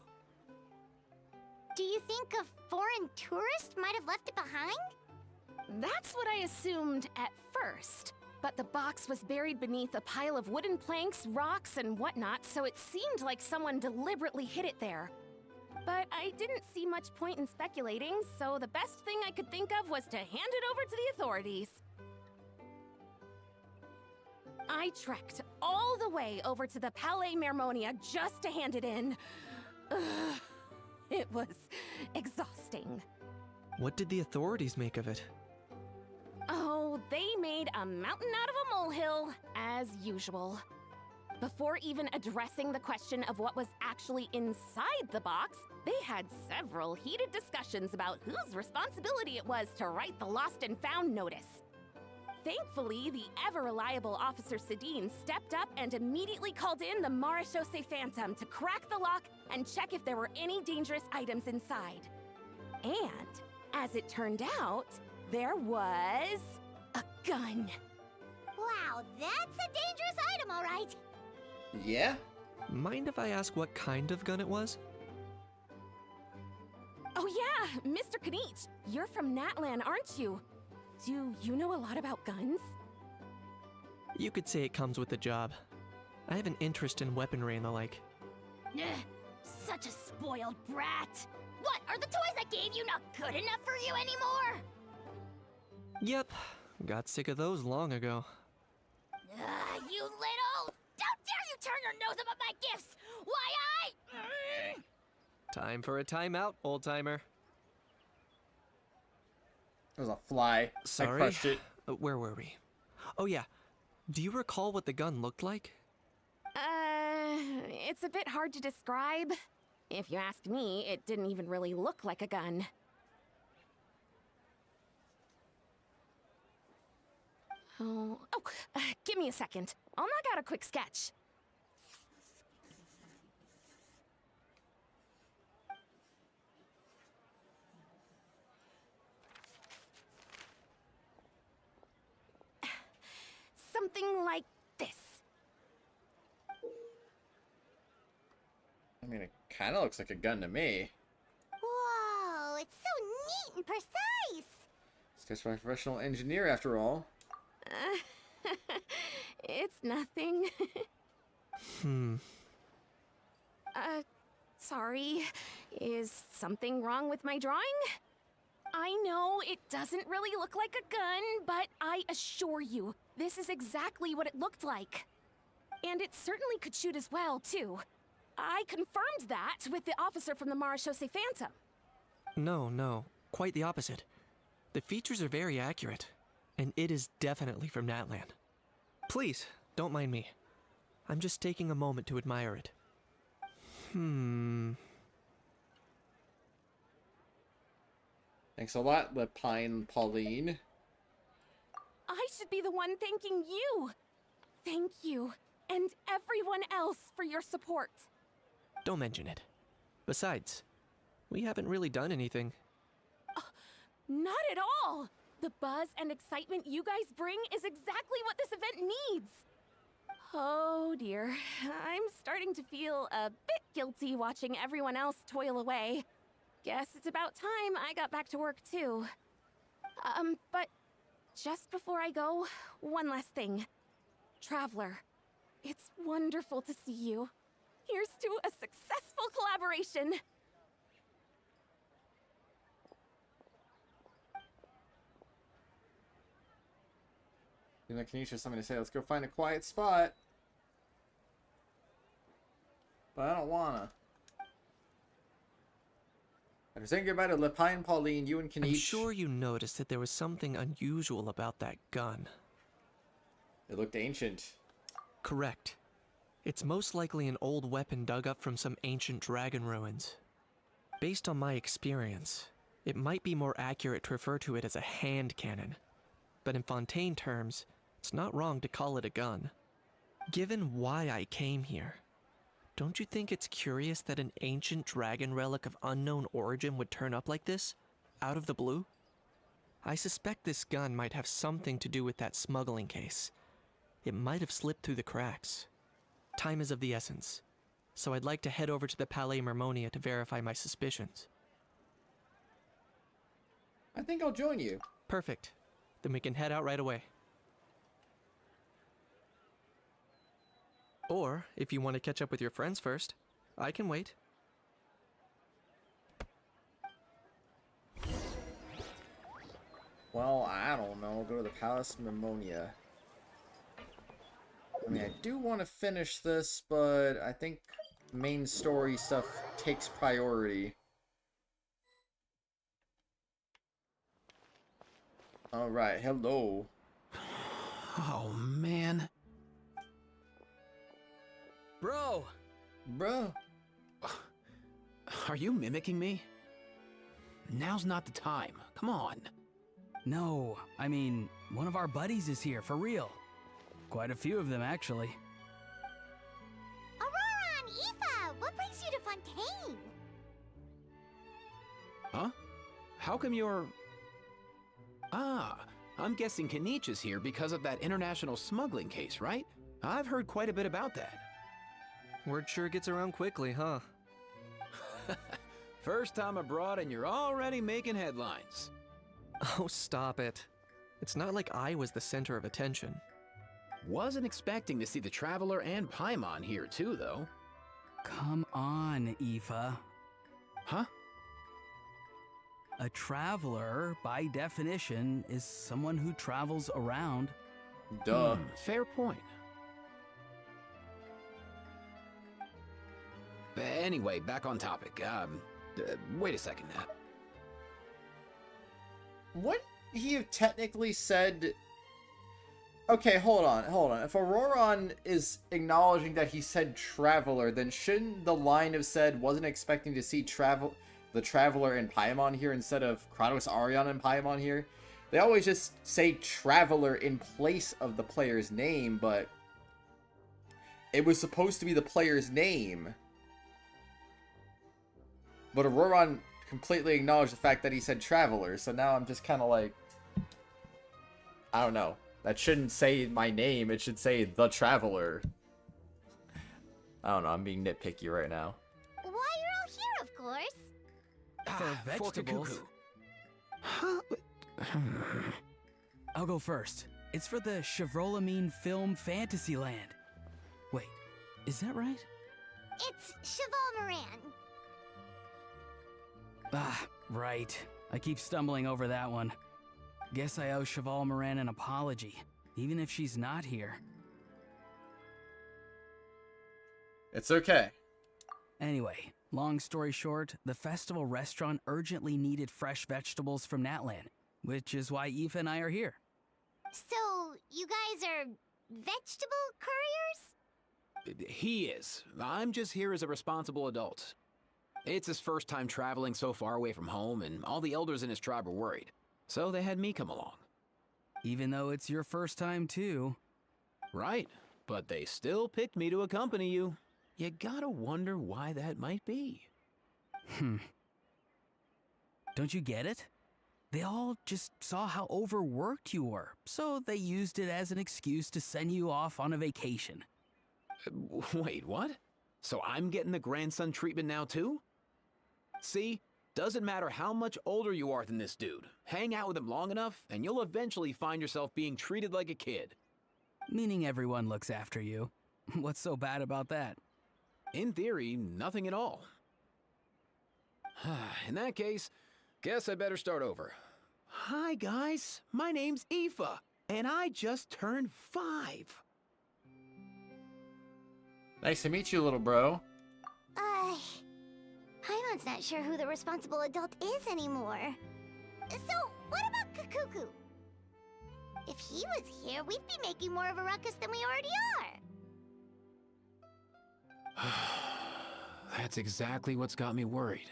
Do you think a foreign tourist might have left it behind? That's what I assumed at first. But the box was buried beneath a pile of wooden planks, rocks, and whatnot, so it seemed like someone deliberately hid it there. But I didn't see much point in speculating, so the best thing I could think of was to hand it over to the authorities. I trekked all the way over to the Palais Mermonia just to hand it in. Ugh, it was exhausting. What did the authorities make of it? Oh, they made a mountain out of a molehill, as usual. Before even addressing the question of what was actually inside the box, they had several heated discussions about whose responsibility it was to write the lost and found notice. Thankfully, the ever-reliable Officer Sedine stepped up and immediately called in the Marechaussee Phantom to crack the lock and check if there were any dangerous items inside. And, as it turned out, there was a gun. Wow, that's a dangerous item, all right. Yeah? Mind if I ask what kind of gun it was? Oh yeah, Mr. Kanich, you're from Natlan, aren't you? Do you know a lot about guns? You could say it comes with the job. I have an interest in weaponry and the like. Ugh, such a spoiled brat. What, are the toys I gave you not good enough for you anymore? Yep, got sick of those long ago. You little... Don't dare you turn your nose up at my gifts! Why, Time for a timeout, old-timer. There's a fly. Sorry. I crushed it. Where were we? Oh yeah. Do you recall what the gun looked like? It's a bit hard to describe. If you ask me, it didn't even really look like a gun. Give me a second. I'll knock out a quick sketch. Something like this. I mean, it kind of looks like a gun to me. Whoa, it's so neat and precise. Sketched by a professional engineer, after all. It's nothing. Sorry. Is something wrong with my drawing? I know it doesn't really look like a gun, but I assure you, this is exactly what it looked like. And it certainly could shoot as well, too. I confirmed that with the officer from the Marechaussee Phantom. No, quite the opposite. The features are very accurate, and it is definitely from Natlan. Please, Don't mind me. I'm just taking a moment to admire it. Thanks a lot, Lepine Pauline. I should be the one thanking you. Thank you, and everyone else for your support. Don't mention it. Besides, we haven't really done anything. Not at all! The buzz and excitement you guys bring is exactly what this event needs. Oh dear, I'm starting to feel a bit guilty watching everyone else toil away. Guess it's about time I got back to work too. But just before I go, one last thing. Traveler, it's wonderful to see you. Here's to a successful collaboration. You know, Kanisha has something to say. Let's go find a quiet spot. But I don't wanna. After saying goodbye to Lepine Pauline, you and Kanish... I'm sure you noticed that there was something unusual about that gun. It looked ancient. Correct. It's most likely an old weapon dug up from some ancient dragon ruins. Based on my experience, it might be more accurate to refer to it as a hand cannon. But in Fontaine terms, it's not wrong to call it a gun. Given why I came here, don't you think it's curious that an ancient dragon relic of unknown origin would turn up like this, out of the blue? I suspect this gun might have something to do with that smuggling case. It might have slipped through the cracks. Time is of the essence, so I'd like to head over to the Palais Mermonia to verify my suspicions. I think I'll join you. Perfect. Then we can head out right away. Or, if you want to catch up with your friends first, I can wait. Well, I don't know. Go to the Palace Mermonia. I mean, I do want to finish this, but I think main story stuff takes priority. Alright, hello. Oh, man. Bro. Are you mimicking me? Now's not the time. Come on. No, I mean, one of our buddies is here, for real. Quite a few of them, actually. Aurora and Aoife, what brings you to Fontaine? Huh? How come you're... Ah, I'm guessing Kanish is here because of that international smuggling case, right? I've heard quite a bit about that. Word sure gets around quickly, huh? First time abroad and you're already making headlines. Oh, stop it. It's not like I was the center of attention. Wasn't expecting to see the Traveler and Paimon here too, though. Come on, Aoife. Huh? A traveler, by definition, is someone who travels around. Duh. Fair point. Anyway, back on topic. Wait a second. What he have technically said... Okay, hold on. If Auroron is acknowledging that he said Traveler, then shouldn't the line have said wasn't expecting to see the Traveler and Paimon here instead of Kratos, Arion, and Paimon here? They always just say Traveler in place of the player's name, but it was supposed to be the player's name. But Auroron completely acknowledged the fact that he said Traveler, so now I'm just kind of like... I don't know. That shouldn't say my name, it should say The Traveler. I don't know, I'm being nitpicky right now. Why, you're all here, of course. For vegetables. I'll go first. It's for the Chevrolamine Film Fantasyland. Wait, is that right? It's Cheval Moran. Ah, right. I keep stumbling over that one. Guess I owe Cheval Moran an apology, even if she's not here. It's okay. Anyway, long story short, the festival restaurant urgently needed fresh vegetables from Natlan, which is why Aoife and I are here. So, you guys are vegetable couriers? He is. I'm just here as a responsible adult. It's his first time traveling so far away from home, and all the elders in his tribe were worried. So they had me come along. Even though it's your first time too. Right, but they still picked me to accompany you. You gotta wonder why that might be. Don't you get it? They all just saw how overworked you were, so they used it as an excuse to send you off on a vacation. Wait, what? So I'm getting the grandson treatment now too? See? Doesn't matter how much older you are than this dude. Hang out with him long enough, and you'll eventually find yourself being treated like a kid. Meaning everyone looks after you. What's so bad about that? In theory, nothing at all. In that case, guess I better start over. Hi guys, my name's Aoife, and I just turned 5. Nice to meet you, little bro. Paimon's not sure who the responsible adult is anymore. So, what about Kakuku? If he was here, we'd be making more of a ruckus than we already are. That's exactly what's got me worried.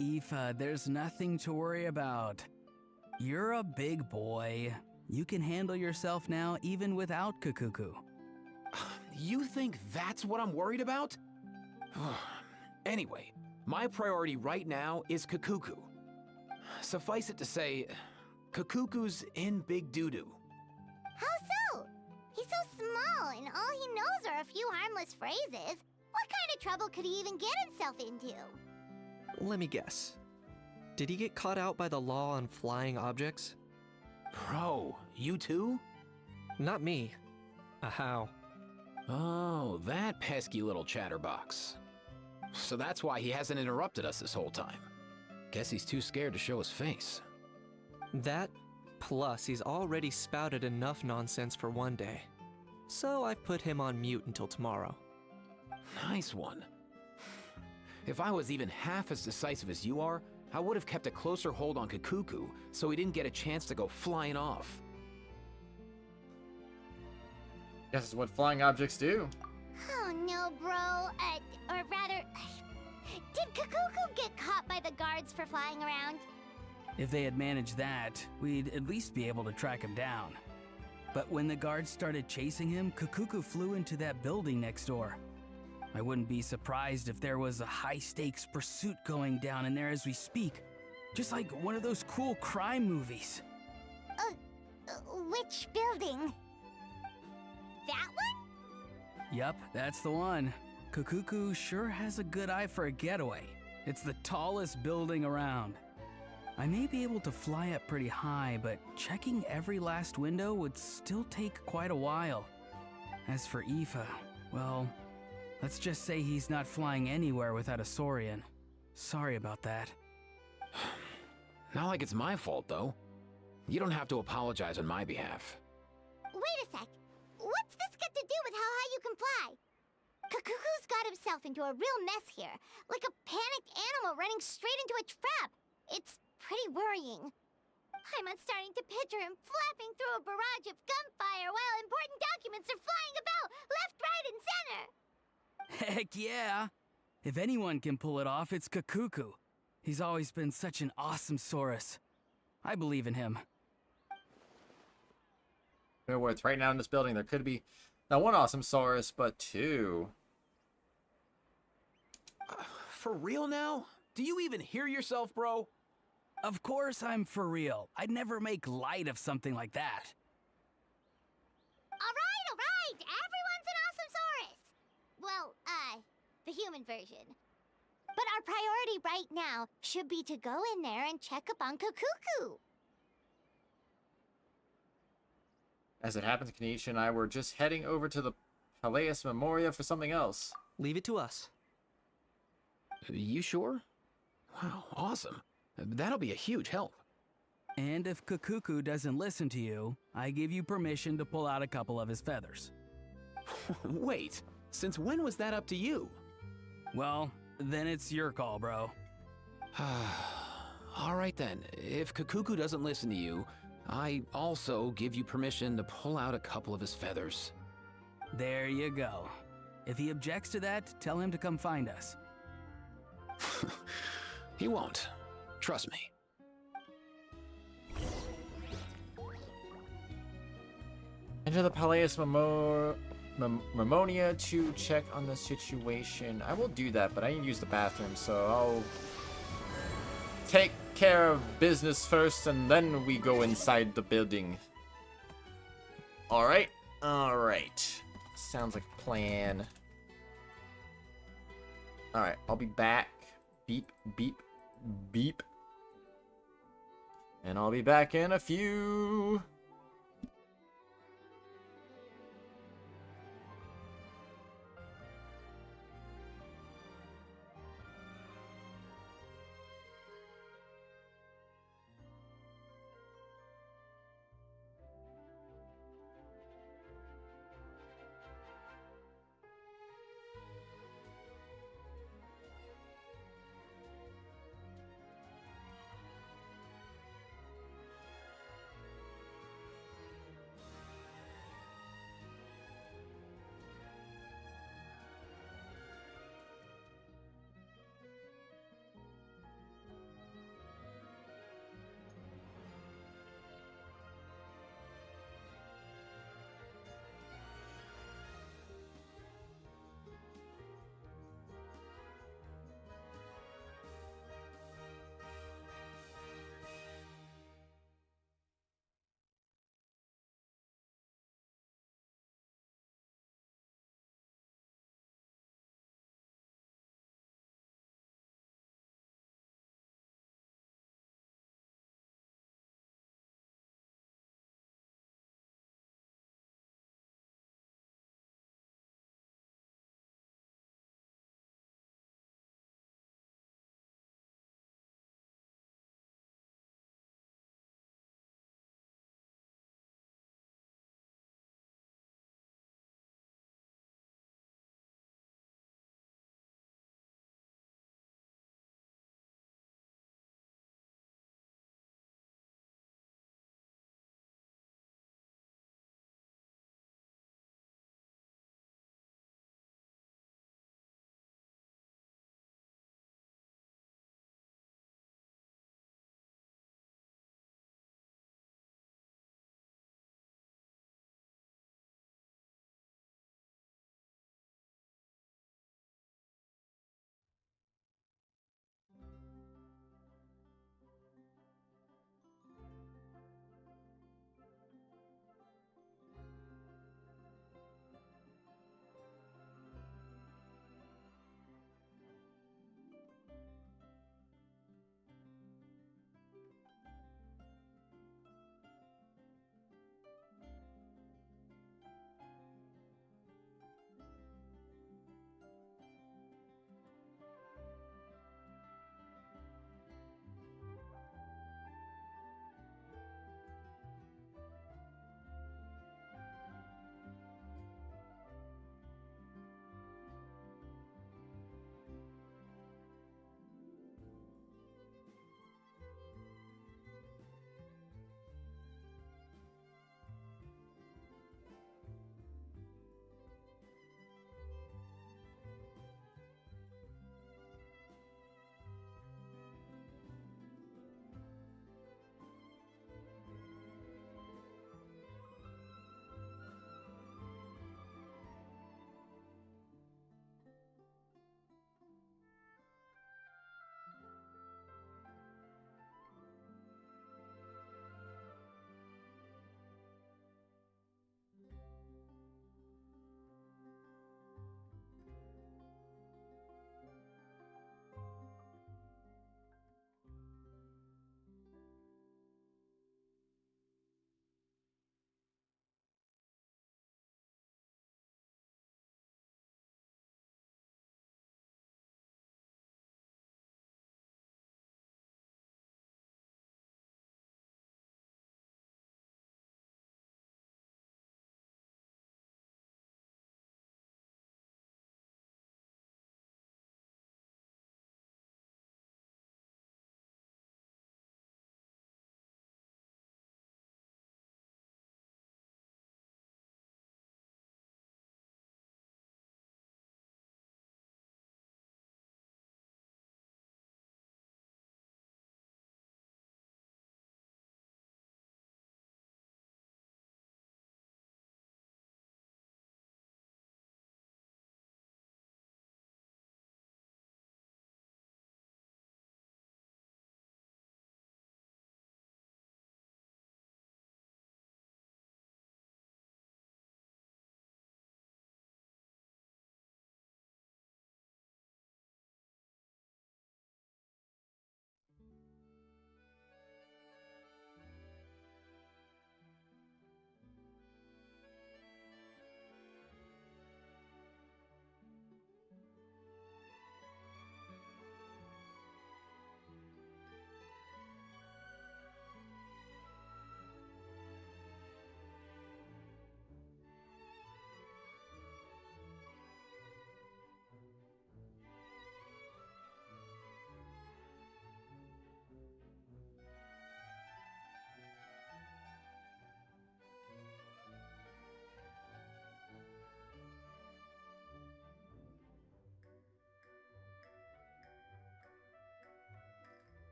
Aoife, there's nothing to worry about. You're a big boy. You can handle yourself now even without Kakuku. You think that's what I'm worried about? Anyway, my priority right now is Kakuku. Suffice it to say, Kakuku's in big doo-doo. How so? He's so small, and all he knows are a few harmless phrases. What kind of trouble could he even get himself into? Let me guess. Did he get caught out by the law on flying objects? Bro, you too? Not me. How? Oh, that pesky little chatterbox. So that's why he hasn't interrupted us this whole time. Guess he's too scared to show his face. That, plus he's already spouted enough nonsense for one day. So I've put him on mute until tomorrow. Nice one. If I was even half as decisive as you are, I would have kept a closer hold on Kakuku so he didn't get a chance to go flying off. Guess it's what flying objects do. Oh no, bro. Or rather, did Kakuku get caught by the guards for flying around? If they had managed that, we'd at least be able to track him down. But when the guards started chasing him, Kakuku flew into that building next door. I wouldn't be surprised if there was a high-stakes pursuit going down in there as we speak. Just like one of those cool crime movies. Which building? That one? Yup, that's the one. Kakuku sure has a good eye for a getaway. It's the tallest building around. I may be able to fly up pretty high, but checking every last window would still take quite a while. As for Aoife, well, let's just say he's not flying anywhere without a Saurian. Sorry about that. Not like it's my fault, though. You don't have to apologize on my behalf. Wait a sec. What's this got to do with how high you can fly? Kakuku's got himself into a real mess here, like a panicked animal running straight into a trap. It's pretty worrying. I'm starting to picture him flapping through a barrage of gunfire while important documents are flying about left, right, and center. Heck yeah! If anyone can pull it off, it's Kakuku. He's always been such an awesome Saurus. I believe in him. You know what? Right now in this building, there could be not one awesome Saurus, but two. For real now? Do you even hear yourself, bro? Of course I'm for real. I'd never make light of something like that. All right. Everyone's an awesome Saurus. Well, the human version. But our priority right now should be to go in there and check up on Kakuku. As it happens, Kenichi and I were just heading over to the Palaeus Memoria for something else. Leave it to us. You sure? Wow, awesome. That'll be a huge help. And if Kakuku doesn't listen to you, I give you permission to pull out a couple of his feathers. Wait, since when was that up to you? Well, then it's your call, bro. All right then, if Kakuku doesn't listen to you, I also give you permission to pull out a couple of his feathers. There you go. If he objects to that, tell him to come find us. He won't. Trust me. Enter the Palace Marmonia to check on the situation. I will do that, but I need to use the bathroom, so I'll take care of business first, and then we go inside the building. Alright? Alright. Sounds like a plan. Alright, I'll be back. Beep, beep, beep. And I'll be back in a few.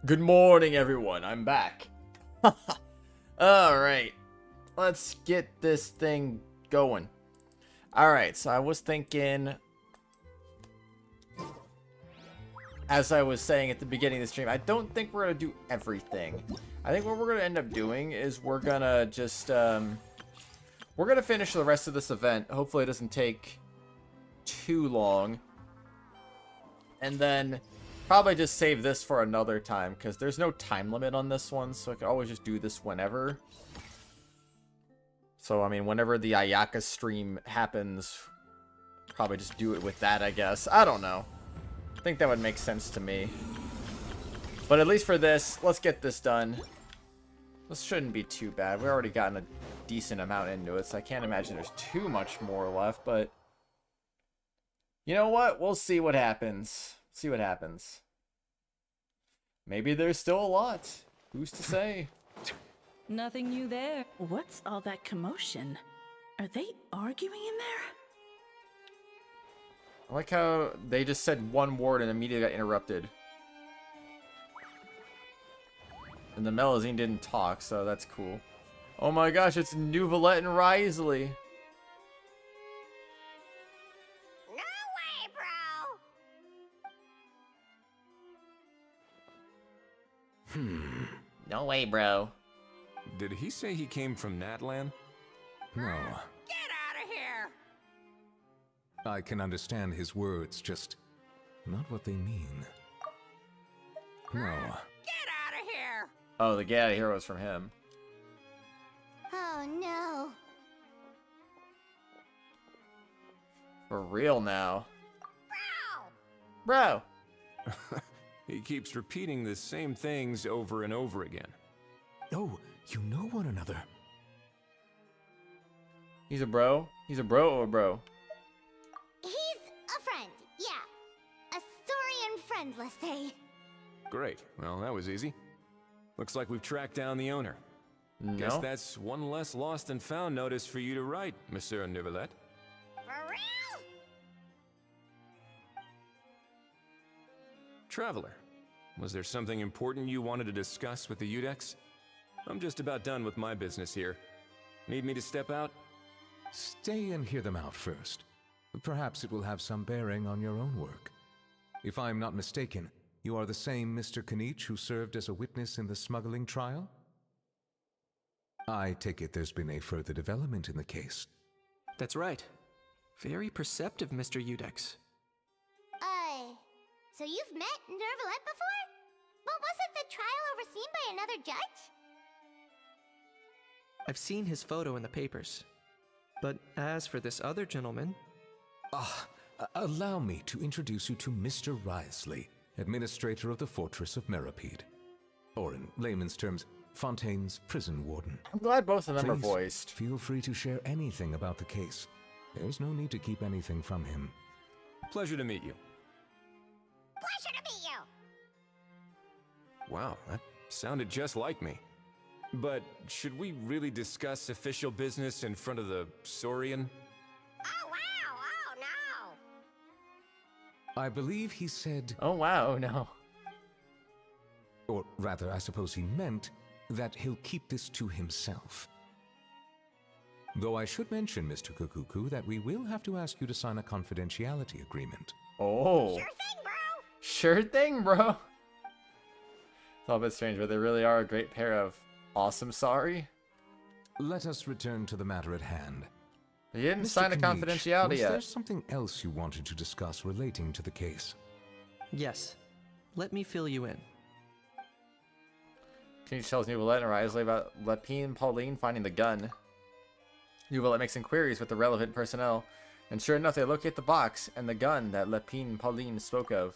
Good morning, everyone. I'm back. Alright. Let's get this thing going. Alright, so I was thinking, as I was saying at the beginning of the stream, I don't think we're going to do everything. I think what we're going to end up doing is we're going to just, we're going to finish the rest of this event. Hopefully it doesn't take too long. And then probably just save this for another time, because there's no time limit on this one, so I can always just do this whenever. So, I mean, whenever the Ayaka stream happens, probably just do it with that, I guess. I don't know. I think that would make sense to me. But at least for this, let's get this done. This shouldn't be too bad. We've already gotten a decent amount into it, so I can't imagine there's too much more left, but you know what? We'll see what happens. See what happens. Maybe there's still a lot. Who's to say? Nothing new there. What's all that commotion? Are they arguing in there? I like how they just said one word and immediately got interrupted. And the Melazine didn't talk, so that's cool. Oh my gosh, it's Nuvalette and Risley. No way, bro. Did he say he came from Natlan? No. Get out of here! I can understand his words, just not what they mean. No. Get out of here! Oh, the get out of here was from him. Oh no. For real now. Bro! He keeps repeating the same things over and over again. Oh, you know one another. He's a bro? He's a bro or a bro? He's a friend, yeah. A Saurian friend, let's say. Great. Well, that was easy. Looks like we've tracked down the owner. No. Guess that's one less lost and found notice for you to write, Monsieur Nuvalette. For real? Traveler, was there something important you wanted to discuss with the Udex? I'm just about done with my business here. Need me to step out? Stay and hear them out first. Perhaps it will have some bearing on your own work. If I'm not mistaken, you are the same Mr. Kanich who served as a witness in the smuggling trial? I take it there's been a further development in the case. That's right. Very perceptive, Mr. Udex. So you've met Nuvalette before? But wasn't the trial overseen by another judge? I've seen his photo in the papers. But as for this other gentleman... Allow me to introduce you to Mr. Risley, administrator of the Fortress of Meripede. Or in layman's terms, Fontaine's prison warden. I'm glad both of them are Please, voiced. Feel free to share anything about the case. There's no need to keep anything from him. Pleasure to meet you. Pleasure to meet you! Wow, that sounded just like me. But should we really discuss official business in front of the Saurian? Oh wow, oh no! I believe he said... Oh wow, no. Or rather, I suppose he meant that he'll keep this to himself. Though I should mention, Mr. Kukuku, that we will have to ask you to sign a confidentiality agreement. Oh. Sure thing, bro! Sure thing, bro. It's all a bit strange, but they really are a great pair of awesome sorry. Let us return to the matter at hand. You didn't Mr. sign a Kanich, confidentiality was yet. there something else you wanted to discuss relating to the case? Yes. Let me fill you in. Kanich tells Nuvalette and Risley about Lepine and Pauline finding the gun. Nuvalette makes inquiries with the relevant personnel, and sure enough, they locate the box and the gun that Lepine and Pauline spoke of.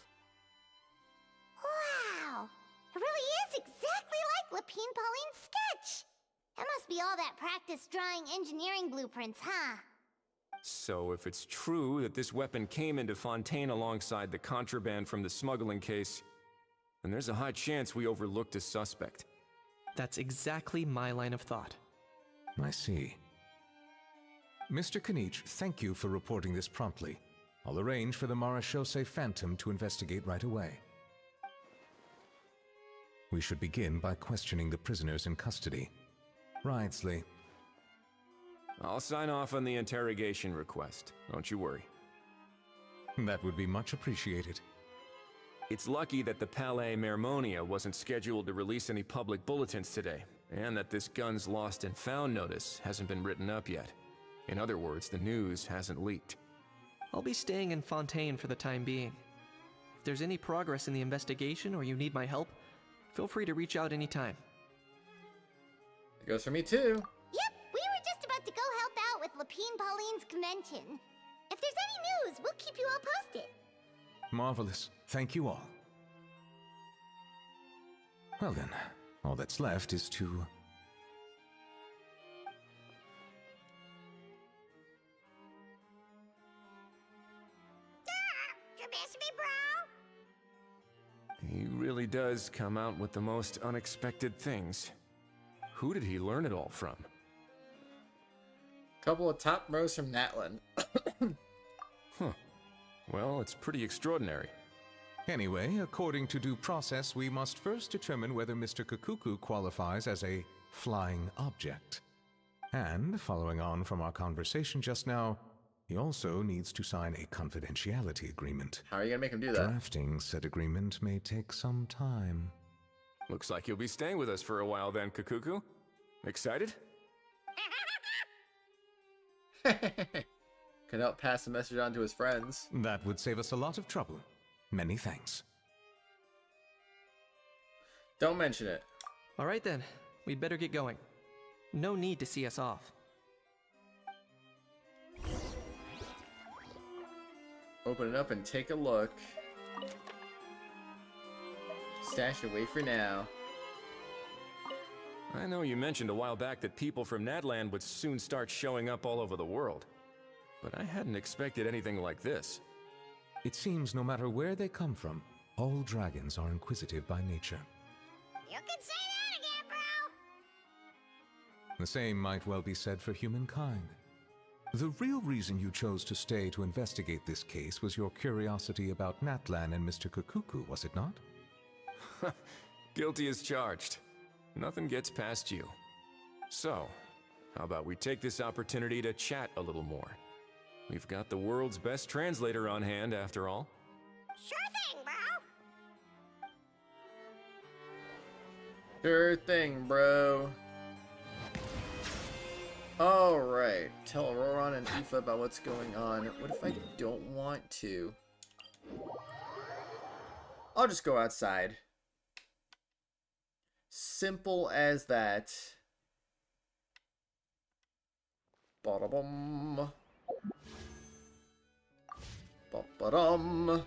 Wow! It really is exactly like Lepine Pauline's sketch! That must be all that practice drawing engineering blueprints, huh? So if it's true that this weapon came into Fontaine alongside the contraband from the smuggling case, then there's a high chance we overlooked a suspect. That's exactly my line of thought. I see. Mr. Kanich, thank you for reporting this promptly. I'll arrange for the Marechaussee Phantom to investigate right away. We should begin by questioning the prisoners in custody. Right, Slee? I'll sign off on the interrogation request. Don't you worry. That would be much appreciated. It's lucky that the Palais Mermonia wasn't scheduled to release any public bulletins today, and that this guns lost and found notice hasn't been written up yet. In other words, the news hasn't leaked. I'll be staying in Fontaine for the time being. If there's any progress in the investigation or you need my help, feel free to reach out anytime. It goes for me too. Yep, we were just about to go help out with Lapine Pauline's convention. If there's any news, we'll keep you all posted. Marvelous. Thank you all. Well then, all that's left is to... You miss me, bro? He really does come out with the most unexpected things. Who did he learn it all from? Couple of top bros from Natlan. Huh. Well, it's pretty extraordinary. Anyway, according to due process, we must first determine whether Mr. Kakuku qualifies as a flying object. And, following on from our conversation just now, he also needs to sign a confidentiality agreement. How are you gonna make him do that? Drafting said agreement may take some time. Looks like you'll be staying with us for a while then, Kakuku. Excited? Can help pass the message on to his friends. That would save us a lot of trouble. Many thanks. Don't mention it. All right then, we'd better get going. No need to see us off. Open it up and take a look. Stash it away for now. I know you mentioned a while back that people from Natlan would soon start showing up all over the world. But I hadn't expected anything like this. It seems no matter where they come from, all dragons are inquisitive by nature. You can say that again, bro! The same might well be said for humankind. The real reason you chose to stay to investigate this case was your curiosity about Natlan and Mr. Kakuku, was it not? Guilty as charged. Nothing gets past you. So, how about we take this opportunity to chat a little more? We've got the world's best translator on hand, after all. Sure thing, bro! Sure thing, bro. Alright. Tell Auroron and Aoife about what's going on. What if I don't want to? I'll just go outside. Simple as that. Ba-da-bum. Ba-ba-dum. Auroron,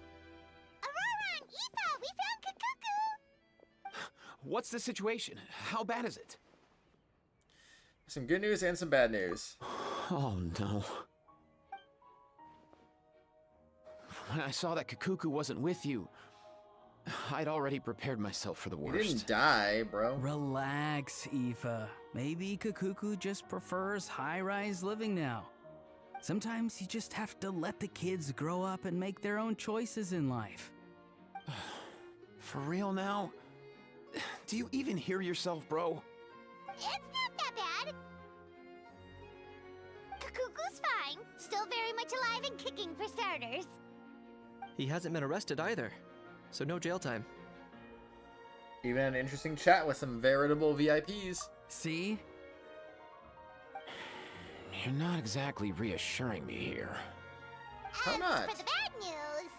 Aoife, we found Kakuku! What's the situation? How bad is it? Some good news and some bad news. Oh no. When I saw that Kakuku wasn't with you, I'd already prepared myself for the worst. You didn't die, bro. Relax, Aoife. Maybe Kakuku just prefers high-rise living now. Sometimes you just have to let the kids grow up and make their own choices in life. For real now? Do you even hear yourself, bro? It's not that bad. Kakuku's fine. Still very much alive and kicking for starters. He hasn't been arrested either, so no jail time. Even an interesting chat with some veritable VIPs. See? You're not exactly reassuring me here. How not? For the bad news,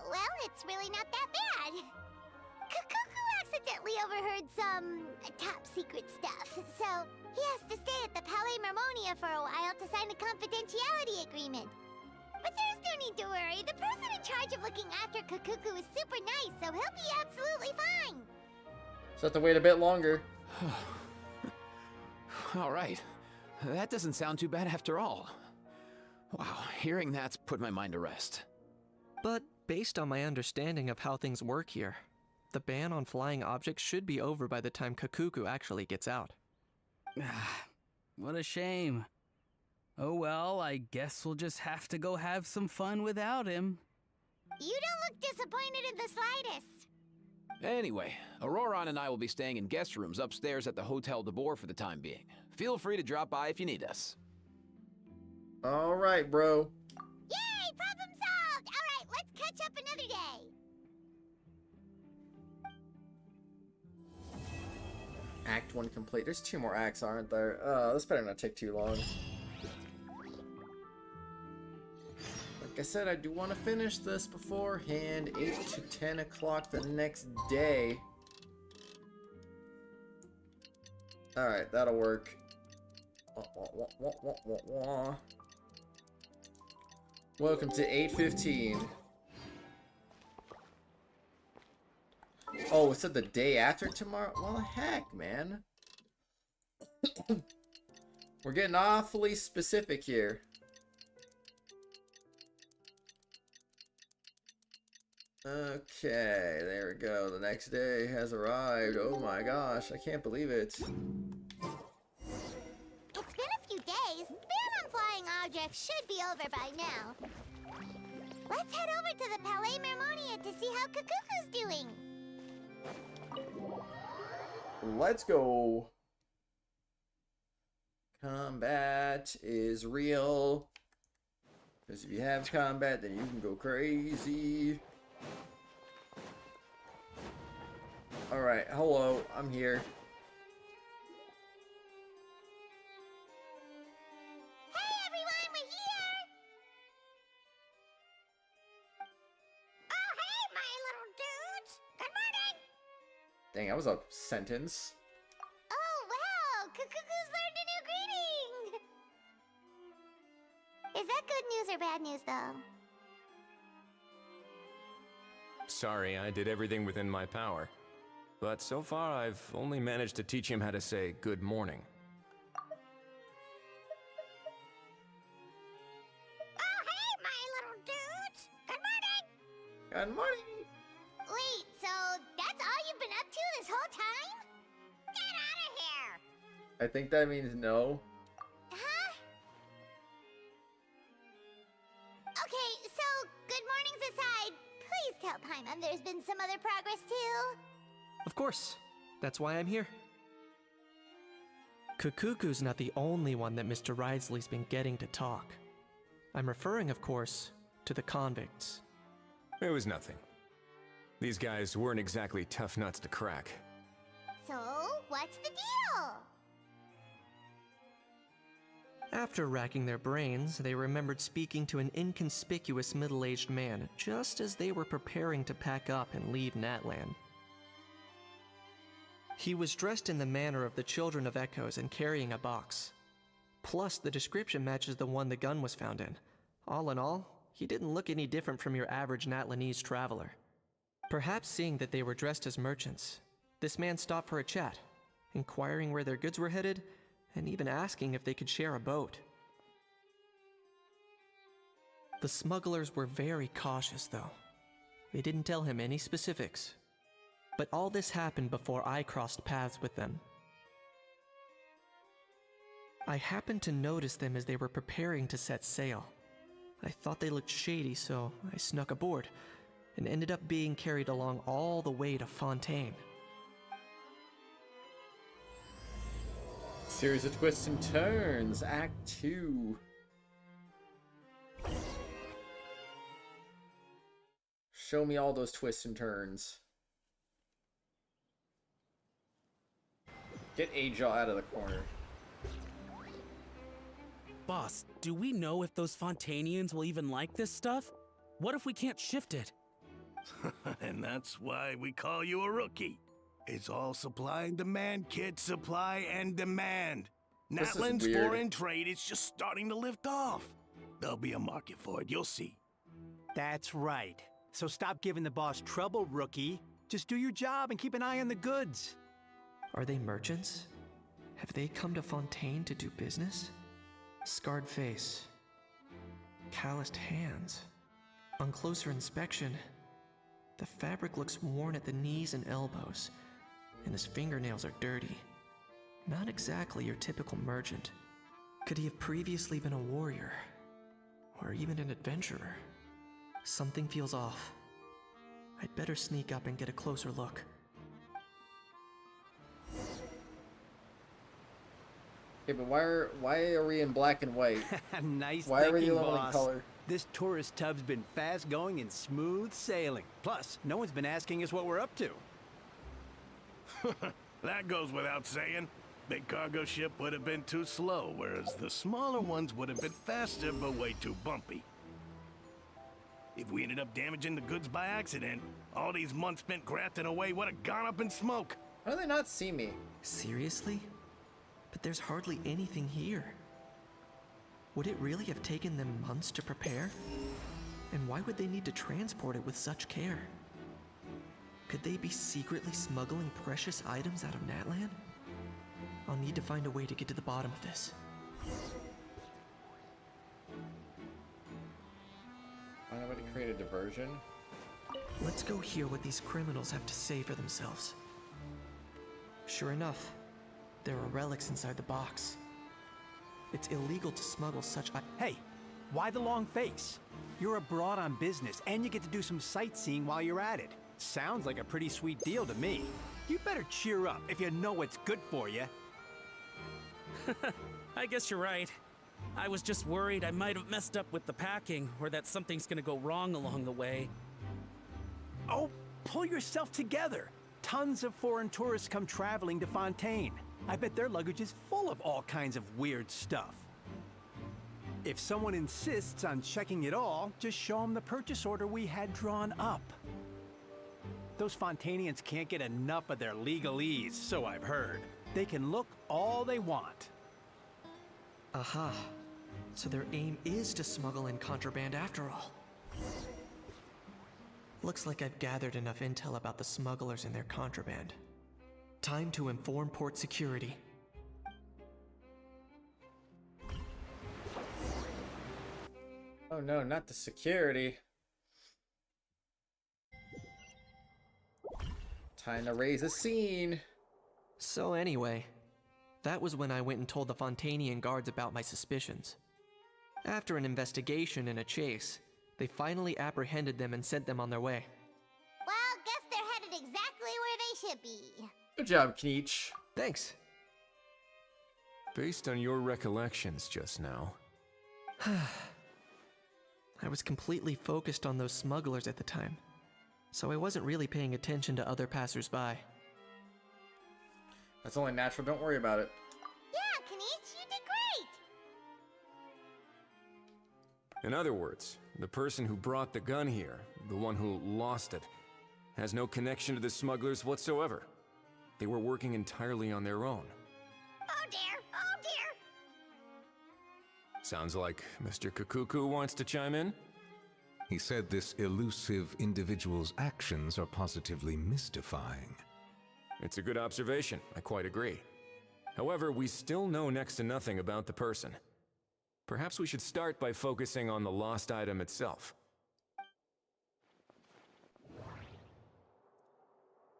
well, it's really not that bad. Kakuku accidentally overheard some top secret stuff, so he has to stay at the Palais Mermonia for a while to sign a confidentiality agreement. But there's no need to worry. The person in charge of looking after Kakuku is super nice, so he'll be absolutely fine. Just have to wait a bit longer. All right. That doesn't sound too bad after all. Wow, hearing that's put my mind to rest. But based on my understanding of how things work here, the ban on flying objects should be over by the time Kakuku actually gets out. What a shame. Oh well, I guess we'll just have to go have some fun without him. You don't look disappointed in the slightest. Anyway, Auroron and I will be staying in guest rooms upstairs at the Hotel de Boer for the time being. Feel free to drop by if you need us. All right, bro. Yay! Problem solved! Alright, let's catch up another day! Act 1 complete. There's 2 more acts, aren't there? This better not take too long. Like I said, I do want to finish this beforehand. 8 to 10 o'clock the next day. Alright, that'll work. Welcome to 8:15. Oh, it said the day after tomorrow? Well, heck, man. We're getting awfully specific here. Okay, there we go. The next day has arrived. Oh my gosh, I can't believe it. It's been a few days. Ban on flying objects should be over by now. Let's head over to the Palais Mermonia to see how Kukuku's doing. Let's go. Combat is real. Because if you have combat, then you can go crazy. Alright, hello, I'm here. Hey everyone, we're here! Oh hey, my little dudes! Good morning! Dang, that was a sentence. Oh wow, Kukuku's learned a new greeting! Is that good news or bad news though? Sorry, I did everything within my power. But so far, I've only managed to teach him how to say good morning. Oh hey, my little dudes! Good morning! Good morning! Wait, so that's all you've been up to this whole time? Get out of here! I think that means no. Huh? Okay, so good mornings aside, please tell Paimon there's been some other progress too. Of course. That's why I'm here. Kukuku's not the only one that Mr. Ridesley's been getting to talk. I'm referring, of course, to the convicts. It was nothing. These guys weren't exactly tough nuts to crack. So, what's the deal? After racking their brains, they remembered speaking to an inconspicuous middle-aged man just as they were preparing to pack up and leave Natlan. He was dressed in the manner of the Children of Echoes and carrying a box. Plus, the description matches the one the gun was found in. All in all, he didn't look any different from your average Natlanese traveler. Perhaps seeing that they were dressed as merchants, this man stopped for a chat, inquiring where their goods were headed, and even asking if they could share a boat. The smugglers were very cautious, though. They didn't tell him any specifics. But all this happened before I crossed paths with them. I happened to notice them as they were preparing to set sail. I thought they looked shady, so I snuck aboard, and ended up being carried along all the way to Fontaine. Series of twists and turns, Act 2. Show me all those twists and turns. Get A-Jaw out of the corner. Boss, do we know if those Fontainians will even like this stuff? What if we can't shift it? And that's why we call you a rookie. It's all supply and demand, kid. Supply and demand. This is Natlan's weird. foreign trade is just starting to lift off. There'll be a market for it, you'll see. That's right. So stop giving the boss trouble, rookie. Just do your job and keep an eye on the goods. Are they merchants? Have they come to Fontaine to do business? Scarred face. Calloused hands. On closer inspection, the fabric looks worn at the knees and elbows, and his fingernails are dirty. Not exactly your typical merchant. Could he have previously been a warrior? Or even an adventurer? Something feels off. I'd better sneak up and get a closer look. Okay, but why are we in black and white? Nice Why are we the thinking, only boss. color? This tourist tub's been fast going and smooth sailing. Plus, no one's been asking us what we're up to. That goes without saying. Big cargo ship would have been too slow, whereas the smaller ones would have been faster but way too bumpy. If we ended up damaging the goods by accident, all these months spent grafting away would have gone up in smoke. How do they not see me? Seriously? But there's hardly anything here. Would it really have taken them months to prepare? And why would they need to transport it with such care? Could they be secretly smuggling precious items out of Natlan? I'll need to find a way to get to the bottom of this. Find a way to create a diversion? Let's go hear what these criminals have to say for themselves. Sure enough, there are relics inside the box. It's illegal to smuggle such Hey, why the long face? You're abroad on business, and you get to do some sightseeing while you're at it. Sounds like a pretty sweet deal to me. You better cheer up if you know what's good for you. I guess you're right. I was just worried I might have messed up with the packing, or that something's gonna go wrong along the way. Oh, pull yourself together. Tons of foreign tourists come traveling to Fontaine. I bet their luggage is full of all kinds of weird stuff. If someone insists on checking it all, just show them the purchase order we had drawn up. Those Fontainians can't get enough of their legalese, so I've heard. They can look all they want. Aha. So their aim is to smuggle in contraband after all. Looks like I've gathered enough intel about the smugglers and their contraband. Time to inform port security. Oh no, not the security. Time to raise a scene. So anyway, that was when I went and told the Fontainian guards about my suspicions. After an investigation and a chase, they finally apprehended them and sent them on their way. Well, guess they're headed exactly where they should be. Good job, Kneech. Thanks. Based on your recollections just now. I was completely focused on those smugglers at the time, so I wasn't really paying attention to other passersby. That's only natural, don't worry about it. Yeah, Kneech, you did great! In other words, the person who brought the gun here, the one who lost it, has no connection to the smugglers whatsoever. They were working entirely on their own. Oh dear, oh dear! Sounds like Mr. Kakuku wants to chime in? He said this elusive individual's actions are positively mystifying. It's a good observation, I quite agree. However, we still know next to nothing about the person. Perhaps we should start by focusing on the lost item itself.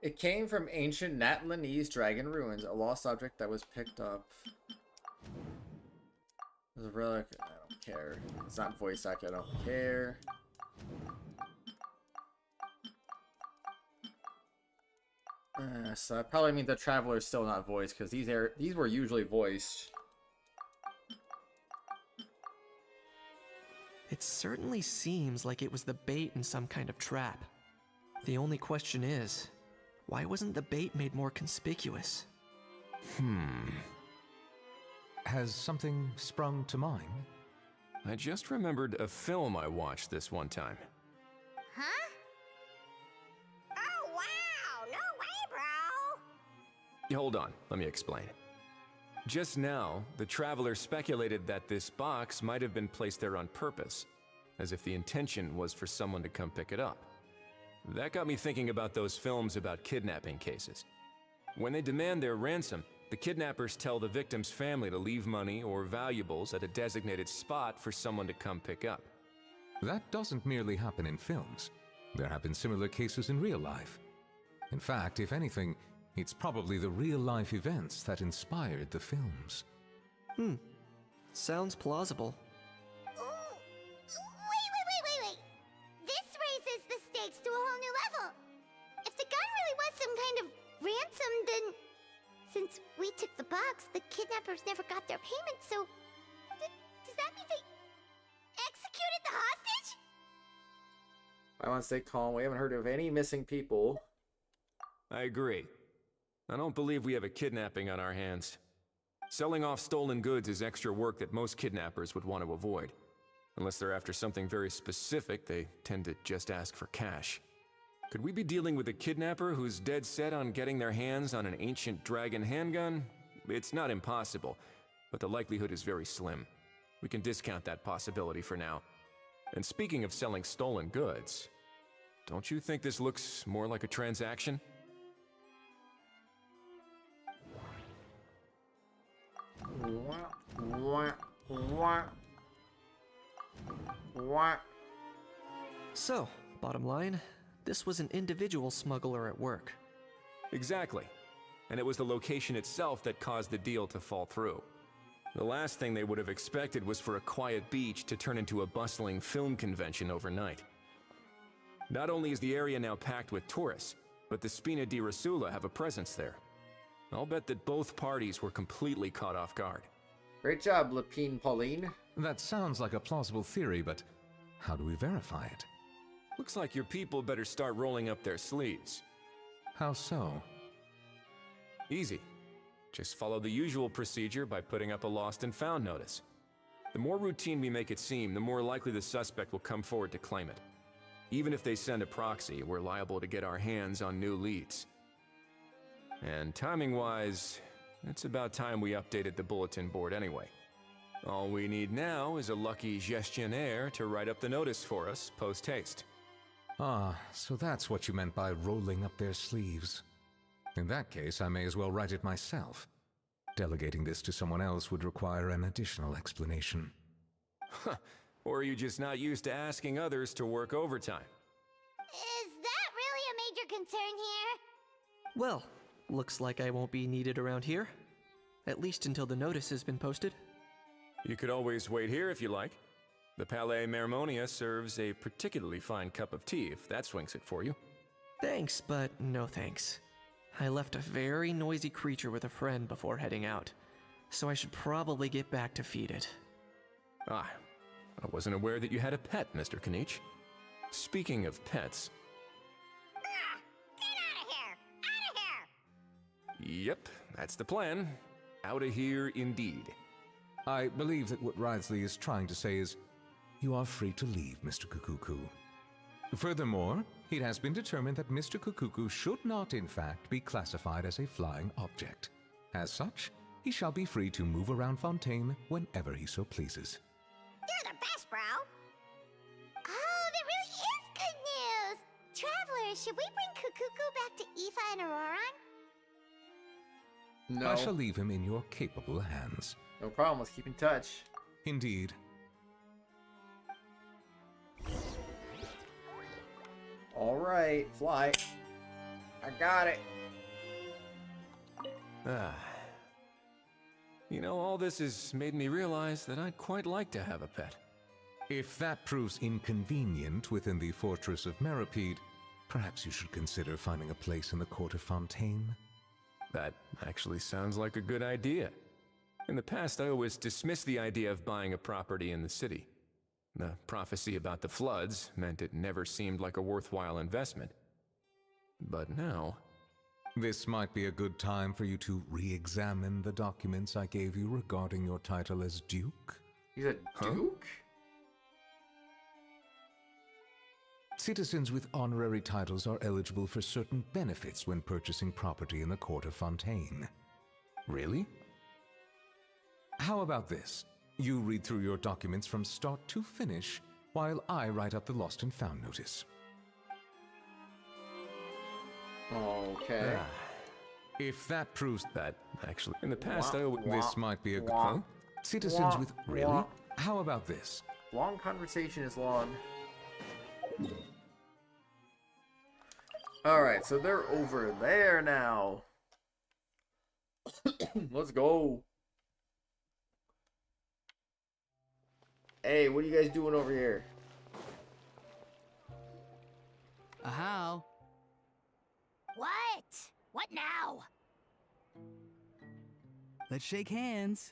It came from ancient Natlanese dragon ruins, a lost object that was picked up. There's a relic. I don't care. It's not voice acting. I don't care. So I probably mean the traveler is still not voiced because these were usually voiced. It certainly seems like it was the bait in some kind of trap. The only question is, why wasn't the bait made more conspicuous? Has something sprung to mind? I just remembered a film I watched this one time. Huh? Oh wow, no way, bro! Hold on, let me explain. Just now, the traveler speculated that this box might have been placed there on purpose, as if the intention was for someone to come pick it up. That got me thinking about those films about kidnapping cases. When they demand their ransom, the kidnappers tell the victim's family to leave money or valuables at a designated spot for someone to come pick up. That doesn't merely happen in films. There have been similar cases in real life. In fact, if anything, it's probably the real-life events that inspired the films. Sounds plausible. Wait! This raises the stakes to a whole new level! I want to stay calm. We haven't heard of any missing people. I agree. I don't believe we have a kidnapping on our hands. Selling off stolen goods is extra work that most kidnappers would want to avoid. Unless they're after something very specific, they tend to just ask for cash. Could we be dealing with a kidnapper who's dead set on getting their hands on an ancient dragon handgun? It's not impossible, but the likelihood is very slim. We can discount that possibility for now. And speaking of selling stolen goods, don't you think this looks more like a transaction? So, bottom line, this was an individual smuggler at work. Exactly. And it was the location itself that caused the deal to fall through. The last thing they would have expected was for a quiet beach to turn into a bustling film convention overnight. Not only is the area now packed with tourists, but the Spina di Rosula have a presence there. I'll bet that both parties were completely caught off guard. Great job, Lapine Pauline. That sounds like a plausible theory, but how do we verify it? Looks like your people better start rolling up their sleeves. How so? Easy. Just follow the usual procedure by putting up a lost and found notice. The more routine we make it seem, the more likely the suspect will come forward to claim it. Even if they send a proxy, we're liable to get our hands on new leads. And timing-wise, it's about time we updated the bulletin board anyway. All we need now is a lucky gestionnaire to write up the notice for us post-haste. Ah, so that's what you meant by rolling up their sleeves. In that case, I may as well write it myself. Delegating this to someone else would require an additional explanation. Or are you just not used to asking others to work overtime? Is that really a major concern here? Well, looks like I won't be needed around here. At least until the notice has been posted. You could always wait here if you like. The Palais Mermonia serves a particularly fine cup of tea if that swings it for you. Thanks, but no thanks. I left a very noisy creature with a friend before heading out, so I should probably get back to feed it. Ah, I wasn't aware that you had a pet, Mr. Kanich. Speaking of pets... Get out of here! Out of here! Yep, that's the plan. Out of here indeed. I believe that what Wriothesley is trying to say is, you are free to leave, Mr. Kukuku. Furthermore, it has been determined that Mr. Kukuku should not, in fact, be classified as a flying object. As such, he shall be free to move around Fontaine whenever he so pleases. You're the best, bro! Oh, that really is good news! Travelers, should we bring Kukuku back to Aoife and Auroran? No. I shall leave him in your capable hands. No problem, let's keep in touch. Indeed. Alright, fly. I got it. You know, all this has made me realize that I'd quite like to have a pet. If that proves inconvenient within the fortress of Meripede, perhaps you should consider finding a place in the court of Fontaine. That actually sounds like a good idea. In the past, I always dismissed the idea of buying a property in the city. The prophecy about the floods meant it never seemed like a worthwhile investment. But now... This might be a good time for you to re-examine the documents I gave you regarding your title as Duke. He's a Duke? Citizens with honorary titles are eligible for certain benefits when purchasing property in the court of Fontaine. Really? How about this? You read through your documents from start to finish, while I write up the lost and found notice. Okay. If that proves that, actually, in the past, this might be a good one. Citizens with... Really? How about this? Long conversation is long. Alright, so they're over there now. Let's go. Hey, what are you guys doing over here? How? What? What now? Let's shake hands.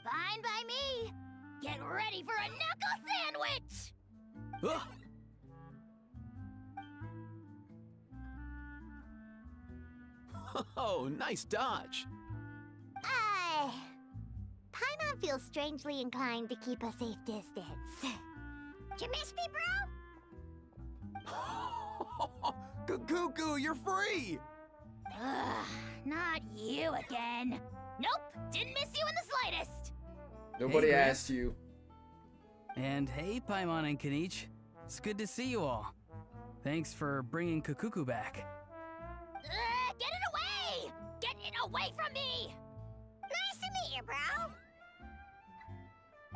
Fine by me. Get ready for a knuckle sandwich! Oh, nice dodge. Paimon feels strangely inclined to keep a safe distance. Did you miss me, bro? Cuckoo, you're free! Ugh, not you again. Nope, didn't miss you in the slightest. Nobody Hey, asked you. And hey, Paimon and Kanich. It's good to see you all. Thanks for bringing Kukuku back. Get it away! Get it away from me! Nice to meet you, bro.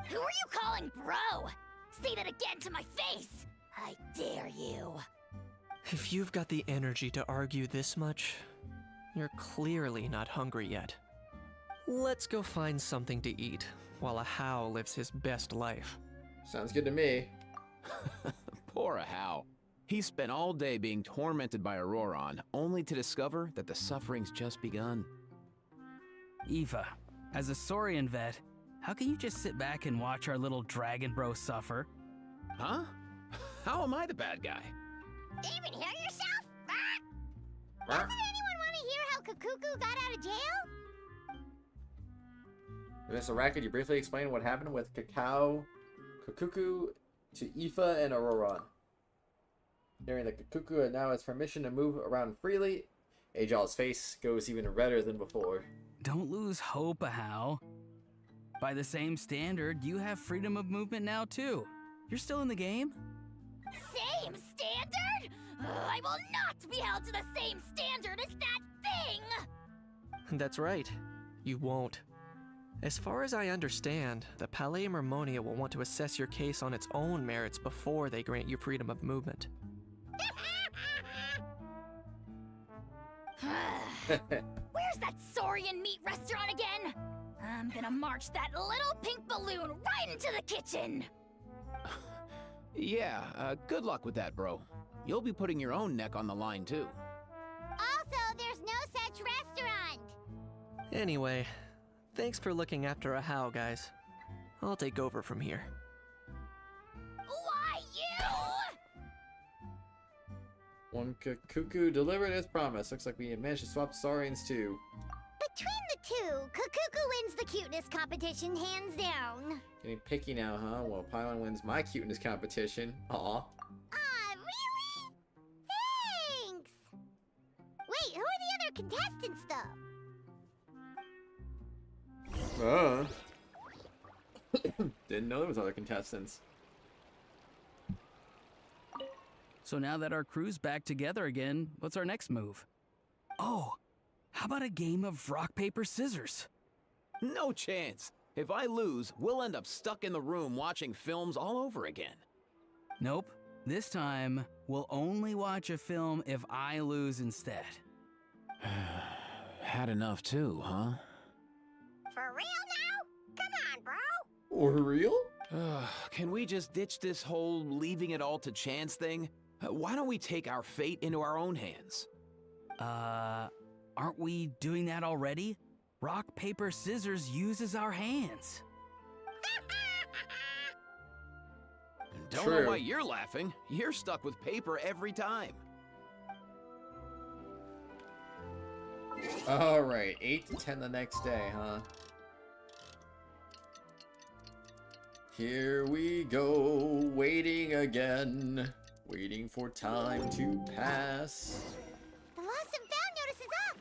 Who are you calling bro? Say that again to my face! I dare you. If you've got the energy to argue this much, you're clearly not hungry yet. Let's go find something to eat while a How lives his best life. Sounds good to me. Poor Ahau. He spent all day being tormented by Auroron, only to discover that the suffering's just begun. Eva, as a Saurian vet, how can you just sit back and watch our little dragon bro suffer? Huh? How am I the bad guy? Even hear yourself? Doesn't anyone want to hear how Kukuku got out of jail? Mr. Racket, you briefly explain what happened with Kukuku to Aoife and Auroron. Hearing that Kukuku now has permission to move around freely, Ajal's face goes even redder than before. Don't lose hope, Ahau. By the same standard, you have freedom of movement now too. You're still in the game? Same standard? I will not be held to the same standard as that thing! That's right. You won't. As far as I understand, the Palais Mermonia will want to assess your case on its own merits before they grant you freedom of movement. Where's that Saurian meat restaurant again? I'm gonna march that little pink balloon right into the kitchen! Yeah, good luck with that, bro. You'll be putting your own neck on the line, too. Also, there's no such restaurant! Anyway, thanks for looking after a How, guys. I'll take over from here. Why, you? One Kukuku delivered as promised. Looks like we managed to swap Saurians too. Between the two, Kukuku wins the cuteness competition hands down. Getting picky now, huh? Well, Paimon wins my cuteness competition. Aw. Really? Thanks! Wait, who are the other contestants, though? Didn't know there was other contestants. So now that our crew's back together again, what's our next move? Oh, how about a game of rock, paper, scissors? No chance. If I lose, we'll end up stuck in the room watching films all over again. Nope. This time, we'll only watch a film if I lose instead. Had enough too, huh? For real now? Come on, bro! For real? Can we just ditch this whole leaving it all to chance thing? Why don't we take our fate into our own hands? Aren't we doing that already? Rock, paper, scissors uses our hands. Don't know why you're laughing. You're stuck with paper every time. Alright, 8 to 10 the next day, huh? Here we go, waiting again. Waiting for time to pass. The lost and found notice is up!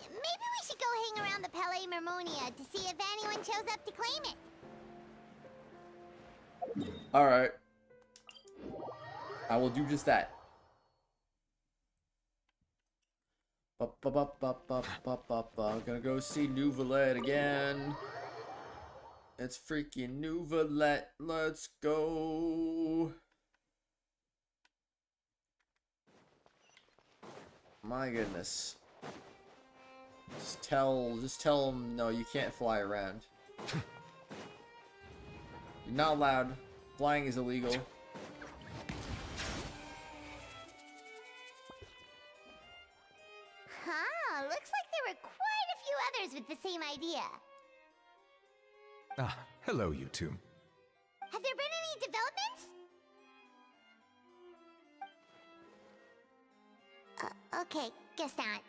Maybe we should go hang around the Palais Mermonia to see if anyone shows up to claim it. Alright. I will do just that. Gonna go see Nouvelette again. It's freaking Nouvelette. Let's go. My goodness. Just tell him no, you can't fly around. You're not allowed. Flying is illegal. Huh, looks like there were quite a few others with the same idea. Ah, hello, you two. Have there been any developments? Okay, guess not.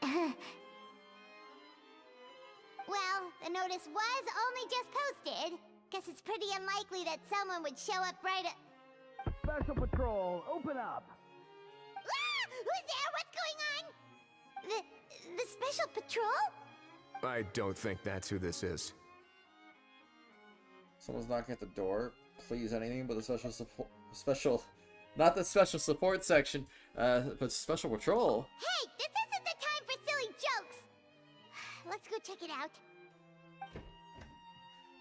Well, the notice was only just posted. Guess it's pretty unlikely that someone would show up right at... Special Patrol, open up! Ah! Who's there? What's going on? The Special Patrol? I don't think that's who this is. Someone's knocking at the door. Please, anything but the not the special support section, but special patrol. Hey, this isn't the time for silly jokes. Let's go check it out.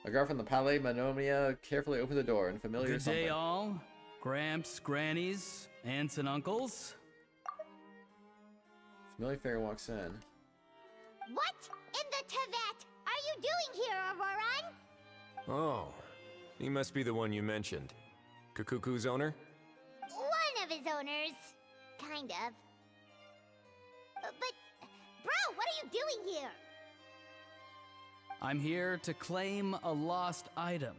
A guard from the Palais Manomia carefully opened the door and familiar Good something. day, all. Gramps, grannies, aunts, and uncles. Familiar figure walks in. What in the Teyvat are you doing here, Auroran? Oh, he must be the one you mentioned. Kukuku's owner? One of his owners. Kind of. But, bro, what are you doing here? I'm here to claim a lost item.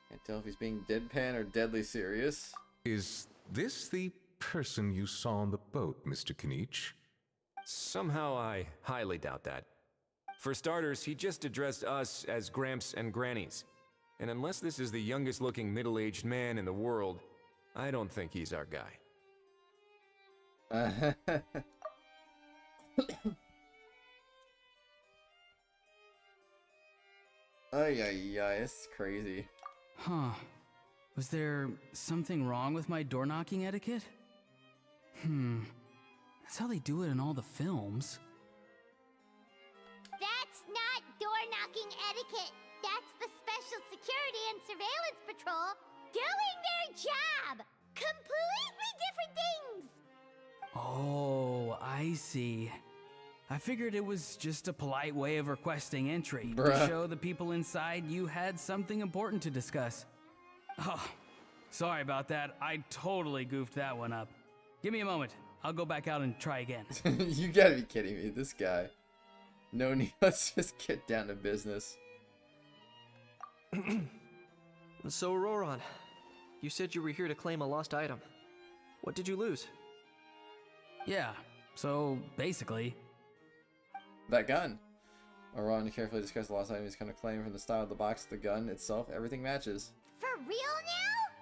Can't tell if he's being deadpan or deadly serious. Is this the person you saw on the boat, Mr. Kinich? Somehow I highly doubt that. For starters, he just addressed us as Gramps and Grannies. And unless this is the youngest looking middle-aged man in the world, I don't think he's our guy. It's crazy. Huh. Was there something wrong with my door-knocking etiquette? That's how they do it in all the films. That's not door-knocking etiquette. That's the Special Security and Surveillance Patrol doing their job. Completely different things. Oh, I see. I figured it was just a polite way of requesting entry to Bruh. show the people inside you had something important to discuss. Oh, sorry about that. I totally goofed that one up. Give me a moment. I'll go back out and try again. You gotta be kidding me, this guy. No need, let's just get down to business. So, Auroran, you said you were here to claim a lost item. What did you lose? Yeah, so basically... That gun. Auron carefully discussed the lost item he's going to claim from the style of the box, the gun itself, everything matches. For real now?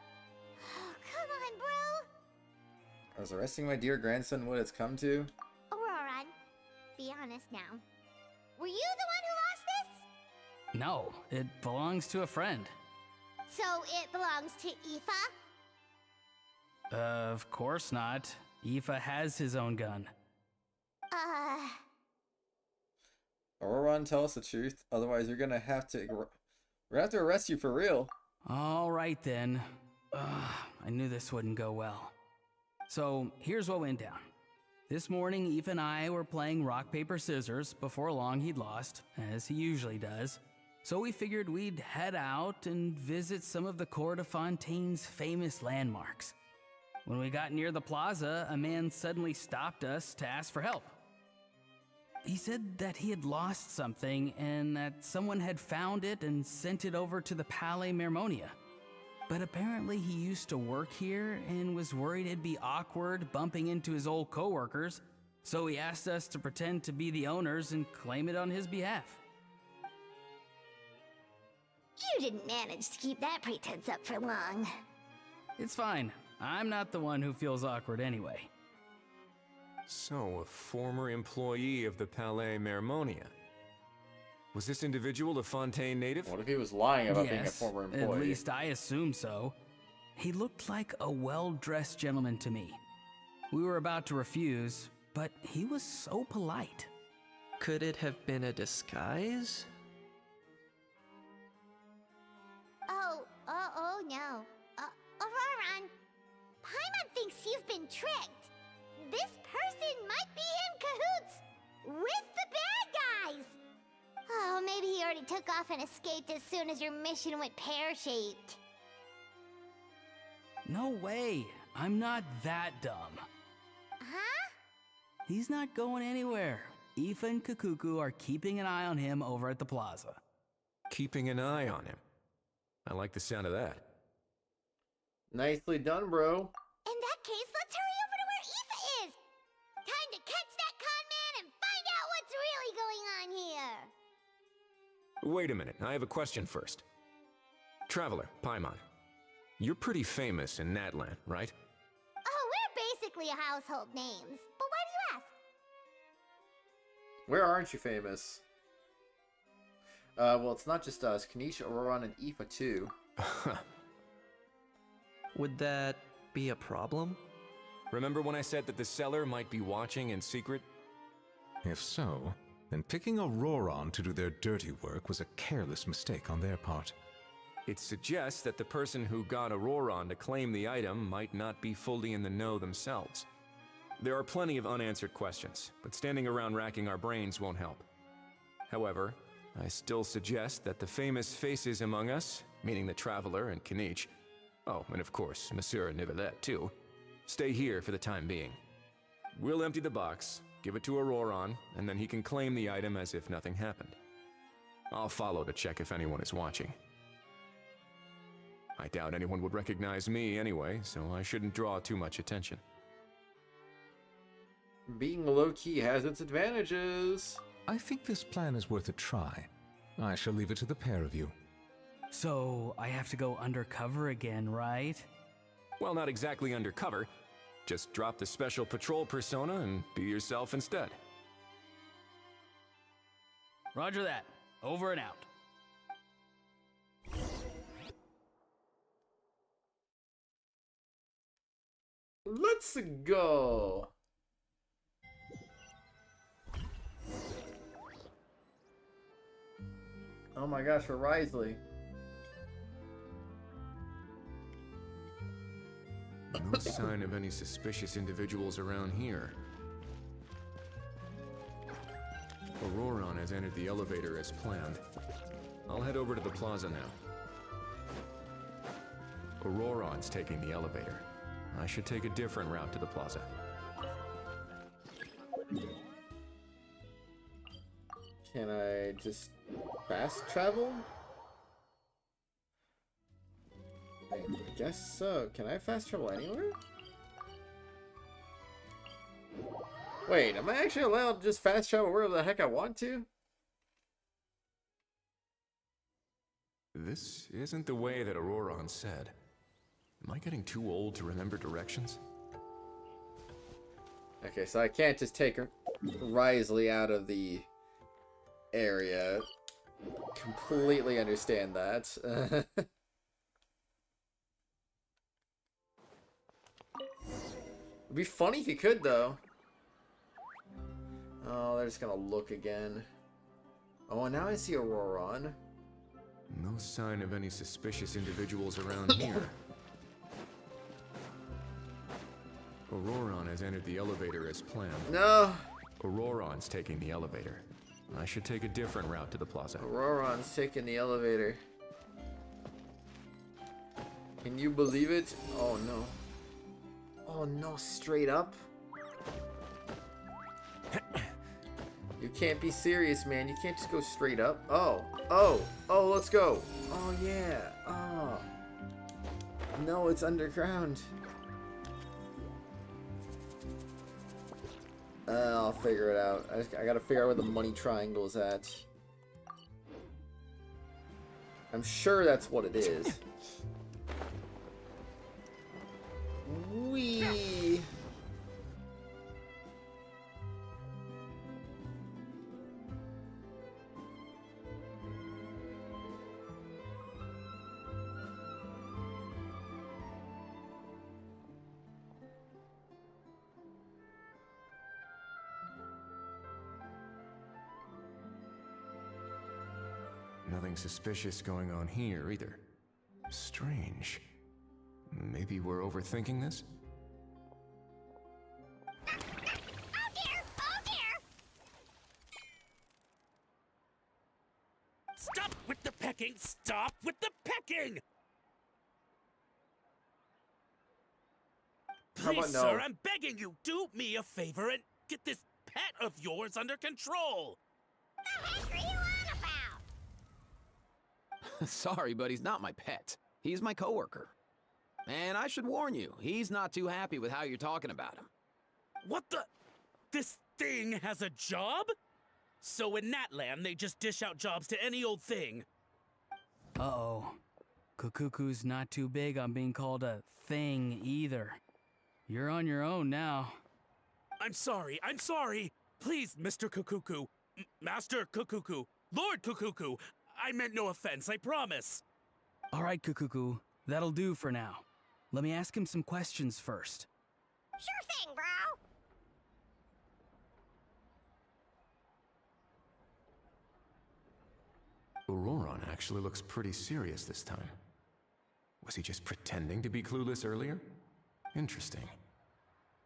Oh, come on, bro. I was arresting my dear grandson what it's come to. Auroran, be honest now. Were you the one who lost this? No, it belongs to a friend. So it belongs to Aoife? Of course not. Aoife has his own gun. Auron, tell us the truth, otherwise we're gonna have to arrest you for real. All right then. I knew this wouldn't go well. So here's what went down. This morning, Aoife and I were playing rock, paper, scissors. Before long, he'd lost, as he usually does. So we figured we'd head out and visit some of the Cour de Fontaine's famous landmarks. When we got near the plaza, a man suddenly stopped us to ask for help. He said that he had lost something and that someone had found it and sent it over to the Palais Mermonia. But apparently he used to work here and was worried it'd be awkward bumping into his old coworkers, so he asked us to pretend to be the owners and claim it on his behalf. You didn't manage to keep that pretense up for long. It's fine. I'm not the one who feels awkward anyway. So, a former employee of the Palais Mermonia. Was this individual a Fontaine native? What if he was lying about being a Yes, former employee? at least I assume so. He looked like a well-dressed gentleman to me. We were about to refuse, but he was so polite. Could it have been a disguise? Oh no. Auroran, Paimon thinks you've been tricked. This person might be in cahoots with the bad guys. Oh, maybe he already took off and escaped as soon as your mission went pear-shaped. No way. I'm not that dumb. Huh? He's not going anywhere. Aoife and Kukuku are keeping an eye on him over at the plaza. Keeping an eye on him. I like the sound of that. Nicely done, bro. In that case, let's hurry over to where Aoife is. Time to catch that Wait a minute, I have a question first. Traveler, Paimon, you're pretty famous in Natlan, right? Oh, we're basically household names. But why do you ask? Where aren't you famous? Well, it's not just us. Kanish, Auroron, and Aoife too. Would that be a problem? Remember when I said that the seller might be watching in secret? If so, then picking Auroron to do their dirty work was a careless mistake on their part. It suggests that the person who got Auroron to claim the item might not be fully in the know themselves. There are plenty of unanswered questions, but standing around racking our brains won't help. However, I still suggest that the famous faces among us, meaning the Traveler and Kanish, oh, and of course, Monsieur Nivelette too, stay here for the time being. We'll empty the box, give it to Auroron, and then he can claim the item as if nothing happened. I'll follow to check if anyone is watching. I doubt anyone would recognize me anyway, so I shouldn't draw too much attention. Being low-key has its advantages. I think this plan is worth a try. I shall leave it to the pair of you. So, I have to go undercover again, right? Well, not exactly undercover. Just drop the special patrol persona and be yourself instead. Roger that. Over and out. Let's go. Oh my gosh, for Risley. No sign of any suspicious individuals around here. Auroron has entered the elevator as planned. I'll head over to the plaza now. Auroron's taking the elevator. I should take a different route to the plaza. Can I just fast travel? I guess so. Can I fast travel anywhere? Wait, am I actually allowed to just fast travel wherever the heck I want to? This isn't the way that Auroron said. Am I getting too old to remember directions? Okay, so I can't just take Risley out of the area. Completely understand that. It'd be funny if you could, though. Oh, they're just gonna look again. Oh, and now I see Auroron. No sign of any suspicious individuals around here. Auroron has entered the elevator as planned. No! Auroron's taking the elevator. I should take a different route to the plaza. Auroron's taking the elevator. Can you believe it? Oh no. Oh no, straight up? You can't be serious, man. You can't just go straight up. Oh, let's go. Oh yeah, oh. No, it's underground. I'll figure it out. I gotta figure out where the money triangle is at. I'm sure that's what it is. Wee. Nothing suspicious going on here, either. Strange. Maybe we're overthinking this? Oh dear! Oh dear! Stop with the pecking! Stop with the pecking! How about Please, no? sir, I'm begging you, do me a favor and get this pet of yours under control! The heck are you on about? Sorry, but he's not my pet. He's my coworker. And I should warn you, he's not too happy with how you're talking about him. What the? This thing has a job? So in Natland, they just dish out jobs to any old thing. Uh-oh. Kukuku's not too big on being called a thing either. You're on your own now. I'm sorry. Please, Mr. Kukuku. Master Kukuku. Lord Kukuku. I meant no offense, I promise. All right, Kukuku. That'll do for now. Let me ask him some questions first. Sure thing, bro. Auroron actually looks pretty serious this time. Was he just pretending to be clueless earlier? Interesting.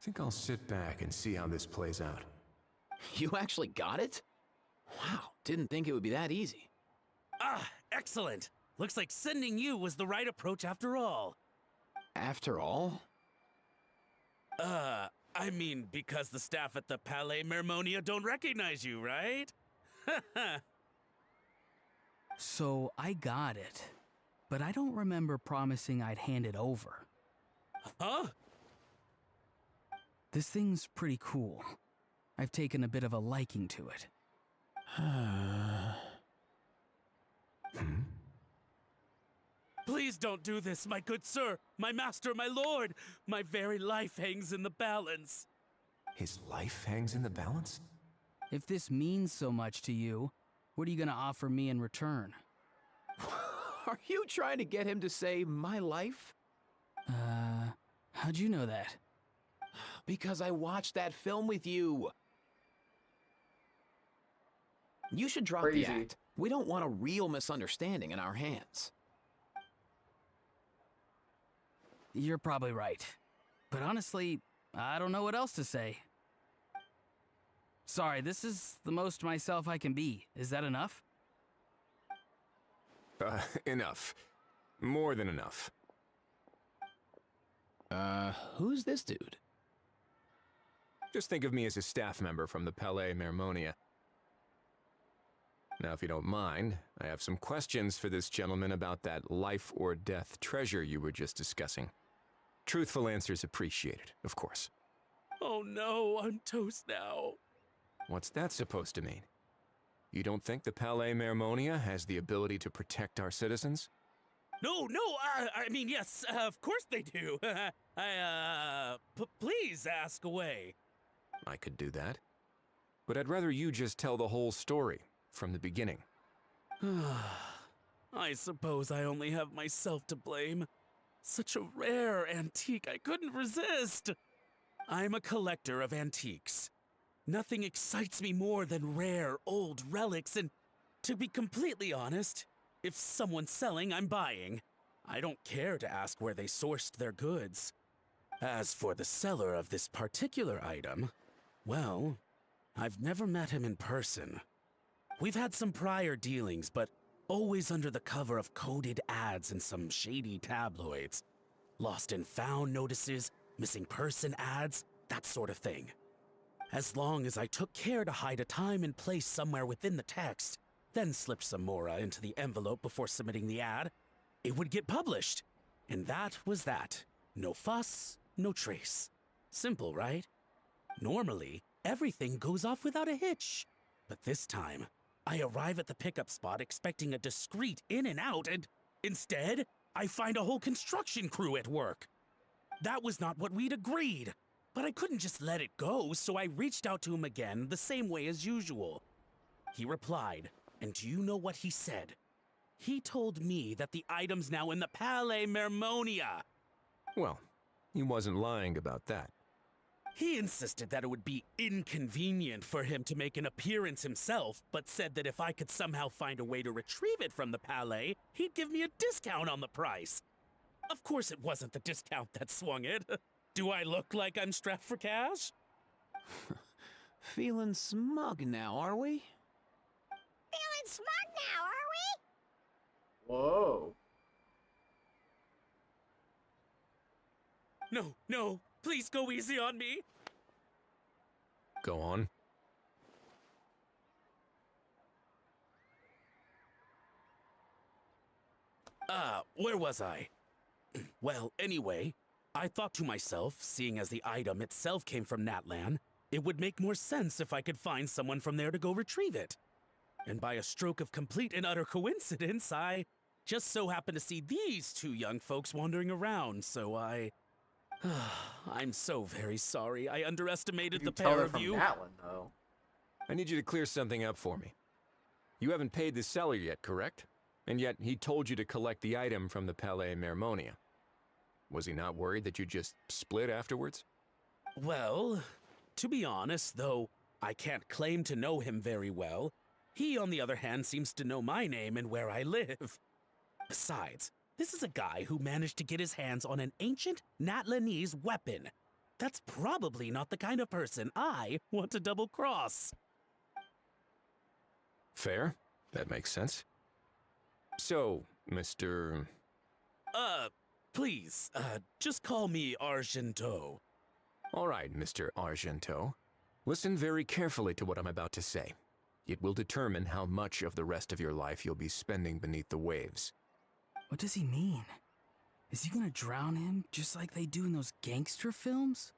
Think I'll sit back and see how this plays out. You actually got it? Wow, didn't think it would be that easy. Ah, excellent. Looks like sending you was the right approach after all. After all? I mean, because the staff at the Palais Mermonia don't recognize you, right? So I got it, but I don't remember promising I'd hand it over. Huh? This thing's pretty cool. I've taken a bit of a liking to it. Please don't do this, my good sir, my master, my lord. My very life hangs in the balance. His life hangs in the balance? If this means so much to you, what are you gonna offer me in return? Are you trying to get him to say my life? How'd you know that? Because I watched that film with you. You should drop the act. We don't want a real misunderstanding in our hands. You're probably right. But honestly, I don't know what else to say. Sorry, this is the most myself I can be. Is that enough? Enough. More than enough. Who's this dude? Just think of me as a staff member from the Palais Mermonia. Now, if you don't mind, I have some questions for this gentleman about that life or death treasure you were just discussing. Truthful answers appreciated, of course. Oh no, I'm toast now. What's that supposed to mean? You don't think the Palais Mermonia has the ability to protect our citizens? No, I mean, yes, of course they do. Please ask away. I could do that. But I'd rather you just tell the whole story, from the beginning. I suppose I only have myself to blame. Such a rare antique, I couldn't resist. I'm a collector of antiques. Nothing excites me more than rare, old relics, and to be completely honest, if someone's selling, I'm buying. I don't care to ask where they sourced their goods. As for the seller of this particular item, well, I've never met him in person. We've had some prior dealings, but always under the cover of coded ads in some shady tabloids. Lost and found notices, missing person ads, that sort of thing. As long as I took care to hide a time and place somewhere within the text, then slipped some mora into the envelope before submitting the ad, it would get published. And that was that. No fuss, no trace. Simple, right? Normally, everything goes off without a hitch. But this time, I arrive at the pickup spot expecting a discreet in and out, and instead, I find a whole construction crew at work. That was not what we'd agreed, but I couldn't just let it go, so I reached out to him again the same way as usual. He replied, and do you know what he said? He told me that the item's now in the Palais Mermonia. Well, he wasn't lying about that. He insisted that it would be inconvenient for him to make an appearance himself, but said that if I could somehow find a way to retrieve it from the Palais, he'd give me a discount on the price. Of course it wasn't the discount that swung it. Do I look like I'm strapped for cash? Feeling smug now, are we? Feeling smug now, are we? Whoa. No, please go easy on me. Go on. Where was I? Well, anyway, I thought to myself, seeing as the item itself came from Natlan, it would make more sense if I could find someone from there to go retrieve it. And by a stroke of complete and utter coincidence, I just so happened to see these two young folks wandering around, so I'm so very sorry. I underestimated the pair of you. That one, though. I need you to clear something up for me. You haven't paid the seller yet, correct? And yet he told you to collect the item from the Palais Mermonia. Was he not worried that you just split afterwards? Well, to be honest, though I can't claim to know him very well, he, on the other hand, seems to know my name and where I live. Besides, this is a guy who managed to get his hands on an ancient Natlanese weapon. That's probably not the kind of person I want to double-cross. Fair. That makes sense. So, Mr. Please, just call me Argento. All right, Mr. Argento. Listen very carefully to what I'm about to say. It will determine how much of the rest of your life you'll be spending beneath the waves. What does he mean? Is he gonna drown him just like they do in those gangster films?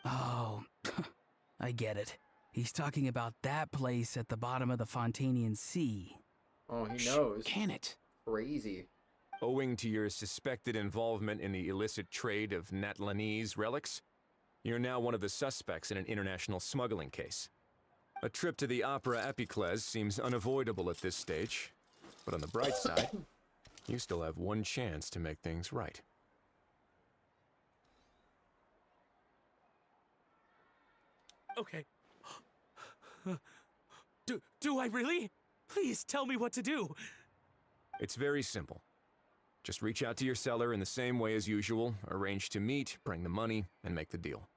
Oh, I get it. He's talking about that place at the bottom of the Fontanian Sea. Oh, he knows. Can it? Crazy. Owing to your suspected involvement in the illicit trade of Natlanese relics, you're now one of the suspects in an international smuggling case. A trip to the Opera Epiclese seems unavoidable at this stage, but on the bright side, you still have one chance to make things right. Okay. Do I really? Please tell me what to do. It's very simple. Just reach out to your seller in the same way as usual, arrange to meet, bring the money, and make the deal.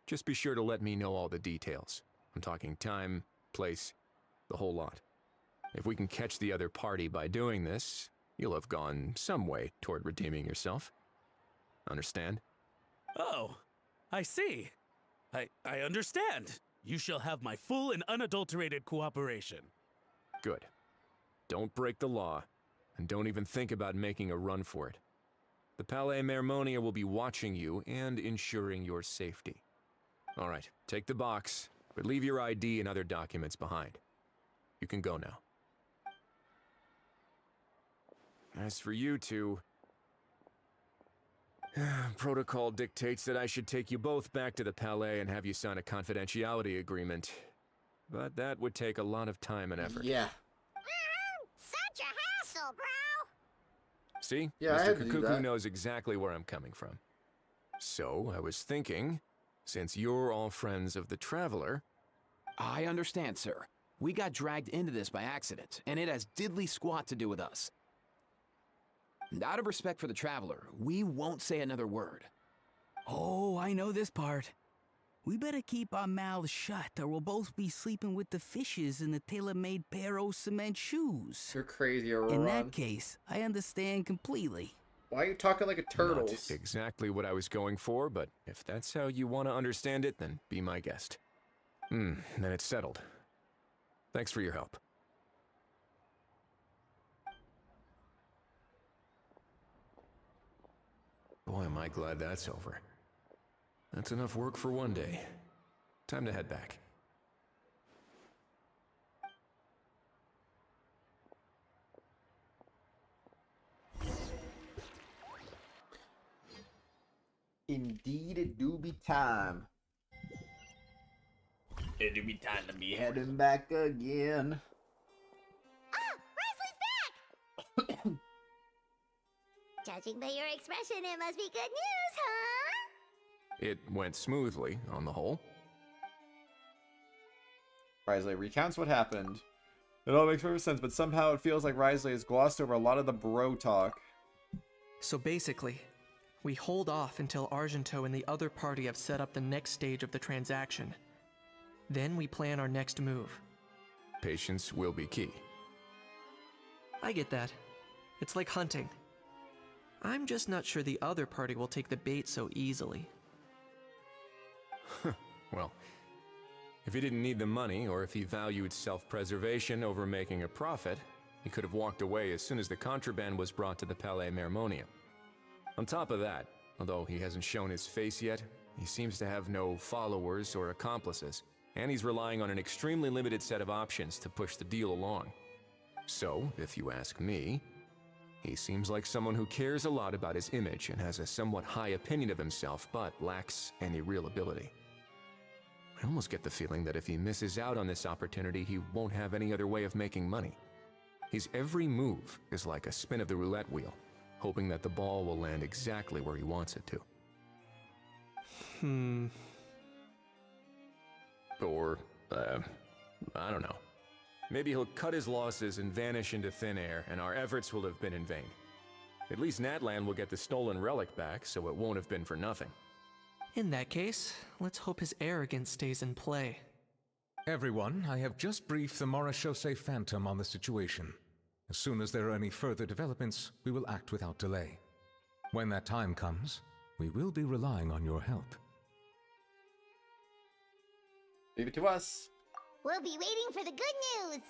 Just be sure to let me know all the details. I'm talking time, place, the whole lot. If we can catch the other party by doing this, you'll have gone some way toward redeeming yourself. Understand? Oh, I see. I understand. You shall have my full and unadulterated cooperation. Good. Don't break the law, and don't even think about making a run for it. The Palais Mermonia will be watching you and ensuring your safety. All right, take the box, but leave your ID and other documents behind. You can go now. As for you two, protocol dictates that I should take you both back to the Palais and have you sign a confidentiality agreement. But that would take a lot of time and effort. Yeah. Such a hassle, bro. See? Yeah, I Mr. had to do Kakuku that. knows exactly where I'm coming from. So, I was thinking, since you're all friends of the Traveler... I understand, sir. We got dragged into this by accident, and it has diddly squat to do with us. And out of respect for the Traveler, we won't say another word. Oh, I know this part. We better keep our mouths shut, or we'll both be sleeping with the fishes in the tailor-made pair of cement shoes. You're crazy, Aurora. In that case, I understand completely. Why are you talking like a turtle? Not exactly what I was going for, but if that's how you want to understand it, then be my guest. Then it's settled. Thanks for your help. Boy, am I glad that's over. That's enough work for one day. Time to head back. Indeed, it do be time. It do be time to be heading back again. Risley's back! Judging by your expression, it must be good news, huh? It went smoothly, on the whole. Risley recounts what happened. It all makes perfect sense, but somehow it feels like Risley has glossed over a lot of the bro talk. So basically, we hold off until Argento and the other party have set up the next stage of the transaction. Then we plan our next move. Patience will be key. I get that. It's like hunting. I'm just not sure the other party will take the bait so easily. Well, if he didn't need the money, or if he valued self-preservation over making a profit, he could have walked away as soon as the contraband was brought to the Palais Mermonia. On top of that, although he hasn't shown his face yet, He seems to have no followers or accomplices, and he's relying on an extremely limited set of options to push the deal along. So, if you ask me, he seems like someone who cares a lot about his image and has a somewhat high opinion of himself, but lacks any real ability. I almost get the feeling that if he misses out on this opportunity, he won't have any other way of making money. His every move is like a spin of the roulette wheel, hoping that the ball will land exactly where he wants it to. Or, I don't know. Maybe he'll cut his losses and vanish into thin air, and our efforts will have been in vain. At least Natlan will get the stolen relic back, so it won't have been for nothing. In that case, let's hope his arrogance stays in play. Everyone, I have just briefed the Marechaussee Phantom on the situation. As soon as there are any further developments, we will act without delay. When that time comes, we will be relying on your help. Leave it to us. We'll be waiting for the good news.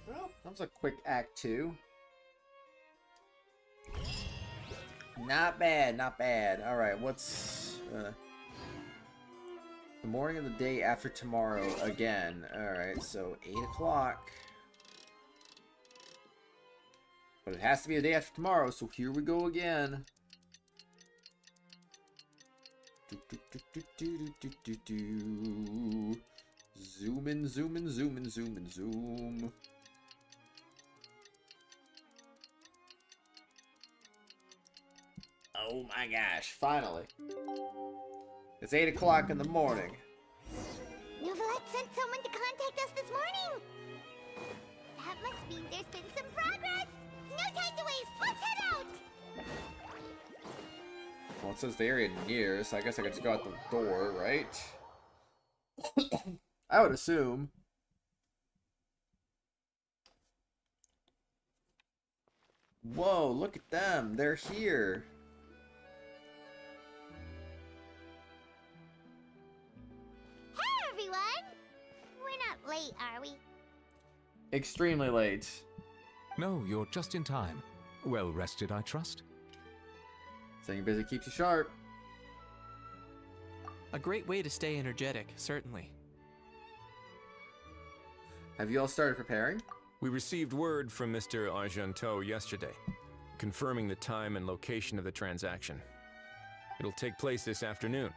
Well, that was a quick act 2. Not bad, not bad. Alright, what's... the morning of the day after tomorrow again. Alright, so 8 o'clock. But it has to be the day after tomorrow, so here we go again. Zoom in, zoom in, zoom in, zoom in, zoom. Oh my gosh, finally. It's 8 o'clock in the morning. Novelette sent someone to contact us this morning. That must mean there's been some progress. No time to waste. Let's head out. Well, it says the area near, so I guess I could just go out the door, right? I would assume. Whoa, look at them. They're here. Hey, everyone. We're not late, are we? Extremely late. No, you're just in time. Well rested, I trust. Staying busy keeps you sharp. A great way to stay energetic, certainly. Have you all started preparing? We received word from Mr. Argenteau yesterday, confirming the time and location of the transaction. It'll take place this afternoon,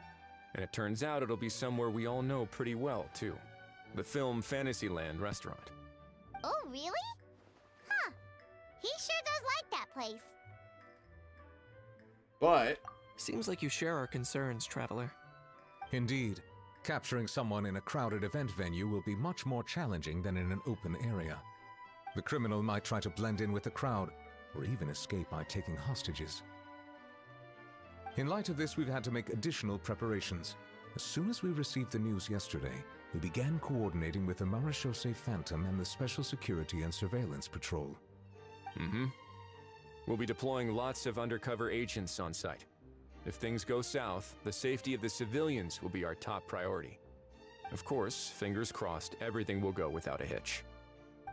and it turns out it'll be somewhere we all know pretty well, too. The Film Fantasyland restaurant. Oh, really? Huh. He sure does like that place. But... Seems like you share our concerns, Traveler. Indeed. Capturing someone in a crowded event venue will be much more challenging than in an open area. The criminal might try to blend in with the crowd, or even escape by taking hostages. In light of this, we've had to make additional preparations. As soon as we received the news yesterday, we began coordinating with the Marechaussee Phantom and the Special Security and Surveillance Patrol. We'll be deploying lots of undercover agents on site. If things go south, the safety of the civilians will be our top priority. Of course, fingers crossed, everything will go without a hitch.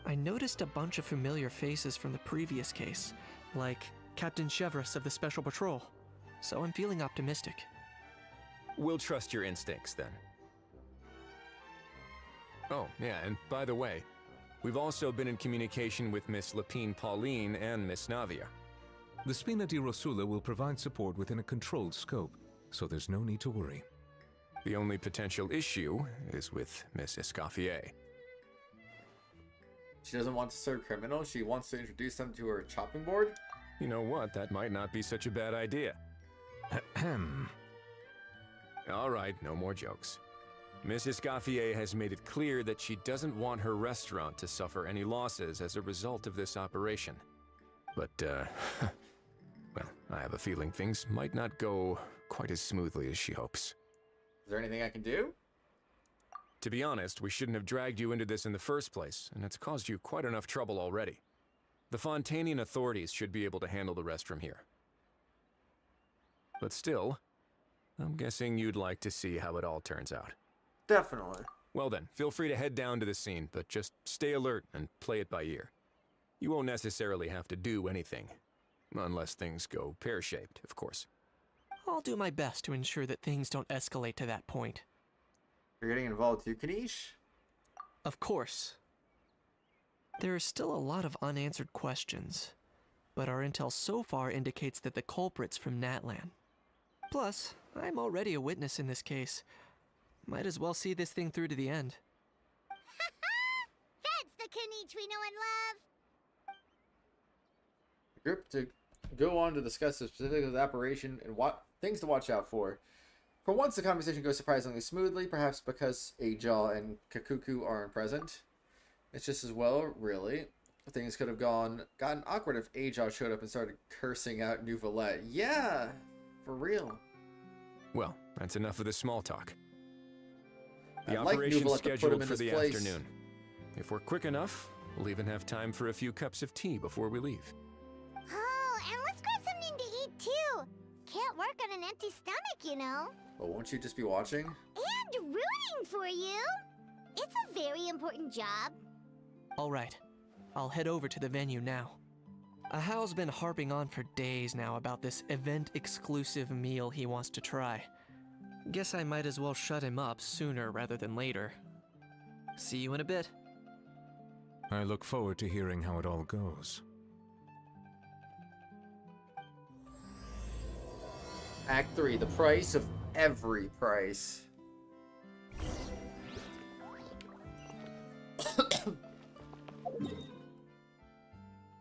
I noticed a bunch of familiar faces from the previous case, like Captain Chevres of the Special Patrol, so I'm feeling optimistic. We'll trust your instincts, then. Oh, yeah, and by the way, we've also been in communication with Miss Lapine Pauline and Miss Navia. The Spina di Rosula will provide support within a controlled scope, so there's no need to worry. The only potential issue is with Miss Escoffier. She doesn't want to serve criminals, she wants to introduce them to her chopping board? You know what, that might not be such a bad idea. Alright, no more jokes. Miss Escoffier has made it clear that she doesn't want her restaurant to suffer any losses as a result of this operation. But, well, I have a feeling things might not go quite as smoothly as she hopes. Is there anything I can do? To be honest, we shouldn't have dragged you into this in the first place, and it's caused you quite enough trouble already. The Fontainian authorities should be able to handle the rest from here. But still, I'm guessing you'd like to see how it all turns out. Definitely. Well then, feel free to head down to the scene, but just stay alert and play it by ear. You won't necessarily have to do anything. Unless things go pear-shaped, of course. I'll do my best to ensure that things don't escalate to that point. You're getting involved too, Kanish? Of course. There are still a lot of unanswered questions, but our intel so far indicates that the culprit's from Natlan. Plus, I'm already a witness in this case. Might as well see this thing through to the end. That's the Kanichi we know and love! The group to go on to discuss the specifics of the operation and what things to watch out for. For once, the conversation goes surprisingly smoothly, perhaps because Ajal and Kakuku aren't present. It's just as well, really. Things could have gotten awkward if Ajal showed up and started cursing out Nouvelette. Yeah, for real. Well, that's enough of the small talk. The I'd like operation's Nouvelette to put him scheduled in for his the place. afternoon. If we're quick enough, we'll even have time for a few cups of tea before we leave. Oh, and let's grab something to eat too! Can't work on an empty stomach, you know. Well, won't you just be watching? And rooting for you! It's a very important job. Alright, I'll head over to the venue now. Ahao's been harping on for days now about this event-exclusive meal he wants to try. Guess I might as well shut him up sooner rather than later. See you in a bit. I look forward to hearing how it all goes. Act 3, the price of every price.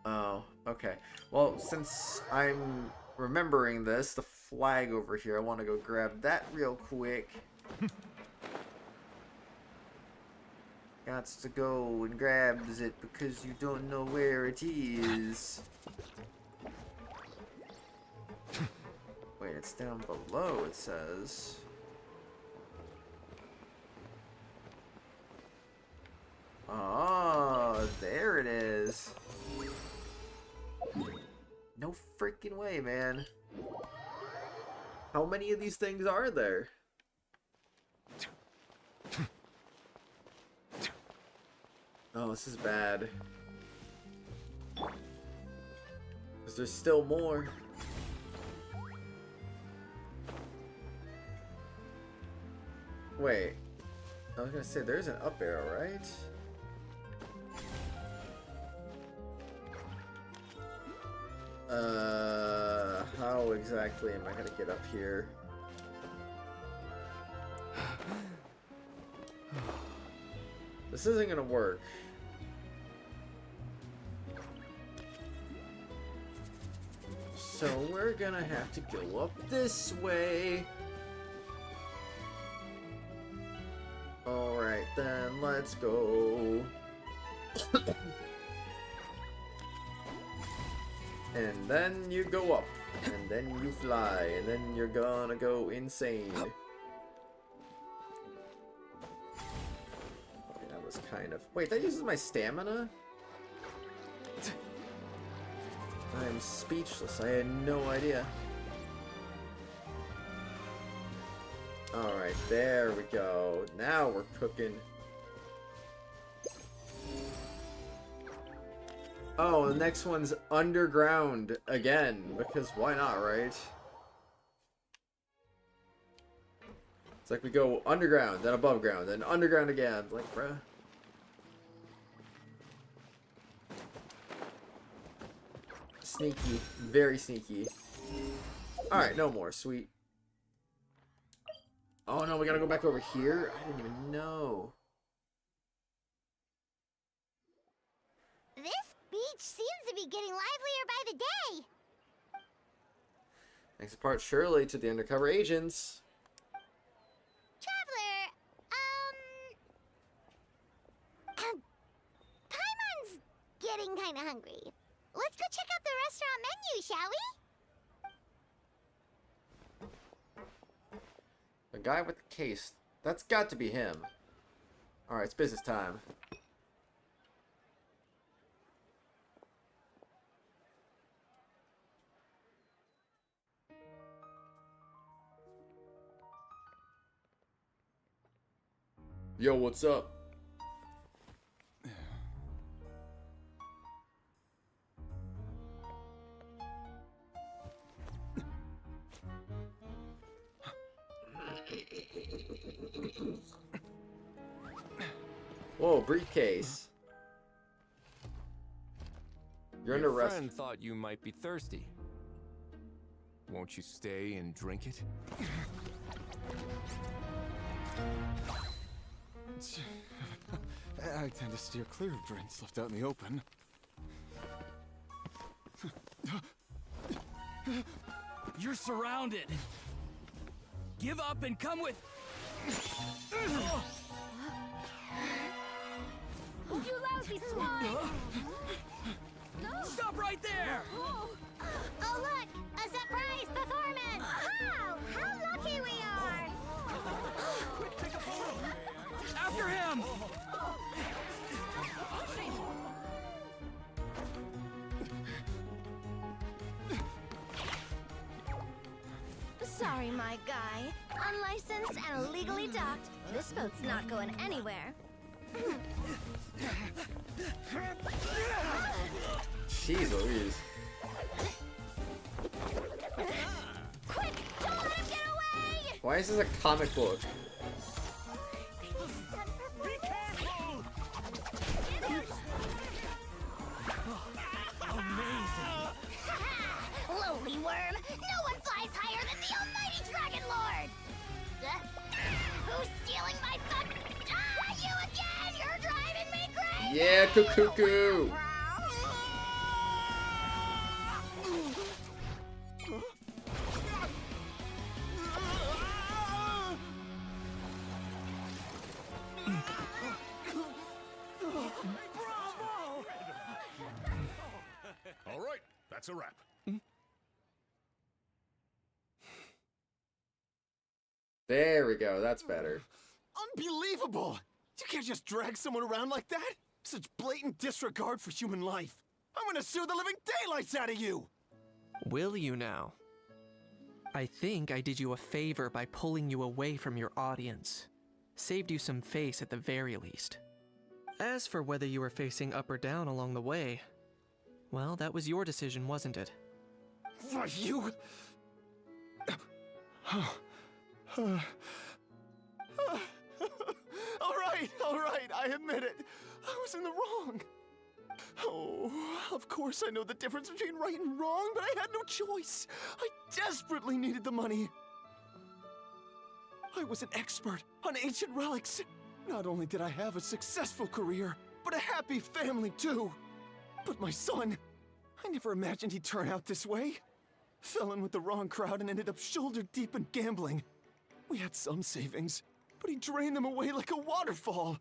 Oh, okay. Well, since I'm remembering this, the flag over here, I want to go grab that real quick. Gots to go and grabs it because you don't know where it is. Wait, it's down below, it says. Oh, there it is. No freaking way, man. How many of these things are there? Oh, this is bad. 'Cause there's still more. Wait. I was gonna say, there's an up arrow, right? How exactly am I gonna get up here? This isn't gonna work. So we're gonna have to go up this way. Alright then, let's go. And then you go up, and then you fly, and then you're gonna go insane. Okay, that was kind of... Wait, that uses my stamina? I'm speechless, I had no idea. Alright, there we go. Now we're cooking. Oh, the next one's underground again, because why not, right? It's like we go underground, then above ground, then underground again. Like, bruh. Sneaky. Very sneaky. Alright, no more. Sweet. Oh no, we gotta go back over here? I didn't even know. This beach seems to be getting livelier by the day. Thanks in part, surely, to the undercover agents. Traveler, Paimon's getting kinda hungry. Let's go check out the restaurant menu, shall we? The guy with the case. That's got to be him. Alright, it's business time. Yo, what's up? Whoa, briefcase. You're under Your arrest. friend thought you might be thirsty. Won't you stay and drink it? I tend to steer clear of drinks left out in the open. You're surrounded. Give up and come with. You lousy swine! Stop right there! Oh, look! A surprise performance! Wow! How lucky we are! Quick, take a photo! After him! Sorry, my guy. Unlicensed and illegally docked, this boat's not going anywhere. Jeez Louise. Quick! Don't let him get away! Why is this a comic book? Lowly worm! No one flies higher than the almighty Dragon Lord! Who's stealing my fun? Ah, you again! You're driving me crazy! Yeah, cuckoo! All right, that's a wrap. There we go, that's better. Unbelievable! You can't just drag someone around like that! Such blatant disregard for human life! I'm gonna sue the living daylights out of you! Will you now? I think I did you a favor by pulling you away from your audience. Saved you some face at the very least. As for whether you were facing up or down along the way, well, that was your decision, wasn't it? Why, you... all right, I admit it. I was in the wrong. Oh, of course I know the difference between right and wrong, but I had no choice. I desperately needed the money. I was an expert on ancient relics. Not only did I have a successful career, but a happy family too. But my son, I never imagined he'd turn out this way. Fell in with the wrong crowd and ended up shoulder deep in gambling. We had some savings, but he drained them away like a waterfall.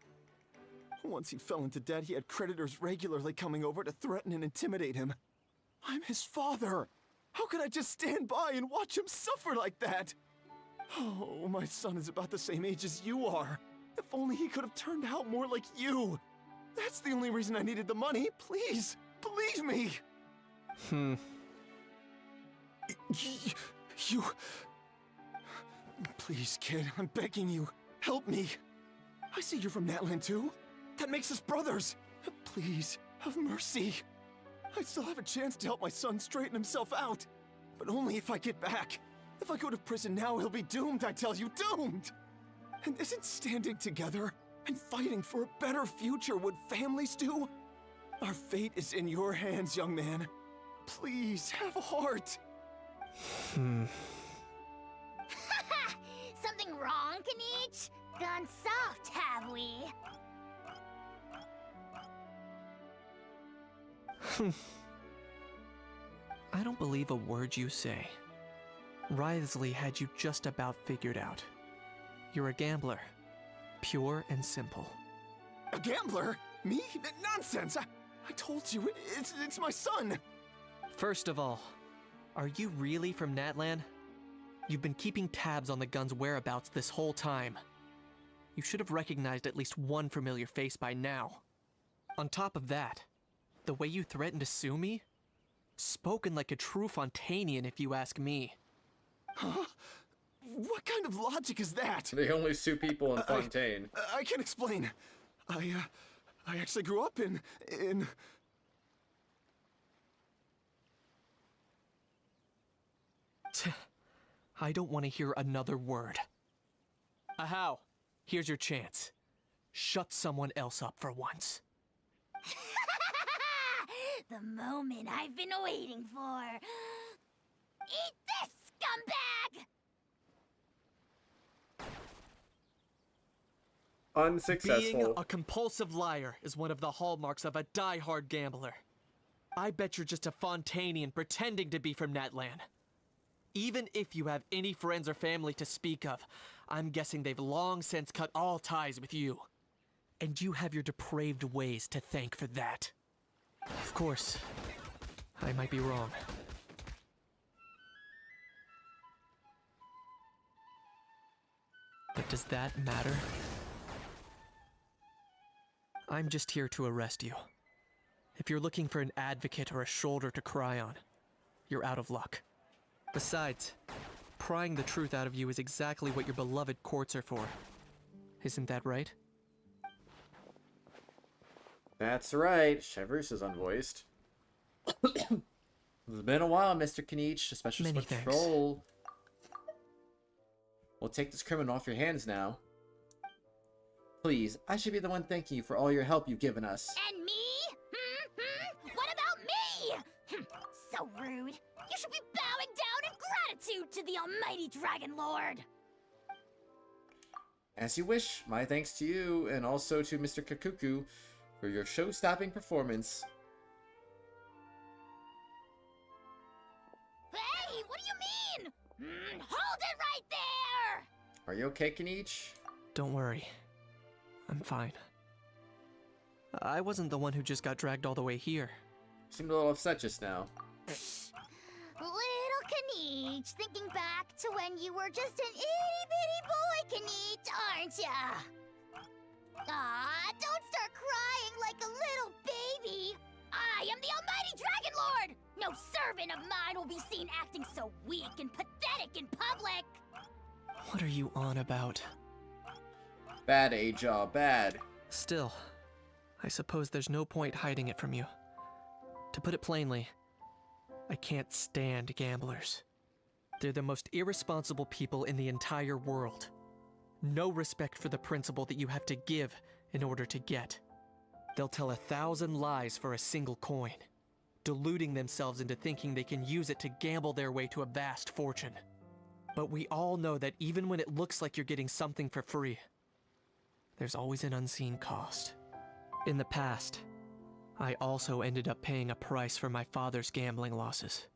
Once he fell into debt, he had creditors regularly coming over to threaten and intimidate him. I'm his father. How could I just stand by and watch him suffer like that? Oh, my son is about the same age as you are. If only he could have turned out more like you. That's the only reason I needed the money. Please, believe me. You... Please, kid, I'm begging you. Help me. I see you're from Natland too. That makes us brothers. Please, have mercy. I still have a chance to help my son straighten himself out. But only if I get back. If I go to prison now, he'll be doomed, I tell you, doomed! And isn't standing together and fighting for a better future what families do? Our fate is in your hands, young man. Please, have a heart. Something wrong, Kanich? Gone soft, have we? I don't believe a word you say. Wriothesley had you just about figured out. You're a gambler. Pure and simple. A gambler? Me? Nonsense! I told you, it's my son! First of all, are you really from Natland? You've been keeping tabs on the gun's whereabouts this whole time. You should have recognized at least one familiar face by now. On top of that, the way you threatened to sue me? Spoken like a true Fontanian, if you ask me. Huh? What kind of logic is that? They only sue people in Fontaine. I can explain. I actually grew up in... I don't want to hear another word. Ahau, here's your chance. Shut someone else up for once. The moment I've been waiting for. Eat this, scumbag! Unsuccessful. Being a compulsive liar is one of the hallmarks of a die-hard gambler. I bet you're just a Fontainian pretending to be from Natlan. Even if you have any friends or family to speak of, I'm guessing they've long since cut all ties with you. And you have your depraved ways to thank for that. Of course, I might be wrong. But does that matter? I'm just here to arrest you. If you're looking for an advocate or a shoulder to cry on, you're out of luck. Besides, prying the truth out of you is exactly what your beloved courts are for. Isn't that right? That's right. HoYoverse is unvoiced. It's been a while, Mr. Kanich. A special patrol. We'll take this criminal off your hands now. Please, I should be the one thanking you for all your help you've given us. And me? What about me? So rude. You should be bowing down in gratitude to the almighty Dragon Lord. As you wish. My thanks to you, and also to Mr. Kakuku, for your show-stopping performance. Hey, what do you mean? Hold it right there! Are you okay, Kanich? Don't worry. I'm fine. I wasn't the one who just got dragged all the way here. Seemed a little upset just now. Little Kanich, thinking back to when you were just an itty-bitty boy, Kanich, aren't ya? Ah, don't start crying like a little baby. I am the almighty Dragon Lord! No servant of mine will be seen acting so weak and pathetic in public! What are you on about? Bad, Aja, bad. Still, I suppose there's no point hiding it from you. To put it plainly, I can't stand gamblers. They're the most irresponsible people in the entire world. No respect for the principle that you have to give in order to get. They'll tell 1,000 lies for a single coin, deluding themselves into thinking they can use it to gamble their way to a vast fortune. But we all know that even when it looks like you're getting something for free, there's always an unseen cost. In the past, I also ended up paying a price for my father's gambling losses.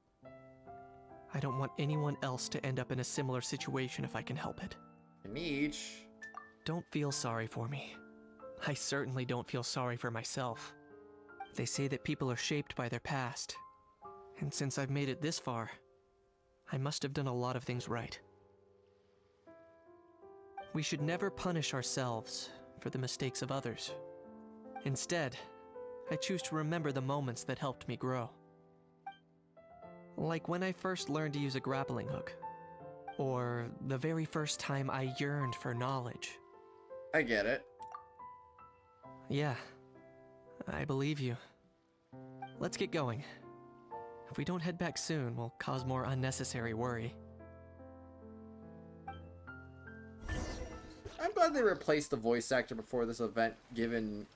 I don't want anyone else to end up in a similar situation if I can help it. Kanich. Don't feel sorry for me. I certainly don't feel sorry for myself. They say that people are shaped by their past. And since I've made it this far, I must have done a lot of things right. We should never punish ourselves for the mistakes of others. Instead, I choose to remember the moments that helped me grow. Like when I first learned to use a grappling hook. Or the very first time I yearned for knowledge. I get it. Yeah, I believe you. Let's get going. If we don't head back soon, we'll cause more unnecessary worry. I'm glad they replaced the voice actor before this event, given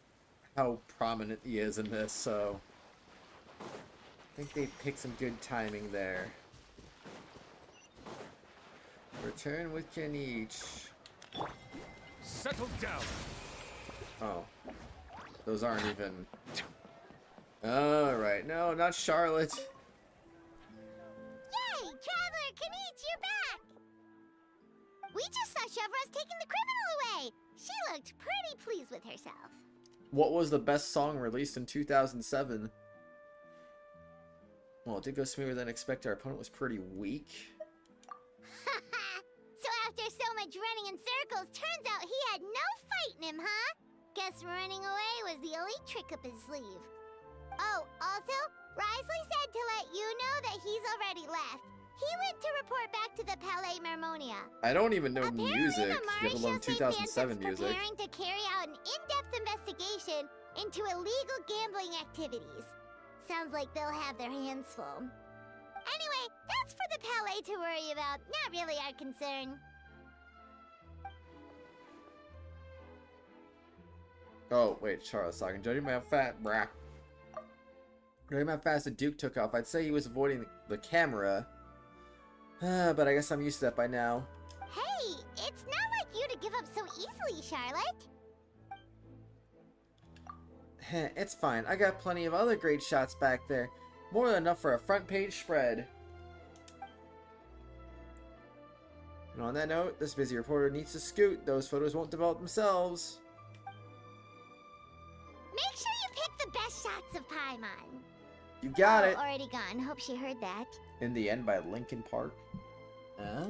how prominent he is in this, so I think they picked some good timing there. Return with Kanich. Settle down. Oh. Those aren't even... Alright, no, not Charlotte. Yay! Traveler Kanich, you're back! We just saw HoYoverse taking the criminal away! She looked pretty pleased with herself. What was the best song released in 2007? Well, it did go smoother than expected. Our opponent was pretty weak. So after so much running in circles, turns out he had no fight in him, huh? Guess running away was the only trick up his sleeve. Oh, also, Risley said to let you know that he's already left. He went to report back to the Palais Mermonia. I don't even know music, Apparently, let alone 2007 music. Preparing to carry out an in-depth investigation into illegal gambling activities. Sounds like they'll have their hands full. Anyway, that's for the Palais to worry about, not really our concern. Oh, wait, Charles talking. Judging by how fast the Duke took off, I'd say he was avoiding the camera. But I guess I'm used to that by now. Hey, it's not like you to give up so easily, Charlotte. It's fine. I got plenty of other great shots back there. More than enough for a front page spread. And on that note, this busy reporter needs to scoot. Those photos won't develop themselves. Make sure you pick the best shots of Paimon. You got it. Already gone. Hope she heard that. In the End by Linkin Park. Ah.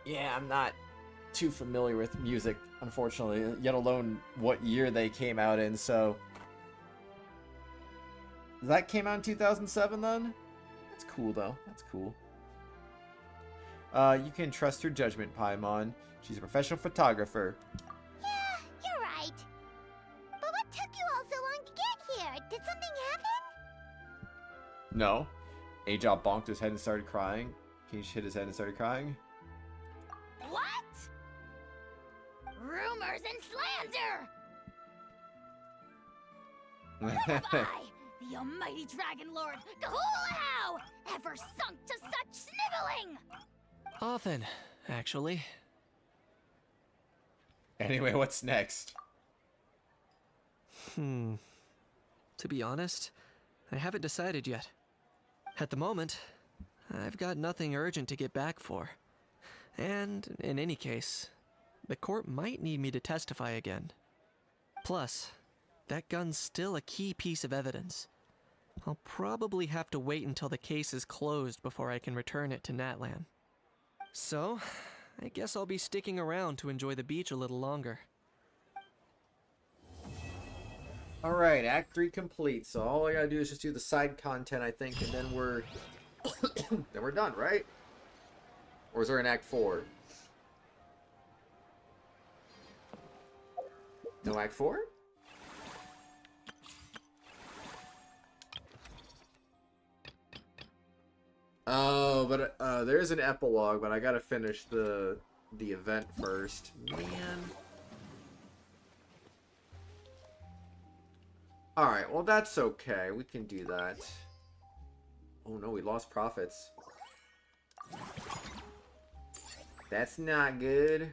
Yeah, I'm not too familiar with music, unfortunately, yet alone what year they came out in, so... That came out in 2007, then? That's cool, though. That's cool. You can trust her judgment, Paimon. She's a professional photographer. Yeah, you're right. But what took you all so long to get here? Did something happen? No. Ajop bonked his head and started crying. He hit his head and started crying. What? Rumors and slander! What have I, the almighty Dragon Lord, Kahulahau, ever sunk to such sniveling? Often, actually. Anyway, what's next? To be honest, I haven't decided yet. At the moment, I've got nothing urgent to get back for. And, in any case, the court might need me to testify again. Plus, that gun's still a key piece of evidence. I'll probably have to wait until the case is closed before I can return it to Natlan. So, I guess I'll be sticking around to enjoy the beach a little longer. Alright, Act 3 complete, so all I gotta do is just do the side content, I think, and then we're... then we're done, right? Or is there an Act 4? No Act 4? Oh, but there's an epilogue, but I gotta finish the event first. Man. Alright, well that's okay. We can do that. Oh no, we lost profits. That's not good.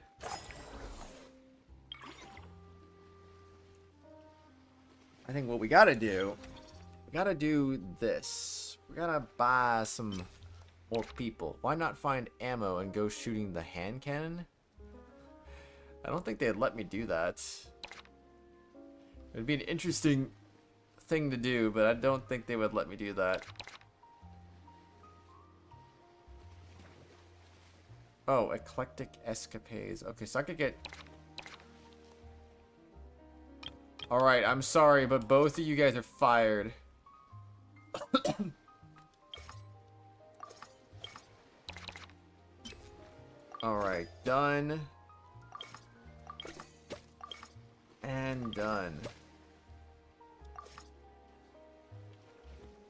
I think what we gotta do this. We gotta buy some more people. Why not find ammo and go shooting the hand cannon? I don't think they'd let me do that. It'd be an interesting thing to do, but I don't think they would let me do that. Oh, eclectic escapades. Okay, so I could get... Alright, I'm sorry, but both of you guys are fired. Alright, done. And done.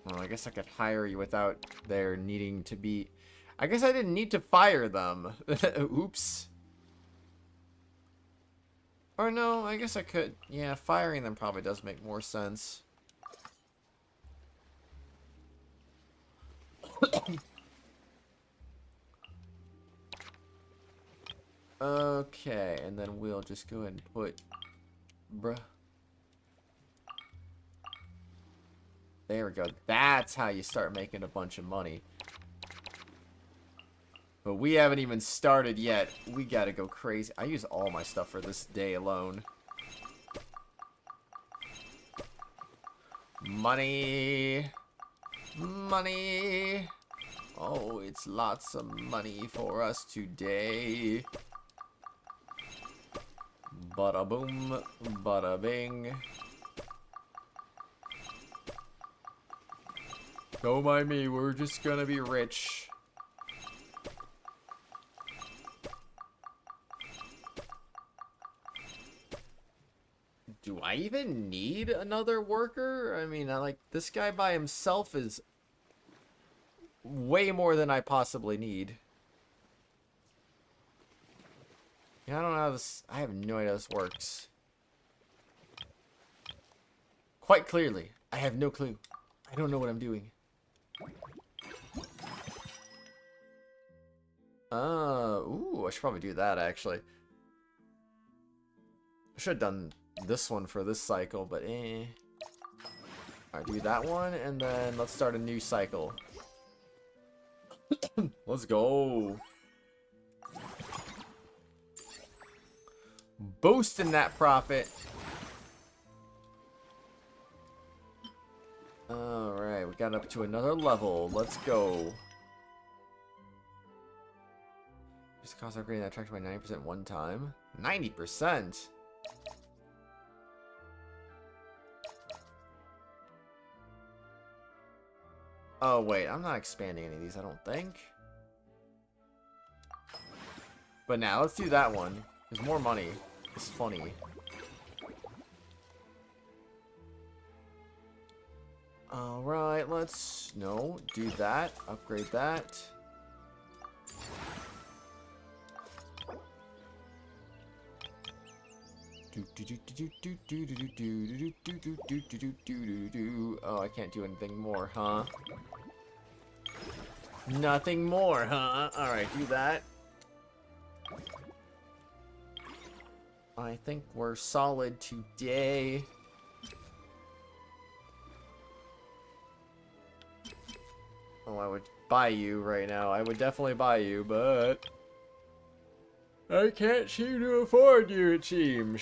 Well, I guess I could hire you without there needing to be... I guess I didn't need to fire them. Oops. Or no, I guess I could. Yeah, firing them probably does make more sense. Okay, and then we'll just go ahead and put... Bruh. There we go. That's how you start making a bunch of money. But we haven't even started yet. We gotta go crazy. I use all my stuff for this day alone. Money. Money. Oh, it's lots of money for us today. Bada boom, bada bing. Don't mind me, we're just gonna be rich. Do I even need another worker? I mean, this guy by himself is way more than I possibly need. Yeah, I don't know how this... I have no idea how this works. Quite clearly, I have no clue. I don't know what I'm doing. Ooh, I should probably do that, actually. I should have done this one for this cycle, but eh. Alright, do that one, and then let's start a new cycle. Let's go. Boosting that profit. Alright, we got up to another level. Let's go. Just cost upgrading that tractor by 90% one time. 90%? Oh, wait. I'm not expanding any of these, I don't think. But now, let's do that one. There's more money. It's funny. Alright, let's... No, do that. Upgrade that. Oh, I can't do anything more, huh? Nothing more, huh? Alright, do that. I think we're solid today. Oh, I would buy you right now. I would definitely buy you, but... I can't seem to afford you, it seems.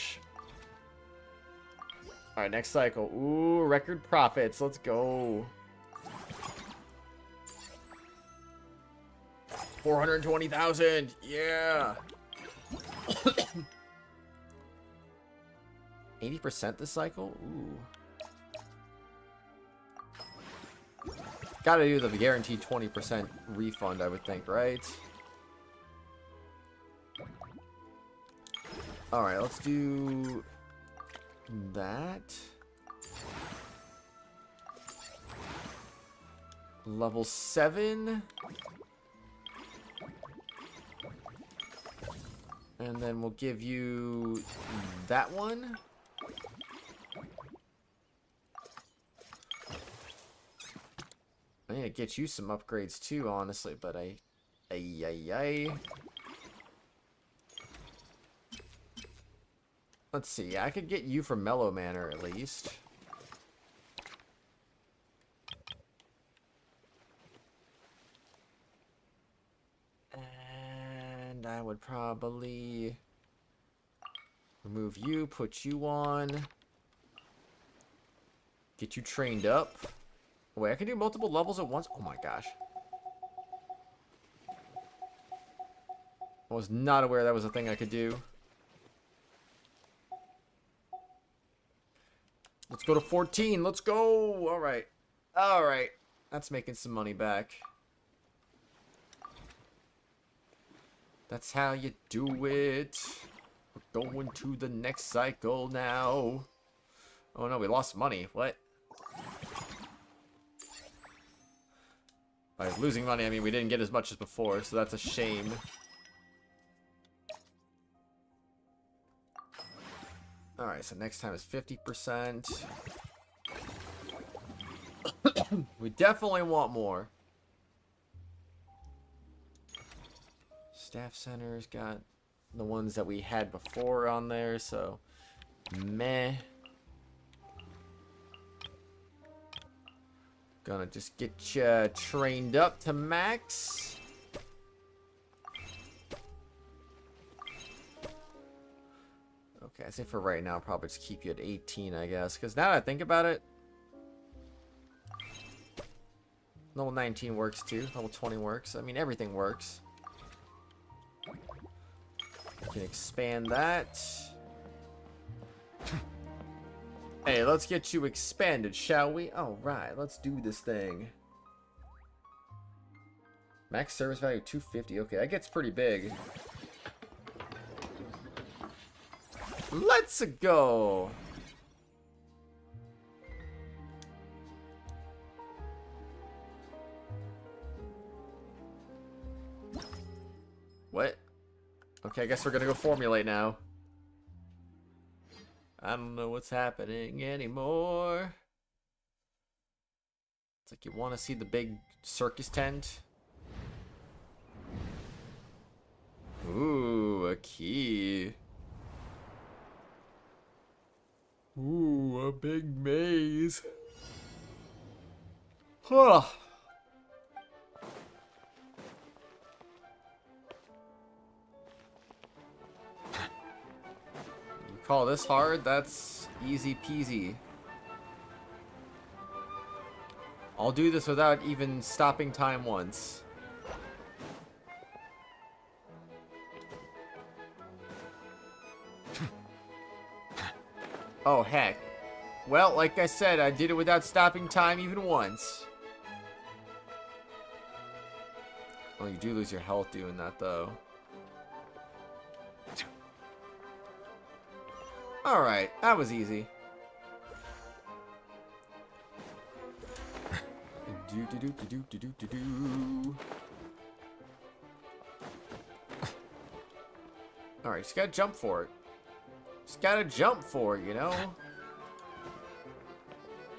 Alright, next cycle. Ooh, record profits. Let's go. 420,000. Yeah. 80% this cycle? Ooh. Gotta do the guaranteed 20% refund, I would think, right? Alright, let's do that. Level 7. And then we'll give you that one. I need to get you some upgrades too, honestly, but let's see, I could get you from Mellow Manor at least. And I would probably remove you, put you on. Get you trained up. Wait, I can do multiple levels at once? Oh my gosh. I was not aware that was a thing I could do. Let's go to 14. Let's go. All right. All right. That's making some money back. That's how you do it. We're going to the next cycle now. Oh no, we lost money. What? By losing money, I mean we didn't get as much as before, so that's a shame. Alright, so next time is 50%. We definitely want more. Staff center's got the ones that we had before on there, so meh. Gonna just get you trained up to max. Okay, I say for right now, I'll probably just keep you at 18, I guess. Because now that I think about it, level 19 works too. Level 20 works. I mean, everything works. You can expand that. Hey, let's get you expanded, shall we? Alright, let's do this thing. Max service value 250. Okay, that gets pretty big. Let's go. What? Okay, I guess we're gonna go formulate now. I don't know what's happening anymore. It's like you want to see the big circus tent. Ooh, a key. Ooh, a big maze. Huh. You call this hard? That's easy peasy. I'll do this without even stopping time once. Oh, heck. Well, like I said, I did it without stopping time even once. Oh, you do lose your health doing that, though. Alright, that was easy. Alright, just gotta jump for it. Just gotta jump for it, you know?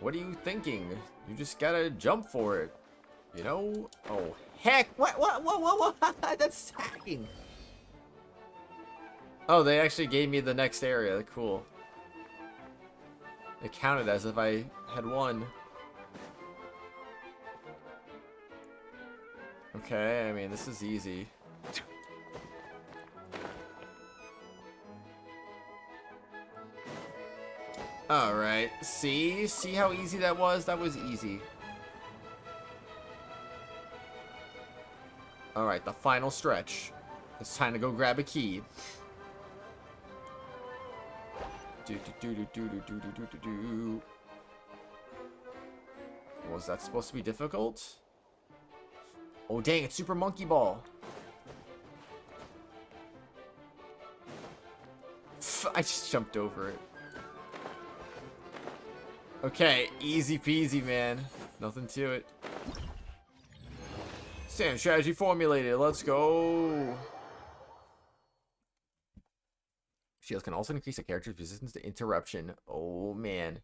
What are you thinking? You just gotta jump for it. You know? Oh, heck! What? That's hacking! Oh, they actually gave me the next area. Cool. It counted as if I had won. Okay, I mean, this is easy. Alright, see how easy that was? That was easy. Alright, the final stretch. It's time to go grab a key. Was that supposed to be difficult? Oh dang, it's Super Monkey Ball. I just jumped over it. Okay, easy peasy, man. Nothing to it. Sand strategy formulated. Let's go. Shields can also increase a character's resistance to interruption. Oh, man.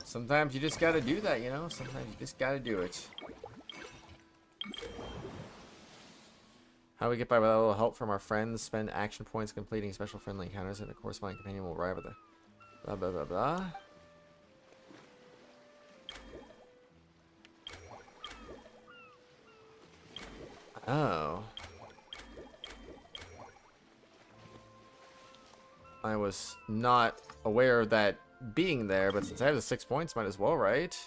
Sometimes you just gotta do that, you know? Sometimes you just gotta do it. How do we get by with a little help from our friends? Spend action points completing special friendly encounters, and the corresponding companion will arrive at the... Blah, blah, blah, blah. Oh. I was not aware of that being there, but since I have the 6 points, might as well, right?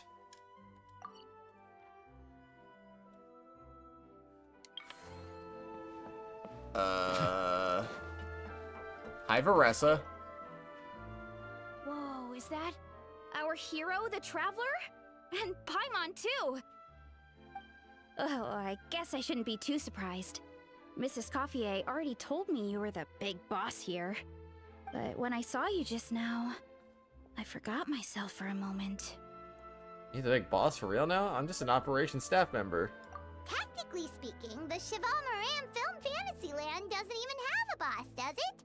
Hi, Varessa. Whoa, is that our hero, the Traveler? And Paimon, too! Oh, I guess I shouldn't be too surprised. Mrs. Escoffier already told me you were the big boss here. But when I saw you just now, I forgot myself for a moment. You the big boss for real now? I'm just an operations staff member. Tactically speaking, the Cheval Moran Film Fantasyland doesn't even have a boss, does it?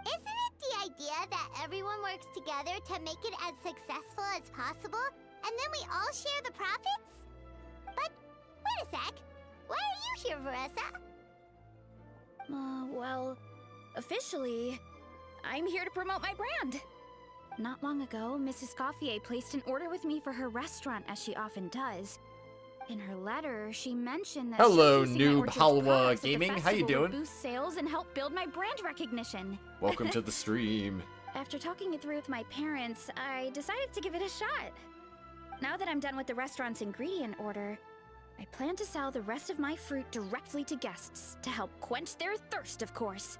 Isn't it the idea that everyone works together to make it as successful as possible, and then we all share the profits? But, wait a sec. Why are you here, Varessa? Well, officially, I'm here to promote my brand. Not long ago, Mrs. Escoffier placed an order with me for her restaurant, as she often does. In her letter, she mentioned that hello, showcasing my Noob orchard's Halwa products at the Gaming. How you festival doing? would boost sales and help build my brand recognition. Welcome to the stream. After talking it through with my parents, I decided to give it a shot. Now that I'm done with the restaurant's ingredient order, I plan to sell the rest of my fruit directly to guests to help quench their thirst, of course.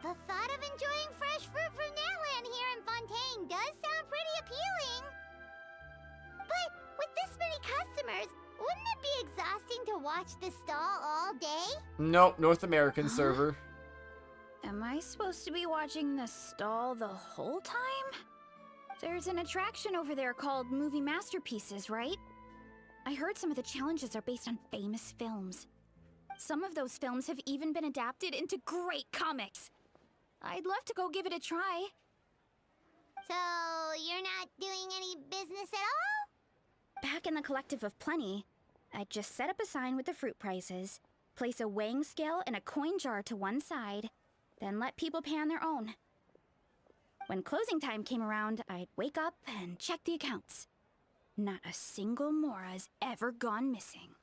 The thought of enjoying fresh fruit from Natlan here in Fontaine does sound pretty appealing. But with this many customers, wouldn't it be exhausting to watch the stall all day? Nope, North American server. Am I supposed to be watching the stall the whole time? There's an attraction over there called Movie Masterpieces, right? I heard some of the challenges are based on famous films. Some of those films have even been adapted into great comics. I'd love to go give it a try. So, you're not doing any business at all? Back in the Collective of Plenty, I'd just set up a sign with the fruit prices, place a weighing scale and a coin jar to one side, then let people pay on their own. When closing time came around, I'd wake up and check the accounts. Not a single Mora's ever gone missing.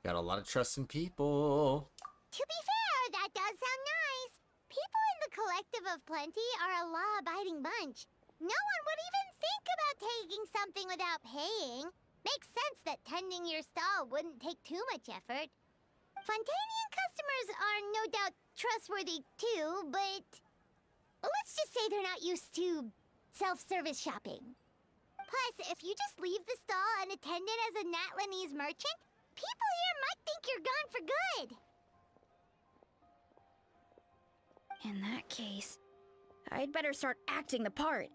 Got a lot of trust in people. To be fair, that does sound nice. People in the Collective of Plenty are a law-abiding bunch. No one would even think about taking something without paying. Makes sense that tending your stall wouldn't take too much effort. Fontanian customers are no doubt trustworthy too, but let's just say they're not used to self-service shopping. Plus, if you just leave the stall unattended as a Natlanese merchant, people here might think you're gone for good. In that case, I'd better start acting the part.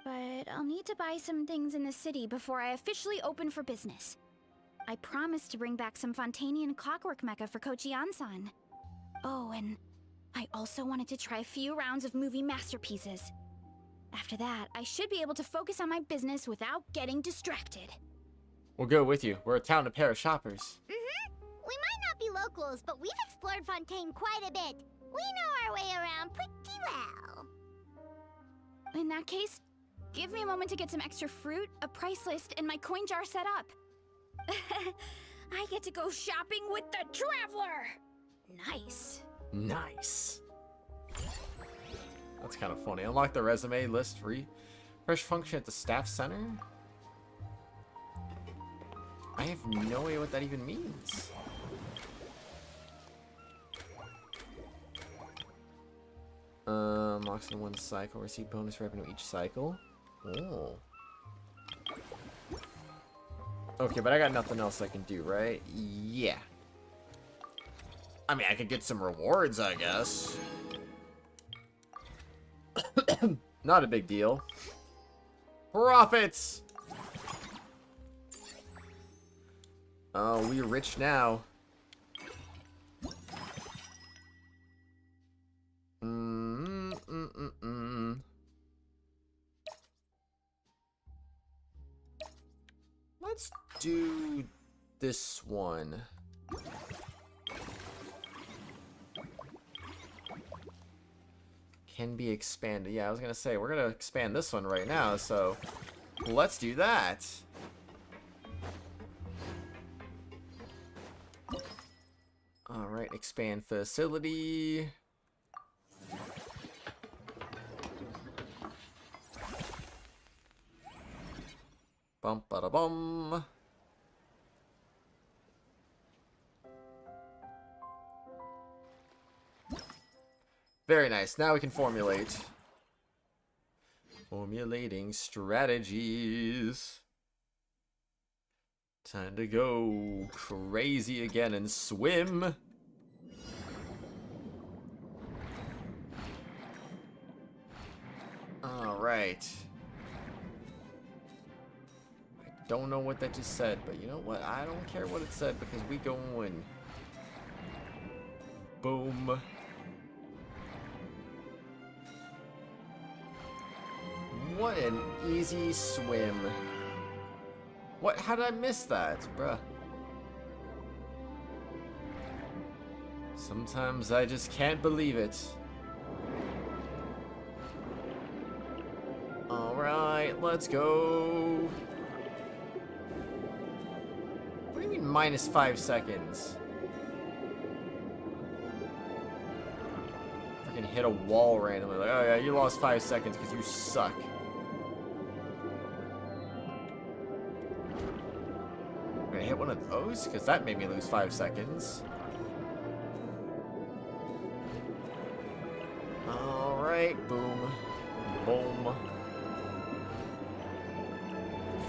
But I'll need to buy some things in the city before I officially open for business. I promised to bring back some Fontanian clockwork mecha for Kochi-an-san. Oh, and I also wanted to try a few rounds of movie masterpieces. After that, I should be able to focus on my business without getting distracted. We'll go with you. We're a talented pair of shoppers. We might not be locals, but we've explored Fontaine quite a bit. We know our way around pretty well. In that case, give me a moment to get some extra fruit, a price list, and my coin jar set up. I get to go shopping with the Traveler! Nice. Nice. That's kind of funny. Unlock the resume list refresh function at the staff center? I have no idea what that even means. Locks in one cycle, receive bonus revenue each cycle. Oh. Okay, but I got nothing else I can do, right? Yeah. I mean, I could get some rewards, I guess. Not a big deal. Profits! Oh, we're rich now. Let's do this one. Can be expanded. Yeah, I was gonna say, we're gonna expand this one right now, so let's do that. Alright, expand facility. Bum ba da bum. Very nice. Now we can formulate. Formulating strategies. Time to go crazy again and swim. All right. I don't know what that just said, but you know what? I don't care what it said because we going. Boom. What an easy swim. What? How did I miss that, bruh? Sometimes I just can't believe it. Alright, let's go. What do you mean minus 5 seconds? Freaking hit a wall randomly. Like, oh yeah, you lost 5 seconds because you suck. Hit one of those? Because that made me lose 5 seconds. Alright, boom. Boom.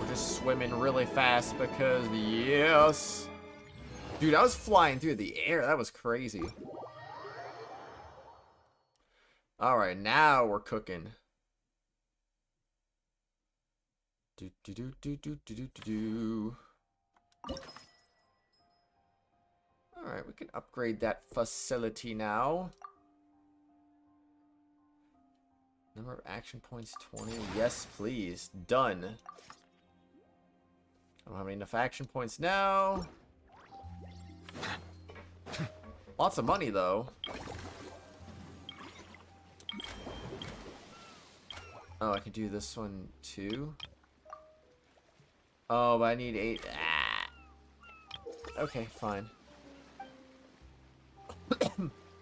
We're just swimming really fast because, yes! Dude, I was flying through the air. That was crazy. Alright, now we're cooking. Do do do do do do do do do. Alright, we can upgrade that facility now. Number of action points 20. Yes, please. Done. I don't have enough action points now. Lots of money, though. Oh, I can do this one, too. Oh, but I need 8. Ah. Okay, fine.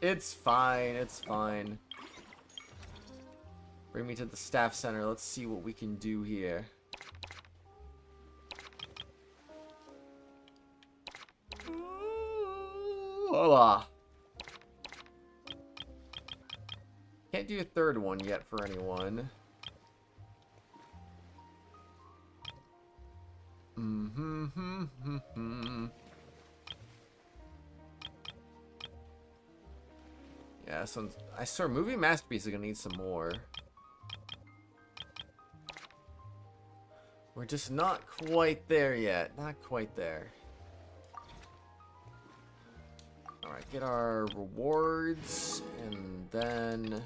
It's fine, it's fine. Bring me to the staff center. Let's see what we can do here. Voila. Can't do a third one yet for anyone. Yeah, so I swear Movie Masterpiece is gonna need some more. We're just not quite there yet. Not quite there. Alright, get our rewards, and then...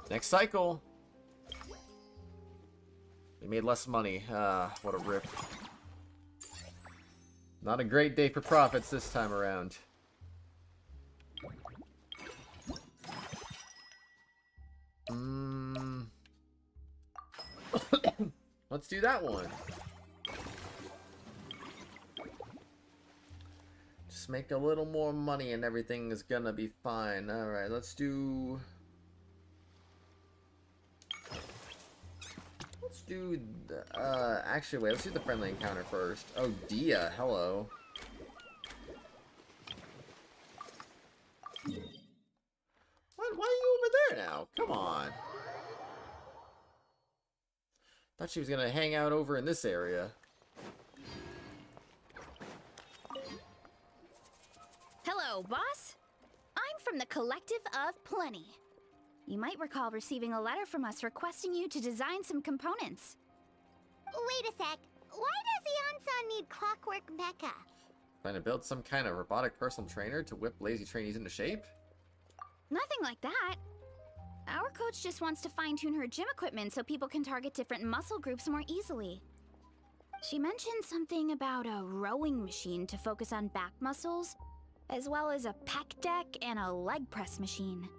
next cycle! We made less money. What a rip. Not a great day for profits this time around. Let's do that one. Just make a little more money and everything is gonna be fine. Alright, let's do... actually, wait, let's do the friendly encounter first. Oh, Dia, hello. What? Why are you over there now? Come on. Thought she was gonna hang out over in this area. Hello, boss. I'm from the Collective of Plenty. You might recall receiving a letter from us requesting you to design some components. Wait a sec. Why does Ion-san need clockwork mecha? Trying to build some kind of robotic personal trainer to whip lazy trainees into shape? Nothing like that. Our coach just wants to fine-tune her gym equipment so people can target different muscle groups more easily. She mentioned something about a rowing machine to focus on back muscles, as well as a pec deck and a leg press machine.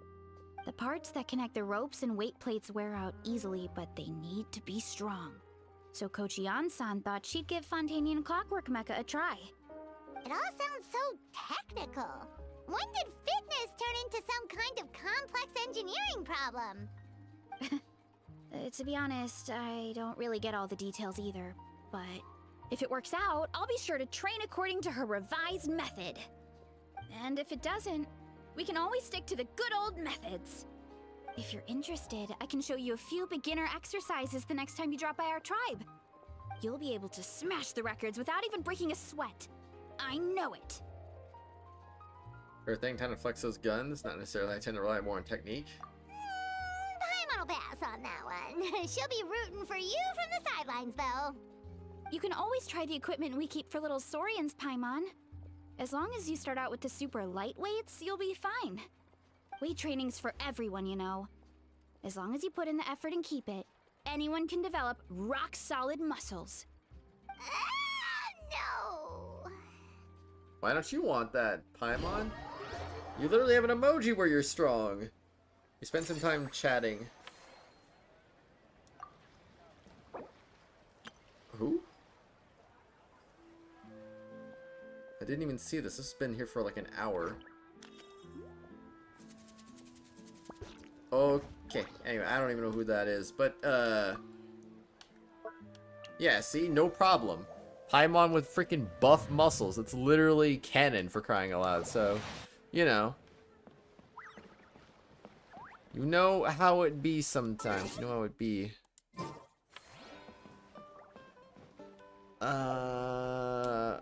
The parts that connect the ropes and weight plates wear out easily, but they need to be strong. So Coach Ion-san thought she'd give Fontanian Clockwork Mecha a try. It all sounds so technical. When did fitness turn into some kind of complex engineering problem? To be honest, I don't really get all the details either. But if it works out, I'll be sure to train according to her revised method. And if it doesn't, we can always stick to the good old methods. If you're interested, I can show you a few beginner exercises the next time you drop by our tribe. You'll be able to smash the records without even breaking a sweat. I know it. Her thing trying to flex those guns, not necessarily. I tend to rely more on technique. Paimon will pass on that one. She'll be rooting for you from the sidelines, though. You can always try the equipment we keep for little Saurians, Paimon. As long as you start out with the super lightweights, you'll be fine. Weight training's for everyone, you know. As long as you put in the effort and keep it, anyone can develop rock-solid muscles. No! Why don't you want that, Paimon? You literally have an emoji where you're strong. You spend some time chatting. Who? I didn't even see this. This has been here for like an hour. Okay. Anyway, I don't even know who that is. But, yeah, see? No problem. Paimon with freaking buff muscles. It's literally canon, for crying out loud. So, you know. You know how it be sometimes. You know how it be.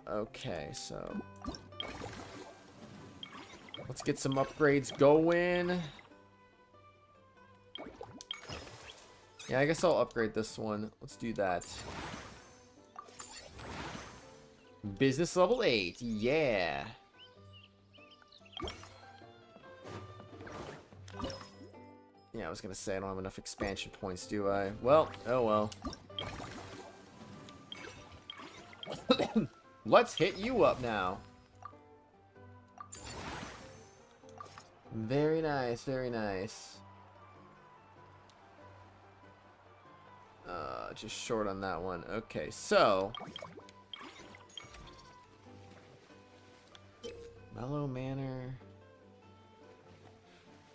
Okay, so let's get some upgrades going. Yeah, I guess I'll upgrade this one. Let's do that. Business level 8. Yeah. Yeah, I was gonna say I don't have enough expansion points, do I? Well, oh well. Let's hit you up now. Very nice, very nice. Just short on that one. Okay, so Mellow Manor.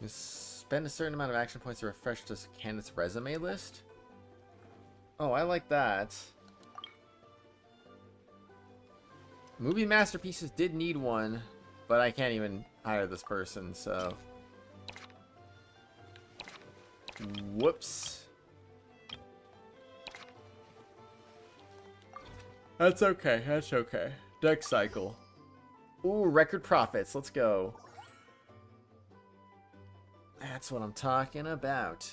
Spend a certain amount of action points to refresh this candidate's resume list. Oh, I like that. Movie masterpieces did need one, but I can't even hire this person, so. Whoops. That's okay, that's okay. Deck cycle. Ooh, record profits, let's go. That's what I'm talking about.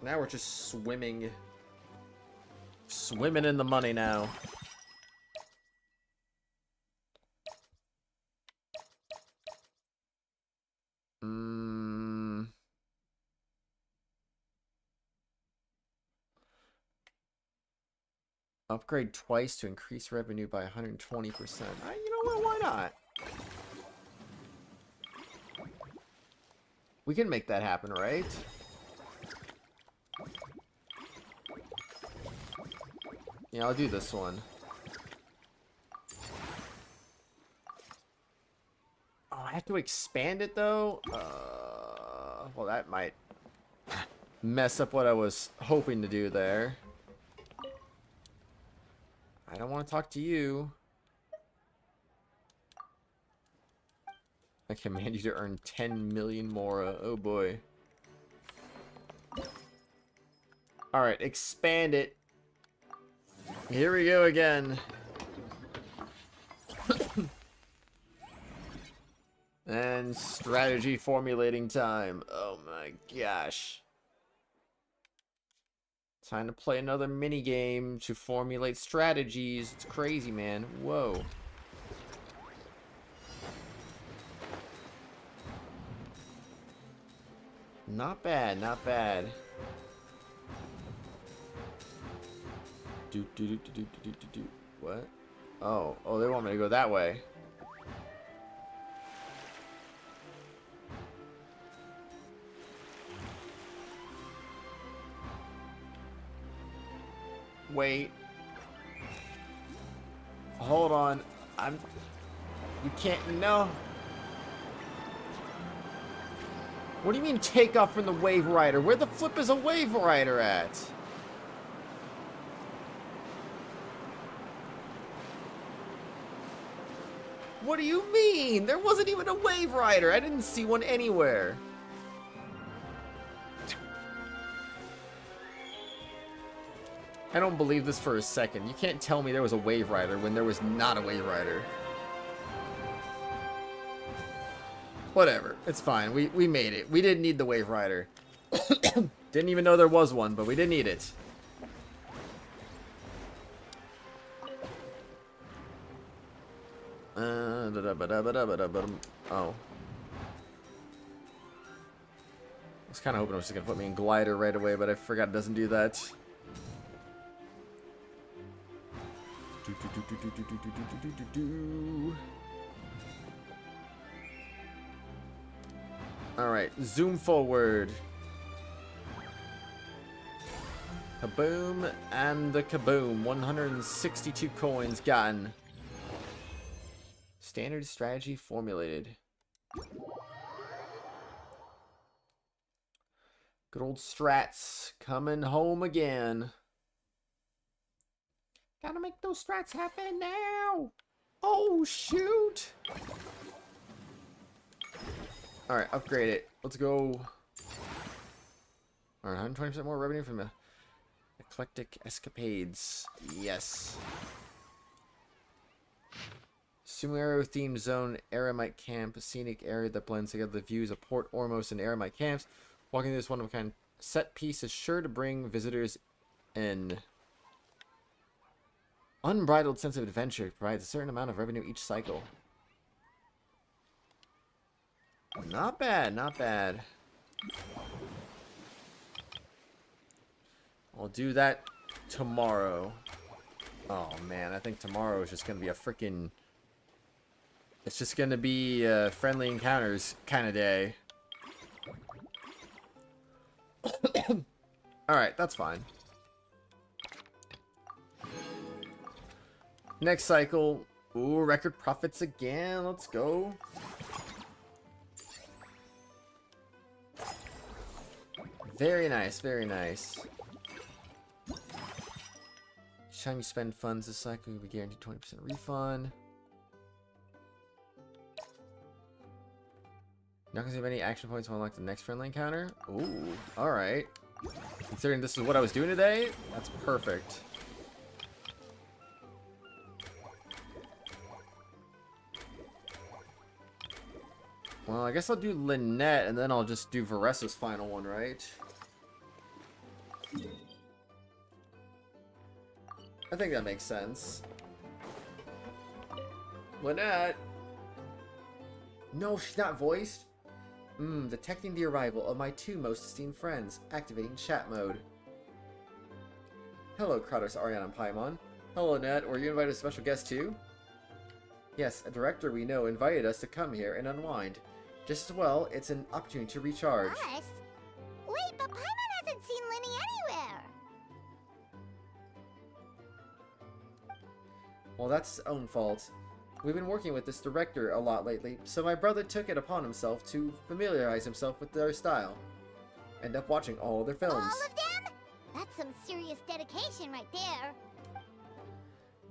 Now we're just swimming. Swimming in the money now. Upgrade twice to increase revenue by 120%. You know what? Why not? We can make that happen, right? Yeah, I'll do this one. Oh, I have to expand it though? Well, that might mess up what I was hoping to do there. I don't want to talk to you. I command you to earn 10 million more. Oh boy. Alright, expand it. Here we go again. And strategy formulating time. Oh my gosh. Time to play another mini game to formulate strategies. It's crazy, man. Whoa. Not bad, not bad. What? Oh, they want me to go that way. Wait. Hold on. You can't. No. What do you mean take off from the Wave Rider? Where the flip is a Wave Rider at? What do you mean? There wasn't even a Wave Rider. I didn't see one anywhere. I don't believe this for a second. You can't tell me there was a Wave Rider when there was not a Wave Rider. Whatever. It's fine. We made it. We didn't need the Wave Rider. Didn't even know there was one, but we didn't need it. Oh. I was kind of hoping it was just going to put me in Glider right away, but I forgot it doesn't do that. Alright, zoom forward. Kaboom and the kaboom. 162 coins gotten. Standard strategy formulated. Good old strats coming home again. Gotta make those strats happen now. Oh, shoot. Alright, upgrade it. Let's go. Alright, 120% more revenue from the eclectic escapades. Yes. Sumerio-themed zone, Eremite camp, a scenic area that blends together the views of Port Ormos and Eremite camps. Walking through this one-of-a-kind set piece is sure to bring visitors an unbridled sense of adventure. It provides a certain amount of revenue each cycle. Not bad, not bad. I'll do that tomorrow. Oh man, I think tomorrow is just gonna be a freaking... It's just gonna be a friendly encounters kind of day. Alright, that's fine. Next cycle. Ooh, record profits again. Let's go. Very nice, very nice. Each time you spend funds this cycle, you'll be guaranteed 20% refund. Not gonna save any action points to unlock the next friendly encounter. Ooh, alright. Considering this is what I was doing today, that's perfect. Well, I guess I'll do Lynette, and then I'll just do Varessa's final one, right? I think that makes sense. Lynette! No, she's not voiced. Detecting the arrival of my two most esteemed friends. Activating chat mode. Hello, Kratos, Ariana, and Paimon. Hello, Lynette. Were you invited as a special guest too? Yes, a director we know invited us to come here and unwind. Just as well, it's an opportunity to recharge. Us? Wait, but Paimon hasn't seen Linny anywhere. Well, that's his own fault. We've been working with this director a lot lately, so my brother took it upon himself to familiarize himself with their style. End up watching all their films. All of them? That's some serious dedication right there.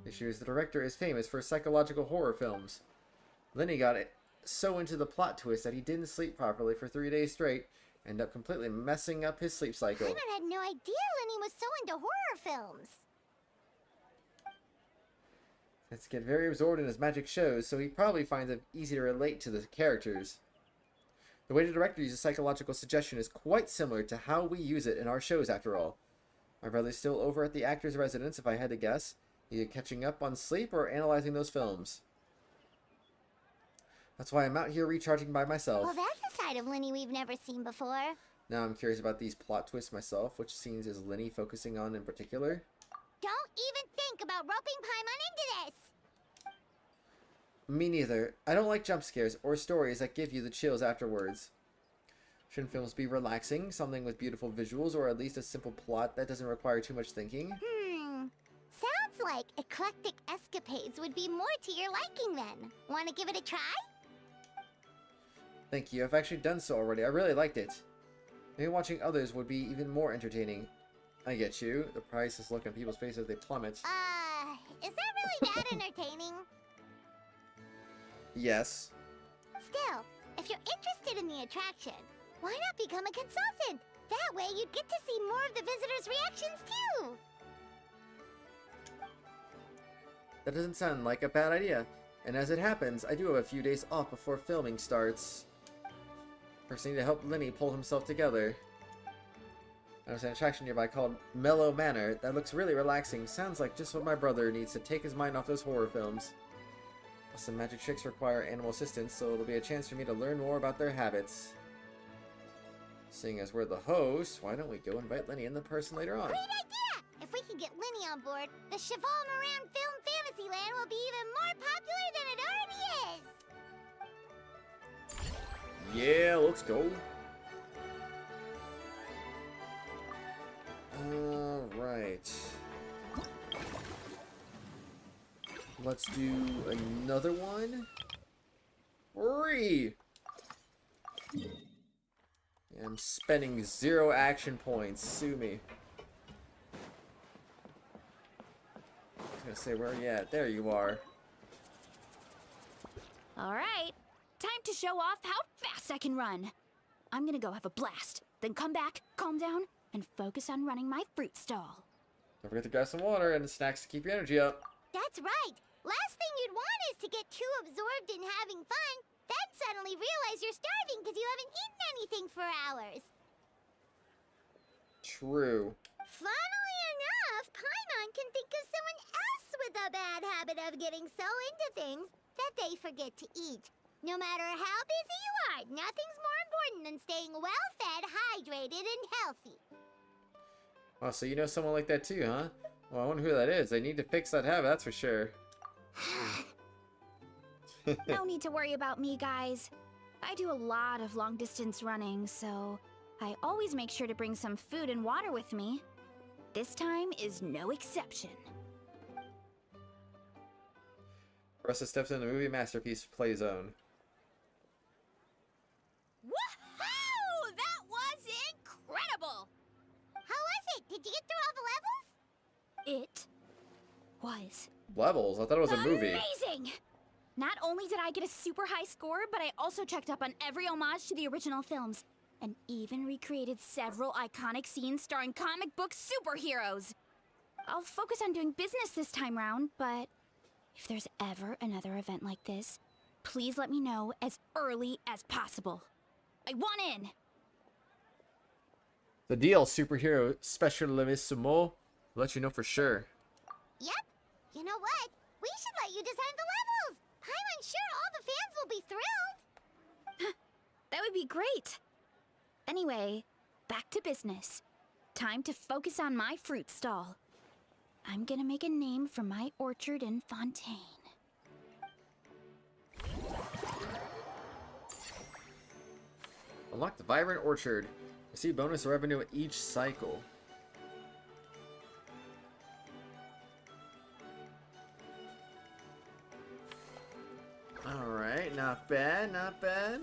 This year's the director is famous for psychological horror films. Lenny got it so into the plot twist that he didn't sleep properly for 3 days straight, ended up completely messing up his sleep cycle. Paimon had no idea Lenny was so into horror films. Let's get very absorbed in his magic shows, so he probably finds it easy to relate to the characters. The way the director uses psychological suggestion is quite similar to how we use it in our shows, after all. My brother's still over at the actor's residence, if I had to guess, either catching up on sleep or analyzing those films. That's why I'm out here recharging by myself. Well, that's a side of Lenny we've never seen before. Now I'm curious about these plot twists myself. Which scenes is Lenny focusing on in particular? Don't even think about roping Paimon into this! Me neither. I don't like jump scares or stories that give you the chills afterwards. Shouldn't films be relaxing, something with beautiful visuals, or at least a simple plot that doesn't require too much thinking? Sounds like eclectic escapades would be more to your liking then. Want to give it a try? Thank you. I've actually done so already. I really liked it. Maybe watching others would be even more entertaining. I get you. The priceless look on people's faces as they plummet. Is that really that entertaining? Yes. Still, if you're interested in the attraction, why not become a consultant? That way you'd get to see more of the visitors' reactions too! That doesn't sound like a bad idea. And as it happens, I do have a few days off before filming starts. First, I need to help Lenny pull himself together. There's an attraction nearby called Mellow Manor that looks really relaxing. Sounds like just what my brother needs to take his mind off those horror films. Some magic tricks require animal assistance, so it'll be a chance for me to learn more about their habits. Seeing as we're the host, why don't we go invite Lenny in the person later on? Great idea! If we can get Lenny on board, the Cheval Moran Film Fantasyland will be even more popular than it already is! Yeah, let's go. Alright. Let's do another one. Hurry! I'm spending 0 action points. Sue me. I was gonna say, where are you at? There you are. Alright, time to show off how fast I can run. I'm gonna go have a blast, then come back, calm down, and focus on running my fruit stall. Don't forget to grab some water and snacks to keep your energy up. That's right! Last thing you'd want is to get too absorbed in having fun, then suddenly realize you're starving because you haven't eaten anything for hours. True. Funnily enough, Paimon can think of someone else with a bad habit of getting so into things that they forget to eat. No matter how busy you are, nothing's more important than staying well-fed, hydrated, and healthy. Oh, so you know someone like that too, huh? Well, I wonder who that is. They need to fix that habit, that's for sure. No need to worry about me, guys. I do a lot of long-distance running, so I always make sure to bring some food and water with me. This time is no exception. Russa steps in the movie masterpiece play zone. Woohoo! That was incredible! How was it? Did you get through all the levels? It was Levels? I thought it was a movie. amazing! Not only did I get a super high score, but I also checked up on every homage to the original films, and even recreated several iconic scenes starring comic book superheroes. I'll focus on doing business this time round, but if there's ever another event like this, please let me know as early as possible. I want in! The deal, superhero specialissimo. We'll let you know for sure. Yep. You know what? We should let you design the levels! I'm sure all the fans will be thrilled! That would be great! Anyway, back to business. Time to focus on my fruit stall. I'm gonna make a name for my orchard in Fontaine. Unlock the vibrant orchard. Receive bonus revenue at each cycle. Alright, not bad, not bad.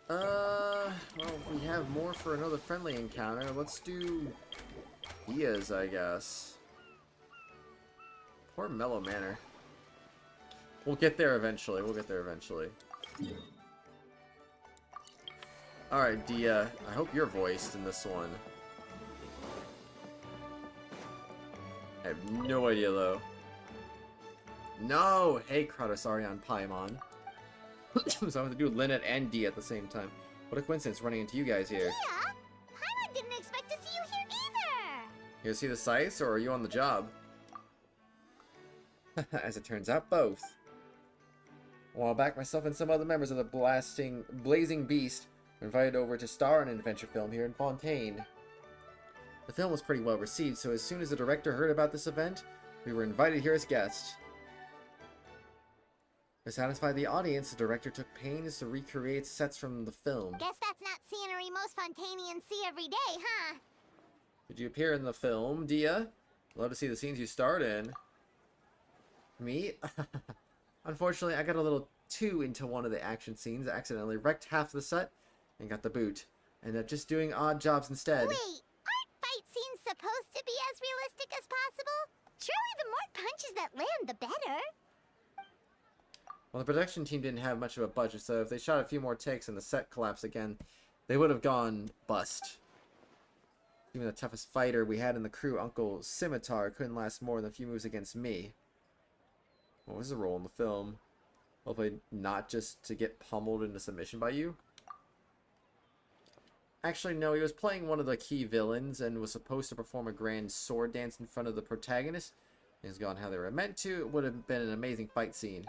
Well, we have more for another friendly encounter. Let's do Diaz, I guess. Poor Mellow Manor. We'll get there eventually. We'll get there eventually. Alright, Dia. I hope you're voiced in this one. I have no idea, though. No! Hey, Kratos, Arion, Paimon. So I have to do Lynette and Dia at the same time. What a coincidence running into you guys here. Yeah! Paimon didn't expect to see you here either! You to see the sights, or are you on the job? As it turns out, both. A while back, myself and some other members of the Blazing Beast were invited over to star in an adventure film here in Fontaine. The film was pretty well received, so as soon as the director heard about this event, we were invited here as guests. To satisfy the audience, the director took pains to recreate sets from the film. Guess that's not scenery most Fontainians see every day, huh? Did you appear in the film, Dia? Love to see the scenes you starred in. Me? Unfortunately, I got a little too into one of the action scenes, accidentally wrecked half the set, and got the boot. Ended up just doing odd jobs instead. Wait, aren't fight scenes supposed to be as realistic as possible? Surely the more punches that land, the better. Well, the production team didn't have much of a budget, so if they shot a few more takes and the set collapsed again, they would have gone bust. Even the toughest fighter we had in the crew, Uncle Scimitar, couldn't last more than a few moves against me. What was the role in the film? Hopefully not just to get pummeled into submission by you? Actually, no, he was playing one of the key villains and was supposed to perform a grand sword dance in front of the protagonist. Things gone how they were meant to. It would have been an amazing fight scene.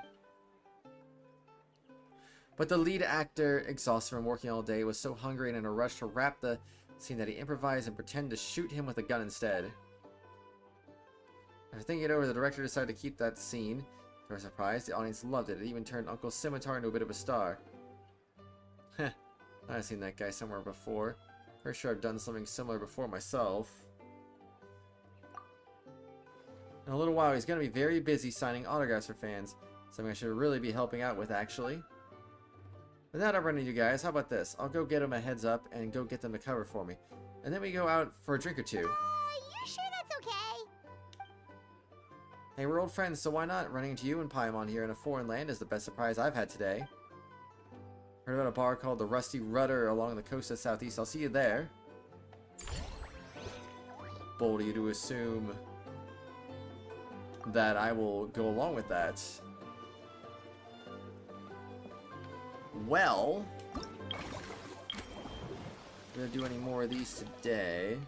But the lead actor, exhausted from working all day, was so hungry and in a rush to wrap the scene that he improvised and pretended to shoot him with a gun instead. After thinking it over, the director decided to keep that scene. To our surprise, the audience loved it. It even turned Uncle Scimitar into a bit of a star. Heh, I've seen that guy somewhere before. Pretty sure I've done something similar before myself. In a little while, he's going to be very busy signing autographs for fans. Something I should really be helping out with, actually. But now that I'm running you guys, how about this? I'll go get them a heads up and go get them to cover for me. And then we go out for a drink or two. You sure that's okay? Hey, we're old friends, so why not? Running into you and Paimon here in a foreign land is the best surprise I've had today. Heard about a bar called the Rusty Rudder along the coast of Southeast. I'll see you there. Bold of you to assume that I will go along with that. gonna do any more of these today.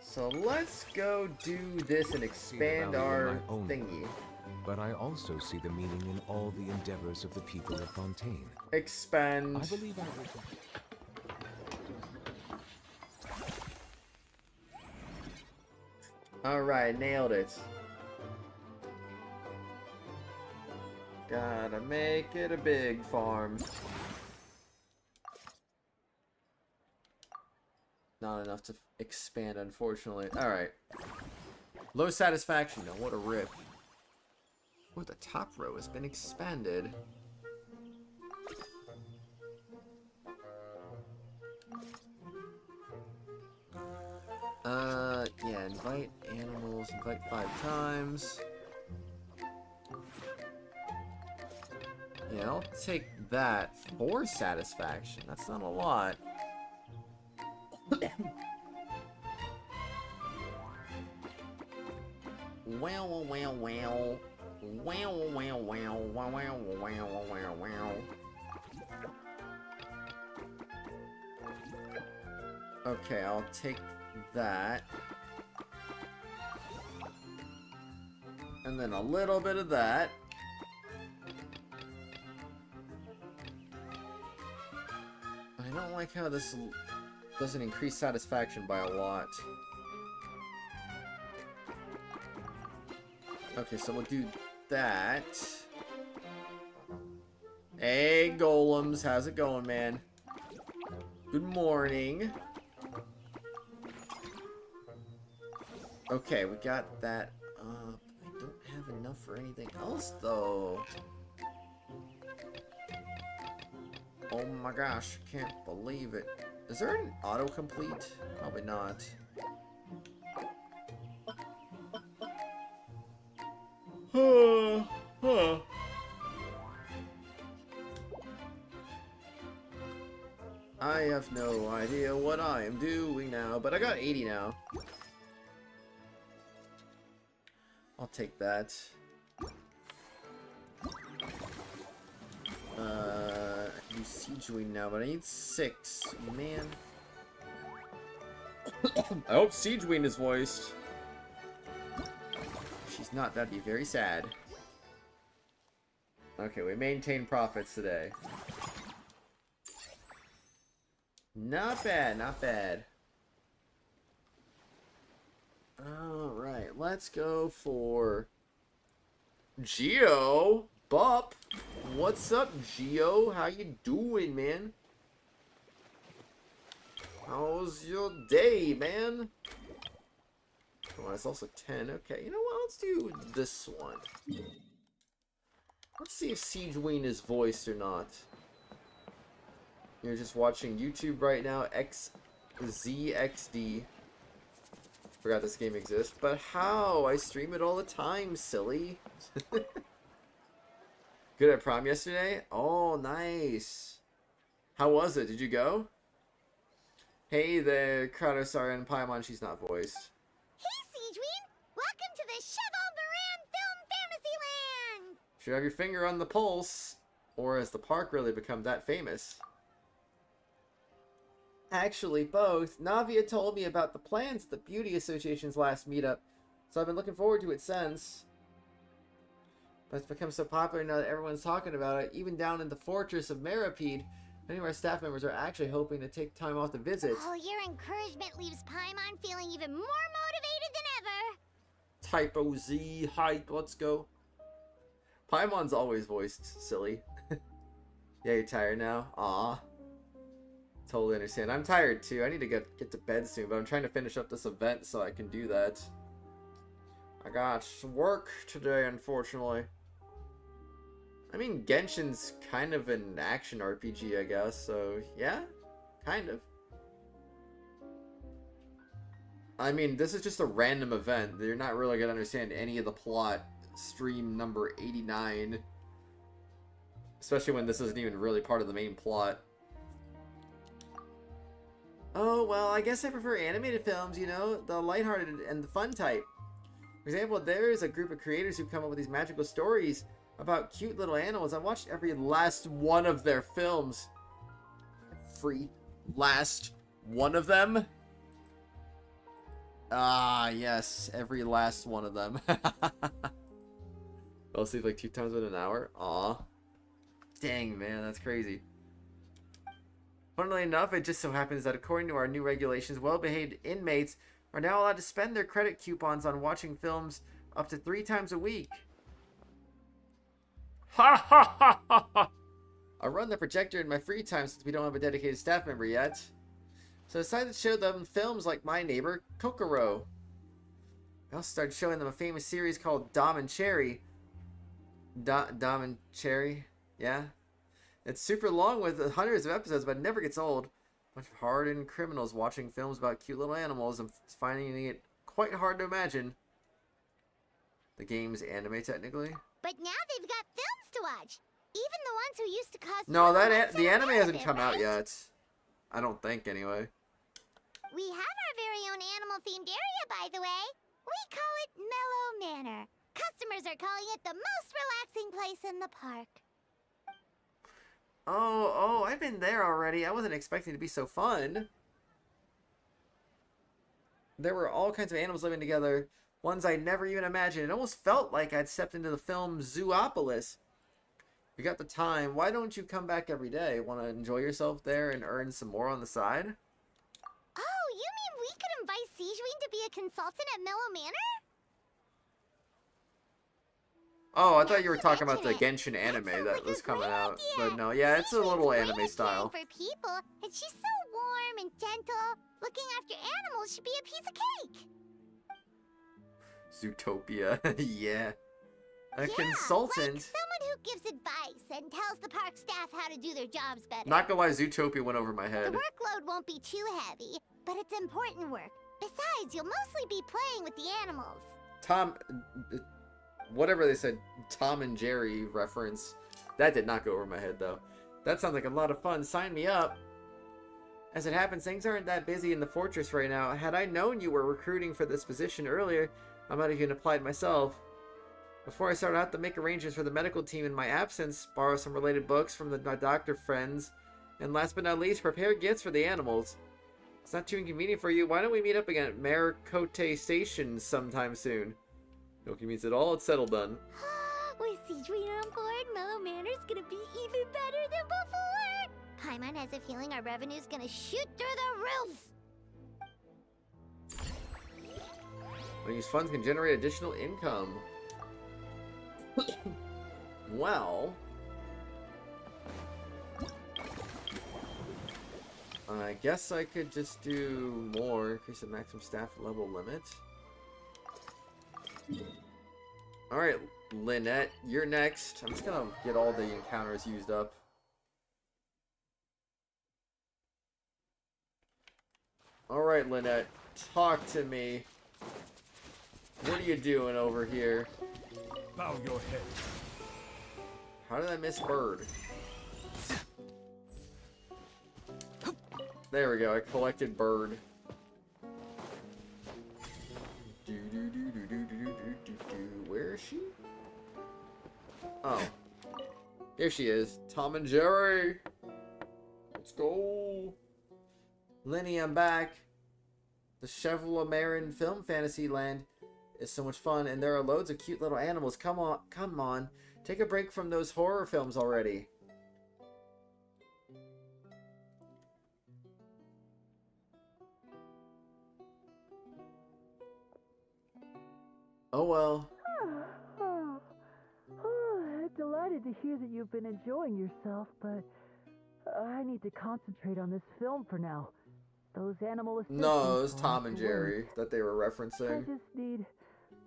So let's go do this and expand our thingy. But I also see the meaning in all the endeavors of the people of Fontaine. Expand. I believe I will. Alright, nailed it. Gotta make it a big farm. Not enough to expand, unfortunately. Alright. Low satisfaction, though. What a rip. Oh, the top row has been expanded. Yeah, invite animals, invite 5 times. Yeah, I'll take that for satisfaction. That's not a lot. Wow, wow, wow. Wow, wow, wow, wow, wow, wow, wow, wow. Okay, I'll take that. And then a little bit of that. I don't like how this doesn't increase satisfaction by a lot. Okay, so we'll do that. Hey, golems, how's it going, man? Good morning. Okay, we got that up. I don't have enough for anything else, though. Oh my gosh, I can't believe it. Is there an autocomplete? Probably not. I have no idea what I am doing now, but I got 80 now. I'll take that. I can use Siege Wing now, but I need 6. Man. I hope Siege Wing is voiced. If she's not, that'd be very sad. Okay, we maintain profits today. Not bad, not bad. Alright, let's go for Geo. Bup. What's up, Geo? How you doing, man? How's your day, man? Oh, it's also 10. Okay, you know what? Let's do this one. Let's see if Siege Wing is voiced or not. You're just watching YouTube right now. XZXD. Forgot this game exists. But how? I stream it all the time, silly. Good at prom yesterday? Oh, nice. How was it? Did you go? Hey there, Kratos and Paimon. She's not voiced. Hey, Siegeween! Welcome to the Cheval Moran Film Fantasyland! Should have your finger on the pulse. Or has the park really become that famous? Actually, both. Navia told me about the plans at the Beauty Association's last meetup, so I've been looking forward to it since. But it's become so popular now that everyone's talking about it, even down in the fortress of Meripede. Many of our staff members are actually hoping to take time off to visit. Oh, your encouragement leaves Paimon feeling even more motivated than ever. Typo Z, hype, let's go. Paimon's always voiced, silly. Yeah, you're tired now? Aw. Totally understand. I'm tired too. I need to get to bed soon, but I'm trying to finish up this event so I can do that. I got some work today, unfortunately. I mean, Genshin's kind of an action RPG, I guess, so yeah, kind of. I mean, this is just a random event. You're not really going to understand any of the plot. Stream number 89. Especially when this isn't even really part of the main plot. Oh, well, I guess I prefer animated films, you know, the lighthearted and the fun type. For example, there's a group of creators who come up with these magical stories about cute little animals. I watched every last one of their films. Free last one of them? Ah, yes. Every last one of them. Fell asleep like 2 times within an hour? Aw. Dang, man. That's crazy. Funnily enough, it just so happens that according to our new regulations, well-behaved inmates are now allowed to spend their credit coupons on watching films up to 3 times a week. Ha ha ha ha ha! I run the projector in my free time since we don't have a dedicated staff member yet. So I decided to show them films like My Neighbor Kokoro. I also started showing them a famous series called Dom and Cherry. Dom and Cherry? Yeah. It's super long with hundreds of episodes, but it never gets old. A bunch of hardened criminals watching films about cute little animals and finding it quite hard to imagine. The game's anime, technically. But now they've got films to watch. Even the ones who used to cause No, the trouble anime hasn't right? come out yet. I don't think, anyway. We have our very own animal-themed area, by the way. We call it Mellow Manor. Customers are calling it the most relaxing place in the park. Oh, I've been there already. I wasn't expecting it to be so fun. There were all kinds of animals living together. Ones I never even imagined. It almost felt like I'd stepped into the film Zoopolis. You got the time. Why don't you come back every day? Want to enjoy yourself there and earn some more on the side? Oh, you mean we could invite Sijween to be a consultant at Mellow Manor? Oh, I thought you were talking about the Genshin anime that was coming out. But no, yeah, it's a little anime style. For people, and she's so warm and gentle. Looking after animals should be a piece of cake. Zootopia, yeah. A consultant. Like someone who gives advice and tells the park staff how to do their jobs better. Not gonna lie, Zootopia went over my head. The workload won't be too heavy, but it's important work. Besides, you'll mostly be playing with the animals. Whatever they said, Tom and Jerry reference. That did not go over my head, though. That sounds like a lot of fun. Sign me up. As it happens, things aren't that busy in the fortress right now. Had I known you were recruiting for this position earlier, I might have even applied myself. Before I start, I have to make arrangements for the medical team in my absence, borrow some related books from my doctor friends, and last but not least, prepare gifts for the animals. It's not too inconvenient for you. Why don't we meet up again at Maricote Station sometime soon? No convenience at all. It's settled done. With Sijween on board, Mellow Manor's gonna be even better than before. Paimon has a feeling our revenue's gonna shoot through the roof. These funds can generate additional income. Well, I guess I could just do more. Increase the maximum staff level limit. Alright, Lynette, you're next. I'm just gonna get all the encounters used up. Alright, Lynette, talk to me. What are you doing over here? Bow your head. How did I miss Bird? There we go, I collected Bird. Where is she? Oh. Here she is. Tom and Jerry! Let's go! Lenny, I'm back. The Chevrolet Film Fantasy Land is so much fun, and there are loads of cute little animals. Come on. Take a break from those horror films already. Oh well. Delighted to hear that you've been enjoying yourself, but I need to concentrate on this film for now. Those animal assistants. No, it was Tom and Jerry that they were referencing. I just need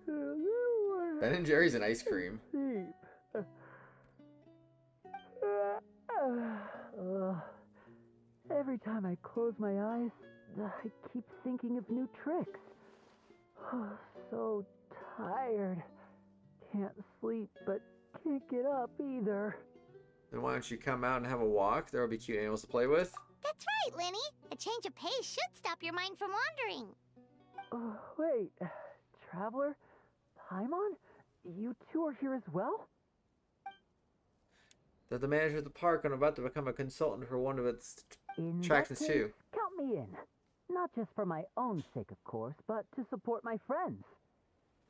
Ben and Jerry's an ice cream. sleep. Every time I close my eyes, I keep thinking of new tricks. So tired. Can't sleep, but can't get up either. Then why don't you come out and have a walk? There will be cute animals to play with. That's right, Lenny. A change of pace should stop your mind from wandering. Wait, Traveler? Paimon? You two are here as well? They're the manager of the park and I'm about to become a consultant for one of its attractions too. Count me in. Not just for my own sake, of course, but to support my friends.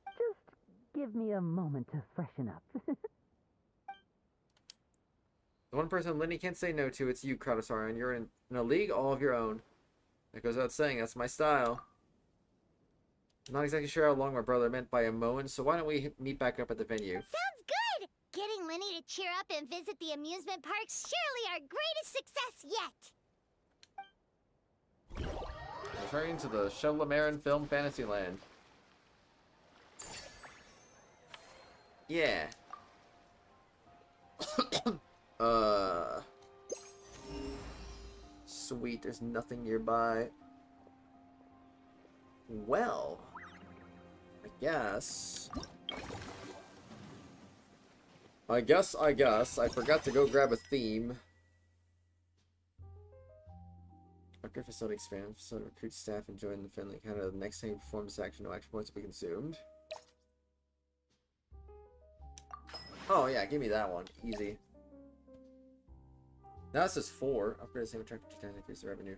Just give me a moment to freshen up. The one person Lindy can't say no to, it's you, Kratos, and you're in a league all of your own. That goes without saying, that's my style. I'm not exactly sure how long my brother meant by a moment, so why don't we meet back up at the venue? Sounds good! Getting Linny to cheer up and visit the amusement park's surely our greatest success yet! Returning to the Shelamarin Film Fantasyland. Yeah. Sweet, there's nothing nearby. Well, I guess. I forgot to go grab a theme. Upgrade facility expand. Facility recruit staff and join the friendly counter. The next time you perform this action, no action points will be consumed. Oh yeah, give me that one. Easy. Now this is 4. Upgrade the same attractor 2 times, increase the revenue.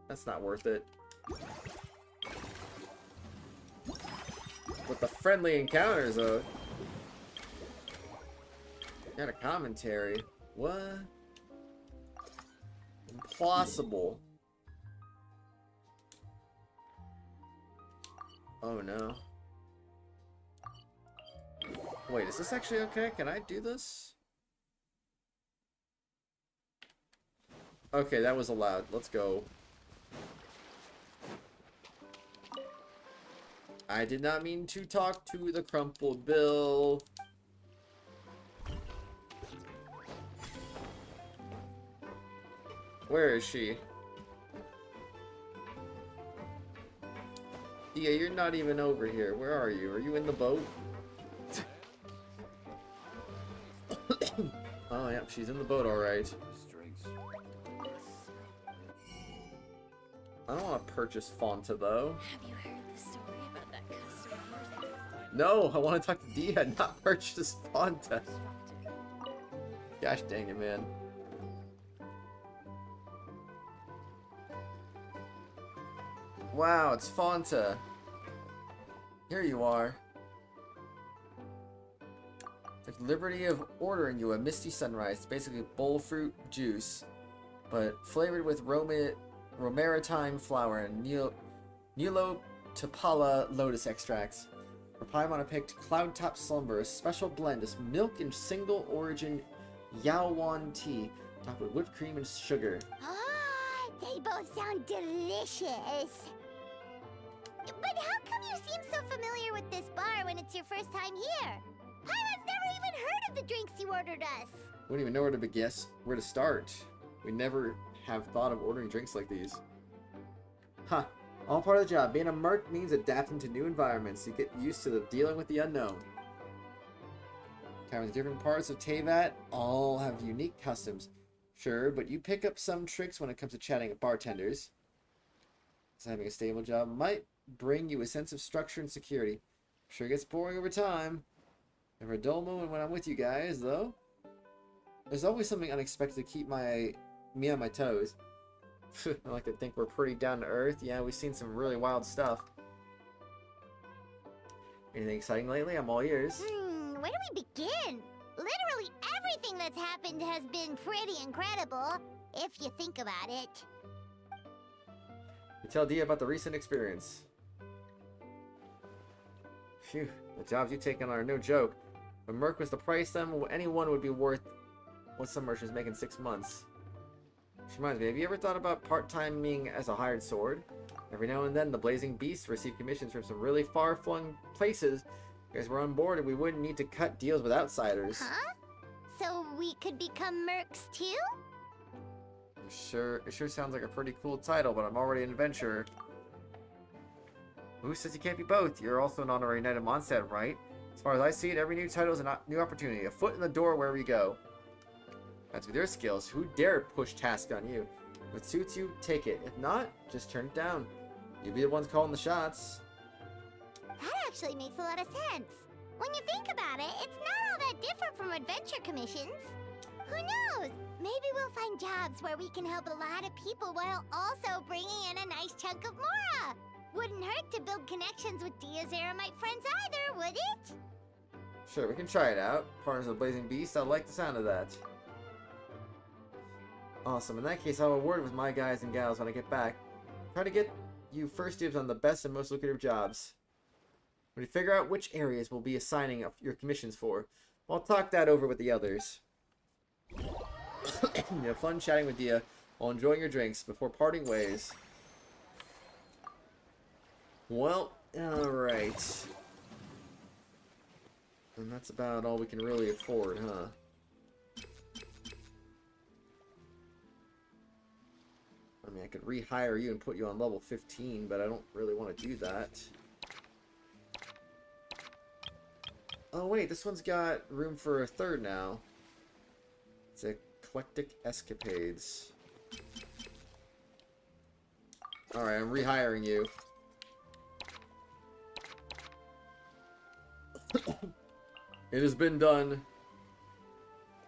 That's not worth it. With the friendly encounters though. Got a commentary. What? Impossible. Oh no. Wait, is this actually okay? Can I do this? Okay, that was allowed. Let's go. I did not mean to talk to the crumpled bill. Where is she? Yeah, you're not even over here. Where are you? Are you in the boat? Oh, yeah, she's in the boat, alright. I don't want to purchase Fonta, though. Have you heard the story about that customer? No, I want to talk to Dia, not purchase Fonta. Gosh dang it, man. Wow, it's Fonta. Here you are. Take the liberty of ordering you a misty sunrise. It's basically bowl fruit juice, but flavored with romaritime flower and Neolotopala lotus extracts. For Paimon, I picked Cloudtop Slumber, a special blend of milk and single origin Yaowan tea, topped with whipped cream and sugar. Ah, they both sound delicious. But how come you seem so familiar with this bar when it's your first time here? Paimon's never even heard of the drinks you ordered us. We don't even know where to start. We never have thought of ordering drinks like these. Huh. All part of the job. Being a merc means adapting to new environments. You get used to the dealing with the unknown. Taiwan's different parts of Teyvat all have unique customs. Sure, but you pick up some tricks when it comes to chatting with bartenders. So having a stable job might bring you a sense of structure and security. Sure gets boring over time. Never a dull moment when I'm with you guys, though. There's always something unexpected to keep me on my toes. I like to think we're pretty down to earth. Yeah, we've seen some really wild stuff. Anything exciting lately? I'm all ears. Where do we begin? Literally everything that's happened has been pretty incredible, if you think about it. You tell Dia about the recent experience. Phew, the jobs you've taken on are no joke. When Merc was to price them, anyone would be worth what some merchants make in 6 months. Which reminds me, have you ever thought about part-timing as a hired sword? Every now and then, the Blazing Beasts receive commissions from some really far-flung places. Because we're on board and we wouldn't need to cut deals with outsiders. Huh? So we could become mercs too? It sure sounds like a pretty cool title, but I'm already an adventurer. Who says you can't be both? You're also an honorary knight of Mondstadt, right? As far as I see it, every new title is a new opportunity. A foot in the door wherever you go. That's with your skills. Who dare push tasks on you? If it suits you, take it. If not, just turn it down. You'll be the ones calling the shots. That actually makes a lot of sense. When you think about it, it's not all that different from adventure commissions. Who knows? Maybe we'll find jobs where we can help a lot of people while also bringing in a nice chunk of Mora. Wouldn't hurt to build connections with Dia's Aramite friends either, would it? Sure, we can try it out. Partners of the Blazing Beast, I like the sound of that. Awesome. In that case, I'll have a word with my guys and gals when I get back. Try to get you first dibs on the best and most lucrative jobs. When you figure out which areas we'll be assigning your commissions for, I'll talk that over with the others. You have fun chatting with Dia while enjoying your drinks before parting ways. Well, alright. And that's about all we can really afford, huh? I mean, I could rehire you and put you on level 15, but I don't really want to do that. Oh wait, this one's got room for a third now. It's Eclectic Escapades. Alright, I'm rehiring you. It has been done.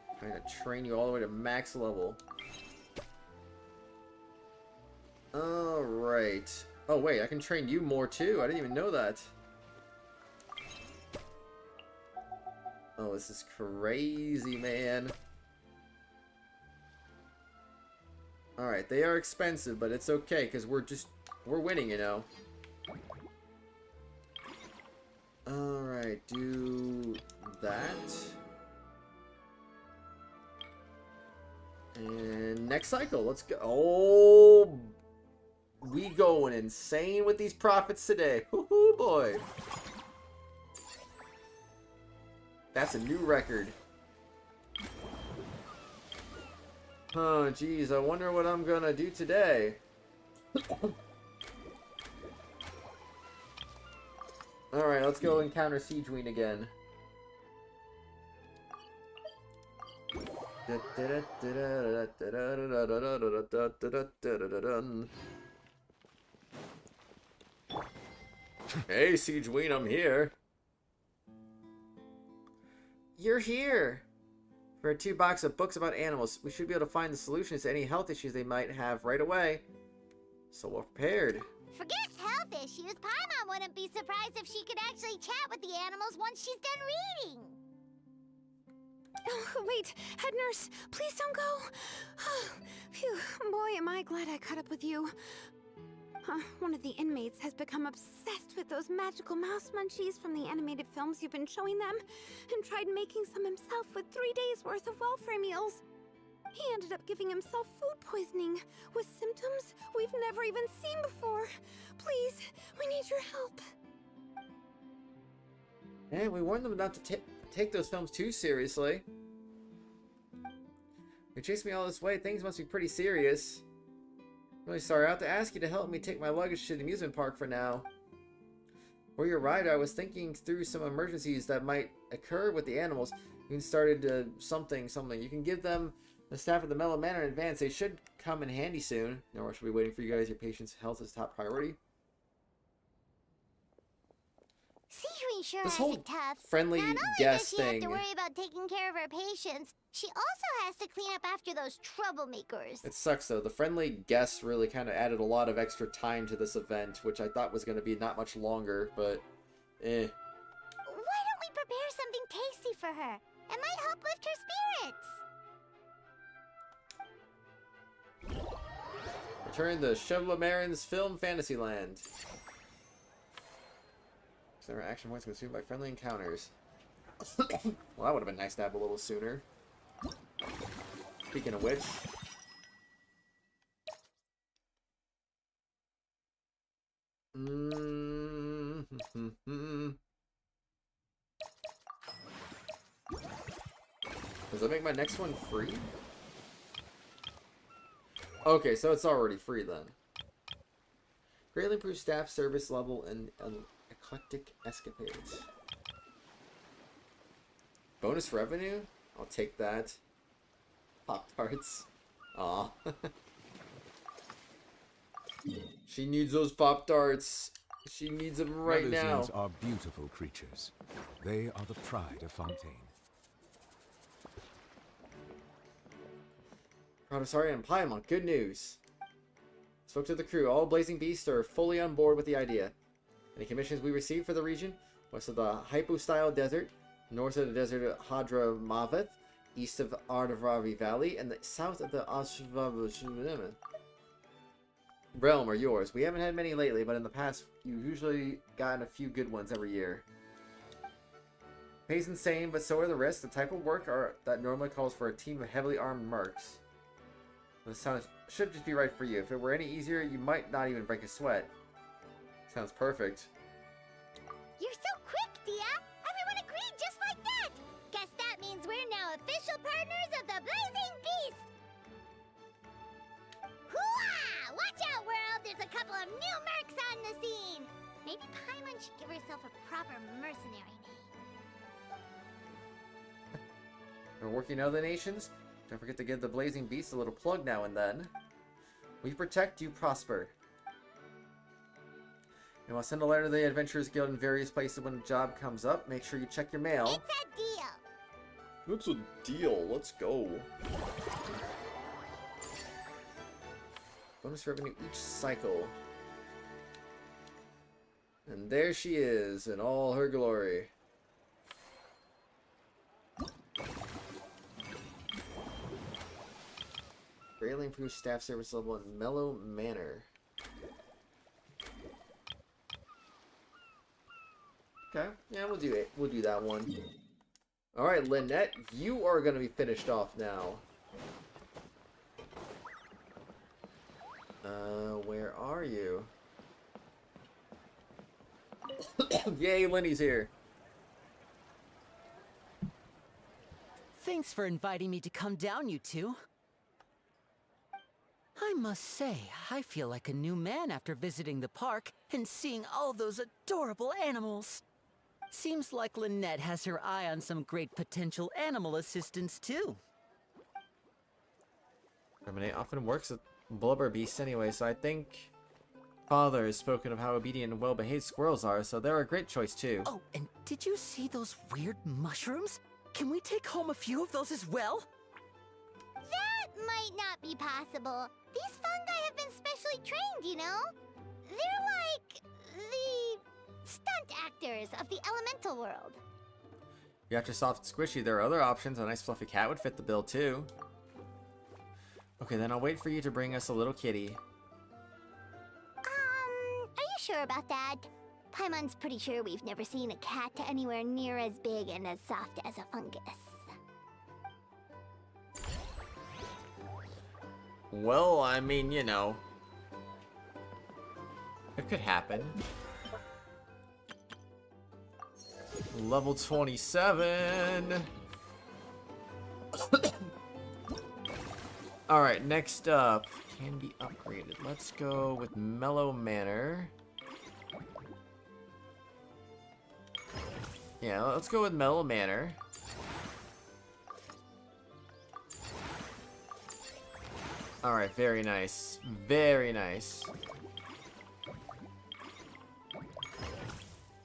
I'm trying to train you all the way to max level. Alright. Oh wait, I can train you more too. I didn't even know that. Oh, this is crazy, man. Alright, they are expensive, but it's okay, because we're winning, you know. Alright, do that. And next cycle, let's go. Oh, we going insane with these profits today. Woohoo, boy. That's a new record. Oh, geez, I wonder what I'm gonna do today. Alright, let's go encounter Siegeween again. Hey, Siegeween, I'm here. You're here! For a 2 box of books about animals, we should be able to find the solutions to any health issues they might have right away. So we're prepared. Forget health issues. Paimon wouldn't be surprised if she could actually chat with the animals once she's done reading. Oh, wait, head nurse, please don't go. Phew, boy, am I glad I caught up with you. One of the inmates has become obsessed with those magical mouse munchies from the animated films you've been showing them, and tried making some himself with 3 days' worth of welfare meals. He ended up giving himself food poisoning, with symptoms we've never even seen before. Please, we need your help. And we warned them not to take those films too seriously. You chased me all this way, things must be pretty serious. Really sorry, I have to ask you to help me take my luggage to the amusement park for now. While you're right, I was thinking through some emergencies that might occur with the animals. You can start something. You can give them the staff at the Mellow Manor in advance. They should come in handy soon. No, I should be waiting for you guys. Your patient's health is top priority. Siegeween sure This has whole it tough. friendly Not only guest does she have thing. to worry about taking care of her patients, she also has to clean up after those troublemakers. It sucks though. The friendly guests really kind of added a lot of extra time to this event, which I thought was going to be not much longer, but Why don't we prepare something tasty for her? It might help lift her spirits. return to Chevlemarin's Film Fantasyland. There are action points consumed by friendly encounters. Well, that would have been nice to have a little sooner. Speaking of which. Does that make my next one free? Okay, so it's already free then. Greatly improved staff service level and Eclectic Escapades. Bonus revenue? I'll take that. Pop-Tarts. Aw. She needs those Pop-Tarts. She needs him right now. Melusines are beautiful creatures. They are the pride of Fontaine. Kratos and Paimon, good news. Spoke to the crew. All Blazing Beasts are fully on board with the idea. Any commissions we received for the region? West of the Hypo-style desert, north of the desert of Hadramavet, east of Ardavravi Valley, and the south of the Ashvabushunima realm are yours. We haven't had many lately, but in the past, you've usually gotten a few good ones every year. Pay's insane, but so are the risks. The type of work that normally calls for a team of heavily armed mercs. This should just be right for you. If it were any easier, you might not even break a sweat. Sounds perfect. You're so quick, Dia! Everyone agreed just like that! Guess that means we're now official partners of the Blazing Beast! Hooah! Watch out, world! There's a couple of new mercs on the scene! Maybe Paimon should give herself a proper mercenary name. We're working other nations? Don't forget to give the Blazing Beast a little plug now and then. We protect, you prosper. And I'll send a letter to the Adventurers Guild in various places when a job comes up. Make sure you check your mail. It's a deal! It's a deal. Let's go. Bonus revenue each cycle. And there she is in all her glory. Greatly improved staff service level in mellow manner. Okay, yeah, we'll do it. We'll do that one. Alright, Lynette, you are gonna be finished off now. Where are you? Yay, Lenny's here. Thanks for inviting me to come down, you two. I must say, I feel like a new man after visiting the park and seeing all those adorable animals. Seems like Lynette has her eye on some great potential animal assistants, too. Terminate often works with blubber beasts anyway, so I think Father has spoken of how obedient and well-behaved squirrels are, so they're a great choice, too. Oh, and did you see those weird mushrooms? Can we take home a few of those as well? That might not be possible. These fungi have been specially trained, you know? They're like the stunt actors of the elemental world. You're after soft and squishy, there are other options. A nice fluffy cat would fit the bill, too. Okay, then I'll wait for you to bring us a little kitty. Are you sure about that? Paimon's pretty sure we've never seen a cat anywhere near as big and as soft as a fungus. Well, I mean, you know. It could happen. Level 27. Alright, next up. Can be upgraded. Let's go with Mellow Manor. Yeah, let's go with Mellow Manor. Alright, very nice. Very nice.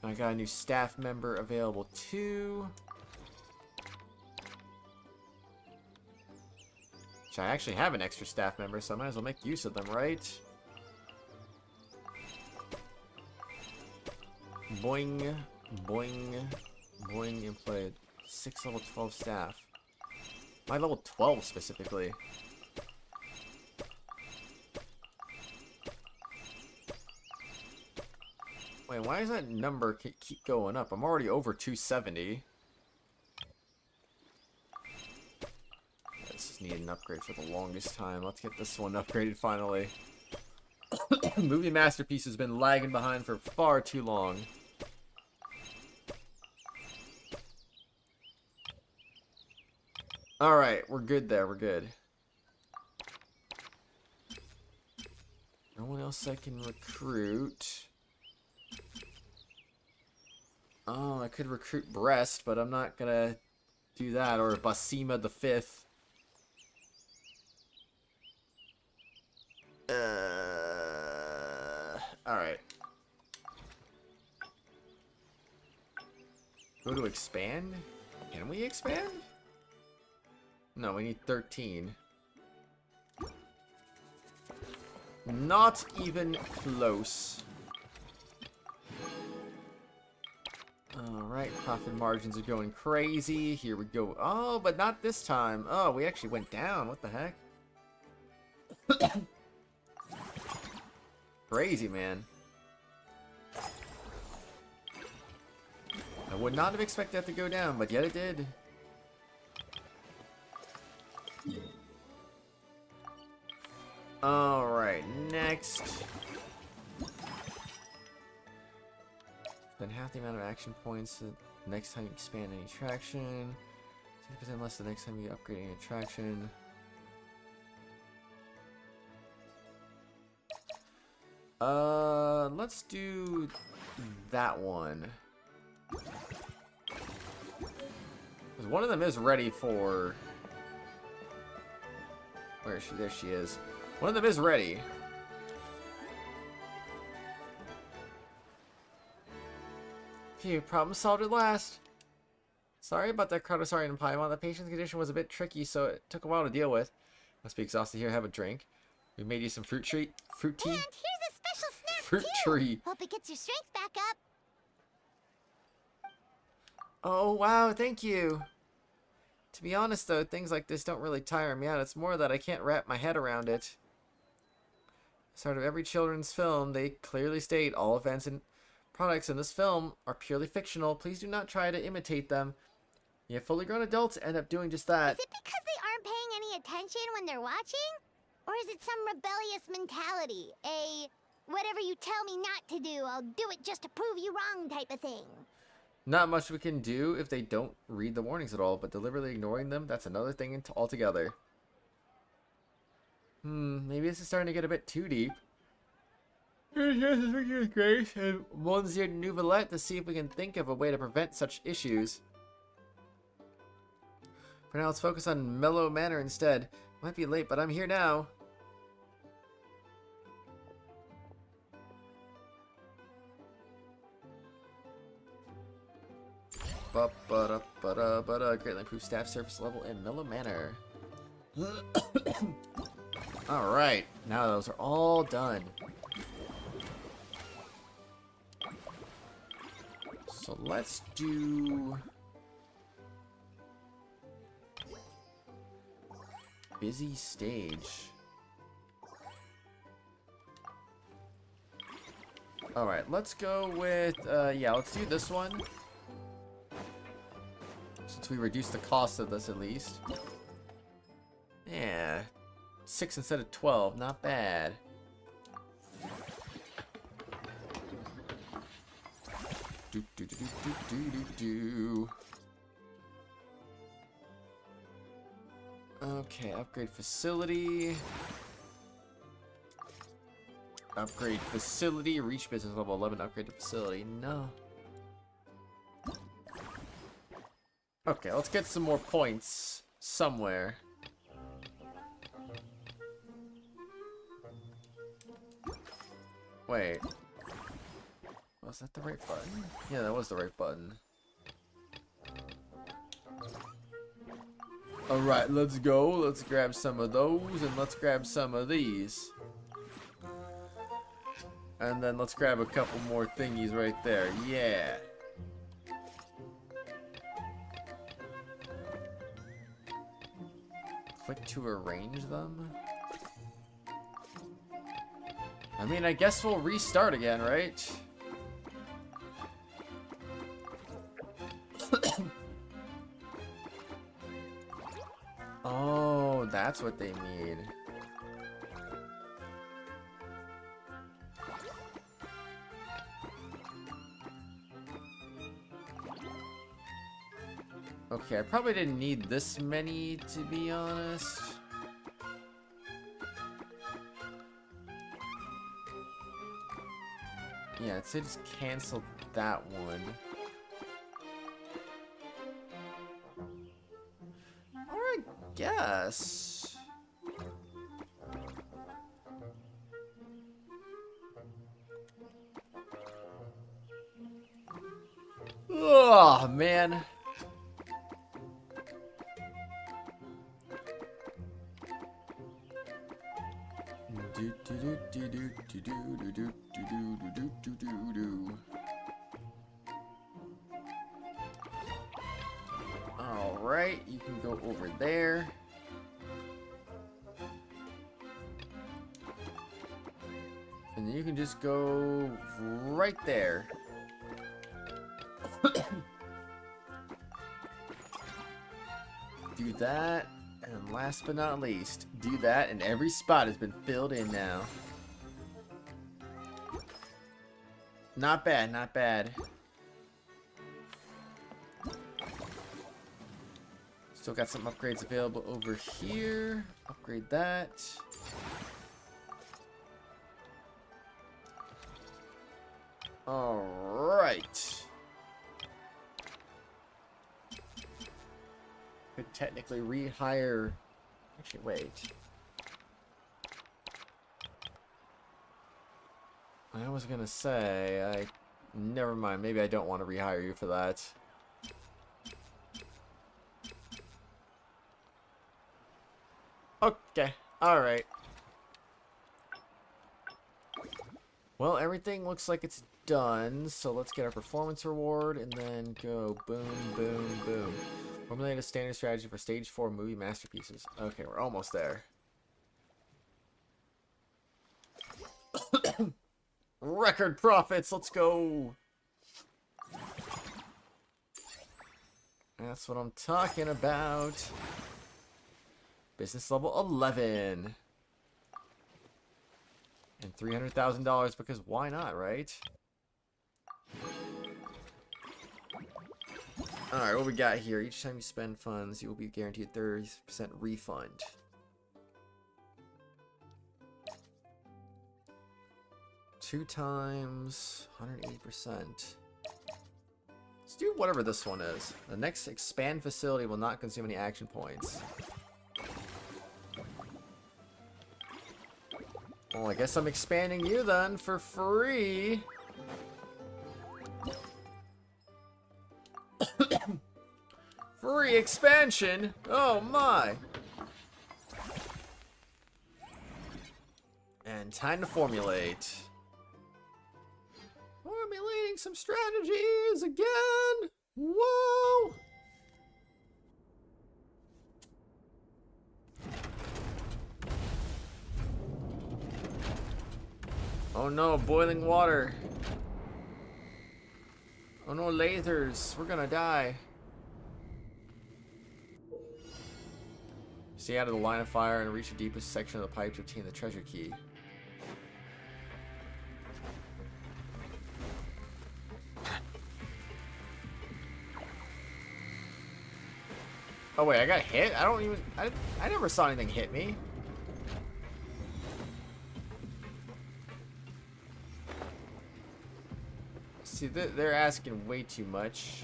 I got a new staff member available too. Which I actually have an extra staff member, so I might as well make use of them, right? Boing, boing, boing, employed. 6 level 12 staff. My level 12 specifically. Wait, why does that number keep going up? I'm already over 270. This just needed an upgrade for the longest time. Let's get this one upgraded finally. Movie Masterpiece has been lagging behind for far too long. Alright, we're good there, we're good. No one else I can recruit. Oh, I could recruit Breast, but I'm not gonna do that, or Basima the 5th. Alright. Go to expand? Can we expand? No, we need 13. Not even close. Alright, profit margins are going crazy. Here we go. Oh, but not this time. Oh, we actually went down. What the heck? Crazy, man. I would not have expected that to go down, but yet it did. Alright, next. Spend half the amount of action points the next time you expand any attraction. 60% less the next time you upgrade any attraction. Let's do that one. Because one of them is ready for... Where is she? There she is. One of them is ready. Phew, problem solved at last. Sorry about that, Kratos and Paimon. The patient's condition was a bit tricky, so it took a while to deal with. Must be exhausted. Here, have a drink. We made you some fruit tea. And here's a special snack Fruit too. tree. Hope it gets your strength back up. Oh, wow, thank you. To be honest, though, things like this don't really tire me out. It's more that I can't wrap my head around it. As part of every children's film, they clearly state all events and products in this film are purely fictional. Please do not try to imitate them. Yet fully grown adults end up doing just that. Is it because they aren't paying any attention when they're watching? Or is it some rebellious mentality? A whatever you tell me not to do, I'll do it just to prove you wrong type of thing? Not much we can do if they don't read the warnings at all, but deliberately ignoring them, that's another thing altogether. Maybe this is starting to get a bit too deep. Grace and Monsieur Nouvellette to see if we can think of a way to prevent such issues. For now, let's focus on Mellow Manor instead. Might be late, but I'm here now. Greatly improved staff service level in Mellow Manor. Alright, now those are all done. So let's do... Busy stage. Alright, let's go with, yeah, let's do this one. Since we reduced the cost of this at least. Yeah. 6 instead of 12, not bad. Okay, upgrade facility. Upgrade facility. Reach business level 11. Upgrade the facility. No. Okay, let's get some more points somewhere. Wait. Was that the right button? Yeah, that was the right button. Alright, let's go. Let's grab some of those, and let's grab some of these. And then let's grab a couple more thingies right there. Yeah. Click to arrange them? I mean, I guess we'll restart again, right? Oh, that's what they mean. Okay, I probably didn't need this many, to be honest. Yeah, I'd say just cancel that one. Or I guess... Oh, man. All right, you can go over there. And then you can just go right there. Do that, and last but not least, do that, and every spot has been filled in now. Not bad, not bad. Still got some upgrades available over here. Upgrade that. Alright. Could technically rehire. Actually, wait. I was gonna say, never mind. Maybe I don't want to rehire you for that. Okay. Alright. Well, everything looks like it's done, so let's get our performance reward and then go boom, boom, boom. Formulate a standard strategy for stage 4 movie masterpieces. Okay, we're almost there. Record profits, let's go. That's what I'm talking about. Business level 11. And $300,000 because why not, right? Alright, what we got here? Each time you spend funds, you will be guaranteed 30% refund. Two times 180%. Let's do whatever this one is. The next expand facility will not consume any action points. Well, I guess I'm expanding you then for free. Free expansion? Oh my. And time to formulate. Formulating some strategies again. Whoa. Oh no, boiling water. Oh no, lasers. We're gonna die. Stay out of the line of fire and reach the deepest section of the pipe to obtain the treasure key. Oh wait, I got hit? I don't even... I never saw anything hit me. See, they're asking way too much.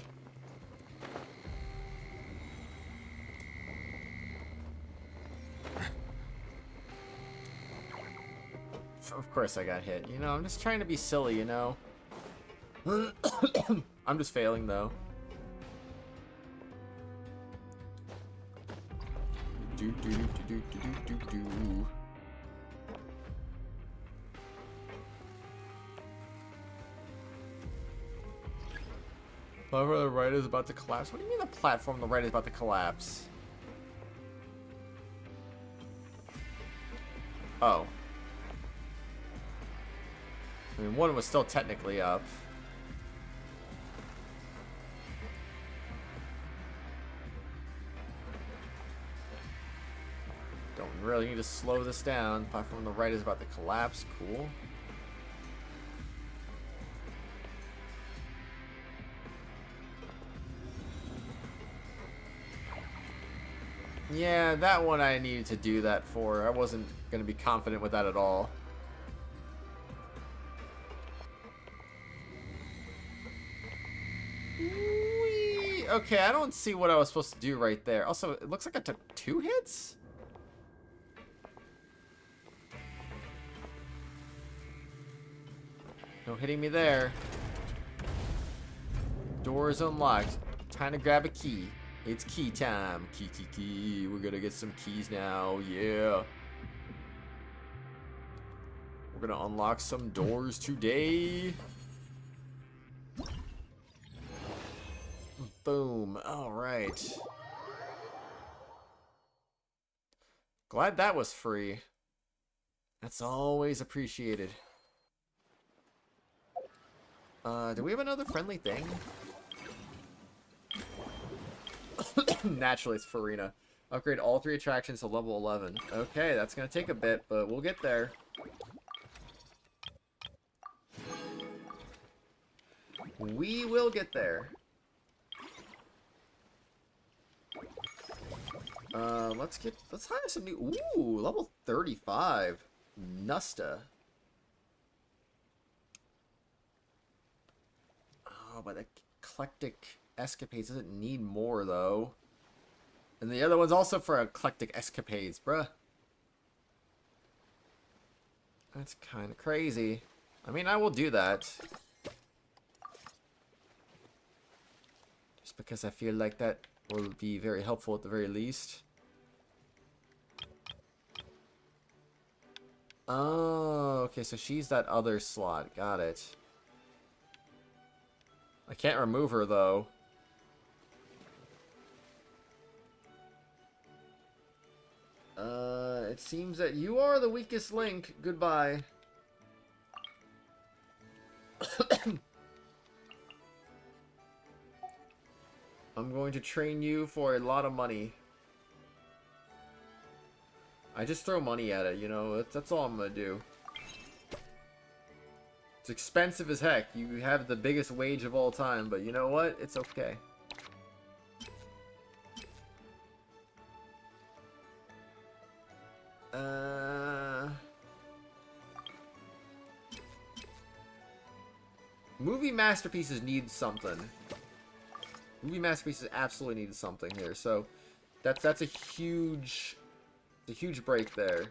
Of course I got hit. You know, I'm just trying to be silly, you know? I'm just failing, though. Do do do do do do do do. Platform on the right is about to collapse. What do you mean the platform on the right is about to collapse? Oh. I mean, one was still technically up. Don't really need to slow this down. The platform on the right is about to collapse. Cool. Yeah, that one I needed to do that for. I wasn't going to be confident with that at all. Whee! Okay, I don't see what I was supposed to do right there. Also, it looks like I took 2 hits? No hitting me there. Door is unlocked. Time to grab a key. It's key time. Key, key, key. We're gonna get some keys now. Yeah. We're gonna unlock some doors today. Boom. Alright. Glad that was free. That's always appreciated. Do we have another friendly thing? Naturally, it's Farina. Upgrade all 3 attractions to level 11. Okay, that's gonna take a bit, but we'll get there. We will get there. Let's hire some new. Ooh, level 35. Nusta. Oh, but the eclectic escapades doesn't need more though. And the other one's also for eclectic escapades, bruh. That's kind of crazy. I mean, I will do that. Just because I feel like that will be very helpful at the very least. Oh, okay, so she's that other slot. Got it. I can't remove her, though. It seems that you are the weakest link. Goodbye. I'm going to train you for a lot of money. I just throw money at it, you know? That's all I'm gonna do. It's expensive as heck. You have the biggest wage of all time, but you know what? It's okay. Movie masterpieces need something. Movie masterpieces absolutely need something here. So that's a huge break there.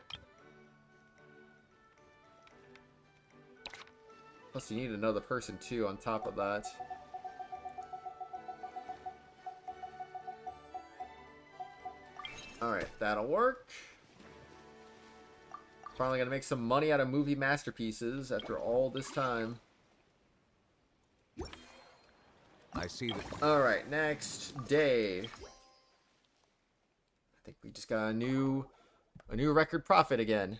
Plus you need another person too on top of that. Alright, that'll work. Finally gonna make some money out of movie masterpieces after all this time. I see that. Alright, next day. I think we just got a new record profit again.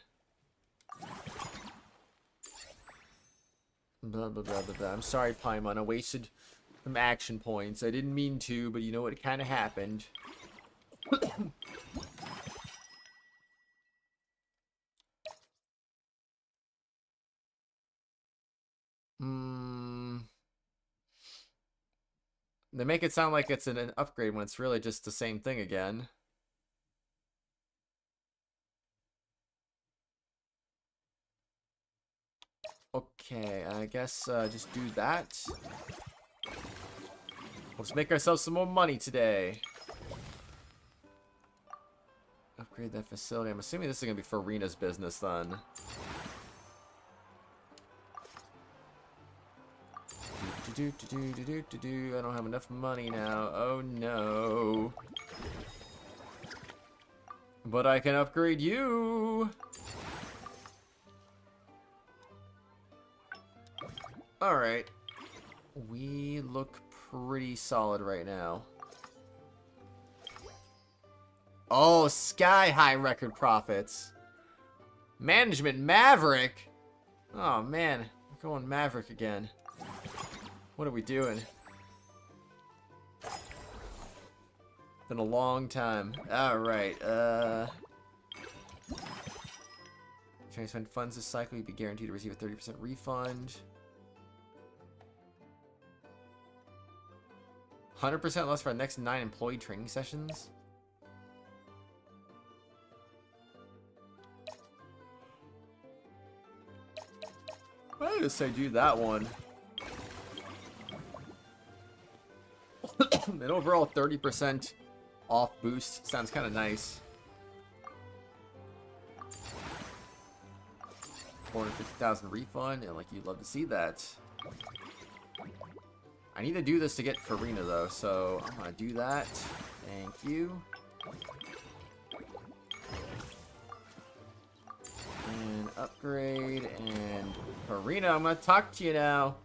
Blah, blah, blah, blah, blah. I'm sorry, Paimon. I wasted some action points. I didn't mean to, but you know what? It kind of happened. They make it sound like it's an upgrade when it's really just the same thing again. Okay, I guess just do that. Let's make ourselves some more money today. Upgrade that facility. I'm assuming this is going to be Farina's business then. I don't have enough money now. Oh no. But I can upgrade you. Alright. We look pretty solid right now. Oh, sky high record profits. Management Maverick. Oh man, we're going Maverick again. What are we doing? Been a long time. Alright, trying to spend funds this cycle, you'd be guaranteed to receive a 30% refund. 100% less for our next 9 employee training sessions. Why did I say do that one? An overall 30% off boost sounds kind of nice. 450,000 refund, and like you'd love to see that. I need to do this to get Farina though, so I'm gonna do that. Thank you. And upgrade, and Farina, I'm gonna talk to you now.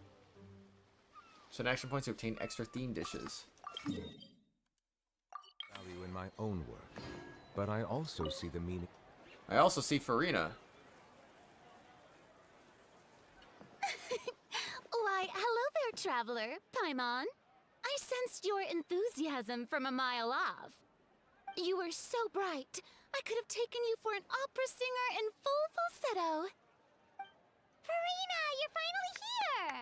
So an action points to obtain extra theme dishes. Value in my own work, but I also see the meaning. I also see Farina. Why, hello there, traveler, Paimon. I sensed your enthusiasm from a mile off. You were so bright, I could have taken you for an opera singer in full falsetto. Farina, you're finally here!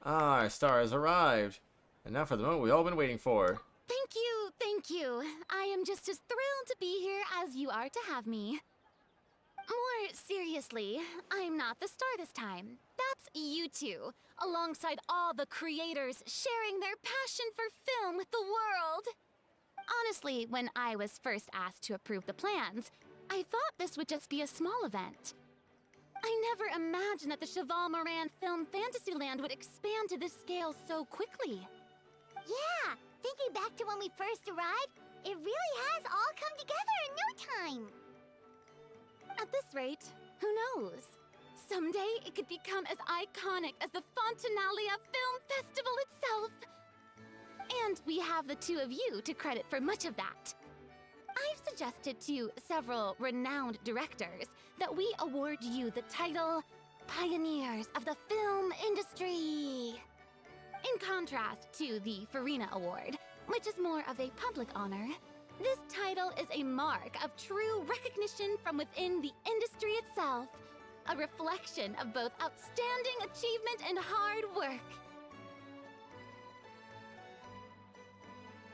Ah, our star has arrived. And now for the moment we've all been waiting for. Thank you, thank you. I am just as thrilled to be here as you are to have me. More seriously, I'm not the star this time. That's you two, alongside all the creators sharing their passion for film with the world. Honestly, when I was first asked to approve the plans, I thought this would just be a small event. I never imagined that the Cheval Moran Film Fantasyland would expand to this scale so quickly. Yeah, thinking back to when we first arrived, it really has all come together in no time. At this rate, who knows? Someday it could become as iconic as the Fontanalia Film Festival itself. And we have the two of you to credit for much of that. I've suggested to several renowned directors that we award you the title Pioneers of the Film Industry. In contrast to the Farina Award, which is more of a public honor, this title is a mark of true recognition from within the industry itself, a reflection of both outstanding achievement and hard work.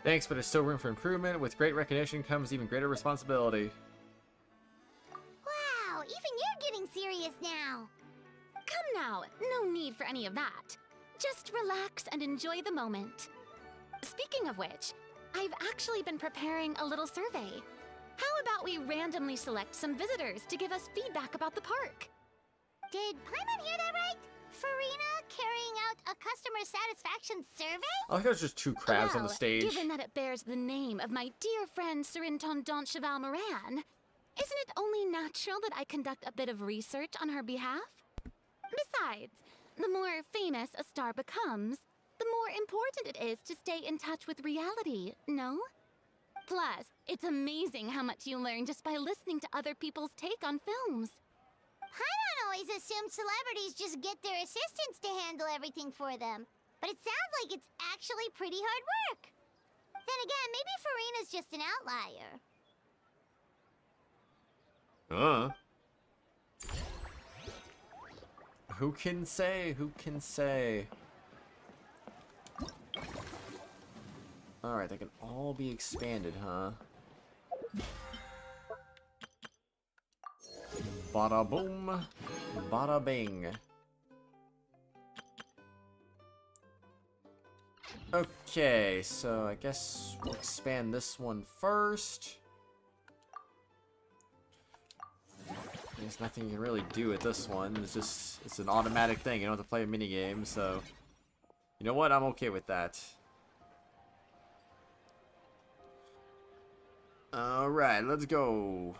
Thanks, but there's still room for improvement. With great recognition comes even greater responsibility. Wow, even you're getting serious now. Come now, no need for any of that. Just relax and enjoy the moment. Speaking of which, I've actually been preparing a little survey. How about we randomly select some visitors to give us feedback about the park? Did Paimon hear that right? Farina carrying out a customer satisfaction survey? I think there's just two crabs on the stage. Given that it bears the name of my dear friend Surintendant Cheval Moran, isn't it only natural that I conduct a bit of research on her behalf? Besides, the more famous a star becomes, the more important it is to stay in touch with reality, no? Plus, it's amazing how much you learn just by listening to other people's take on films. Paimon always assumed celebrities just get their assistants to handle everything for them. But it sounds like it's actually pretty hard work. Then again, maybe Farina's just an outlier. Who can say? Who can say? Alright, they can all be expanded, huh? Bada boom, bada bing. Okay, so I guess we'll expand this one first. There's nothing you can really do with this one. It's an automatic thing. You don't have to play a minigame, so you know what? I'm okay with that. Alright, let's go.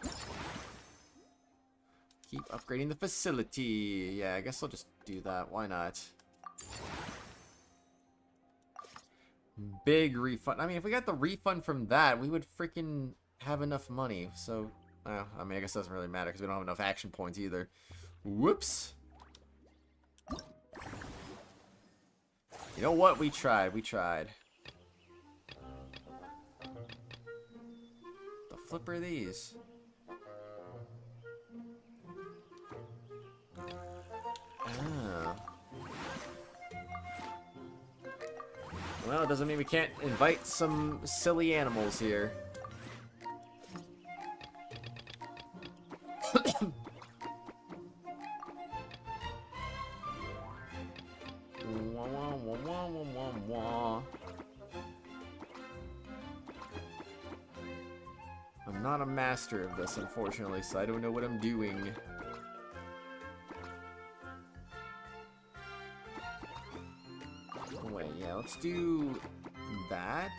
Keep upgrading the facility. Yeah, I guess I'll just do that. Why not? Big refund. I mean, if we got the refund from that, we would freaking have enough money. So, I mean, I guess it doesn't really matter because we don't have enough action points either. Whoops. You know what? We tried. We tried. The flip are these? Ah. Well, it doesn't mean we can't invite some silly animals here. I'm not a master of this, unfortunately, so I don't know what I'm doing. Wait, yeah, let's do that.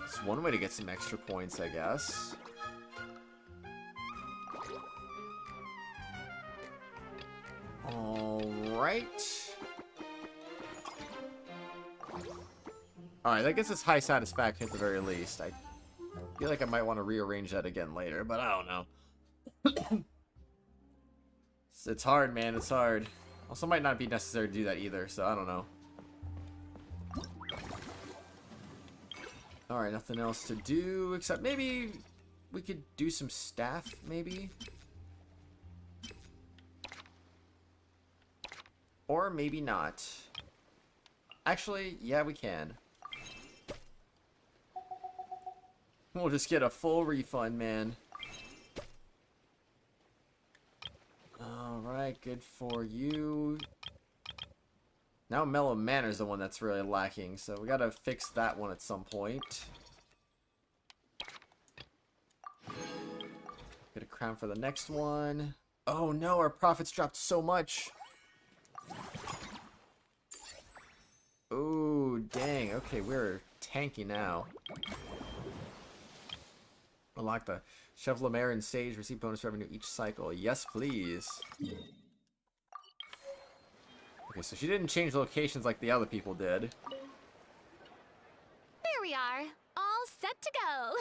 It's one way to get some extra points, I guess. Alright. Alright, that gets us high satisfaction at the very least. I feel like I might want to rearrange that again later, but I don't know. It's hard, man. It's hard. Also, might not be necessary to do that either, so I don't know. Alright, nothing else to do, except maybe we could do some staff, maybe? Or maybe not. Actually, yeah, we can. We'll just get a full refund, man. Alright, good for you. Now Mellow Manor's the one that's really lacking, so we gotta fix that one at some point. Get a crown for the next one. Oh no, our profits dropped so much. Ooh, dang. Okay, we're tanky now. Unlock the Chevalier Mare and Sage. Receive bonus revenue each cycle. Yes, please. Okay, so she didn't change locations like the other people did. There we are, all set to go.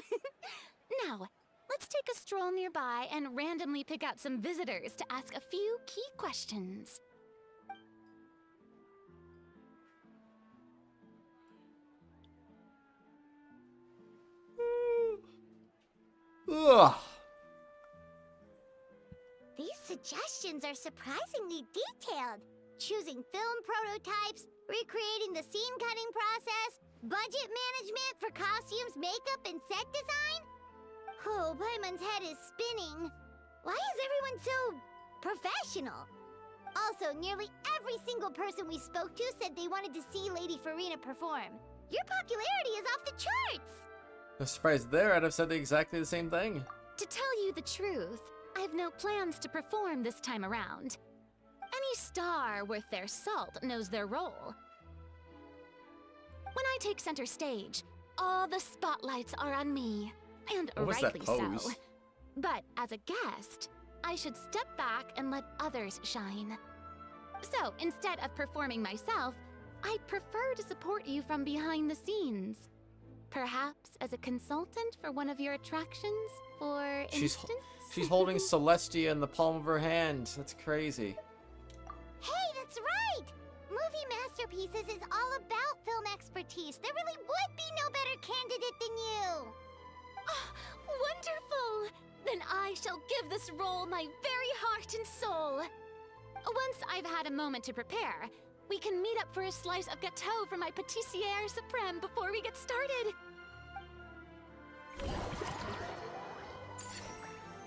Now, let's take a stroll nearby and randomly pick out some visitors to ask a few key questions. Ugh. These suggestions are surprisingly detailed. Choosing film prototypes, recreating the scene cutting process, budget management for costumes, makeup, and set design? Oh, Paimon's head is spinning. Why is everyone so professional? Also, nearly every single person we spoke to said they wanted to see Lady Farina perform. Your popularity is off the charts! No surprise there, I'd have said exactly the same thing. To tell you the truth, I've no plans to perform this time around. Any star worth their salt knows their role. When I take center stage, all the spotlights are on me, and What was rightly that so. pose? But as a guest, I should step back and let others shine. So instead of performing myself, I'd prefer to support you from behind the scenes. Perhaps as a consultant for one of your attractions, for instance? She's holding Celestia in the palm of her hand. That's crazy. Hey, that's right! Movie Masterpieces is all about film expertise. There really would be no better candidate than you! Oh, wonderful! Then I shall give this role my very heart and soul. Once I've had a moment to prepare, we can meet up for a slice of gâteau from my pâtissière suprême before we get started.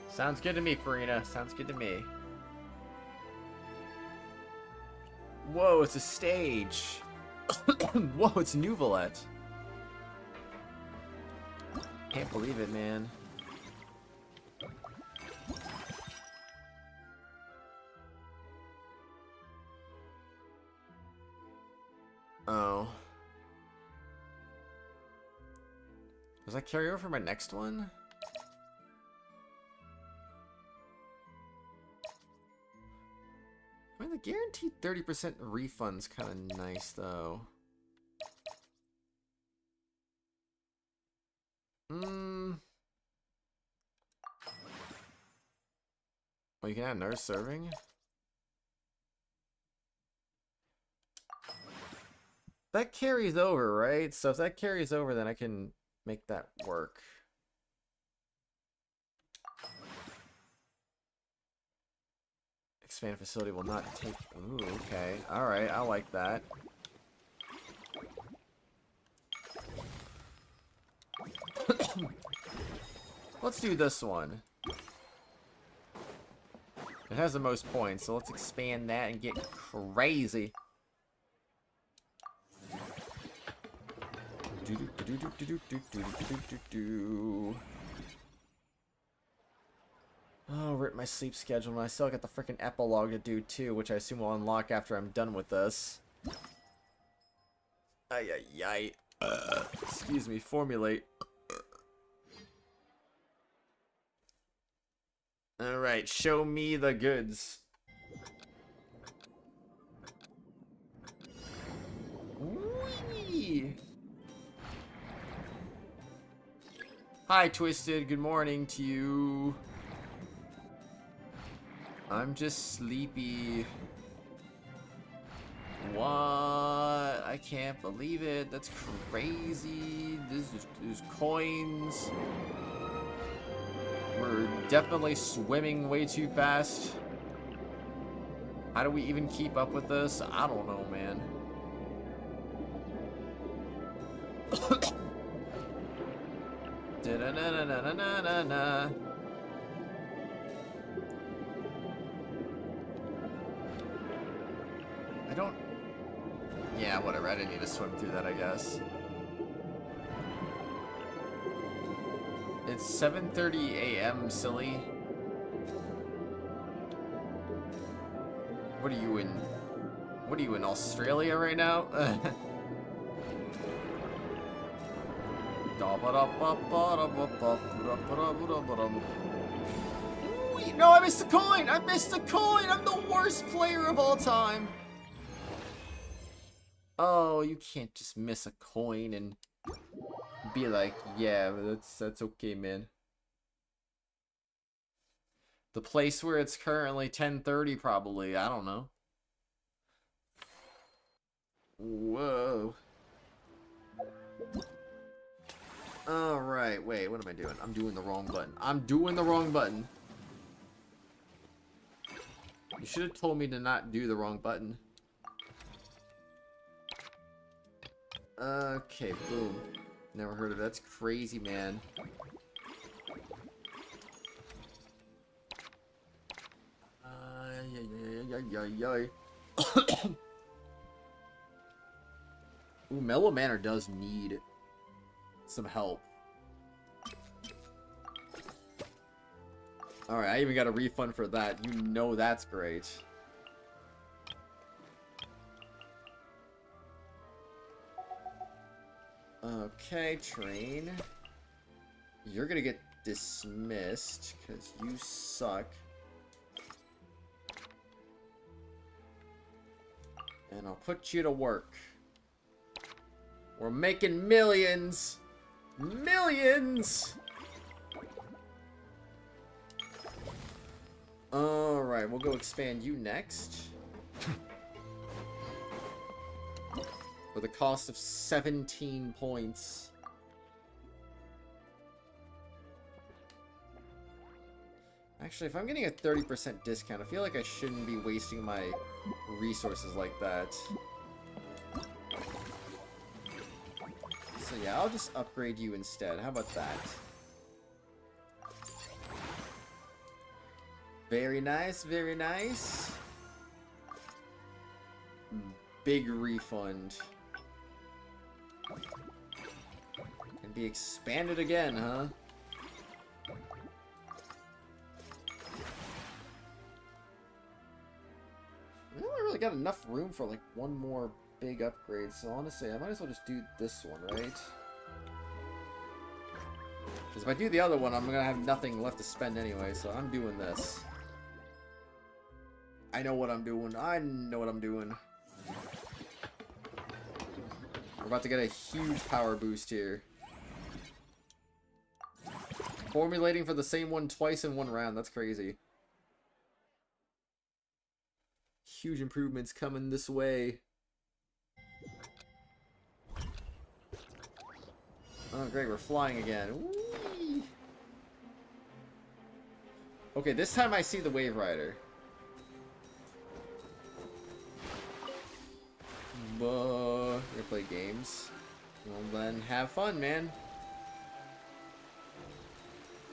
Sounds good to me, Farina. Sounds good to me. Whoa, it's a stage. Whoa, it's Nouvelette. Can't believe it, man. Oh. Does that carry over for my next one? I mean, the guaranteed 30% refund's kind of nice, though. Oh, you can add another serving? That carries over, right? So if that carries over, then I can make that work. Expand facility will not take... Ooh, okay. Alright, I like that. Let's do this one. It has the most points, so let's expand that and get crazy. Oh, rip my sleep schedule, and I still got the freaking epilogue to do too, which I assume will unlock after I'm done with this. Ay ay ay. Excuse me, formulate. Alright, show me the goods. Whee! Hi, Twisted. Good morning to you. I'm just sleepy. What? I can't believe it. That's crazy. There's coins. We're definitely swimming way too fast. How do we even keep up with this? I don't know, man. Da-na-na-na-na-na-na-na. I don't... Yeah, whatever. I didn't need to swim through that, I guess. It's 7:30 a.m., silly. What are you in Australia right now? No, I missed the coin! I missed the coin! I'm the worst player of all time! Oh, you can't just miss a coin and be like, yeah, that's okay, man. The place where it's currently 10:30 probably, I don't know. Whoa. Alright, wait, what am I doing? I'm doing the wrong button. I'm doing the wrong button. You should have told me to not do the wrong button. Okay, boom. Never heard of it. That's crazy, man. Ooh, Mellow Manor does need some help. Alright, I even got a refund for that. You know that's great. Okay, train. You're gonna get dismissed because you suck. And I'll put you to work. We're making millions! Millions! Alright, we'll go expand you next. For the cost of 17 points. Actually, if I'm getting a 30% discount, I feel like I shouldn't be wasting my resources like that. So yeah, I'll just upgrade you instead. How about that? Very nice, very nice. Big refund. Can be expanded again, huh? I don't really got enough room for like one more big upgrade, so honestly, I might as well just do this one, right? Because if I do the other one, I'm gonna have nothing left to spend anyway, so I'm doing this. I know what I'm doing. I know what I'm doing. We're about to get a huge power boost here. Formulating for the same one twice in one round. That's crazy. Huge improvements coming this way. Oh, great. We're flying again. Whee! Okay, this time I see the Wave Rider. Gonna play games. Well then, have fun, man.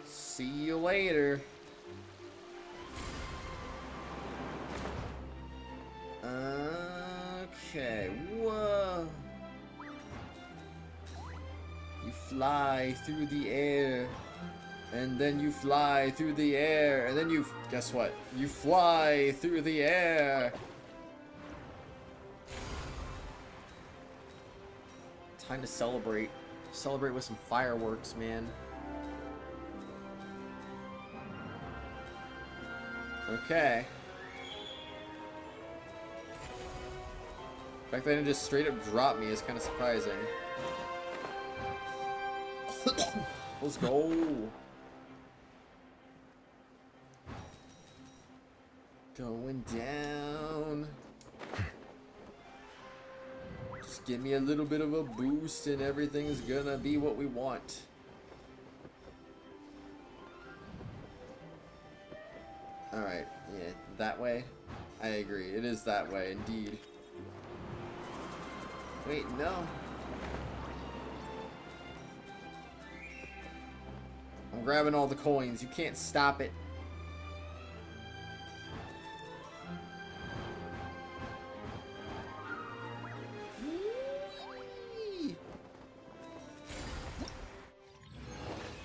See you later. Okay, whoa. You fly through the air. And then you fly through the air. And then you, guess what? You fly through the air. Time to celebrate. Celebrate with some fireworks, man. Okay. The fact that they didn't just straight up drop me is kind of surprising. Let's go. Going down. Just give me a little bit of a boost and everything's gonna be what we want. Alright, yeah, that way? I agree, it is that way, indeed. Wait, no. I'm grabbing all the coins, you can't stop it.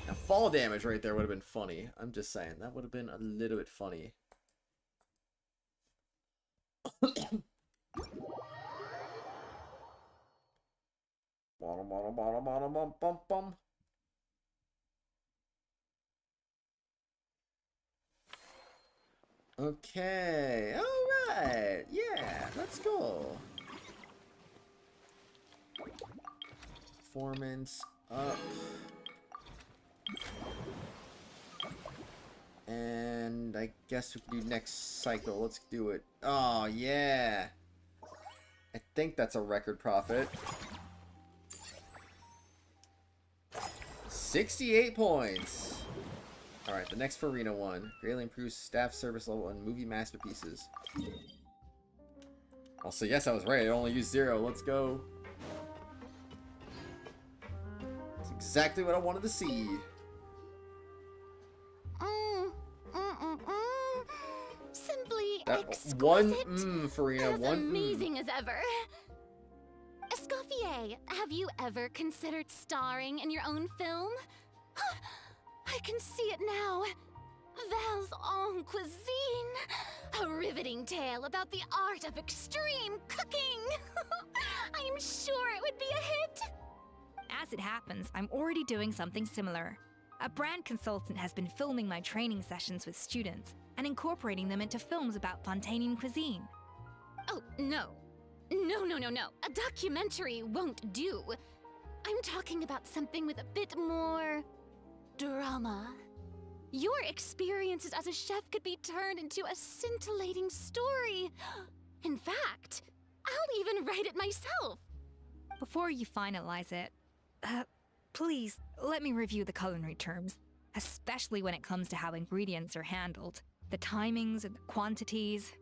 Now, fall damage right there would have been funny. I'm just saying, that would have been a little bit funny. Okay, alright, yeah, let's go. Performance up. And I guess we can do next cycle. Let's do it. Oh, yeah. I think that's a record profit. 68 points. Alright, the next Farina one. Greatly improves staff service level and movie masterpieces. Also, yes, I was right. I only used 0. Let's go. That's exactly what I wanted to see. Simply That exquisite. one Farina, As one amazing as ever. Escoffier, have you ever considered starring in your own film? I can see it now. Val's en cuisine. A riveting tale about the art of extreme cooking. I'm sure it would be a hit. As it happens, I'm already doing something similar. A brand consultant has been filming my training sessions with students and incorporating them into films about Fontanian cuisine. Oh, no. No. A documentary won't do. I'm talking about something with a bit more drama. Your experiences as a chef could be turned into a scintillating story. In fact, I'll even write it myself. Before you finalize it, please let me review the culinary terms, especially when it comes to how ingredients are handled, the timings and the quantities.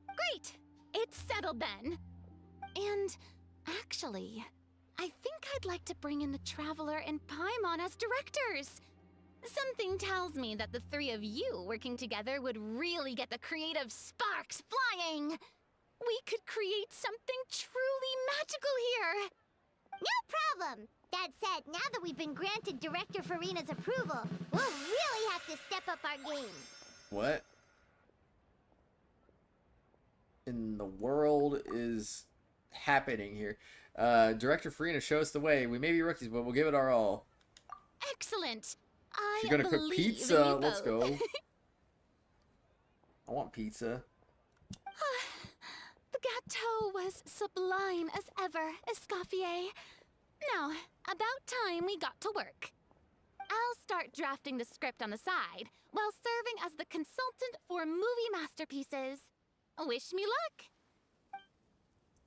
Great! It's settled then. And actually, I think I'd like to bring in the Traveler and Paimon as directors. Something tells me that the three of you working together would really get the creative sparks flying. We could create something truly magical here. No problem. That said, now that we've been granted Director Farina's approval, we'll really have to step up our game. What in the world is happening here? Director Farina, show us the way. We may be rookies, but we'll give it our all. Excellent. She's gonna cook believe in pizza. you Let's both. go. I want pizza. The gâteau was sublime as ever, Escoffier. Now, about time we got to work. I'll start drafting the script on the side, while serving as the consultant for movie masterpieces. Wish me luck!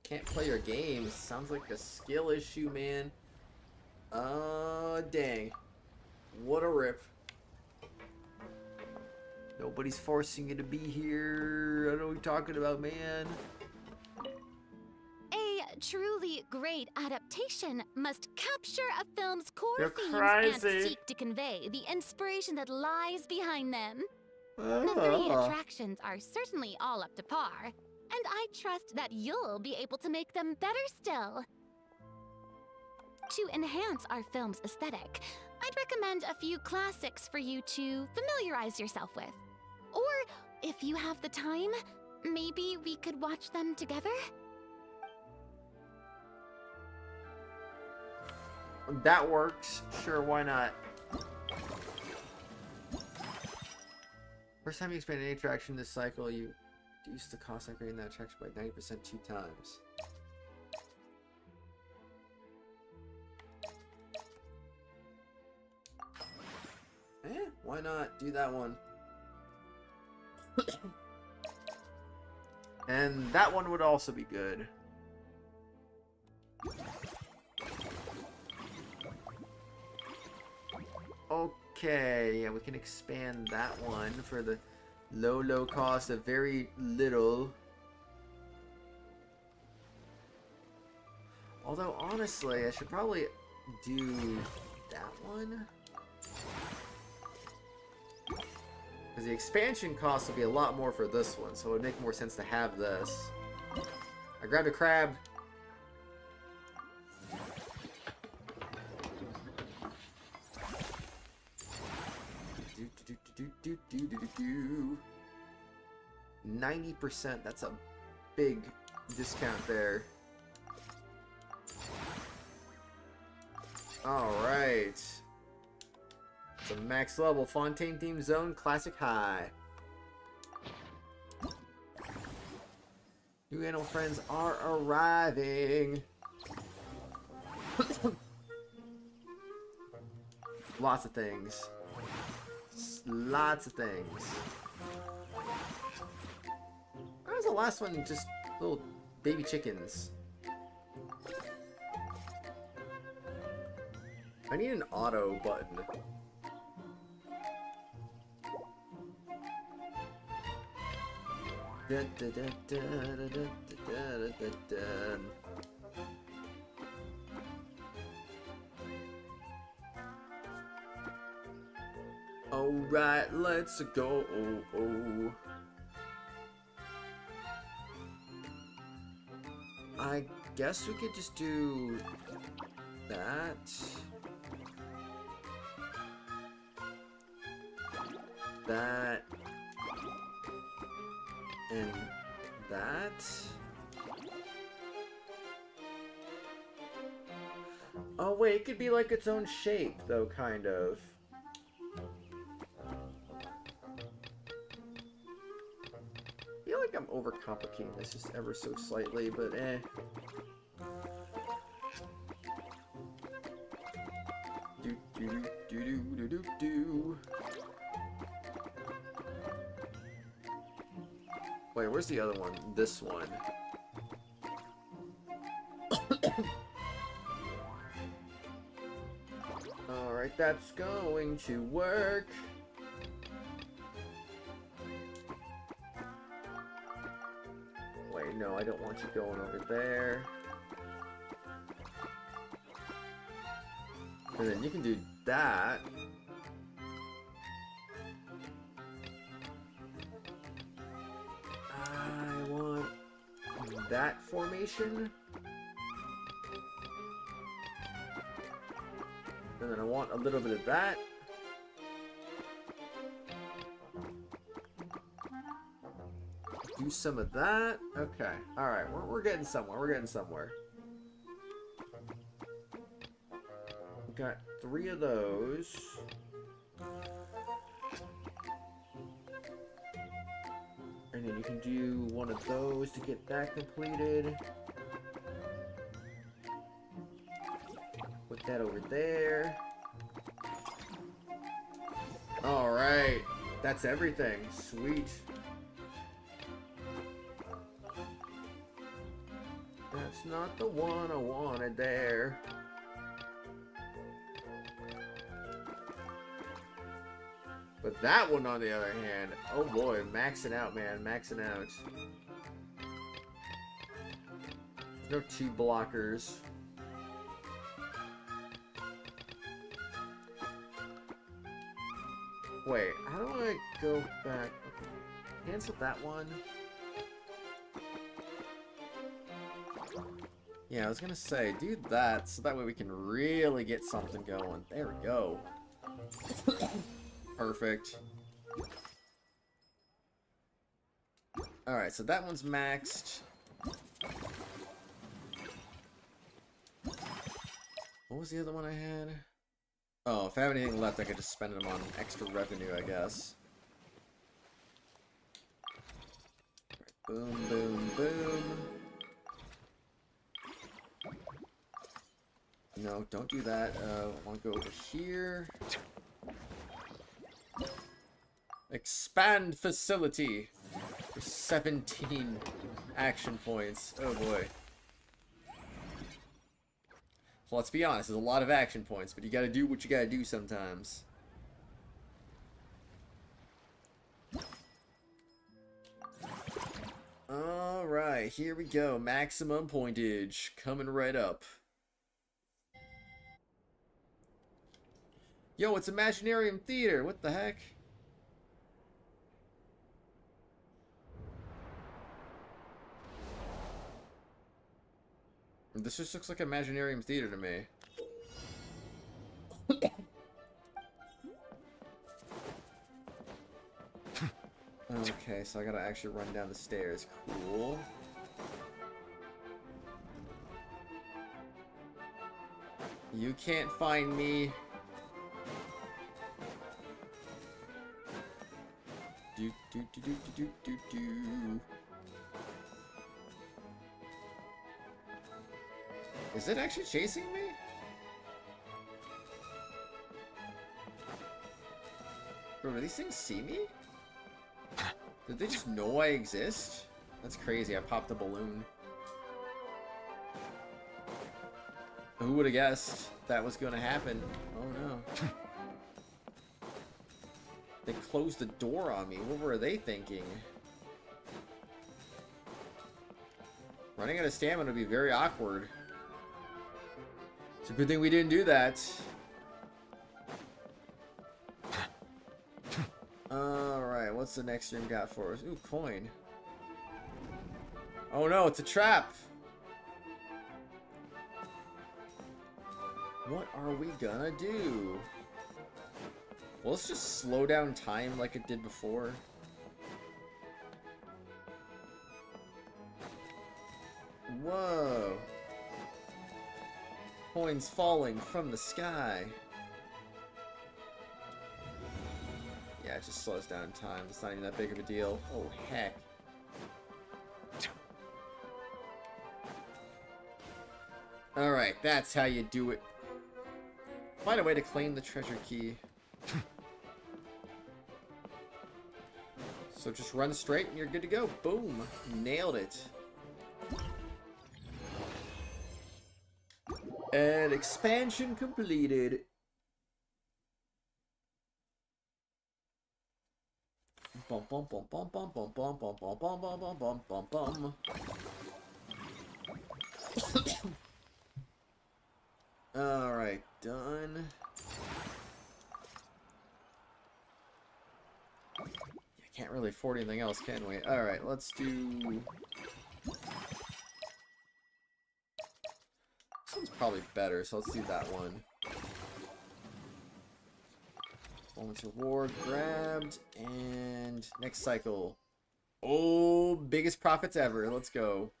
Can't play your games. Sounds like a skill issue, man. Dang. What a rip. Nobody's forcing you to be here. I know what you're talking about, man. A truly great adaptation must capture a film's core You're themes crazy. and seek to convey the inspiration that lies behind them. The three attractions are certainly all up to par, and I trust that you'll be able to make them better still. To enhance our film's aesthetic, I'd recommend a few classics for you to familiarize yourself with. Or, if you have the time, maybe we could watch them together? That works. Sure, why not? First time you expand any attraction this cycle, you reduce the cost of creating that attraction by 90% 2 times. Why not do that one? And that one would also be good. Okay, yeah, we can expand that one for the low cost of very little. Although, honestly, I should probably do that one. Because the expansion cost will be a lot more for this one, so it would make more sense to have this. I grabbed a crab. Do 90%, that's a big discount there. Alright. It's a max level Fontaine themed zone, classic high. New animal friends are arriving. Lots of things. Lots of things. Where was the last one? Just little baby chickens. I need an auto button. Alright, let's go. I guess we could just do that. That. And that. Oh wait, it could be like its own shape though, kind of. I feel like I'm overcomplicating this just ever so slightly, but eh. Do. Wait, where's the other one? This one. Alright, that's going to work. Wait, no, I don't want you going over there. And then you can do that. I want that formation. And then I want a little bit of that. Do some of that. Okay. Alright, we're getting somewhere. We're getting somewhere. Got 3 of those. And then you can do one of those to get that completed. Put that over there. Alright. That's everything. Sweet. That's not the one I wanted there. But that one, on the other hand, oh boy, maxing out, man, maxing out. No 2 blockers. Wait, how do I go back? Cancel that one. Yeah, I was gonna say, do that, so that way we can really get something going. There we go. Perfect. Alright, so that one's maxed. What was the other one I had? Oh, if I have anything left, I could just spend them on extra revenue, I guess. Boom, boom, boom. No, don't do that. I want to go over here. Expand facility for 17 action points. Oh boy. Well, let's be honest, there's a lot of action points, but you gotta do what you gotta do sometimes. Alright, here we go. Maximum pointage coming right up. Yo, it's Imaginarium Theater. What the heck? This just looks like Imaginarium Theater to me. Okay, so I gotta actually run down the stairs. Cool. You can't find me. Do do do do do do do. Is it actually chasing me? Bro, do these things see me? Did they just know I exist? That's crazy, I popped a balloon. Who would have guessed that was gonna happen? Oh no. They closed the door on me. What were they thinking? Running out of stamina would be very awkward. It's a good thing we didn't do that. Alright, what's the next room got for us? Ooh, coin. Oh no, it's a trap! What are we gonna do? Well, let's just slow down time like it did before. Whoa. Coins falling from the sky. Yeah, it just slows down time. It's not even that big of a deal. Oh, heck. Alright, that's how you do it. Find a way to claim the treasure key. So just run straight and you're good to go. Boom. Nailed it. And expansion completed. Bum bum bum bum bum bum bum bum bum bum bum bum bum bum. Alright, done. Can't really afford anything else, can we? Alright, let's do... This one's probably better, so let's do that one. Bonus reward grabbed, and next cycle. Oh, biggest profits ever. Let's go.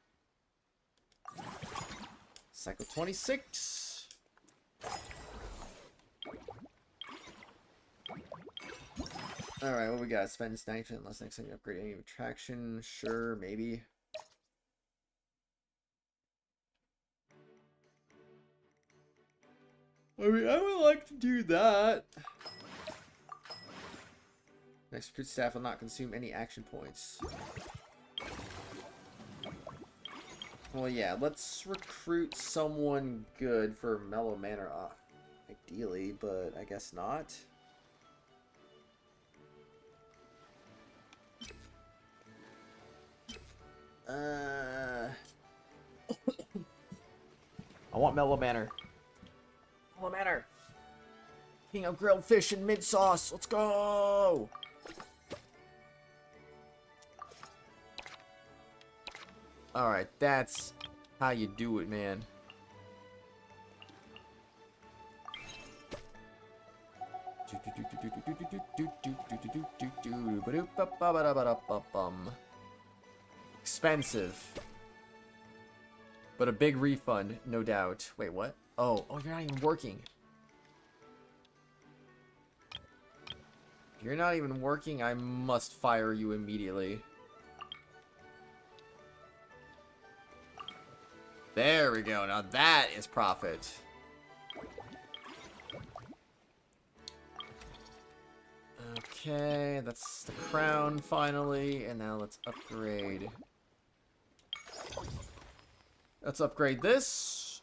Cycle 26. Alright, what we got? Spend 90% unless next time you upgrade any attraction. Sure, maybe. I mean, I would like to do that. Next recruit staff will not consume any action points. Well, yeah, let's recruit someone good for Mellow Manor. Ideally, but I guess not. I want Mellow Manor. Mellow Manor. King of grilled fish and mid sauce. Let's go. All right, that's how you do it, man. Expensive. But a big refund, no doubt. Wait, what? Oh, you're not even working. You're not even working, I must fire you immediately. There we go, now that is profit. Okay, that's the crown finally, and now let's upgrade. Let's upgrade this.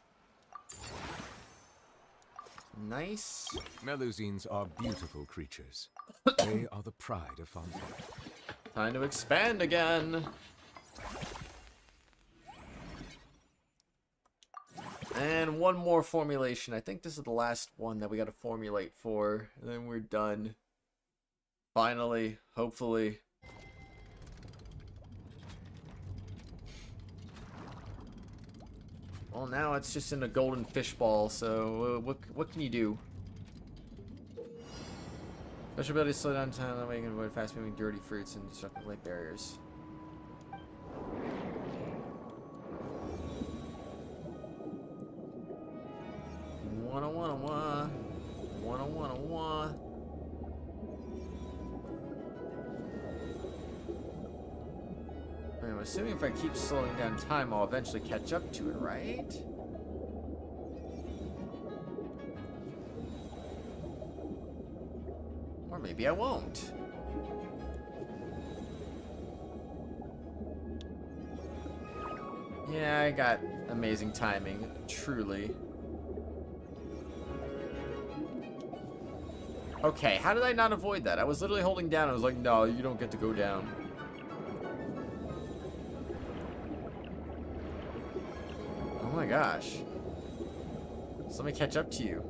Nice. Melusines are beautiful creatures. They are the pride of Fontaine. Time to expand again. And one more formulation. I think this is the last one that we got to formulate for. And then we're done. Finally, hopefully. Well, now it's just in a golden fishball, so what can you do? Special ability to slow down time, that way you can avoid fast-moving dirty fruits and destructive light barriers. I'm assuming if I keep slowing down time, I'll eventually catch up to it, right? Or maybe I won't. Yeah, I got amazing timing, truly. Okay, how did I not avoid that? I was literally holding down. I was like, no, you don't get to go down. Oh my gosh. So let me catch up to you.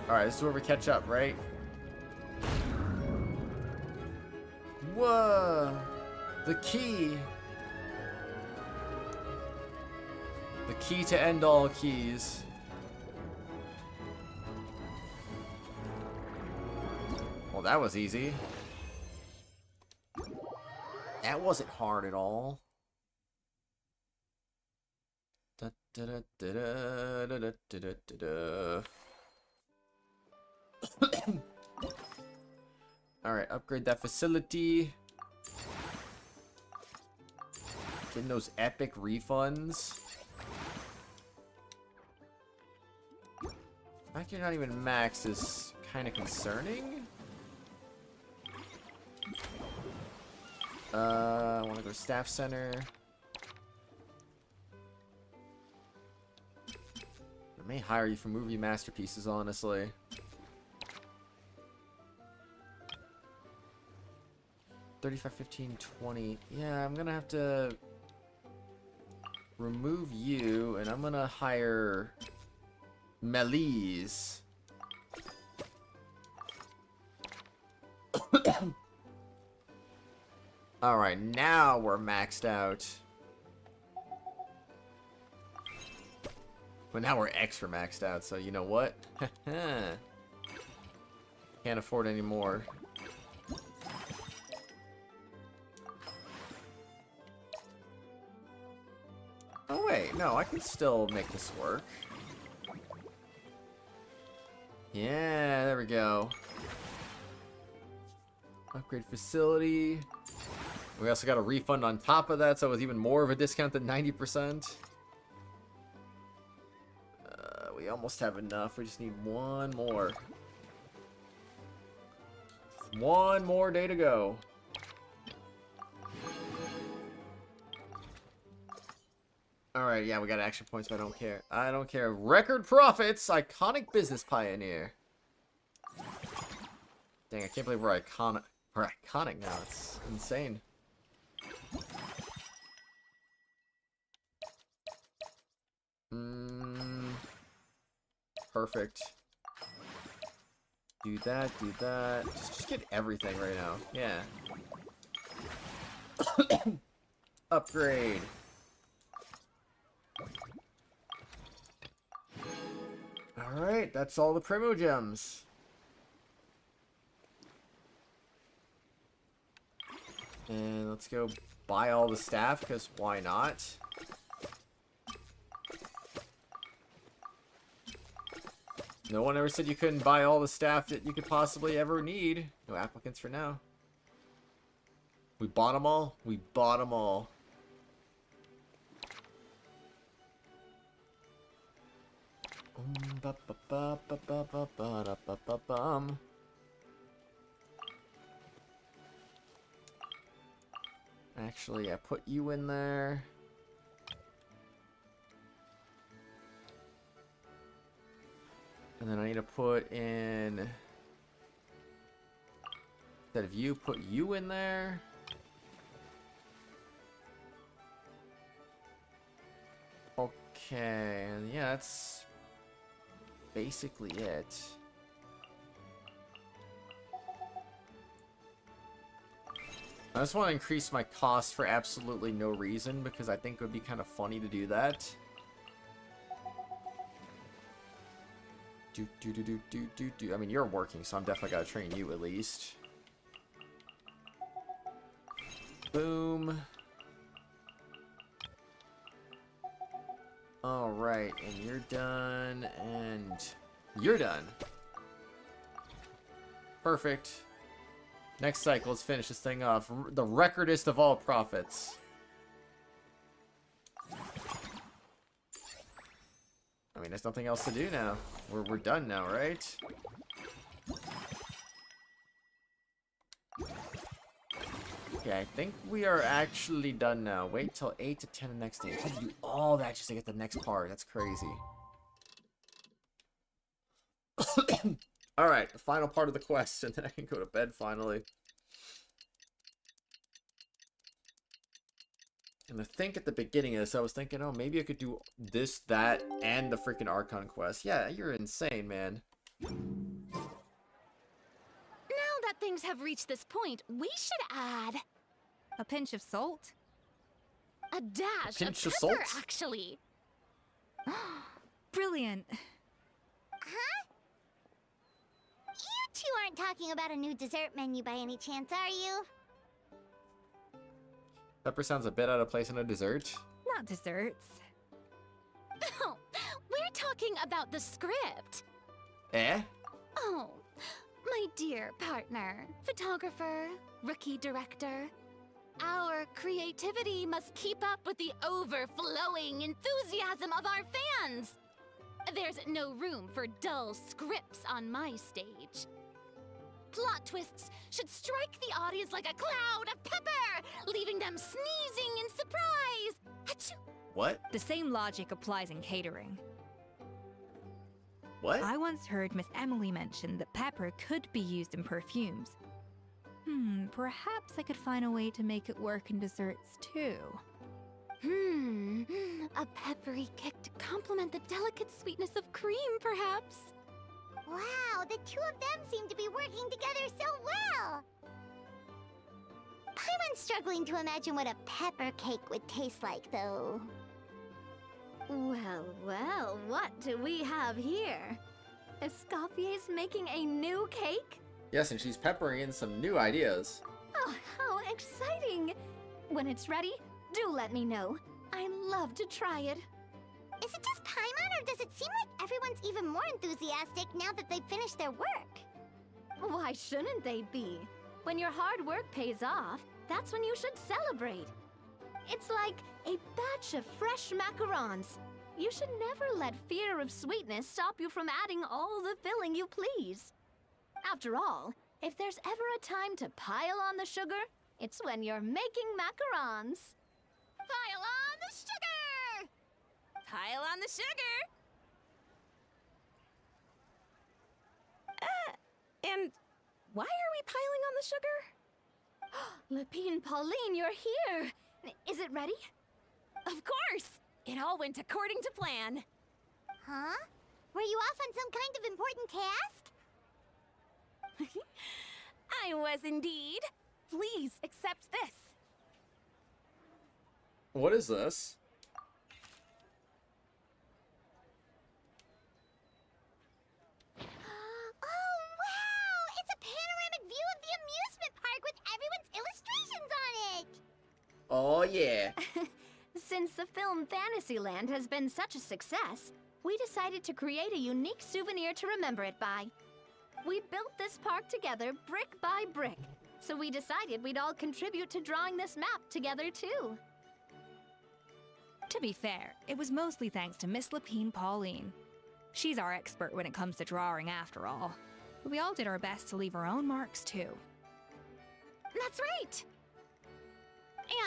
Alright, this is where we catch up, right? Whoa! The key! The key to end all keys. Well, that was easy. That wasn't hard at all. Da, da, da, da, da, da, da, da, da, da. Alright, upgrade that facility. Getting those epic refunds. The fact you're not even max is kind of concerning. I want to go to staff center. I may hire you for movie masterpieces, honestly. $35, $15, $20. Yeah, I'm gonna have to remove you, and I'm gonna hire Melis. Alright, now we're maxed out. But now we're extra maxed out, so you know what? Can't afford any more. Oh wait, no, I can still make this work. Yeah, there we go. Upgrade facility. We also got a refund on top of that, so it was even more of a discount than 90%. We almost have enough. We just need one more. One more day to go. Alright, yeah, we got action points, but I don't care. I don't care. Record profits! Iconic business pioneer. Dang, I can't believe we're iconic. We're iconic now. It's insane. Perfect. Do that, do that. Just get everything right now. Yeah. Upgrade. Alright, that's all the Primo Gems. And let's go buy all the staff, because why not? No one ever said you couldn't buy all the staff that you could possibly ever need. No applicants for now. We bought them all? We bought them all. Actually, I put you in there. And then I need to put in... Instead of you, put you in there. Okay, and yeah, that's basically it. I just want to increase my cost for absolutely no reason, because I think it would be kind of funny to do that. I mean, you're working, so I'm definitely gotta train you at least. Boom. Alright, and you're done, and you're done. Perfect. Next cycle, let's finish this thing off. The recordist of all prophets. I mean, there's nothing else to do now. We're done now, right? Okay, I think we are actually done now. Wait till 8 to 10 the next day. I had to do all that just to get the next part. That's crazy. Alright, the final part of the quest, and then I can go to bed finally. And I think at the beginning of this, I was thinking, oh, maybe I could do this, that, and the freaking Archon quest. Yeah, you're insane, man. Now that things have reached this point, we should add... A pinch of salt? A dash A pinch of of pepper, salt? actually. Brilliant. Huh? You two aren't talking about a new dessert menu by any chance, are you? Pepper sounds a bit out of place in a dessert. Not desserts. Oh, we're talking about the script. Eh? Oh, my dear partner, photographer, rookie director. Our creativity must keep up with the overflowing enthusiasm of our fans. There's no room for dull scripts on my stage. Plot twists should strike the audience like a cloud of pepper, leaving them sneezing in surprise. Achoo! What? The same logic applies in catering. What? I once heard Miss Emily mention that pepper could be used in perfumes. Perhaps I could find a way to make it work in desserts too. A peppery kick to complement the delicate sweetness of cream, perhaps. Wow, the two of them seem to be working together so well. Paimon's struggling to imagine what a pepper cake would taste like, though. Well, well, what do we have here? Escoffier's making a new cake? Yes, and she's peppering in some new ideas. Oh, how exciting! When it's ready, do let me know. I'd love to try it. Is it just Paimon, or does it seem like everyone's even more enthusiastic now that they've finished their work? Why shouldn't they be? When your hard work pays off, that's when you should celebrate. It's like a batch of fresh macarons. You should never let fear of sweetness stop you from adding all the filling you please. After all, if there's ever a time to pile on the sugar, it's when you're making macarons. Pile on the sugar! Pile on the sugar! And why are we piling on the sugar? Lepine Pauline, you're here! Is it ready? Of course! It all went according to plan. Huh? Were you off on some kind of important task? I was indeed. Please accept this. What is this? Oh, wow! It's a panoramic view of the amusement park with everyone's illustrations on it! Oh, yeah. Since the film Fantasyland has been such a success, we decided to create a unique souvenir to remember it by. We built this park together brick by brick, so we decided we'd all contribute to drawing this map together too. To be fair, it was mostly thanks to Miss Lapine Pauline. She's our expert when it comes to drawing after all. But we all did our best to leave our own marks too. That's right!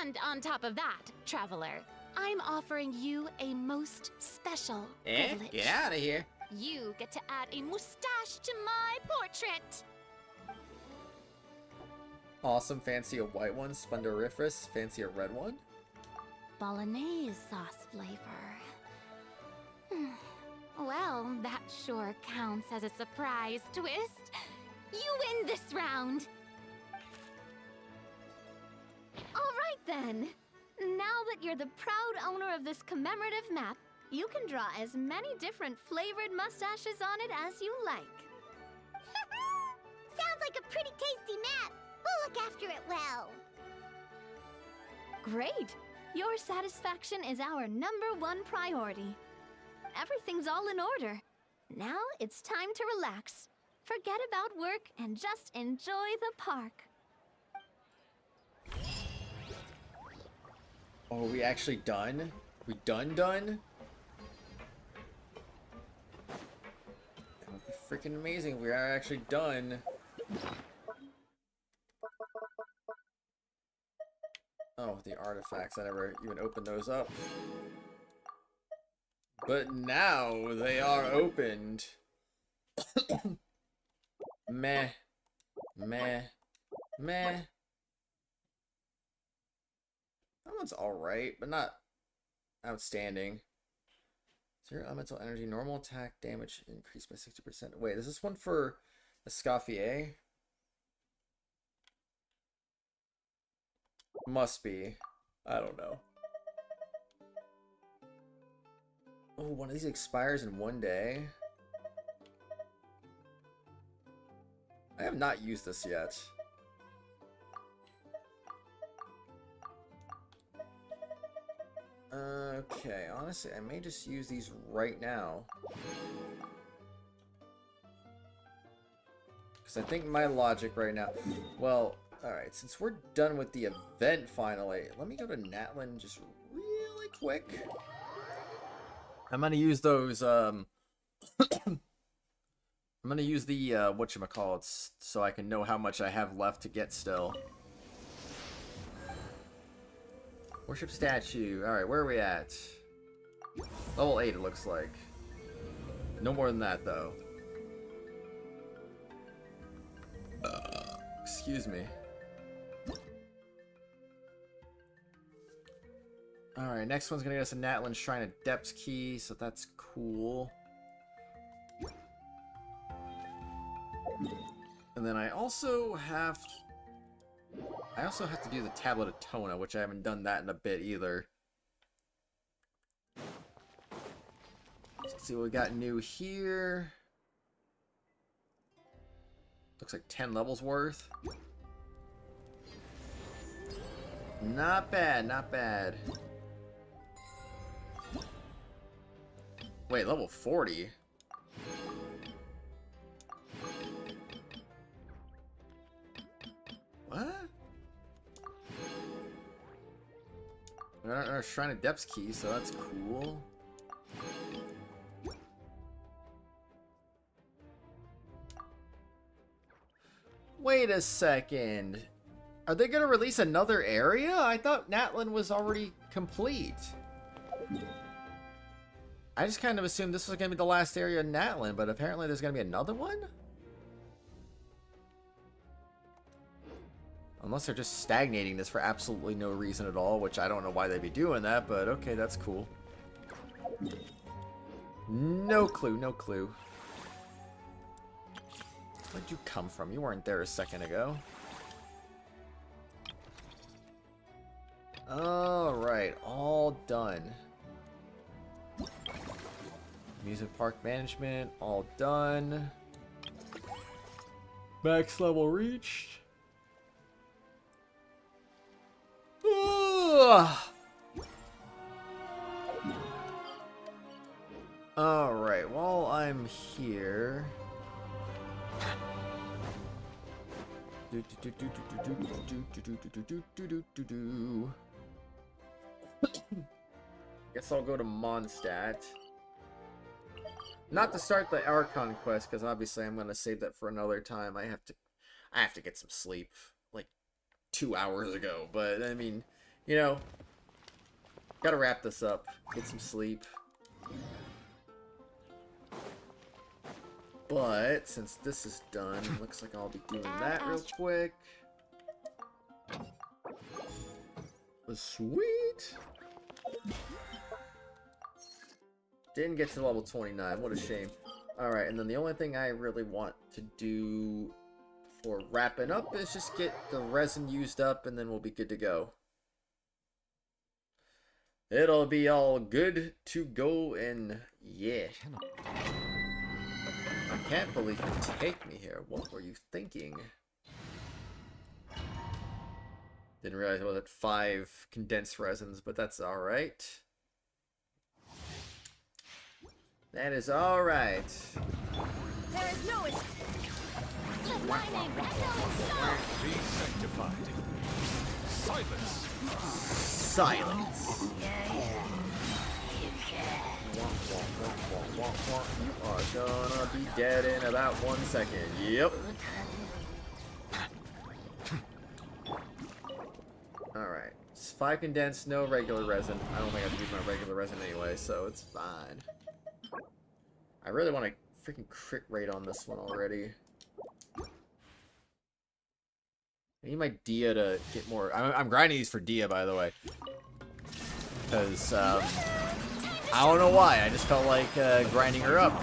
And on top of that, Traveler, I'm offering you a most special privilege. Get out of here. You get to add a mustache to my portrait! Awesome. Fancy a white one. Splendoriferous. Fancy a red one. Bolognese sauce flavor. Well, that sure counts as a surprise twist. You win this round! Alright then! Now that you're the proud owner of this commemorative map, you can draw as many different flavored mustaches on it as you like. Sounds like a pretty tasty map. We'll look after it well. Great! Your satisfaction is our #1 priority. Everything's all in order. Now it's time to relax. Forget about work and just enjoy the park. Oh, are we actually done? We done? That would be freaking amazing if we are actually done. Oh, the artifacts. I never even opened those up. But now they are opened. Meh. Meh. Meh. That one's alright, but not outstanding. Zero elemental energy, normal attack damage increased by 60%. Wait, is this one for Escoffier? Must be. I don't know. Oh, one of these expires in 1 day. I have not used this yet. Okay, honestly, I may just use these right now. Because I think my logic right now... Well, alright, since we're done with the event finally, let me go to Natlan just really quick. I'm gonna use those, I'm gonna use the, whatchamacallits, so I can know how much I have left to get still. Worship statue. Alright, where are we at? Level 8, it looks like. No more than that, though. Excuse me. Alright, next one's gonna get us a Natlan Shrine of Depths key, so that's cool. And then I also have to do the Tablet of Tona, which I haven't done that in a bit either. Let's see what we got new here. Looks like 10 levels worth. Not bad, not bad. Wait, level 40? What? We got our Shrine of Depths key, so that's cool. Wait a second. Are they gonna release another area? I thought Natlan was already complete. I just kind of assumed this was gonna be the last area in Natlan, but apparently there's gonna be another one? Unless they're just stagnating this for absolutely no reason at all, which I don't know why they'd be doing that, but okay, that's cool. No clue, no clue. Where'd you come from? You weren't there a second ago. Alright. Alright, all done. Amusement park management, all done. Max level reached. Alright, while I'm here... Guess I'll go to Mondstadt. Not to start the Archon quest, because obviously I'm gonna save that for another time. I have to get some sleep, like 2 hours ago. But I mean, you know, gotta wrap this up. Get some sleep. But since this is done, looks like I'll be doing that real quick. Sweet. Didn't get to level 29. What a shame. Alright, and then the only thing I really want to do for wrapping up is just get the resin used up, and then we'll be good to go. It'll be all good to go, and yeah. I can't believe you take me here. What were you thinking? Didn't realize I was at 5 condensed resins, but that's alright. That is alright. There is no My name, be sanctified. Silence. Silence. You are gonna be dead in about 1 second. Yep. Alright. It's 5 condensed, no regular resin. I don't think I've used my regular resin anyway, so it's fine. I really want to freaking crit rate on this one already. I need my Dia to get more. I'm grinding these for Dia, by the way. Because, I don't know why. I just felt like grinding her up.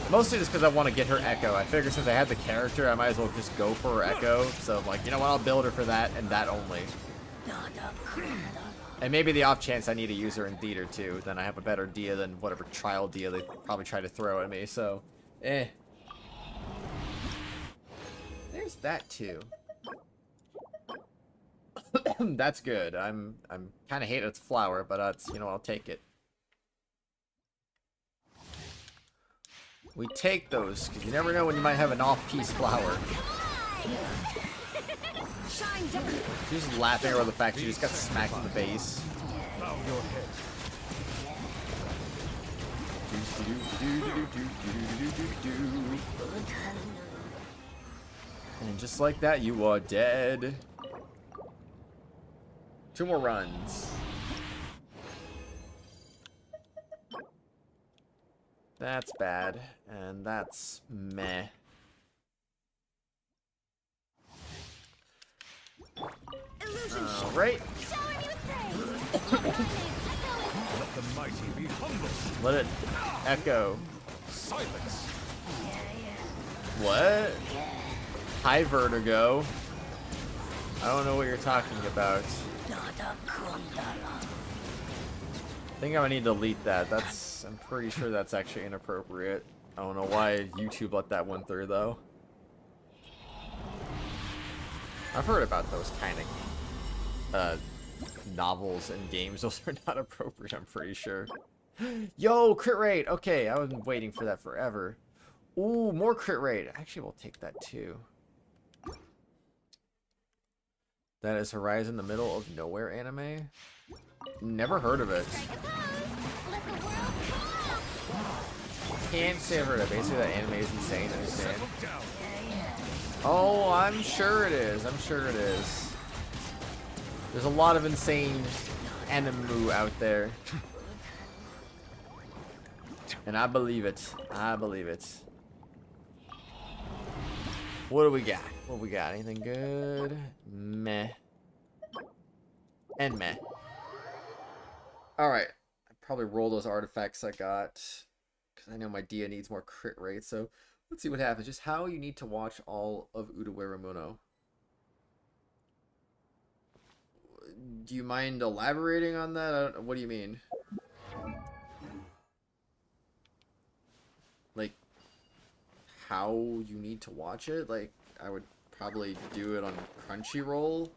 Mostly just because I want to get her Echo. I figured since I had the character, I might as well just go for her Echo. So I'm like, you know what? I'll build her for that and that only. And maybe the off chance I need to use her in theater too. Then I have a better Dia than whatever trial Dia they probably try to throw at me. So, eh. There's that too. That's good. I'm kind of hate it's flower, but that's, you know, I'll take it. We take those because you never know when you might have an off-piece flower. She's laughing over the fact she just got smacked in the face. And just like that, you are dead. 2 more runs. That's bad, and that's meh. Alright. Let the mighty be humble. Let it echo. Silence. What? High vertigo. I don't know what you're talking about. I think I need to delete that. I'm pretty sure that's actually inappropriate. I don't know why YouTube let that one through though. I've heard about those kind of novels and games. Those are not appropriate, I'm pretty sure. Yo, crit rate! Okay, I was waiting for that forever. Ooh, more crit rate. Actually, we'll take that too. That is Horizon the Middle of Nowhere anime? Never heard of it. Can't say I've heard of it. Basically, that anime is insane, I understand. Oh, I'm sure it is. I'm sure it is. There's a lot of insane anime out there. And I believe it. I believe it. What do we got? What do we got? Anything good? Meh. And meh. Alright. I probably roll those artifacts I got. Because I know my Dia needs more crit rate. So let's see what happens. Just how you need to watch all of Udawaramuno. Do you mind elaborating on that? What do you mean? Like, how you need to watch it? Like, I would probably do it on Crunchyroll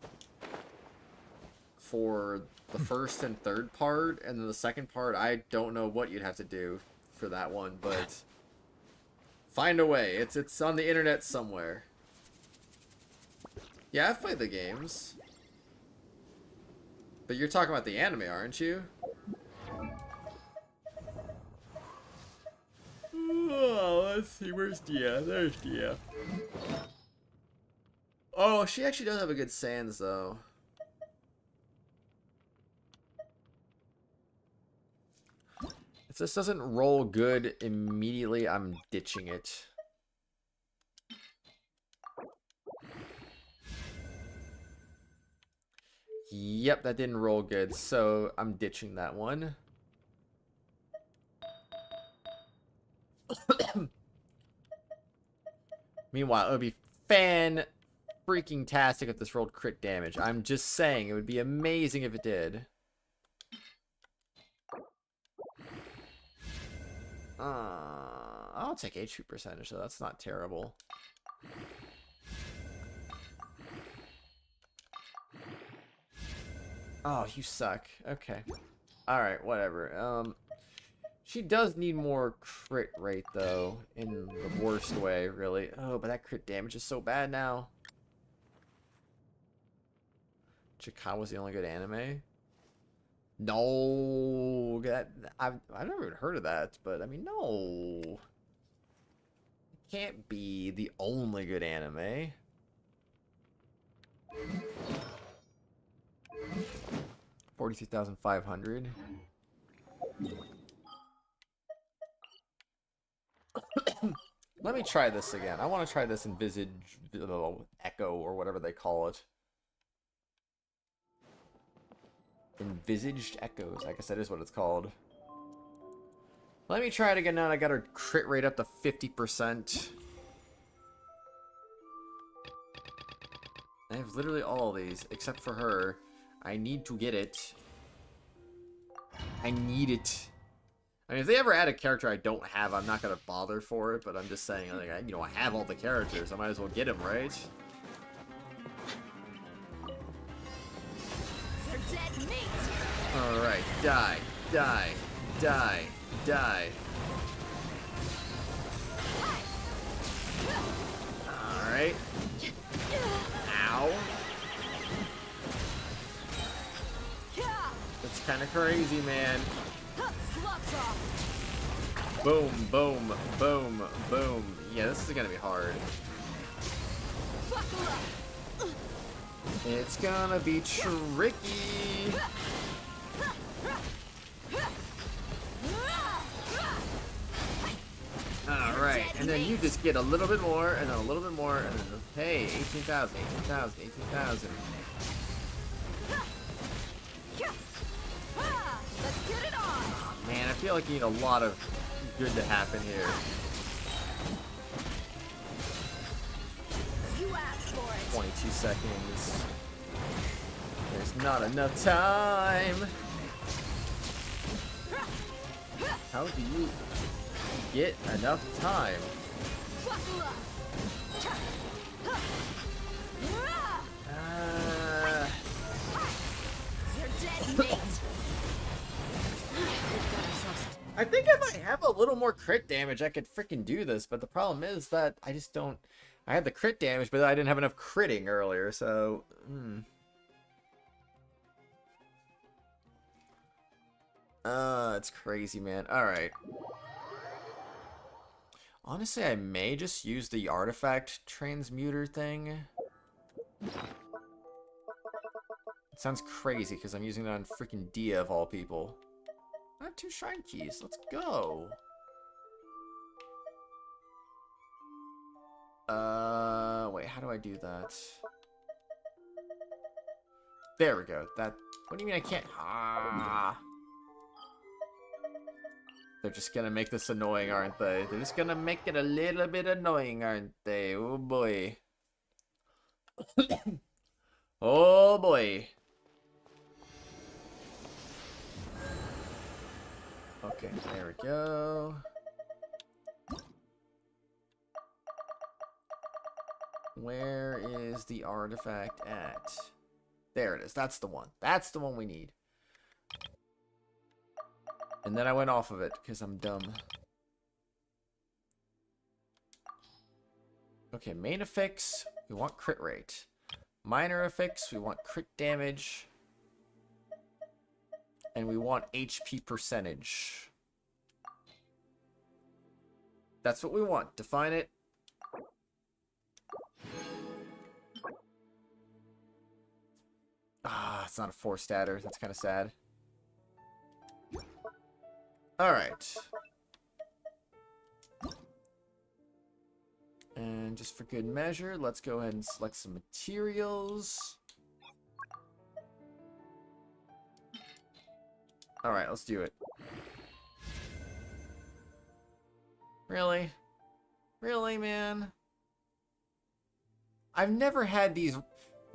for the first and third part, and then the second part, I don't know what you'd have to do for that one, but find a way. It's on the internet somewhere. Yeah, I've played the games. But you're talking about the anime, aren't you? Oh, let's see. Where's Dia? There's Dia. Oh, she actually does have a good sans, though. If this doesn't roll good immediately, I'm ditching it. Yep, that didn't roll good, so I'm ditching that one. Meanwhile, it would be freaking-tastic if this rolled crit damage. I'm just saying, it would be amazing if it did. I'll take HP percentage, so that's not terrible. Oh, you suck. Okay. Alright, whatever. She does need more crit rate, though, in the worst way, really. Oh, but that crit damage is so bad now. Chikawa's the only good anime? No, I've never even heard of that, but I mean, no. It can't be the only good anime. 42,500. Let me try this again. I want to try this in Visage Echo or whatever they call it. Envisaged Echoes. I guess that is what it's called. Let me try it again now. I got her crit rate up to 50%. I have literally all of these, except for her. I need to get it. I need it. I mean, if they ever add a character I don't have, I'm not going to bother for it, but I'm just saying, like, you know, I have all the characters. I might as well get them, right? Alright, die, die, die, die. Alright. Ow. That's kind of crazy, man. Boom, boom, boom, boom. Yeah, this is gonna be hard. It's gonna be tricky. Alright, and then you just get a little bit more, and then a little bit more, and then, hey, 18,000, 18,000, 18,000. Let's get it on. Man, I feel like you need a lot of good to happen here. You asked for it. 22 seconds. There's not enough time. How do you get enough time? You're dead meat. I think if I have a little more crit damage, I could freaking do this, but the problem is that I just don't... I had the crit damage, but I didn't have enough critting earlier, so... It's crazy, man. Alright. Honestly, I may just use the artifact transmuter thing. It sounds crazy, because I'm using it on freaking Dia, of all people. I have 2 shrine keys. Let's go. Wait, how do I do that? There we go. That. What do you mean I can't? Ah. They're just gonna make this annoying, aren't they? They're just gonna make it a little bit annoying, aren't they? Oh boy. Oh boy. Okay, there we go. Where is the artifact at? There it is. That's the one. That's the one we need. And then I went off of it because I'm dumb. Okay, main effects, we want crit rate. Minor effects, we want crit damage. And we want HP percentage. That's what we want. Define it. Ah, it's not a 4-statter. That's kind of sad. Alright. And just for good measure, let's go ahead and select some materials. Alright, let's do it. Really? Really, man? I've never had these...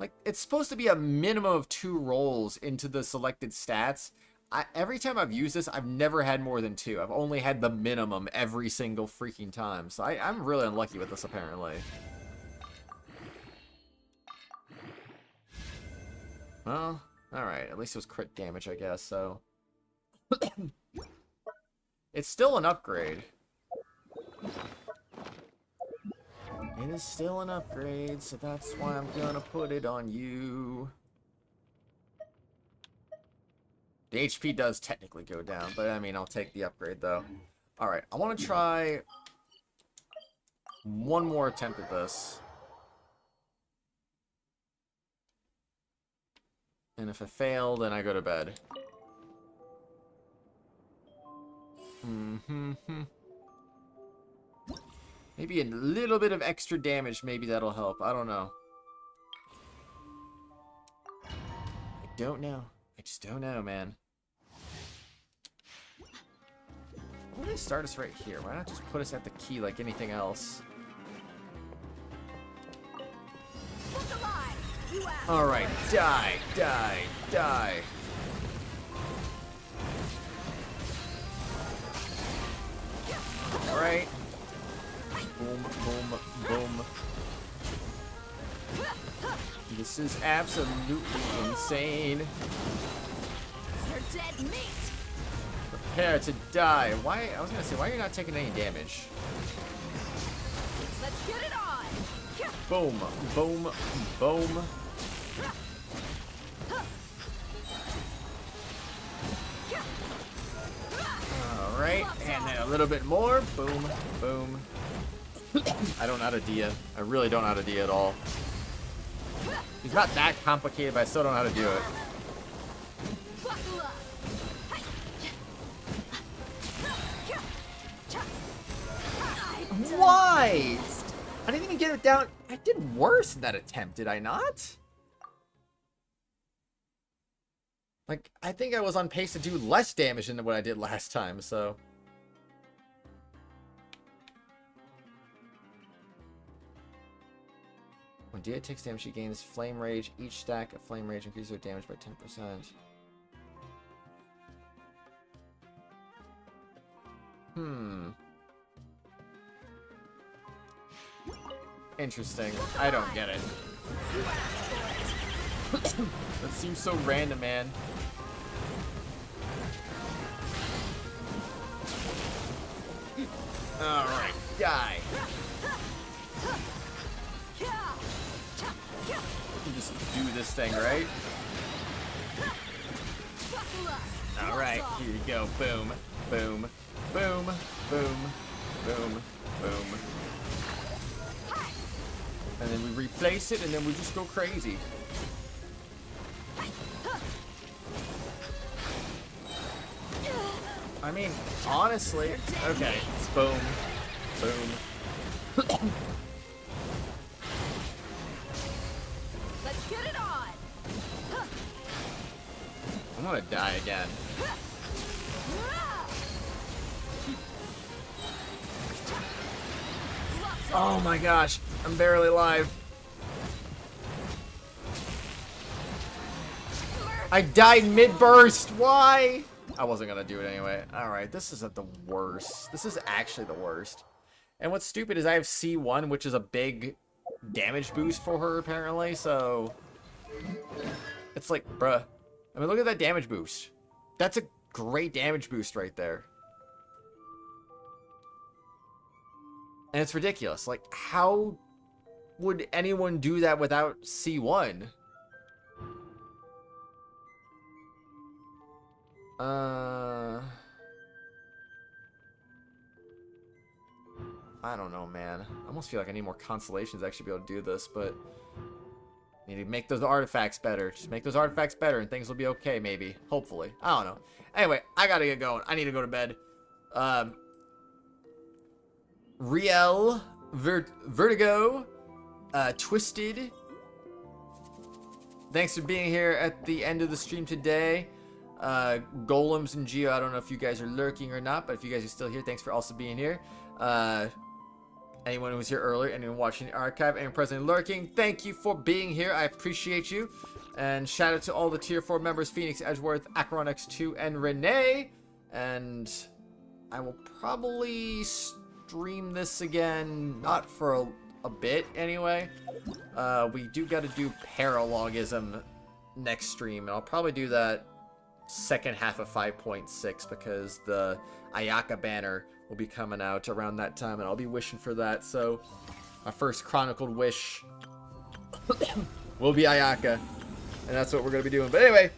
Like, it's supposed to be a minimum of 2 rolls into the selected stats. Every time I've used this, I've never had more than 2. I've only had the minimum every single freaking time. So I'm really unlucky with this, apparently. Well, alright. At least it was crit damage, I guess, so... It's still an upgrade. It is still an upgrade, so that's why I'm gonna put it on you. The HP does technically go down, but I mean, I'll take the upgrade, though. Alright, I want to try one more attempt at this. And if I fail, then I go to bed. Maybe a little bit of extra damage, maybe that'll help. I don't know. I don't know. I just don't know, man. Why don't they start us right here? Why not just put us at the key like anything else? Alright, die, die, die. Alright. Boom, boom, boom. This is absolutely insane. You're dead meat. Prepare to die. Why? I was gonna say, why are you not taking any damage? Let's get it on. Boom, boom, boom. Alright, and then a little bit more. Boom, boom. I don't know how to dia. I really don't know how to dia at all. It's not that complicated, but I still don't know how to do it. Why? I didn't even get it down. I did worse in that attempt, did I not? Like, I think I was on pace to do less damage than what I did last time, so... When Dia takes damage, she gains Flame Rage. Each stack of Flame Rage increases her damage by 10%. Interesting. I don't get it. That seems so random, man. Alright, die. You just do this thing, right? Alright, here you go. Boom, boom, boom, boom, boom, boom. And then we replace it, and then we just go crazy. I mean, honestly, okay, boom, boom. Let's get it on. I'm gonna die again. Oh my gosh, I'm barely alive. I died mid-burst, why? I wasn't gonna do it anyway. Alright, this isn't the worst. This is actually the worst. And what's stupid is I have C1, which is a big damage boost for her, apparently, so... It's like, bruh. I mean, look at that damage boost. That's a great damage boost right there. And it's ridiculous. Like, how would anyone do that without C1? I don't know, man. I almost feel like I need more constellations to actually be able to do this, but I need to make those artifacts better. Just make those artifacts better and things will be okay, maybe. Hopefully. I don't know. Anyway, I gotta get going. I need to go to bed. Riel, Vertigo, Twisted. Thanks for being here at the end of the stream today. Golems and Geo, I don't know if you guys are lurking or not, but if you guys are still here, thanks for also being here. Anyone who was here earlier, anyone watching the archive, anyone present and lurking, thank you for being here. I appreciate you. And shout out to all the Tier 4 members, Phoenix, Edgeworth, Acheron X2, and Renee. And I will probably stream this again, not for a bit anyway. We do got to do paralogism next stream, and I'll probably do that second half of 5.6 because the Ayaka banner will be coming out around that time, and I'll be wishing for that. So my first chronicled wish will be Ayaka, and that's what we're gonna be doing. But anyway,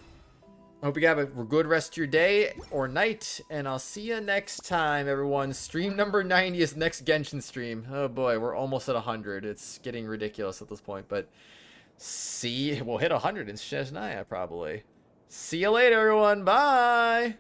I hope you have a good rest of your day or night, and I'll see you next time, everyone. Stream number 90 is next Genshin stream. Oh boy, we're almost at 100. It's getting ridiculous at this point, but we'll hit 100 in Shesnaya probably. See you later, everyone. Bye.